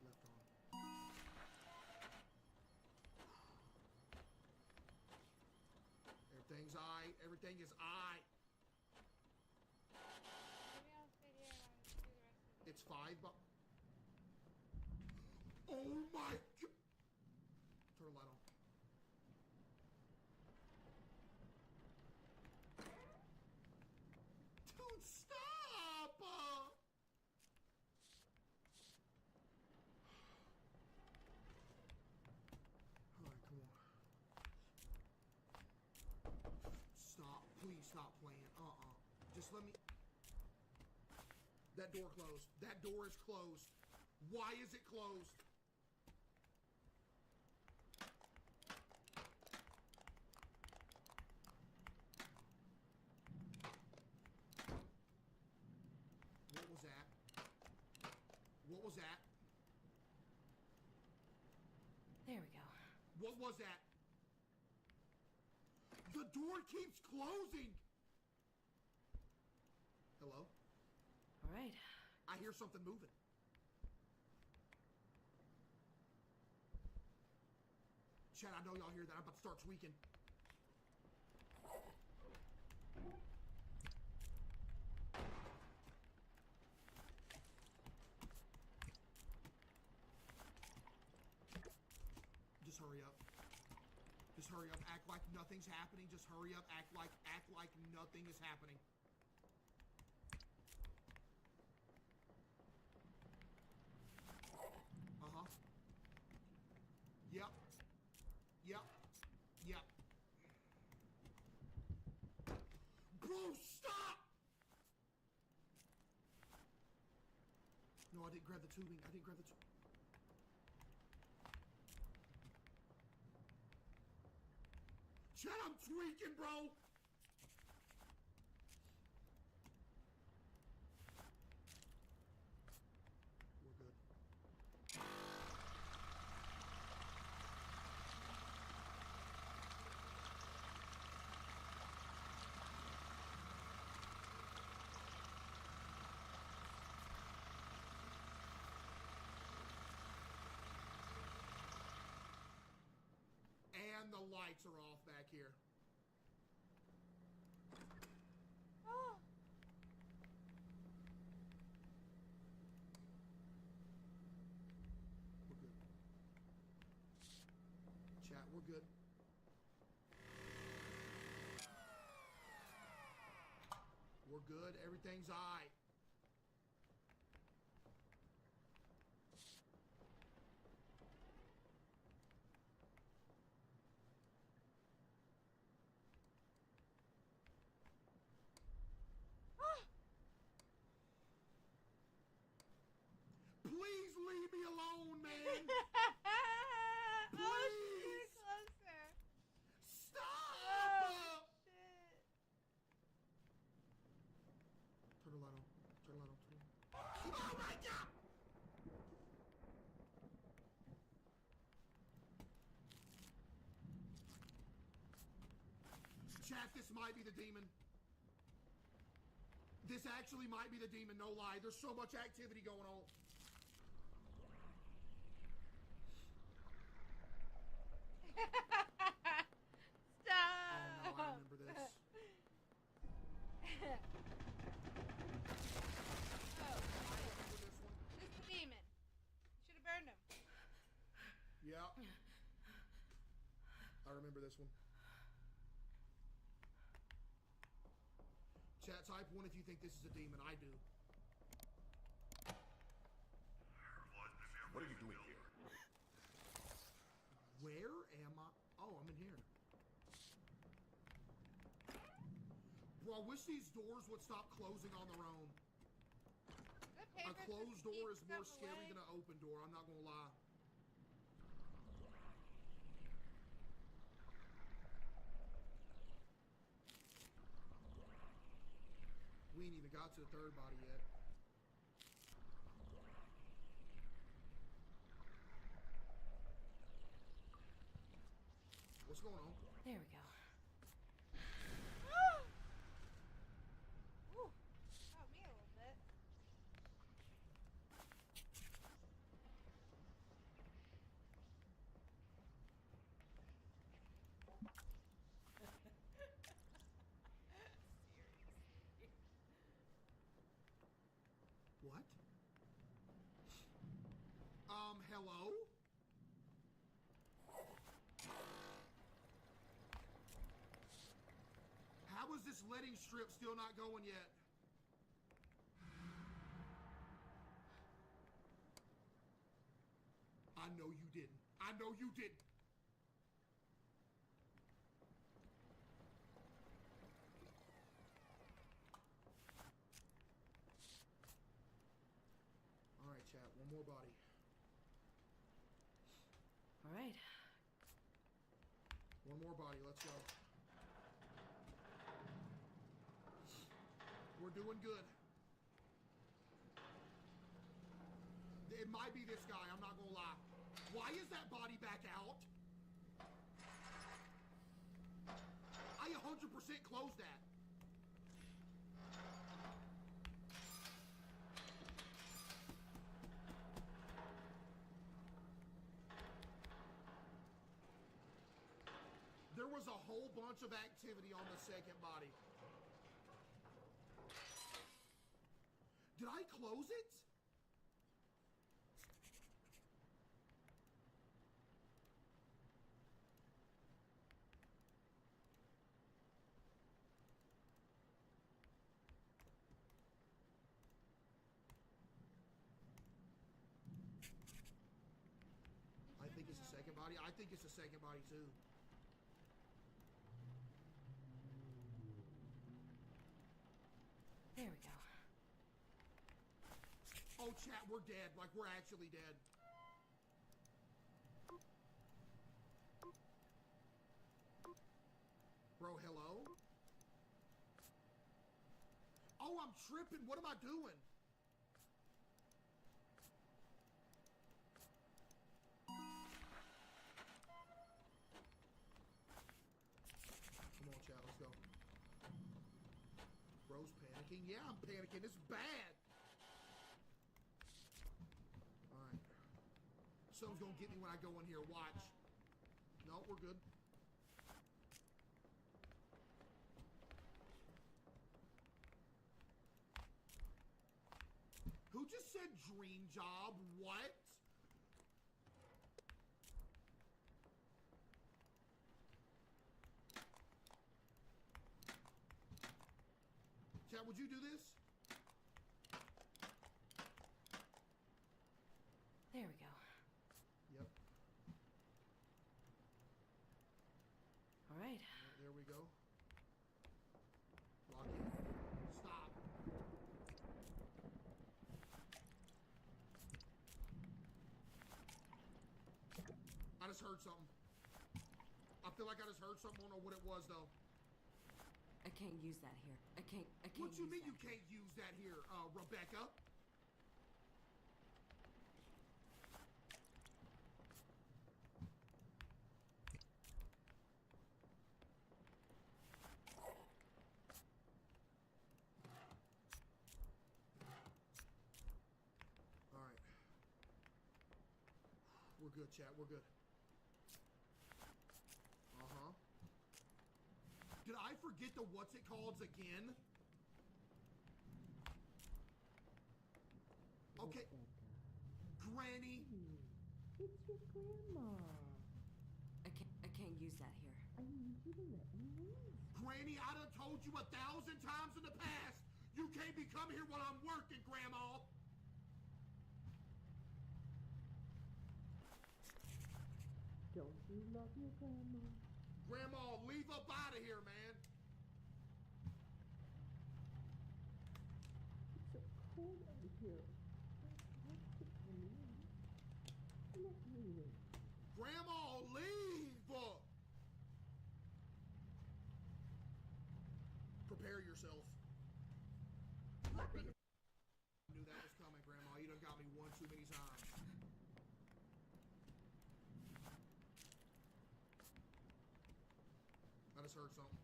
Left arm. Everything's I. Everything is I. It's 5. Oh my god. Turn the light on. Dude, stop! Alright, come on. Stop. Please stop playing. Just let me... That door closed. That door is closed. Why is it closed? What was that? What was that? There we go. What was that? The door keeps closing! Hello? All right. I hear something moving. Chat, I know y'all hear that. I'm about to start tweaking. Just hurry up. Just hurry up. Act like nothing's happening. Just hurry up. Act like nothing is happening. Uh-huh. Yep. Yep. Yep. Bro, I didn't grab the tubing. I didn't grab the tubing. Chad, I'm tweaking, bro. We're good. And the lights are off back here. Oh. We're good. Chat, we're good. We're good. Everything's all right. Please leave me alone, man. Oh, shit, closer. Stop! Oh, shit. Turn the light on. Turn the light on. Turn the light on. Oh my god! Chat, this might be the demon. This actually might be the demon, no lie. There's so much activity going on. Stop! Oh no, I remember this. Oh, this is the demon. You should have burned him. Yeah. I remember this one. Chat, type 1 if you think this is a demon. I do. What are you doing here? Where am I? Oh, I'm in here. Bro, I wish these doors would stop closing on their own. A closed door is more scary than an open door, I'm not gonna lie. We ain't even got to the third body yet. What's going on? There we go. Ooh, got me a little bit. What? Hello? How is this letting strip still not going yet? I know you didn't. I know you didn't. All right, chat. One more body. All right. One more body. Let's go. We're doing good. It might be this guy. I'm not gonna lie. Why is that body back out? I 100% closed that. There was a whole bunch of activity on the second body. Did I close it? I think it's the second body. I think it's the second body too. There we go. Oh, chat, we're dead. Like, we're actually dead. Bro, hello? Oh, I'm tripping. What am I doing? Come on, chat. Let's go. Bro's panicking. Yeah, I'm panicking. It's bad. All right. Someone's going to get me when I go in here. Watch. No, we're good. Who just said dream job? What? Chat, would you do this? There we go. Yep. All right. There we go. Lock in. Stop. I just heard something. I feel like I just heard something. I don't know what it was though. I can't use that here. I can't What you use mean that you can't use that here, Rebecca? All right. We're good, chat. We're good. Uh-huh. Did I forget the what's it called again? Okay. Granny. It's your grandma. I can't use that here. I need you to let me in. Granny, I done told you 1,000 times in the past. You can't be coming here while I'm working, Grandma. Don't you love your grandma? Grandma, leave up out of here, man. It's so cold out here. Let's come in. Let me in. Grandma, leave. Prepare yourself. I knew that was coming, Grandma. You done got me one too many times. I just heard something.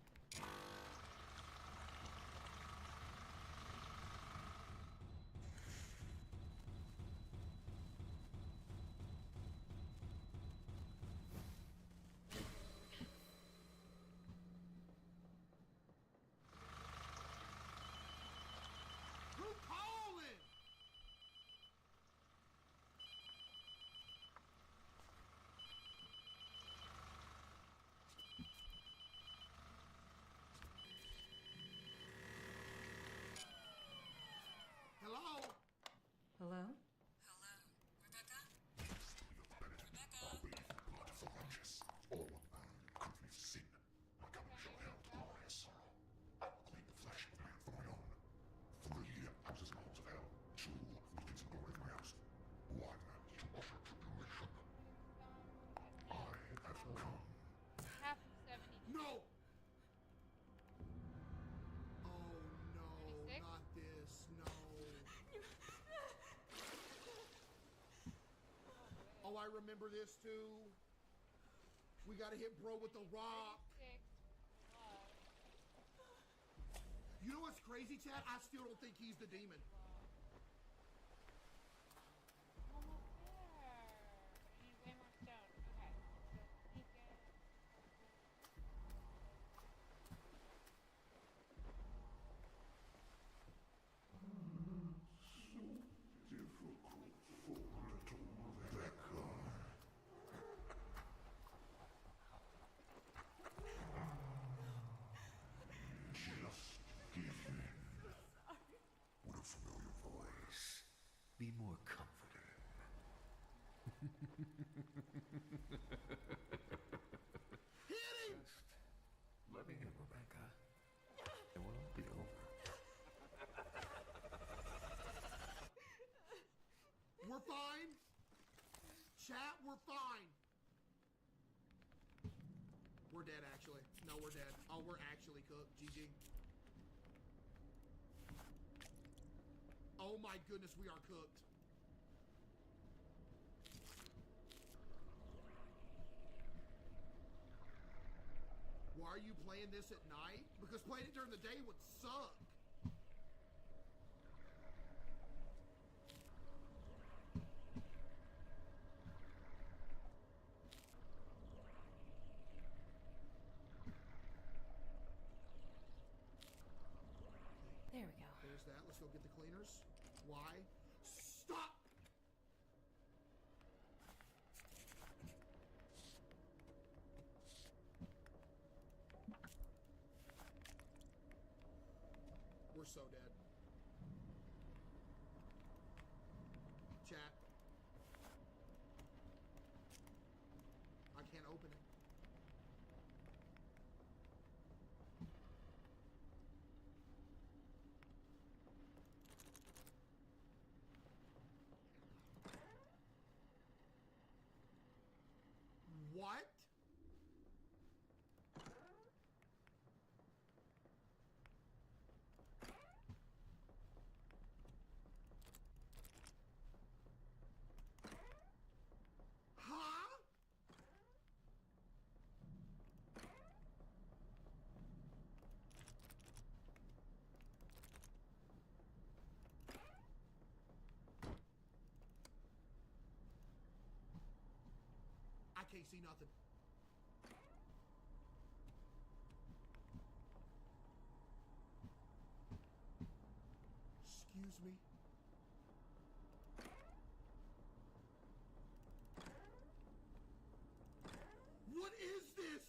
Who calling? Hello? Hello? Half of 70. No! Oh no, 76? not this, no. Oh, I remember this too. We gotta hit bro with the rock. 36 plus. You know what's crazy, Chad? I still don't think he's the demon. Almost there. But I need way more stone. Okay. So sneak it. What a familiar We're fine. Chat, we're fine. We're dead, actually. No, we're dead. Oh, we're actually cooked. GG. Oh my goodness, we are cooked. Why are you playing this at night? Because playing it during the day would suck. There we go. There's that. Let's go get the cleaners. Why? Stop! We're so dead. Chat. I can't open it. What? Huh? I can't see nothing. Excuse me. What is this?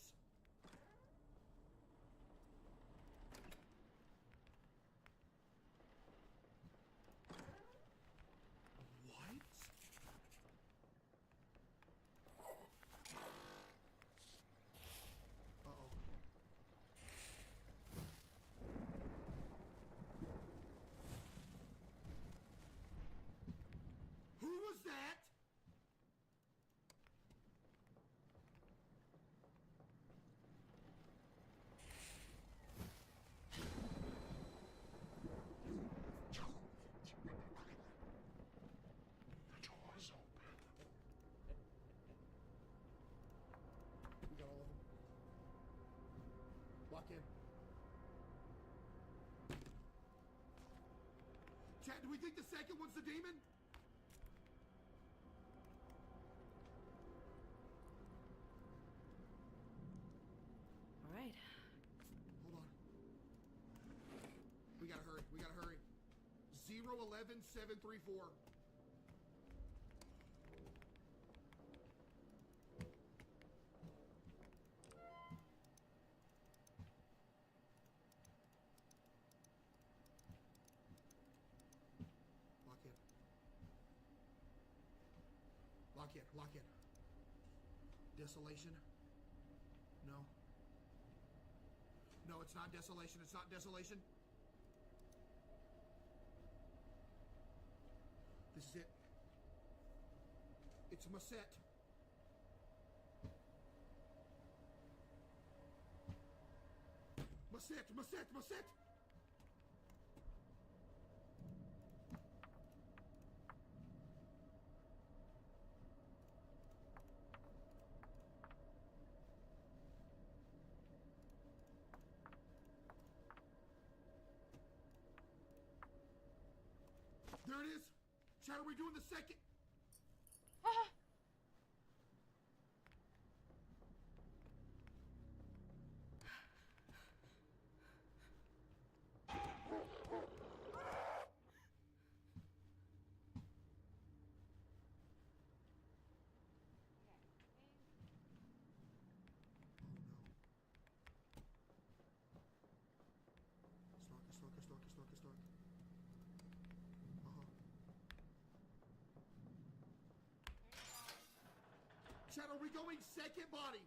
What? Uh-oh. Who was that? The door's open. We got all of them. Lock in. Chat, do we think the second one's the demon? All right. Hold on. We gotta hurry. We gotta hurry. 011734. Lock in. Lock in. Lock in. Desolation? No. No, it's not desolation. It's not desolation. This is it. It's Maset. Maset. There it is. Chat, are we doing the second? Stark. Chat, are we going second body?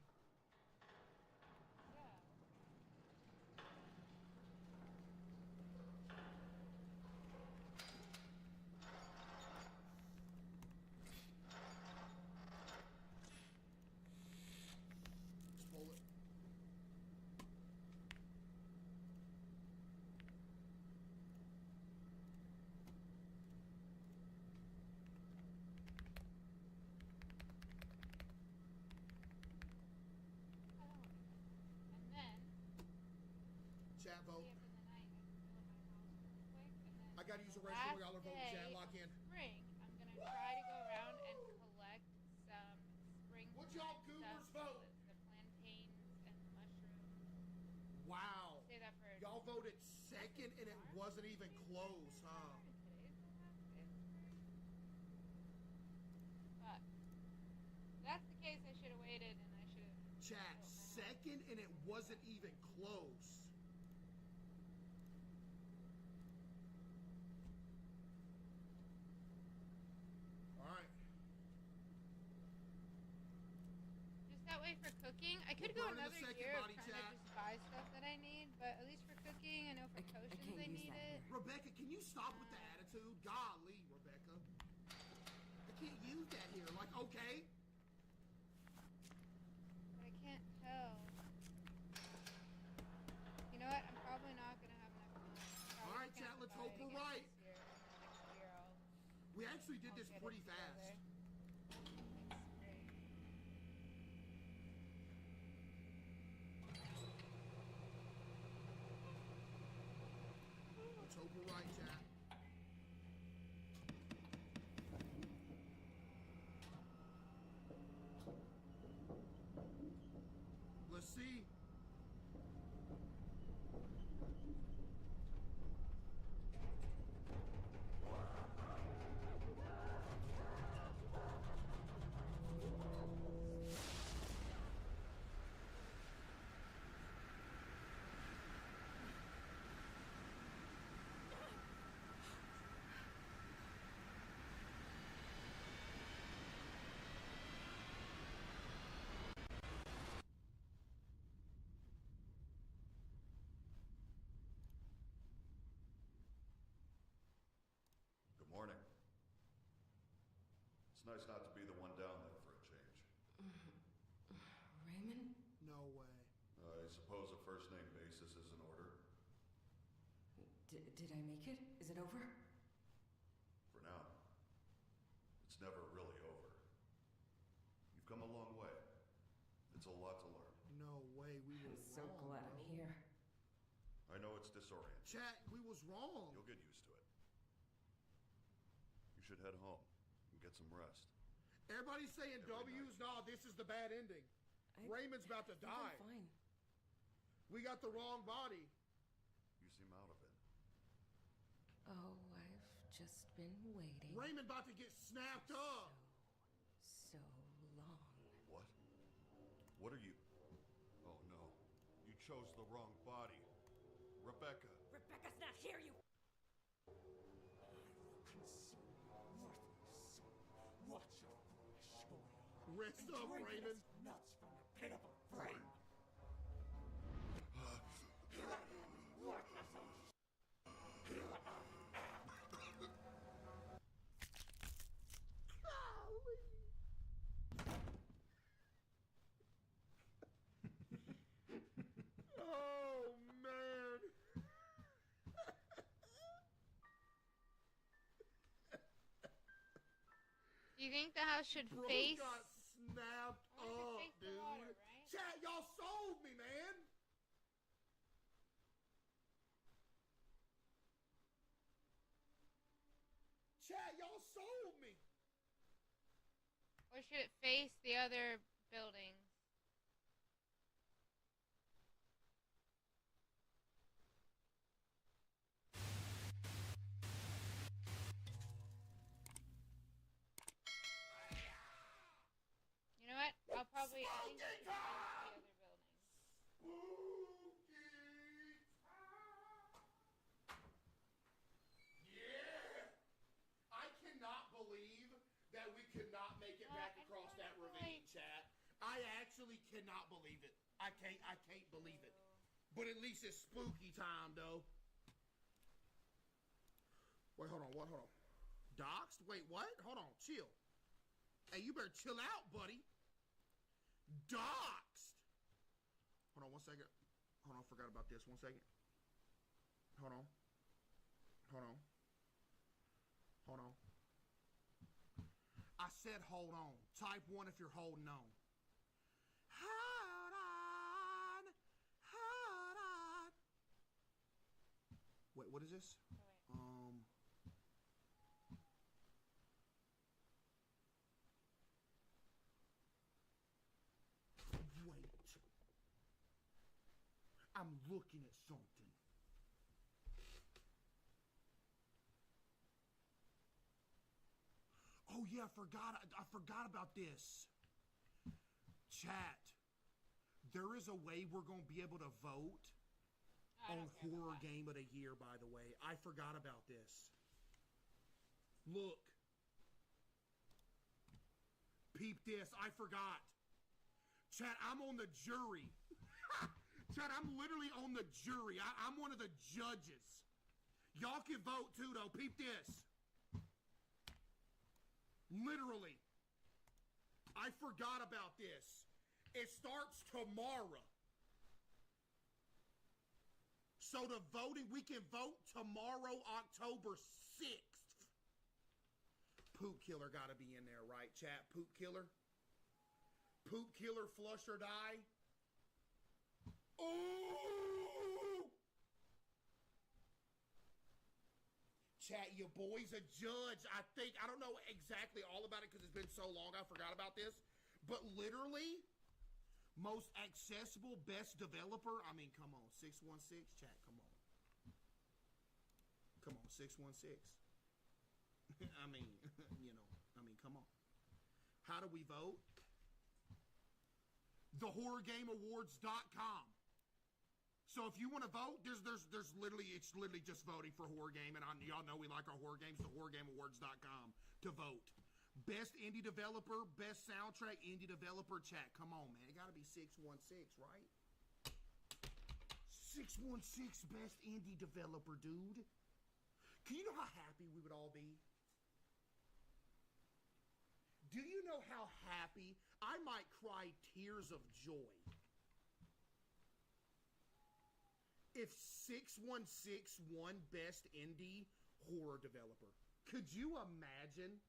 I gotta use a restroom. Y'all are voting chat. Lock in. Spring. I'm gonna try to go around and collect some spring. What y'all goobers vote? The plantains and mushrooms. Wow. Say that for y'all voted second, and it wasn't even close, huh? But that's the case. I should have waited, and I should have. Chat second, and it wasn't even close. That way for cooking. I could go another year of trying to just buy stuff that I need, but at least for cooking, I know for potions I need it. Rebecca, can you stop with the attitude? Golly, Rebecca. I can't use that here. Like, okay. But I can't tell. You know what? I'm probably not going to have enough money. Alright, chat, let's hope we're right. We actually did this pretty fast. Let's hope we're right, chat. Let's see. Morning. It's nice not to be the one down there for a change. Raymond? No way. I suppose a first-name basis is in order? Did I make it? Is it over? For now. It's never really over. You've come a long way. It's a lot to learn. No way, we were I'm so glad I'm here. I know it's disorienting. Chat, we was wrong. You'll get used to it. You should head home and get some rest. Everybody's saying W's. Nah, this is the bad ending. Raymond's about to die. I'm fine. We got the wrong body. You seem out of it. Oh, I've just been waiting. Raymond about to get snapped up. So long. What? What are you? Oh no. You chose the wrong body. Rebecca. Rebecca's not here, you... Rest up, Raymond. Nuts from the pit of a brain. Oh man. Do you think the house should face? Got snapped up, dude. Water, right? Chat, y'all sold me, man. Chat, y'all sold me. Or should it face the other buildings? You know what? I'll probably. I think it should face the other buildings. Yeah. I cannot believe that we could not make it back across that ravine, chat. I actually cannot believe it. I can't believe it. But at least it's spooky time, though. Wait, hold on. What? Hold on. Doxed? Wait, what? Hold on. Chill. Hey, you better chill out, buddy. Doxed. Hold on 1 second. Hold on, forgot about this. 1 second. Hold on. Hold on. Hold on. I said hold on. Type 1 if you're holding on. Hold on. Hold on. Wait, what is this? I'm looking at something. Oh yeah, I forgot about this. Chat. There is a way we're going to be able to vote on Horror Game of the Year, by the way. I forgot about this. Look. Peep this. I forgot. Chat, I'm on the jury. Chat, I'm literally on the jury. I'm one of the judges. Y'all can vote too, though. Peep this. Literally. I forgot about this. It starts tomorrow. So the voting, we can vote tomorrow, October 6th. Poop Killer gotta be in there, right, chat? Poop Killer? Poop Killer, flush or die? Ooh! Chat, your boy's a judge, I think. I don't know exactly all about it because it's been so long, I forgot about this. But literally, most accessible, best developer. I mean, come on, 616, chat, come on. Come on, 616. I mean, come on. How do we vote? TheHorrorGameAwards.com. So if you want to vote, it's literally just voting for Horror Game, and y'all know we like our horror games. TheHorrorGameAwards.com to vote. Best indie developer, best soundtrack, indie developer, chat. Come on, man. It got to be 616, right? 616 best indie developer, dude. Can you know how happy we would all be? Do you know how happy? I might cry tears of joy if 616 won best indie horror developer. Could you imagine?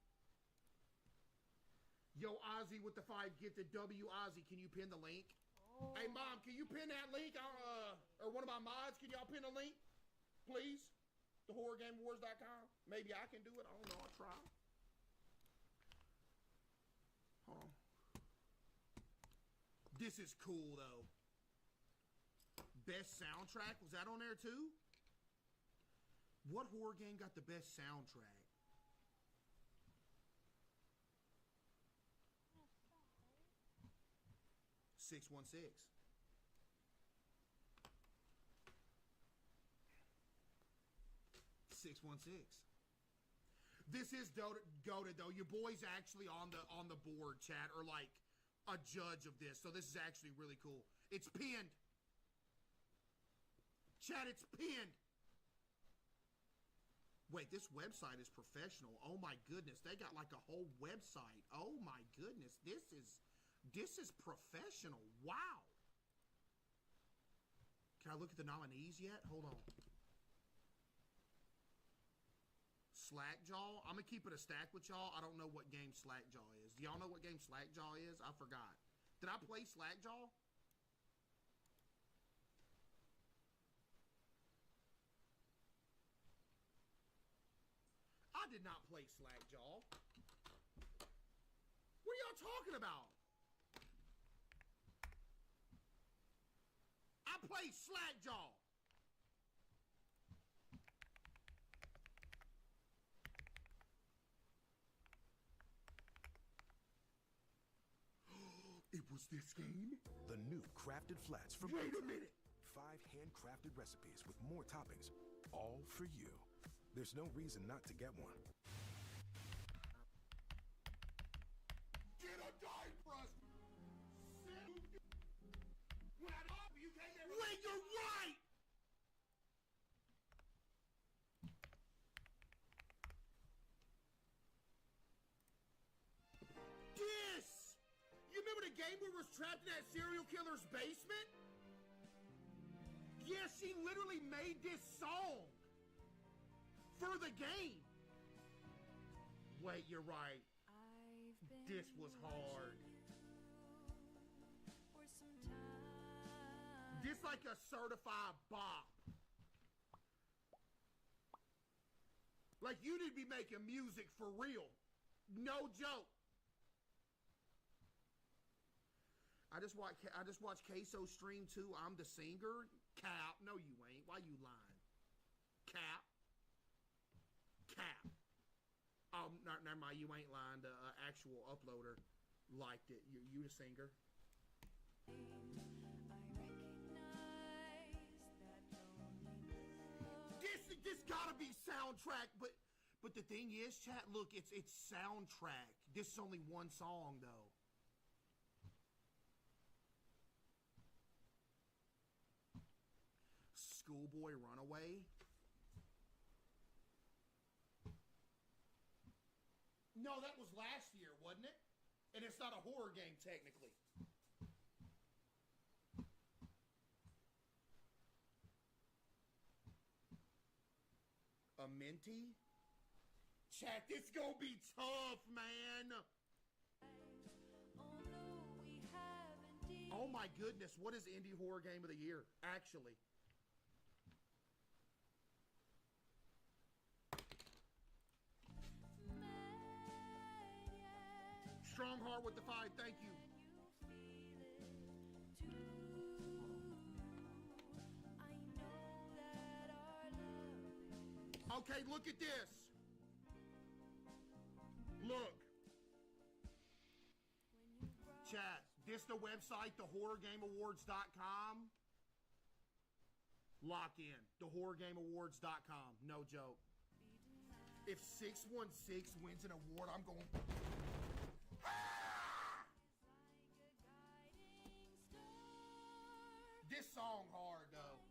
Yo, Ozzy with the 5 gifted. W Ozzy, can you pin the link? Oh. Hey, Mom, can you pin that link? Or one of my mods, can y'all pin a link? Please? TheHorrorGameAwards.com. Maybe I can do it. I don't know. I'll try. Hold on. This is cool, though. Best soundtrack? Was that on there, too? What horror game got the best soundtrack? Six 616. This is goated though. Your boy's actually on the board, chat, or like a judge of this. So this is actually really cool. It's pinned. Chat, it's pinned. Wait, this website is professional. Oh my goodness. They got like a whole website. Oh my goodness. This is professional. Wow. Can I look at the nominees yet? Hold on. Slackjaw. I'm going to keep it a stack with y'all. I don't know what game Slackjaw is. Do y'all know what game Slackjaw is? I forgot. Did I play Slackjaw? I did not play Slackjaw. What are y'all talking about? I played Slackjaw. It was this game? The new Crafted Flats from Wait a minute! 5 handcrafted recipes with more toppings, all for you. There's no reason not to get one. Get a diaper! Wait, you're right! This! You remember the game where we was trapped in that serial killer's basement? Yeah, she literally made this song for the game. Wait, you're right. This was hard. This like a certified bop. Like you need to be making music for real. No joke. I just watched Queso stream too. I'm the singer. Cap. No, you ain't. Why you lying? Cap. Cap. Oh, no, never mind. You ain't lying. The actual uploader liked it. You the singer. This gotta be soundtrack, but the thing is, chat, look, it's soundtrack. This is only one song, though. Schoolboy Runaway. No, that was last year, wasn't it? And it's not a horror game, technically. A minty? Chat, this gonna be tough, man. Oh my goodness, what is indie horror game of the year, actually? Strongheart with the 5, thank you. Okay, look at this. Look. Chat, this the website, thehorrorgameawards.com. Lock in. Thehorrorgameawards.com. No joke. If 616 wins an award, I'm going... This song hard, though.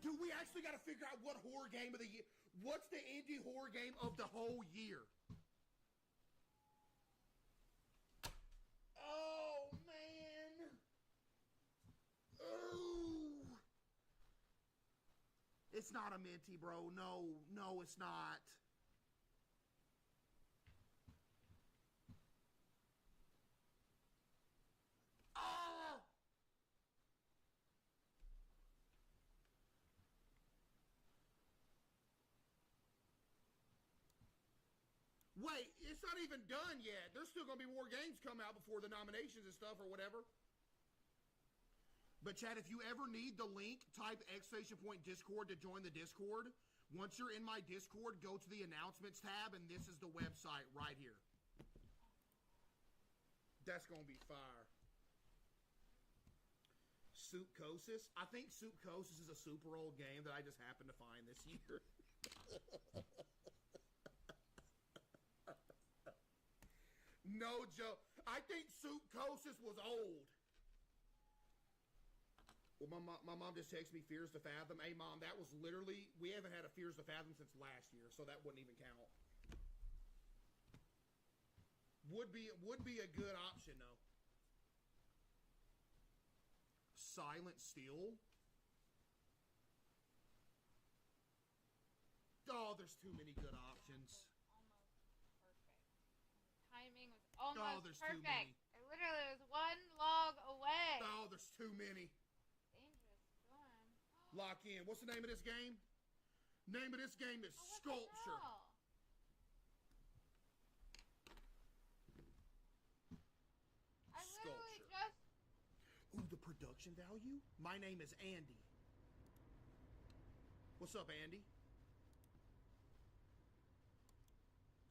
Do we actually got to figure out what horror game of the year? What's the indie horror game of the whole year? Oh, man. Ooh. It's not a minty, bro. No, it's not. Oh! Wait, it's not even done yet. There's still going to be more games come out before the nominations and stuff or whatever. But chat, if you ever need the link, type !Discord to join the Discord. Once you're in my Discord, go to the announcements tab, and this is the website right here. That's going to be fire. Soupcosis. I think Soupcosis is a super old game that I just happened to find this year. No joke. I think Soupcosis was old. Well, my mom just texted me Fears to Fathom. Hey, Mom, that was literally... We haven't had a Fears to Fathom since last year, so that wouldn't even count. Would be a good option, though. Silent Steel? Oh, there's too many good options. Timing was almost there's perfect. too many. I literally was one log away. Oh, there's too many. Dangerous storm. Lock in. What's the name of this game? Name of this game is Sculpture. I literally just... Ooh, the production value? My name is Andy. What's up, Andy?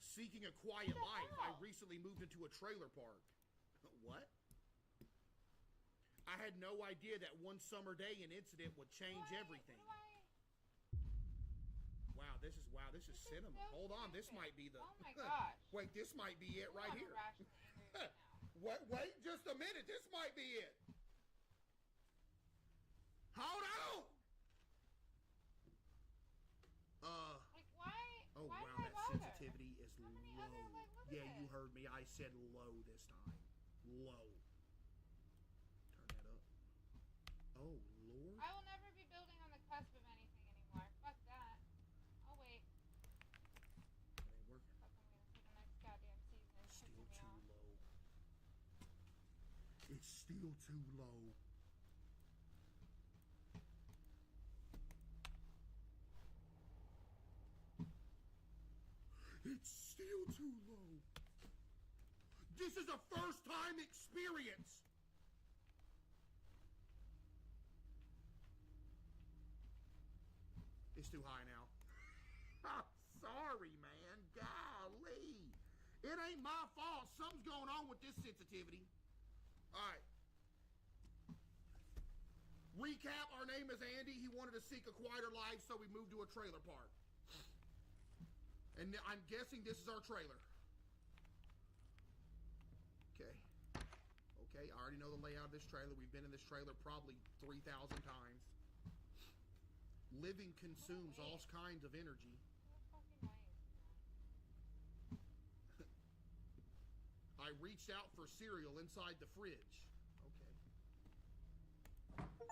Seeking a quiet life. I recently moved into a trailer park. What? I had no idea that one summer day an incident would change everything. Wow, this is cinema. Hold on, this might be the... Oh my gosh. Wait, this might be it right here. Wait just a minute. This might be it. Hold on. Like, why? Oh, why wow, did I that bother? sensitivity is low. Yeah, you heard me. I said low this time. Low. Turn that up. Oh, Lord. I will never be building on the cusp of anything anymore. Fuck that. I'll wait. It ain't working. Fuck, I'm gonna see the next goddamn season. It's Still pissing me too off. low. It's still too low. It's still too low. This is a first-time experience. sensitivity is too high now. I'm sorry, man. Golly. It ain't my fault. Something's going on with this sensitivity. All right. Recap, our name is Andy. He wanted to seek a quieter life, so we moved to a trailer park. And I'm guessing this is our trailer. Okay. Okay, I already know the layout of this trailer. We've been in this trailer probably 3,000 times. Living consumes all kinds of energy. I reached out for cereal inside the fridge. Okay.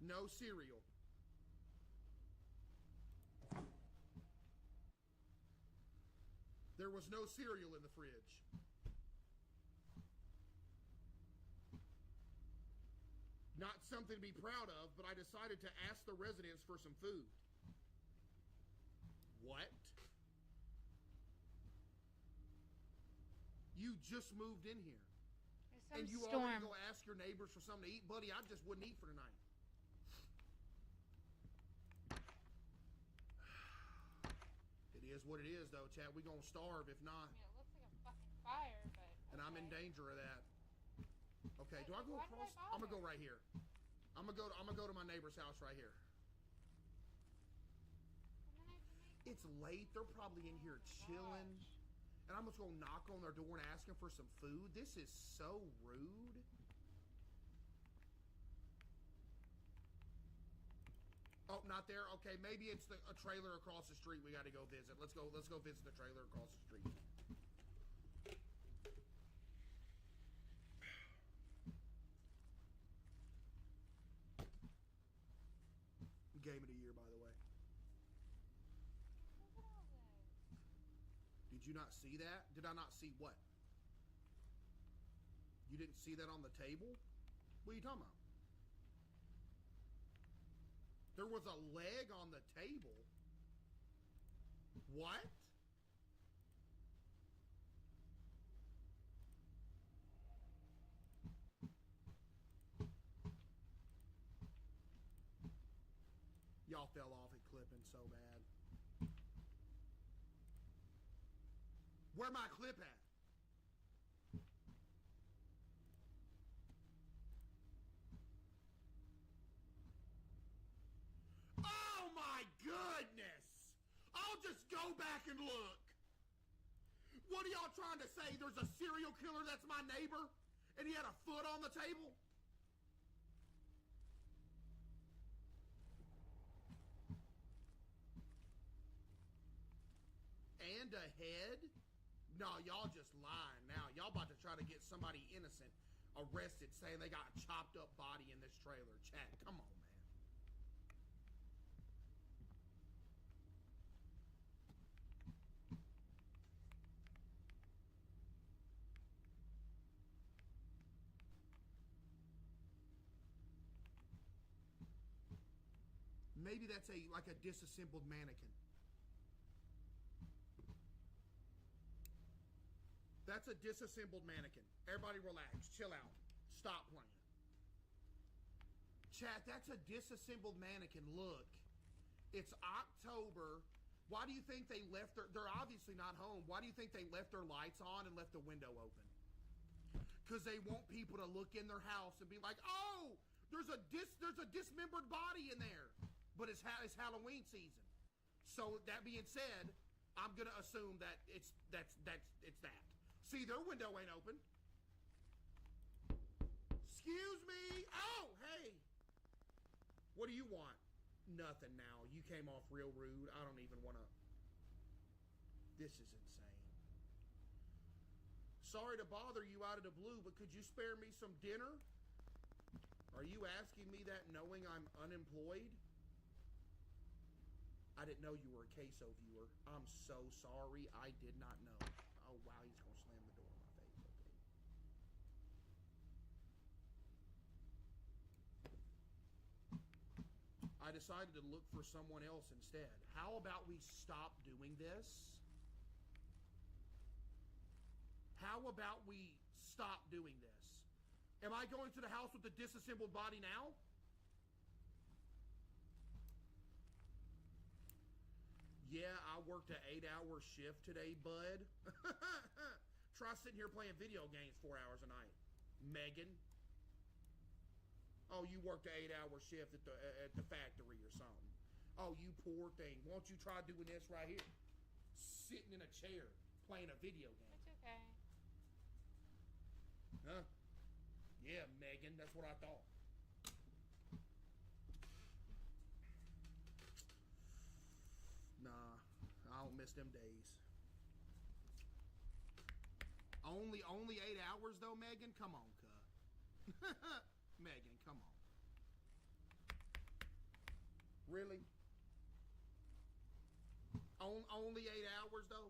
No cereal. There was no cereal in the fridge. Not something to be proud of, but I decided to ask the residents for some food. What? You just moved in here. And you already go ask your neighbors for something to eat? Buddy, I just wouldn't eat for tonight. It is what it is, though, Chad. We're going to starve if not. I mean, it looks like a fucking fire, but... Okay. And I'm in danger of that. Okay, do I go across? I'm going to go right here. I'm going to go to my neighbor's house right here. It's late. They're probably in here chilling. And I'm just going to knock on their door and ask them for some food. This is so rude. Oh, not there? Okay, maybe it's a trailer across the street we got to go visit. Let's go visit the trailer across the street. Game of the year, by the way. Did you not see that? Did I not see what? You didn't see that on the table? What are you talking about? There was a leg on the table. What? Y'all fell off at clipping so bad. Where my clip at? Oh my goodness! I'll just go back and look. What are y'all trying to say? There's a serial killer that's my neighbor and he had a foot on the table? And a head? No, y'all just lying now. Y'all about to try to get somebody innocent arrested saying they got a chopped up body in this trailer. Chat, come on, man. Maybe that's like a disassembled mannequin. That's a disassembled mannequin. Everybody relax. Chill out. Stop playing. Chat, that's a disassembled mannequin. Look. It's October. Why do you think they left they're obviously not home. Why do you think they left their lights on and left the window open? Because they want people to look in their house and be like, oh, there's a dismembered body in there. But it's Halloween season. So that being said, I'm going to assume that it's that. See, their window ain't open. Excuse me. Oh, hey. What do you want? Nothing now. You came off real rude. I don't even want to. This is insane. Sorry to bother you out of the blue, but could you spare me some dinner? Are you asking me that knowing I'm unemployed? I didn't know you were a queso viewer. I'm so sorry. I did not know. Oh, wow. He's going to slam the door in my face. Okay. I decided to look for someone else instead. How about we stop doing this? How about we stop doing this? Am I going to the house with the disassembled body now? Yeah, I worked an 8-hour shift today, bud. Try sitting here playing video games 4 hours a night. Megan. Oh, you worked an 8-hour shift at the factory or something. Oh, you poor thing. Won't you try doing this right here? Sitting in a chair playing a video game. It's okay. Huh? Yeah, Megan, that's what I thought. Nah, I don't miss them days. Only 8 hours though, Megan? Come on, cuh. Megan, come on. Really? Only 8 hours though?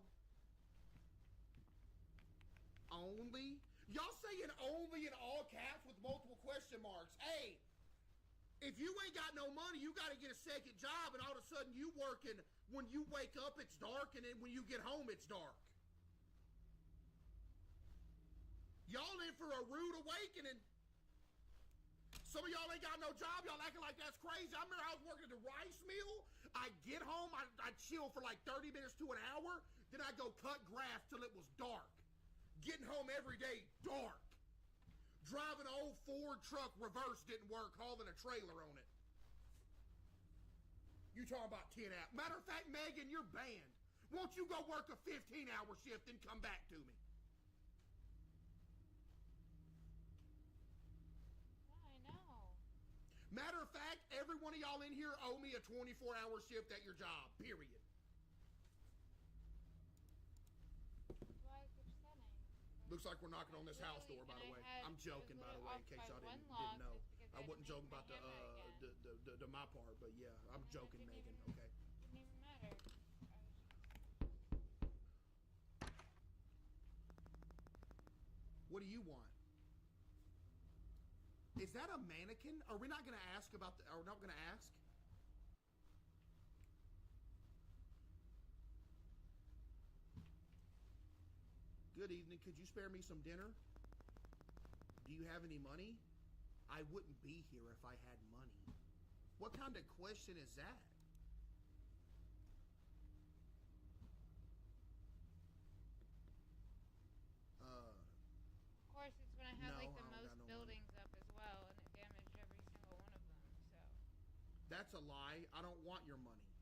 Only? Y'all saying only in all caps with multiple question marks. Hey, if you ain't got no money, you got to get a second job, and all of a sudden you working, when you wake up it's dark, and then when you get home it's dark. Y'all in for a rude awakening. Some of y'all ain't got no job. Y'all acting like that's crazy. I remember I was working at the rice mill. I get home, I chill for like 30 minutes to an hour. Then I go cut grass till it was dark. Getting home every day, dark. Driving an old Ford truck, reverse didn't work, hauling a trailer on it. You talking about 10 hours. Matter of fact, Megan, you're banned. Won't you go work a 15-hour shift and come back to me? Matter of fact, every one of y'all in here owe me a 24-hour shift at your job, period. Looks like we're knocking on this house door, by the way. I'm joking, by the way, in case y'all didn't know. I wasn't joking about the my part, but yeah, I'm joking, Megan, okay? Didn't even matter. What do you want? Is that a mannequin? Are we not going to ask about are we not going to ask? Good evening. Could you spare me some dinner? Do you have any money? I wouldn't be here if I had money. What kind of question is that? Of course, it's when I had like the most buildings up as well, and it damaged every single one of them, so. That's a lie. I don't want your money.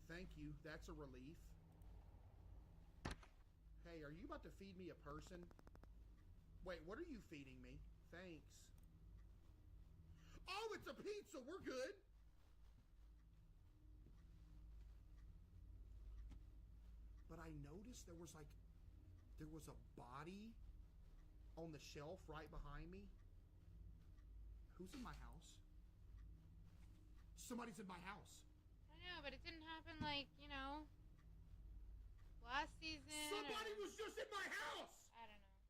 Thank you. That's a relief. Hey, are you about to feed me a person? Wait, what are you feeding me? Thanks. Oh, it's a pizza. We're good. But I noticed there was a body on the shelf right behind me. Who's in my house? Somebody's in my house. I know, but it didn't happen like, you know, last season. Somebody was just in my house! I don't know.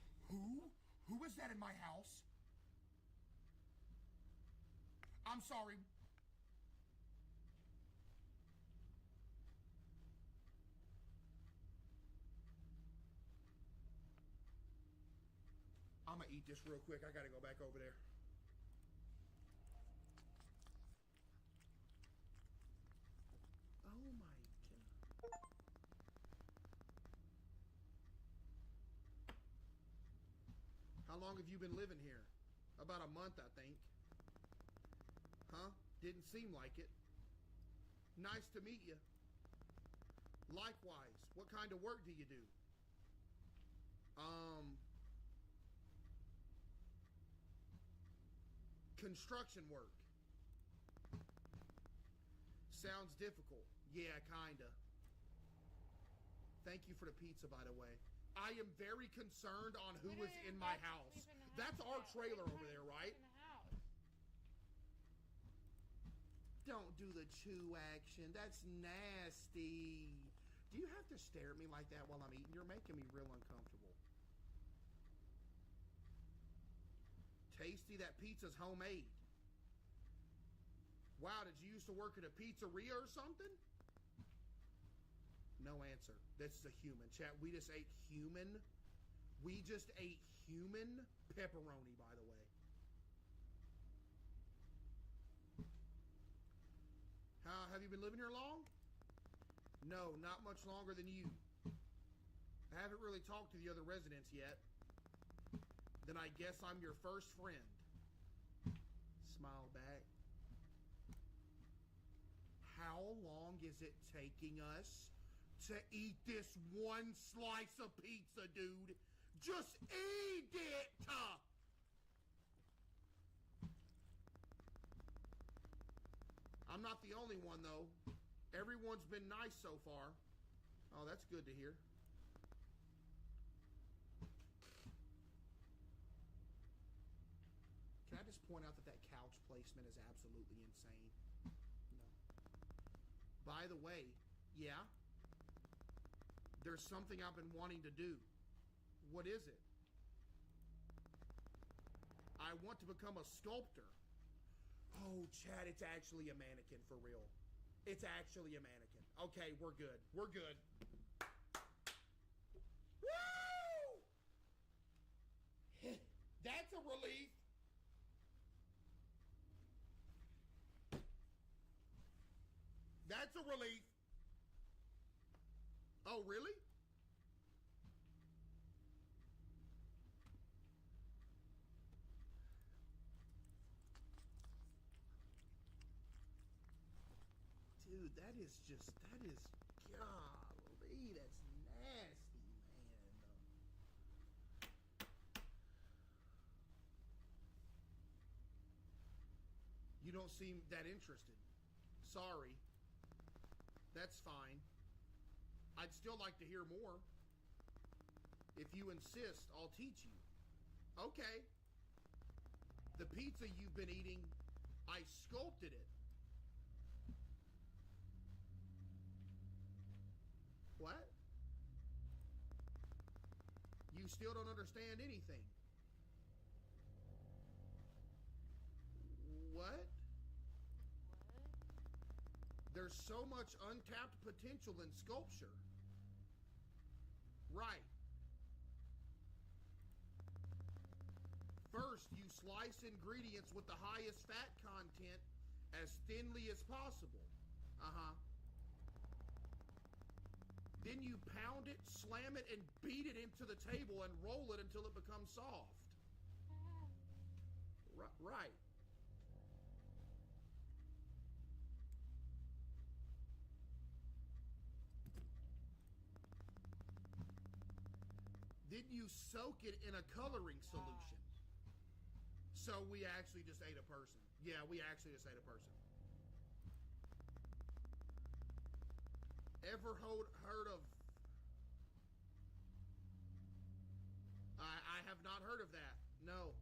Just a bummer. Who is that in my house? I'm sorry. I'm gonna eat this real quick. I gotta go back over there. Oh my God. How long have you been living here? About a month, I think. Huh? Didn't seem like it. Nice to meet you. Likewise. What kind of work do you do? Construction work. Sounds difficult. Yeah, kinda. Thank you for the pizza, by the way. I am very concerned on who is in my house. That's our trailer over there, right? Don't do the chew action. That's nasty. Do you have to stare at me like that while I'm eating? You're making me real uncomfortable. Tasty, that pizza's homemade. Wow, did you used to work at a pizzeria or something? No answer. This is a human. Chat, we just ate human We just ate human pepperoni, by the way. How have you been living here long? No, not much longer than you. I haven't really talked to the other residents yet. Then I guess I'm your first friend. Smile back. How long is it taking us to eat this one slice of pizza, dude? Just eat it! I'm not the only one, though. Everyone's been nice so far. Oh, that's good to hear. Can I just point out that that couch placement is absolutely insane? No. By the way, yeah, there's something I've been wanting to do. What is it? I want to become a sculptor. Oh, Chad, it's actually a mannequin for real. It's actually a mannequin. Okay, we're good. We're good. Woo! That's a relief. That's a relief. Oh, really? Dude, that is golly, that's nasty, man. You don't seem that interested. Sorry. That's fine. I'd still like to hear more. If you insist, I'll teach you. Okay. The pizza you've been eating, I sculpted it. What? You still don't understand anything. What? There's so much untapped potential in sculpture. Right. First, you slice ingredients with the highest fat content as thinly as possible. Uh-huh. Then you pound it, slam it, and beat it into the table and roll it until it becomes soft. Right. Then you soak it in a coloring solution. So we actually just ate a person. Yeah, we actually just ate a person. Ever heard of... I have not heard of that. No.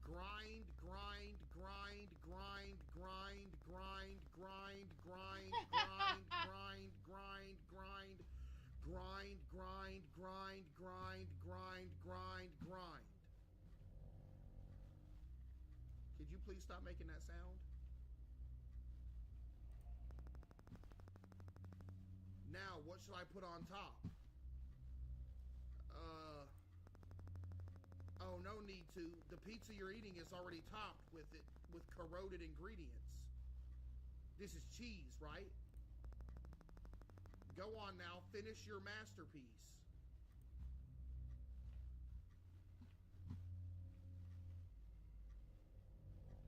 Grind, grind, grind, grind, grind, grind, grind, grind, grind, grind, grind, grind, grind, grind, grind, grind, grind, grind, grind. Could you please stop making that sound? Now, what should I put on top? Oh, no need to. The pizza you're eating is already topped with corroded ingredients. This is cheese, right? Go on now, finish your masterpiece.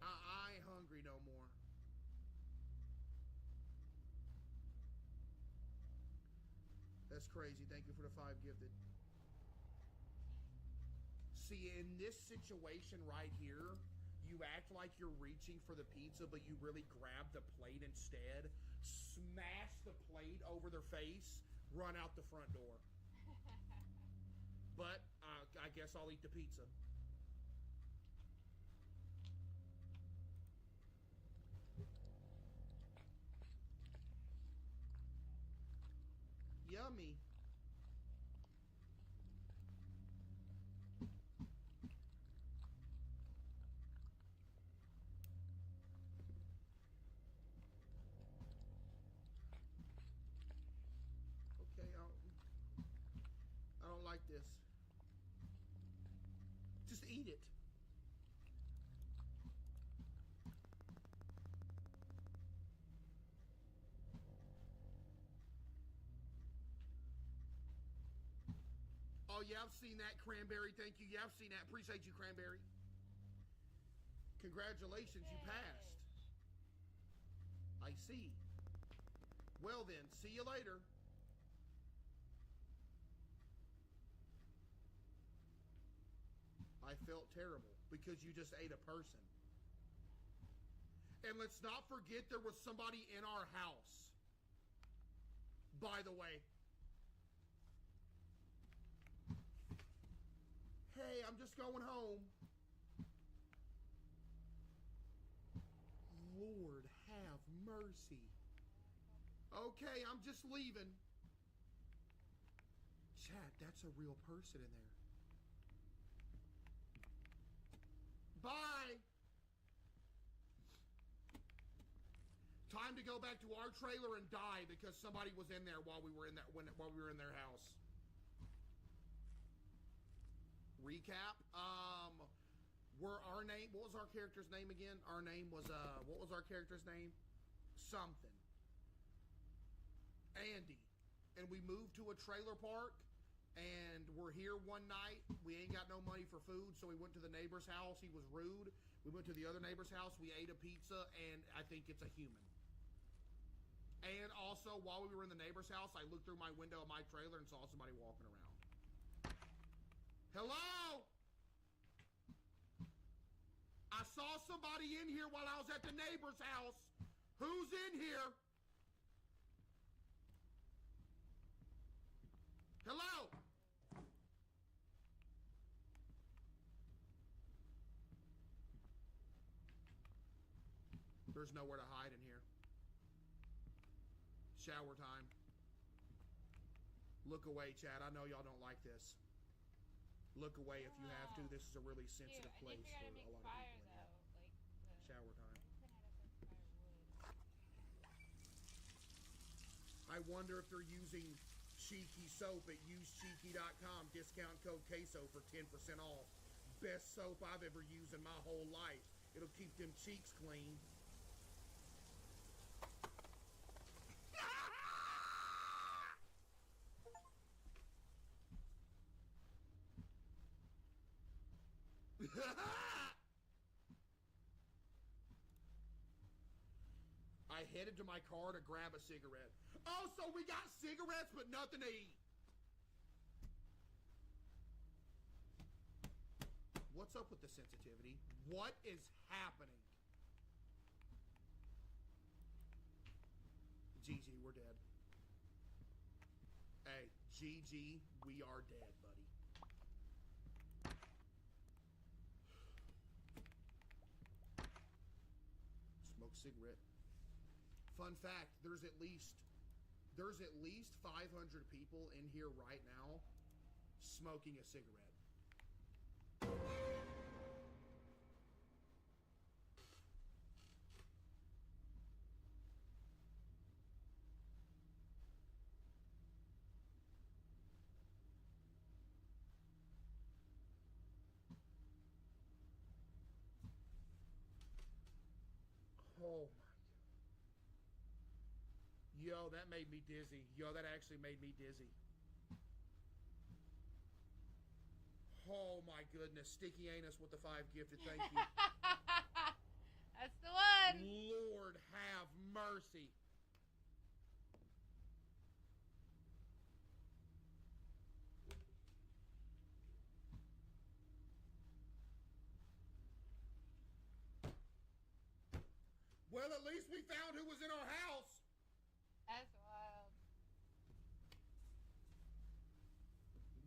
I ain't hungry no more. That's crazy. Thank you for the 5 gifted. See, in this situation right here, you act like you're reaching for the pizza, but you really grab the plate instead, smash the plate over their face, run out the front door. But I guess I'll eat the pizza. Yummy. Okay, Oh, yeah, I've seen that, Cranberry. Thank you. Yeah, I've seen that. Appreciate you, Cranberry. Congratulations, you passed. I see. Well then, see you later. I felt terrible because you just ate a person. And let's not forget there was somebody in our house. By the way. Hey, I'm just going home. Lord have mercy. Okay, I'm just leaving. Chat, that's a real person in there. Bye. Time to go back to our trailer and die because somebody was in there while we were in their house. Recap. What was our character's name again? Our name was what was our character's name? Something. Andy. And we moved to a trailer park, and we're here one night. We ain't got no money for food, so we went to the neighbor's house. He was rude. We went to the other neighbor's house. We ate a pizza, and I think it's a human. And also, while we were in the neighbor's house, I looked through my window of my trailer and saw somebody walking around. Hello? I saw somebody in here while I was at the neighbor's house. Who's in here? Hello? There's nowhere to hide in here. Shower time. Look away, Chad. I know y'all don't like this. Look away if you have to. This is a really sensitive place for a lot of people in here. Shower time. I wonder if they're using Cheeky soap at usecheeky.com. Discount code queso for 10% off. Best soap I've ever used in my whole life. It'll keep them cheeks clean. I headed to my car to grab a cigarette. Oh, so we got cigarettes but nothing to eat. What's up with the sensitivity? What is happening? GG, we're dead. Hey, GG, we are dead, buddy. Smoke cigarette. Fun fact, there's at least 500 people in here right now smoking a cigarette. Oh my. Yo, that made me dizzy. Yo, that actually made me dizzy. Oh my goodness. Sticky Anus with the 5 gifted. Thank you. That's the one. Lord have mercy. Well, at least we found who was in our house. That's wild.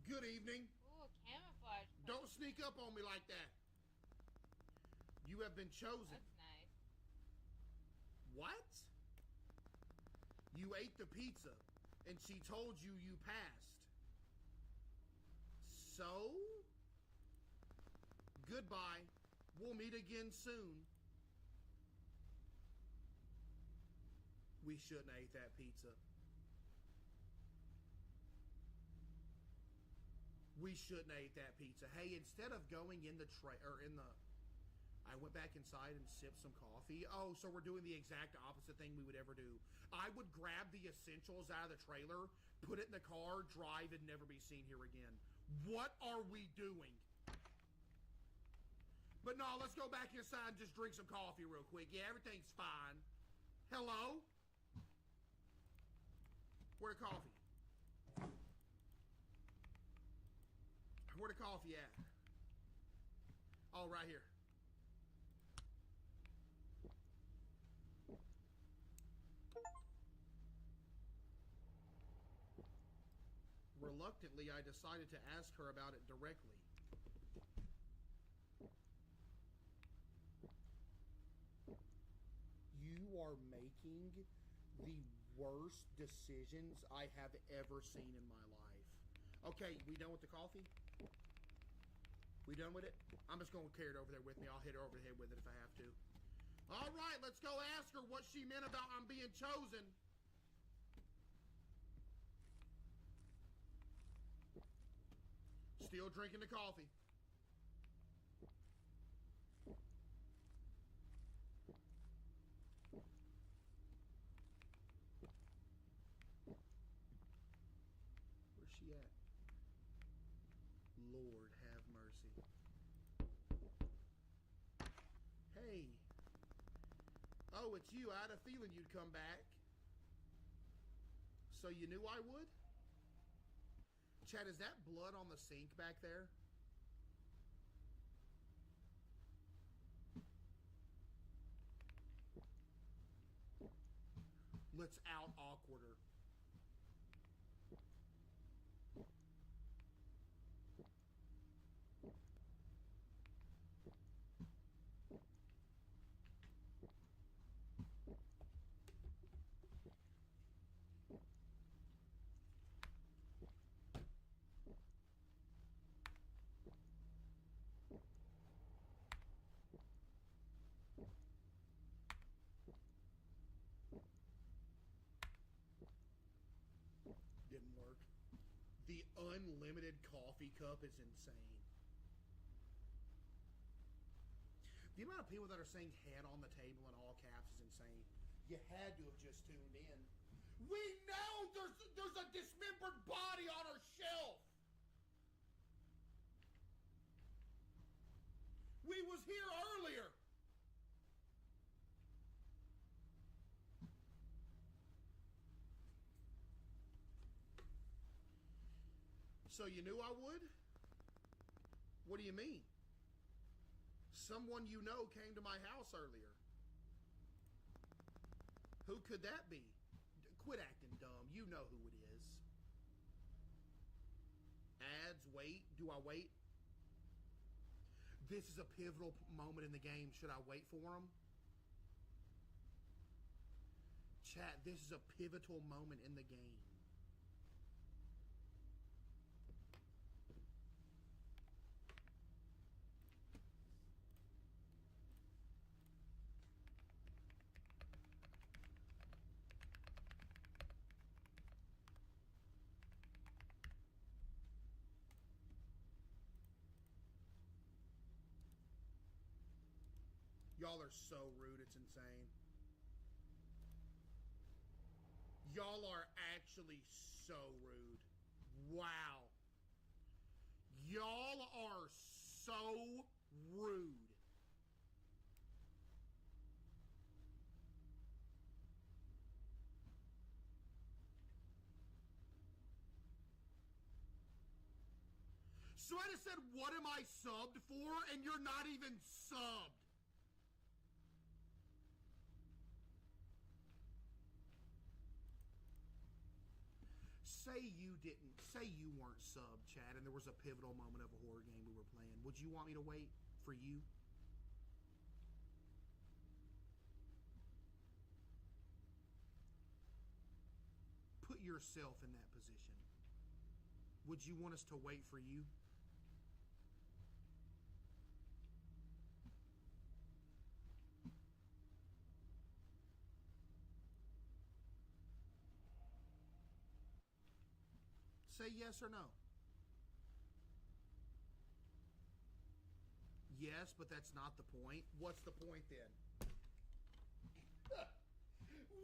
Good evening. Ooh, camouflage. Don't sneak up on me like that. You have been chosen. That's nice. What? You ate the pizza, and she told you you passed. So? Goodbye. We'll meet again soon. We shouldn't have ate that pizza. We shouldn't have ate that pizza. Hey, instead of going in the I went back inside and sipped some coffee. Oh, so we're doing the exact opposite thing we would ever do. I would grab the essentials out of the trailer, put it in the car, drive, and never be seen here again. What are we doing? But no, let's go back inside and just drink some coffee real quick. Yeah, everything's fine. Hello? Where the coffee? Where the coffee at? Oh, right here. Reluctantly, I decided to ask her about it directly. You are making the worst decisions I have ever seen in my life. Okay, we done with the coffee? We done with it? I'm just going to carry it over there with me. I'll hit her over the head with it if I have to. All right, let's go ask her what she meant about I'm being chosen. Still drinking the coffee. Where's she at? Lord have mercy. Hey. Oh, it's you. I had a feeling you'd come back. So you knew I would? Chad, is that blood on the sink back there? Let's out awkwarder. Didn't work. The unlimited coffee cup is insane. The amount of people that are saying head on the table in all caps is insane. You had to have just tuned in. We know there's a dismembered body on our shelf. We was here earlier. So you knew I would? What do you mean? Someone you know came to my house earlier. Who could that be? Quit acting dumb. You know who it is. Ads, wait. Do I wait? This is a pivotal moment in the game. Should I wait for him? Chat, this is a pivotal moment in the game. Y'all are so rude, it's insane. Y'all are actually so rude. Wow. Y'all are so rude. So I just said, what am I subbed for? And you're not even subbed. Say you weren't subbed, Chad, and there was a pivotal moment of a horror game we were playing. Would you want me to wait for you? Put yourself in that position. Would you want us to wait for you? Say yes or no. Yes, but that's not the point. What's the point then?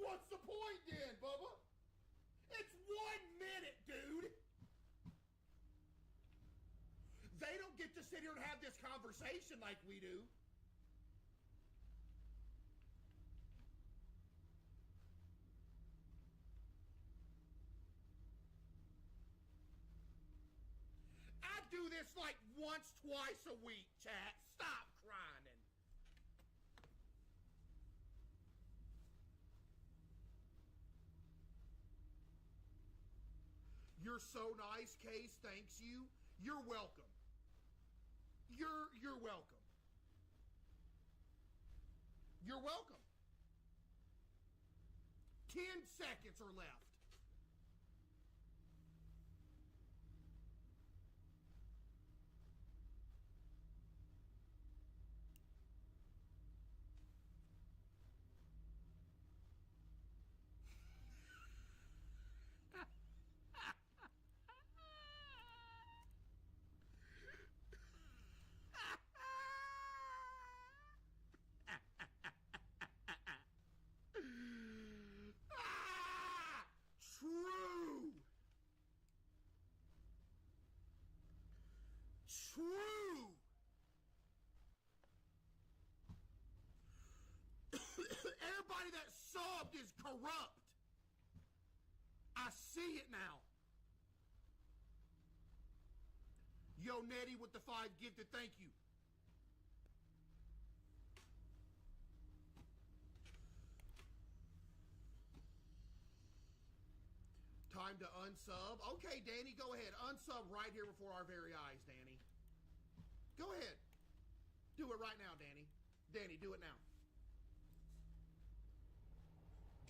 What's the point then, Bubba? It's 1 minute, dude. to sit here and have this conversation like we do. I do this like once, twice a week, chat. Stop crying. You're so nice, Case. Thanks you. You're welcome. You're welcome. You're welcome. 10 seconds are left. True. True. Everybody that subbed is corrupt. I see it now. Yo, Nettie with the 5 gifted, thank you. Time to unsub. Okay, Danny, go ahead. Unsub right here before our very eyes, Danny. Go ahead. Do it right now, Danny. Danny, do it now.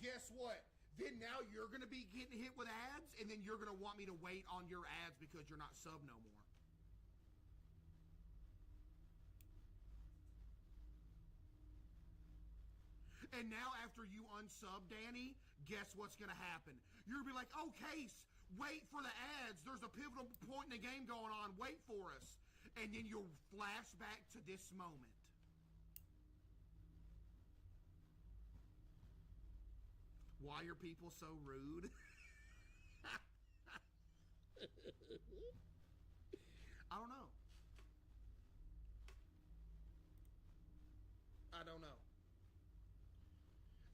Guess what? Then now you're going to be getting hit with ads, and then you're going to want me to wait on your ads because you're not sub no more. And now after you unsub, Danny, guess what's going to happen? You're going to be like, oh, Case, wait for the ads. There's a pivotal point in the game going on. Wait for us. And then you'll flash back to this moment. Why are people so rude? I don't know. I don't know.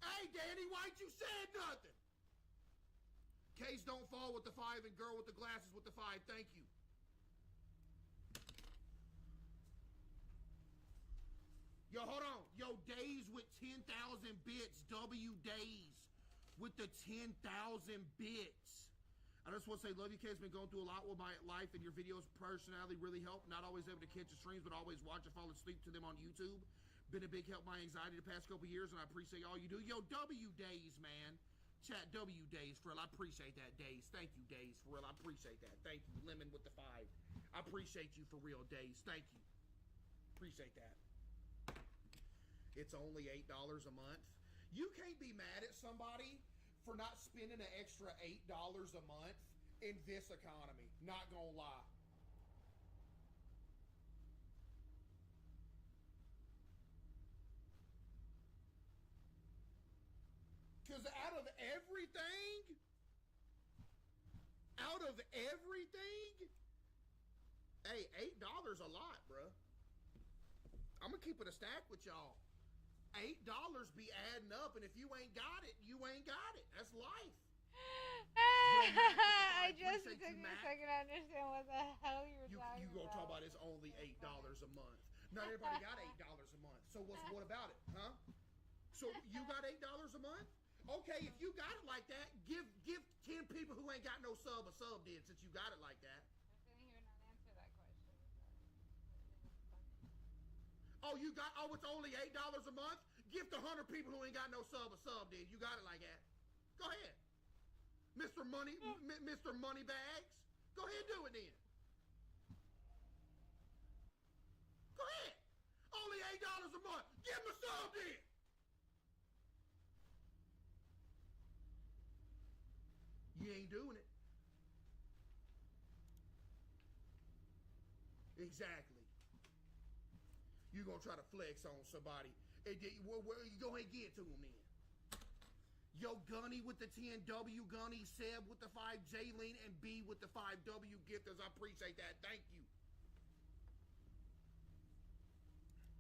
Hey, Danny, why'd you say nothing? Case don't fall with the 5 and girl with the glasses with the 5. Thank you. Yo, hold on. Yo, Days with 10,000 bits. W Days with the 10,000 bits. I just want to say, love you, Case. Been going through a lot with my life, and your videos personality really help. Not always able to catch the streams, but always watch and fall asleep to them on YouTube. Been a big help my anxiety the past couple years, and I appreciate all you do. Yo, W Days, man. Chat W Days, for real. I appreciate that, Days. Thank you, Days, for real. I appreciate that. Thank you. Lemon with the 5. I appreciate you for real, Days. Thank you. Appreciate that. It's only $8 a month. You can't be mad at somebody for not spending an extra $8 a month in this economy. Not gonna lie. Because out of everything, hey, $8 a lot, bruh. I'm gonna keep it a stack with y'all. $8 be adding up, and if you ain't got it, you ain't got it. That's life. I just took me a second to understand what the hell you were talking about. You gonna talk about it's only $8 a month. Not everybody got $8 a month. So what about it, huh? So you got $8 a month? Okay, if you got it like that, give 10 people who ain't got no sub a sub then, since you got it like that. I'm sitting here not answer that question. Oh, it's only $8 a month? Give the 100 people who ain't got no sub a sub then. You got it like that. Go ahead. Mr. Moneybags. Go ahead and do it then. Go ahead. Only $8 a month. Give him a sub then. You ain't doing it. Exactly. You're going to try to flex on somebody. And you go ahead and get to them then. Yo, Gunny with the 10W, Gunny, Seb with the 5, Jaylene, and B with the 5W gifters. I appreciate that. Thank you.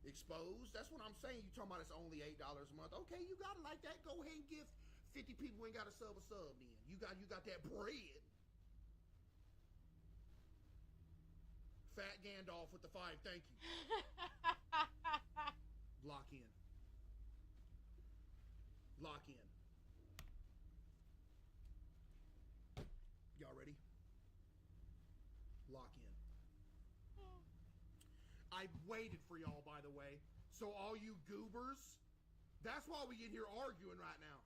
Exposed? That's what I'm saying. You talking about it's only $8 a month. Okay, you got it like that. Go ahead and give 50 people who ain't got a sub then. You got that bread. Fat Gandalf with the 5, thank you. Lock in. Lock in. Y'all ready? Lock in. I waited for y'all, by the way. So all you goobers, that's why we in here arguing right now.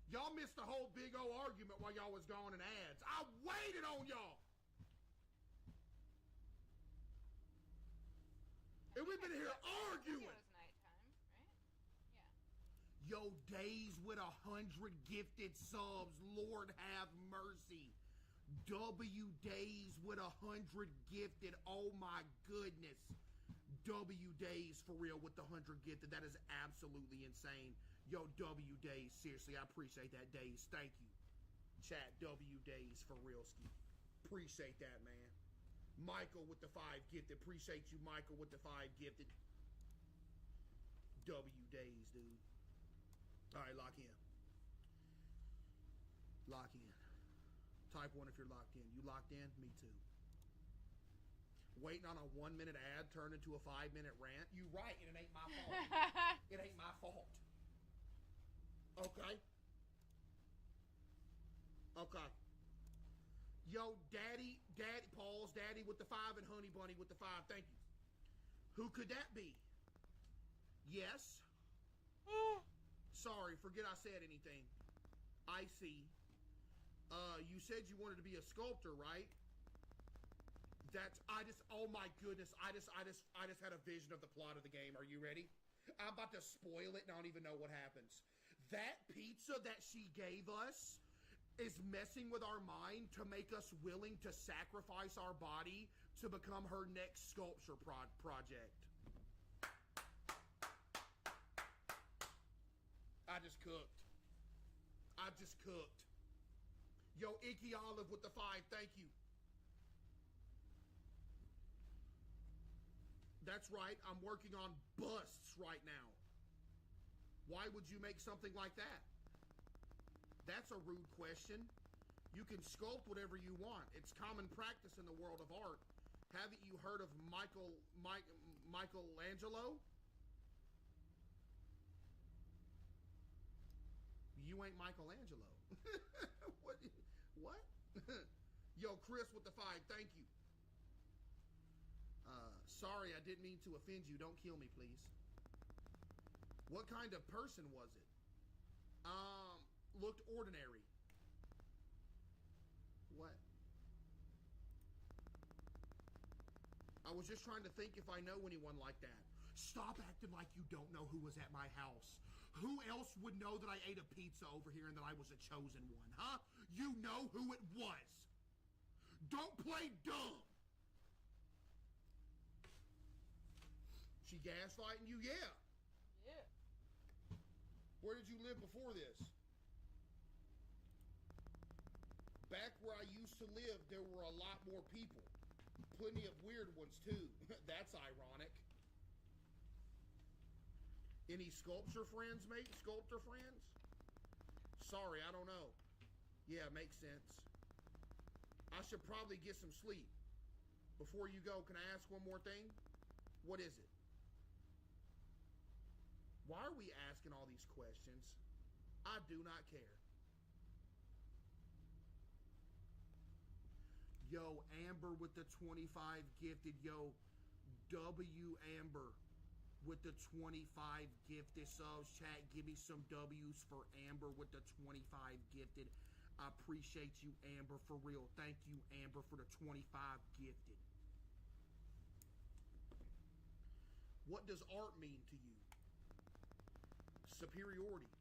Y'all missed the whole big old argument while y'all was going in ads. I waited on y'all. And we've been here arguing. Yo, days with 100 gifted subs. Lord have mercy. W days with 100 gifted. Oh my goodness. W days for real with the 100 gifted. That is absolutely insane. Yo, W days. Seriously, I appreciate that, days. Thank you. Chat, W days for real ski. Appreciate that, man. Michael with the 5 gifted. Appreciate you, Michael with the 5 gifted. W days, dude. All right, lock in. Lock in. Type 1 if you're locked in. You locked in? Me too. Waiting on a 1-minute ad turned into a 5-minute rant? You right, and it ain't my fault. It ain't my fault. Okay. Okay. Yo, Daddy, Paul's Daddy with the 5 and Honey Bunny with the 5. Thank you. Who could that be? Yes. Sorry, forget I said anything. I see. You said you wanted to be a sculptor, right? Oh my goodness, I just had a vision of the plot of the game. Are you ready? I'm about to spoil it and I don't even know what happens. That pizza that she gave us is messing with our mind to make us willing to sacrifice our body to become her next sculpture project. I just cooked. Yo, Icky Olive with the 5, thank you. That's right, I'm working on busts right now. Why would you make something like that? That's a rude question. You can sculpt whatever you want. It's common practice in the world of art. Haven't you heard of Michelangelo? You ain't Michelangelo. What? Yo, Chris with the 5, thank you. Sorry, I didn't mean to offend you. Don't kill me, please. What kind of person was it? Looked ordinary. What? I was just trying to think if I know anyone like that. Stop acting like you don't know who was at my house. Who else would know that I ate a pizza over here and that I was a chosen one, huh? You know who it was. Don't play dumb. She gaslighting you? Yeah. Yeah. Where did you live before this? Back where I used to live, there were a lot more people. Plenty of weird ones, too. That's ironic. Any sculpture friends, mate? Sculptor friends? Sorry, I don't know. Yeah, makes sense. I should probably get some sleep. Before you go, can I ask one more thing? What is it? Why are we asking all these questions? I do not care. Yo, Amber with the 25 gifted. Yo, W Amber with the 25 gifted subs. Chat, give me some W's for Amber with the 25 gifted. I appreciate you, Amber, for real. Thank you, Amber, for the 25 gifted. What does art mean to you? Superiority.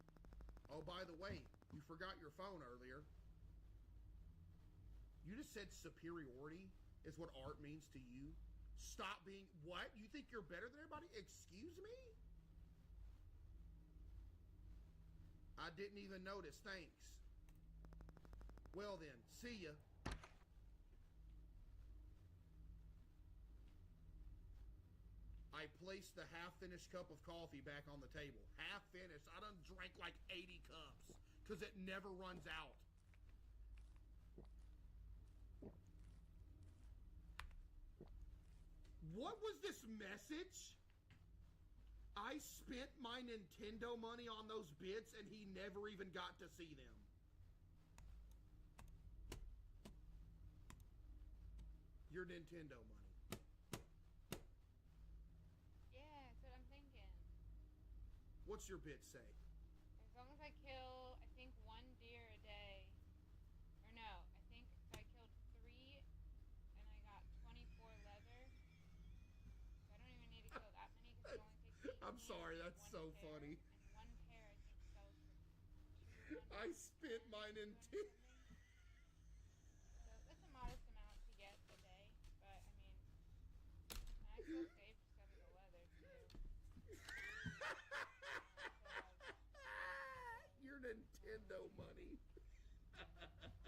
Oh, by the way, you forgot your phone earlier. You just said superiority is what art means to you? Stop being... What? You think you're better than everybody? Excuse me? I didn't even notice. Thanks. Well then, see ya. I placed the half-finished cup of coffee back on the table. Half-finished. I done drank like 80 cups because it never runs out. What was this message? I spent my Nintendo money on those bits and he never even got to see them. Your Nintendo money. Yeah, that's what I'm thinking. What's your bit say? As long as I kill, I think 1 deer a day. Or no, I think I killed 3 and I got 24 leather. So I don't even need to kill that many because it only takes 18. I'm sorry, that's so funny. And 1 pair I think sells for 200. I spent my Nintendo. So that's a modest amount to get a day, but I mean, I still saved some of the leather too. Your Nintendo money.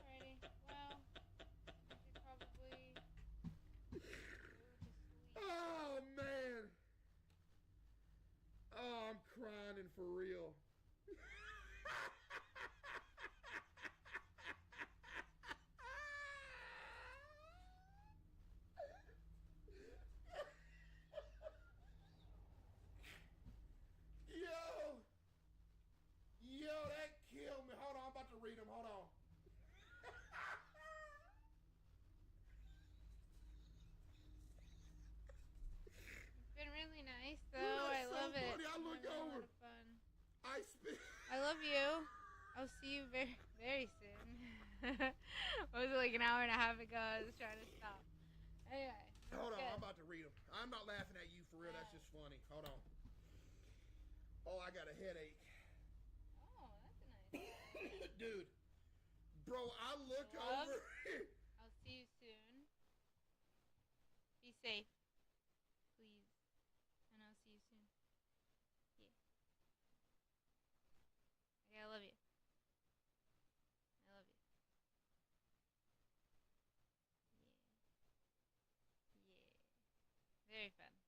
Alrighty, well, I should probably go to sleep. Oh man. Oh, I'm crying for real. Yo, that killed me. Hold on, I'm about to read them. Hold on. It's been really nice, though. I love it. Funny. I look over. A lot of fun. I love you. I'll see you very, very soon. What was it, like an hour and a half ago? I was trying to stop. Anyway. Hold on, I'm about to read them. I'm not laughing at you for real. That's just funny. Hold on. Oh, I got a headache. Oh, that's nice. Dude. Bro, I look over. I'll see you soon. Be safe. Please. And I'll see you soon. Yeah. Okay, I love you. I love you. Yeah. Yeah. Very fun.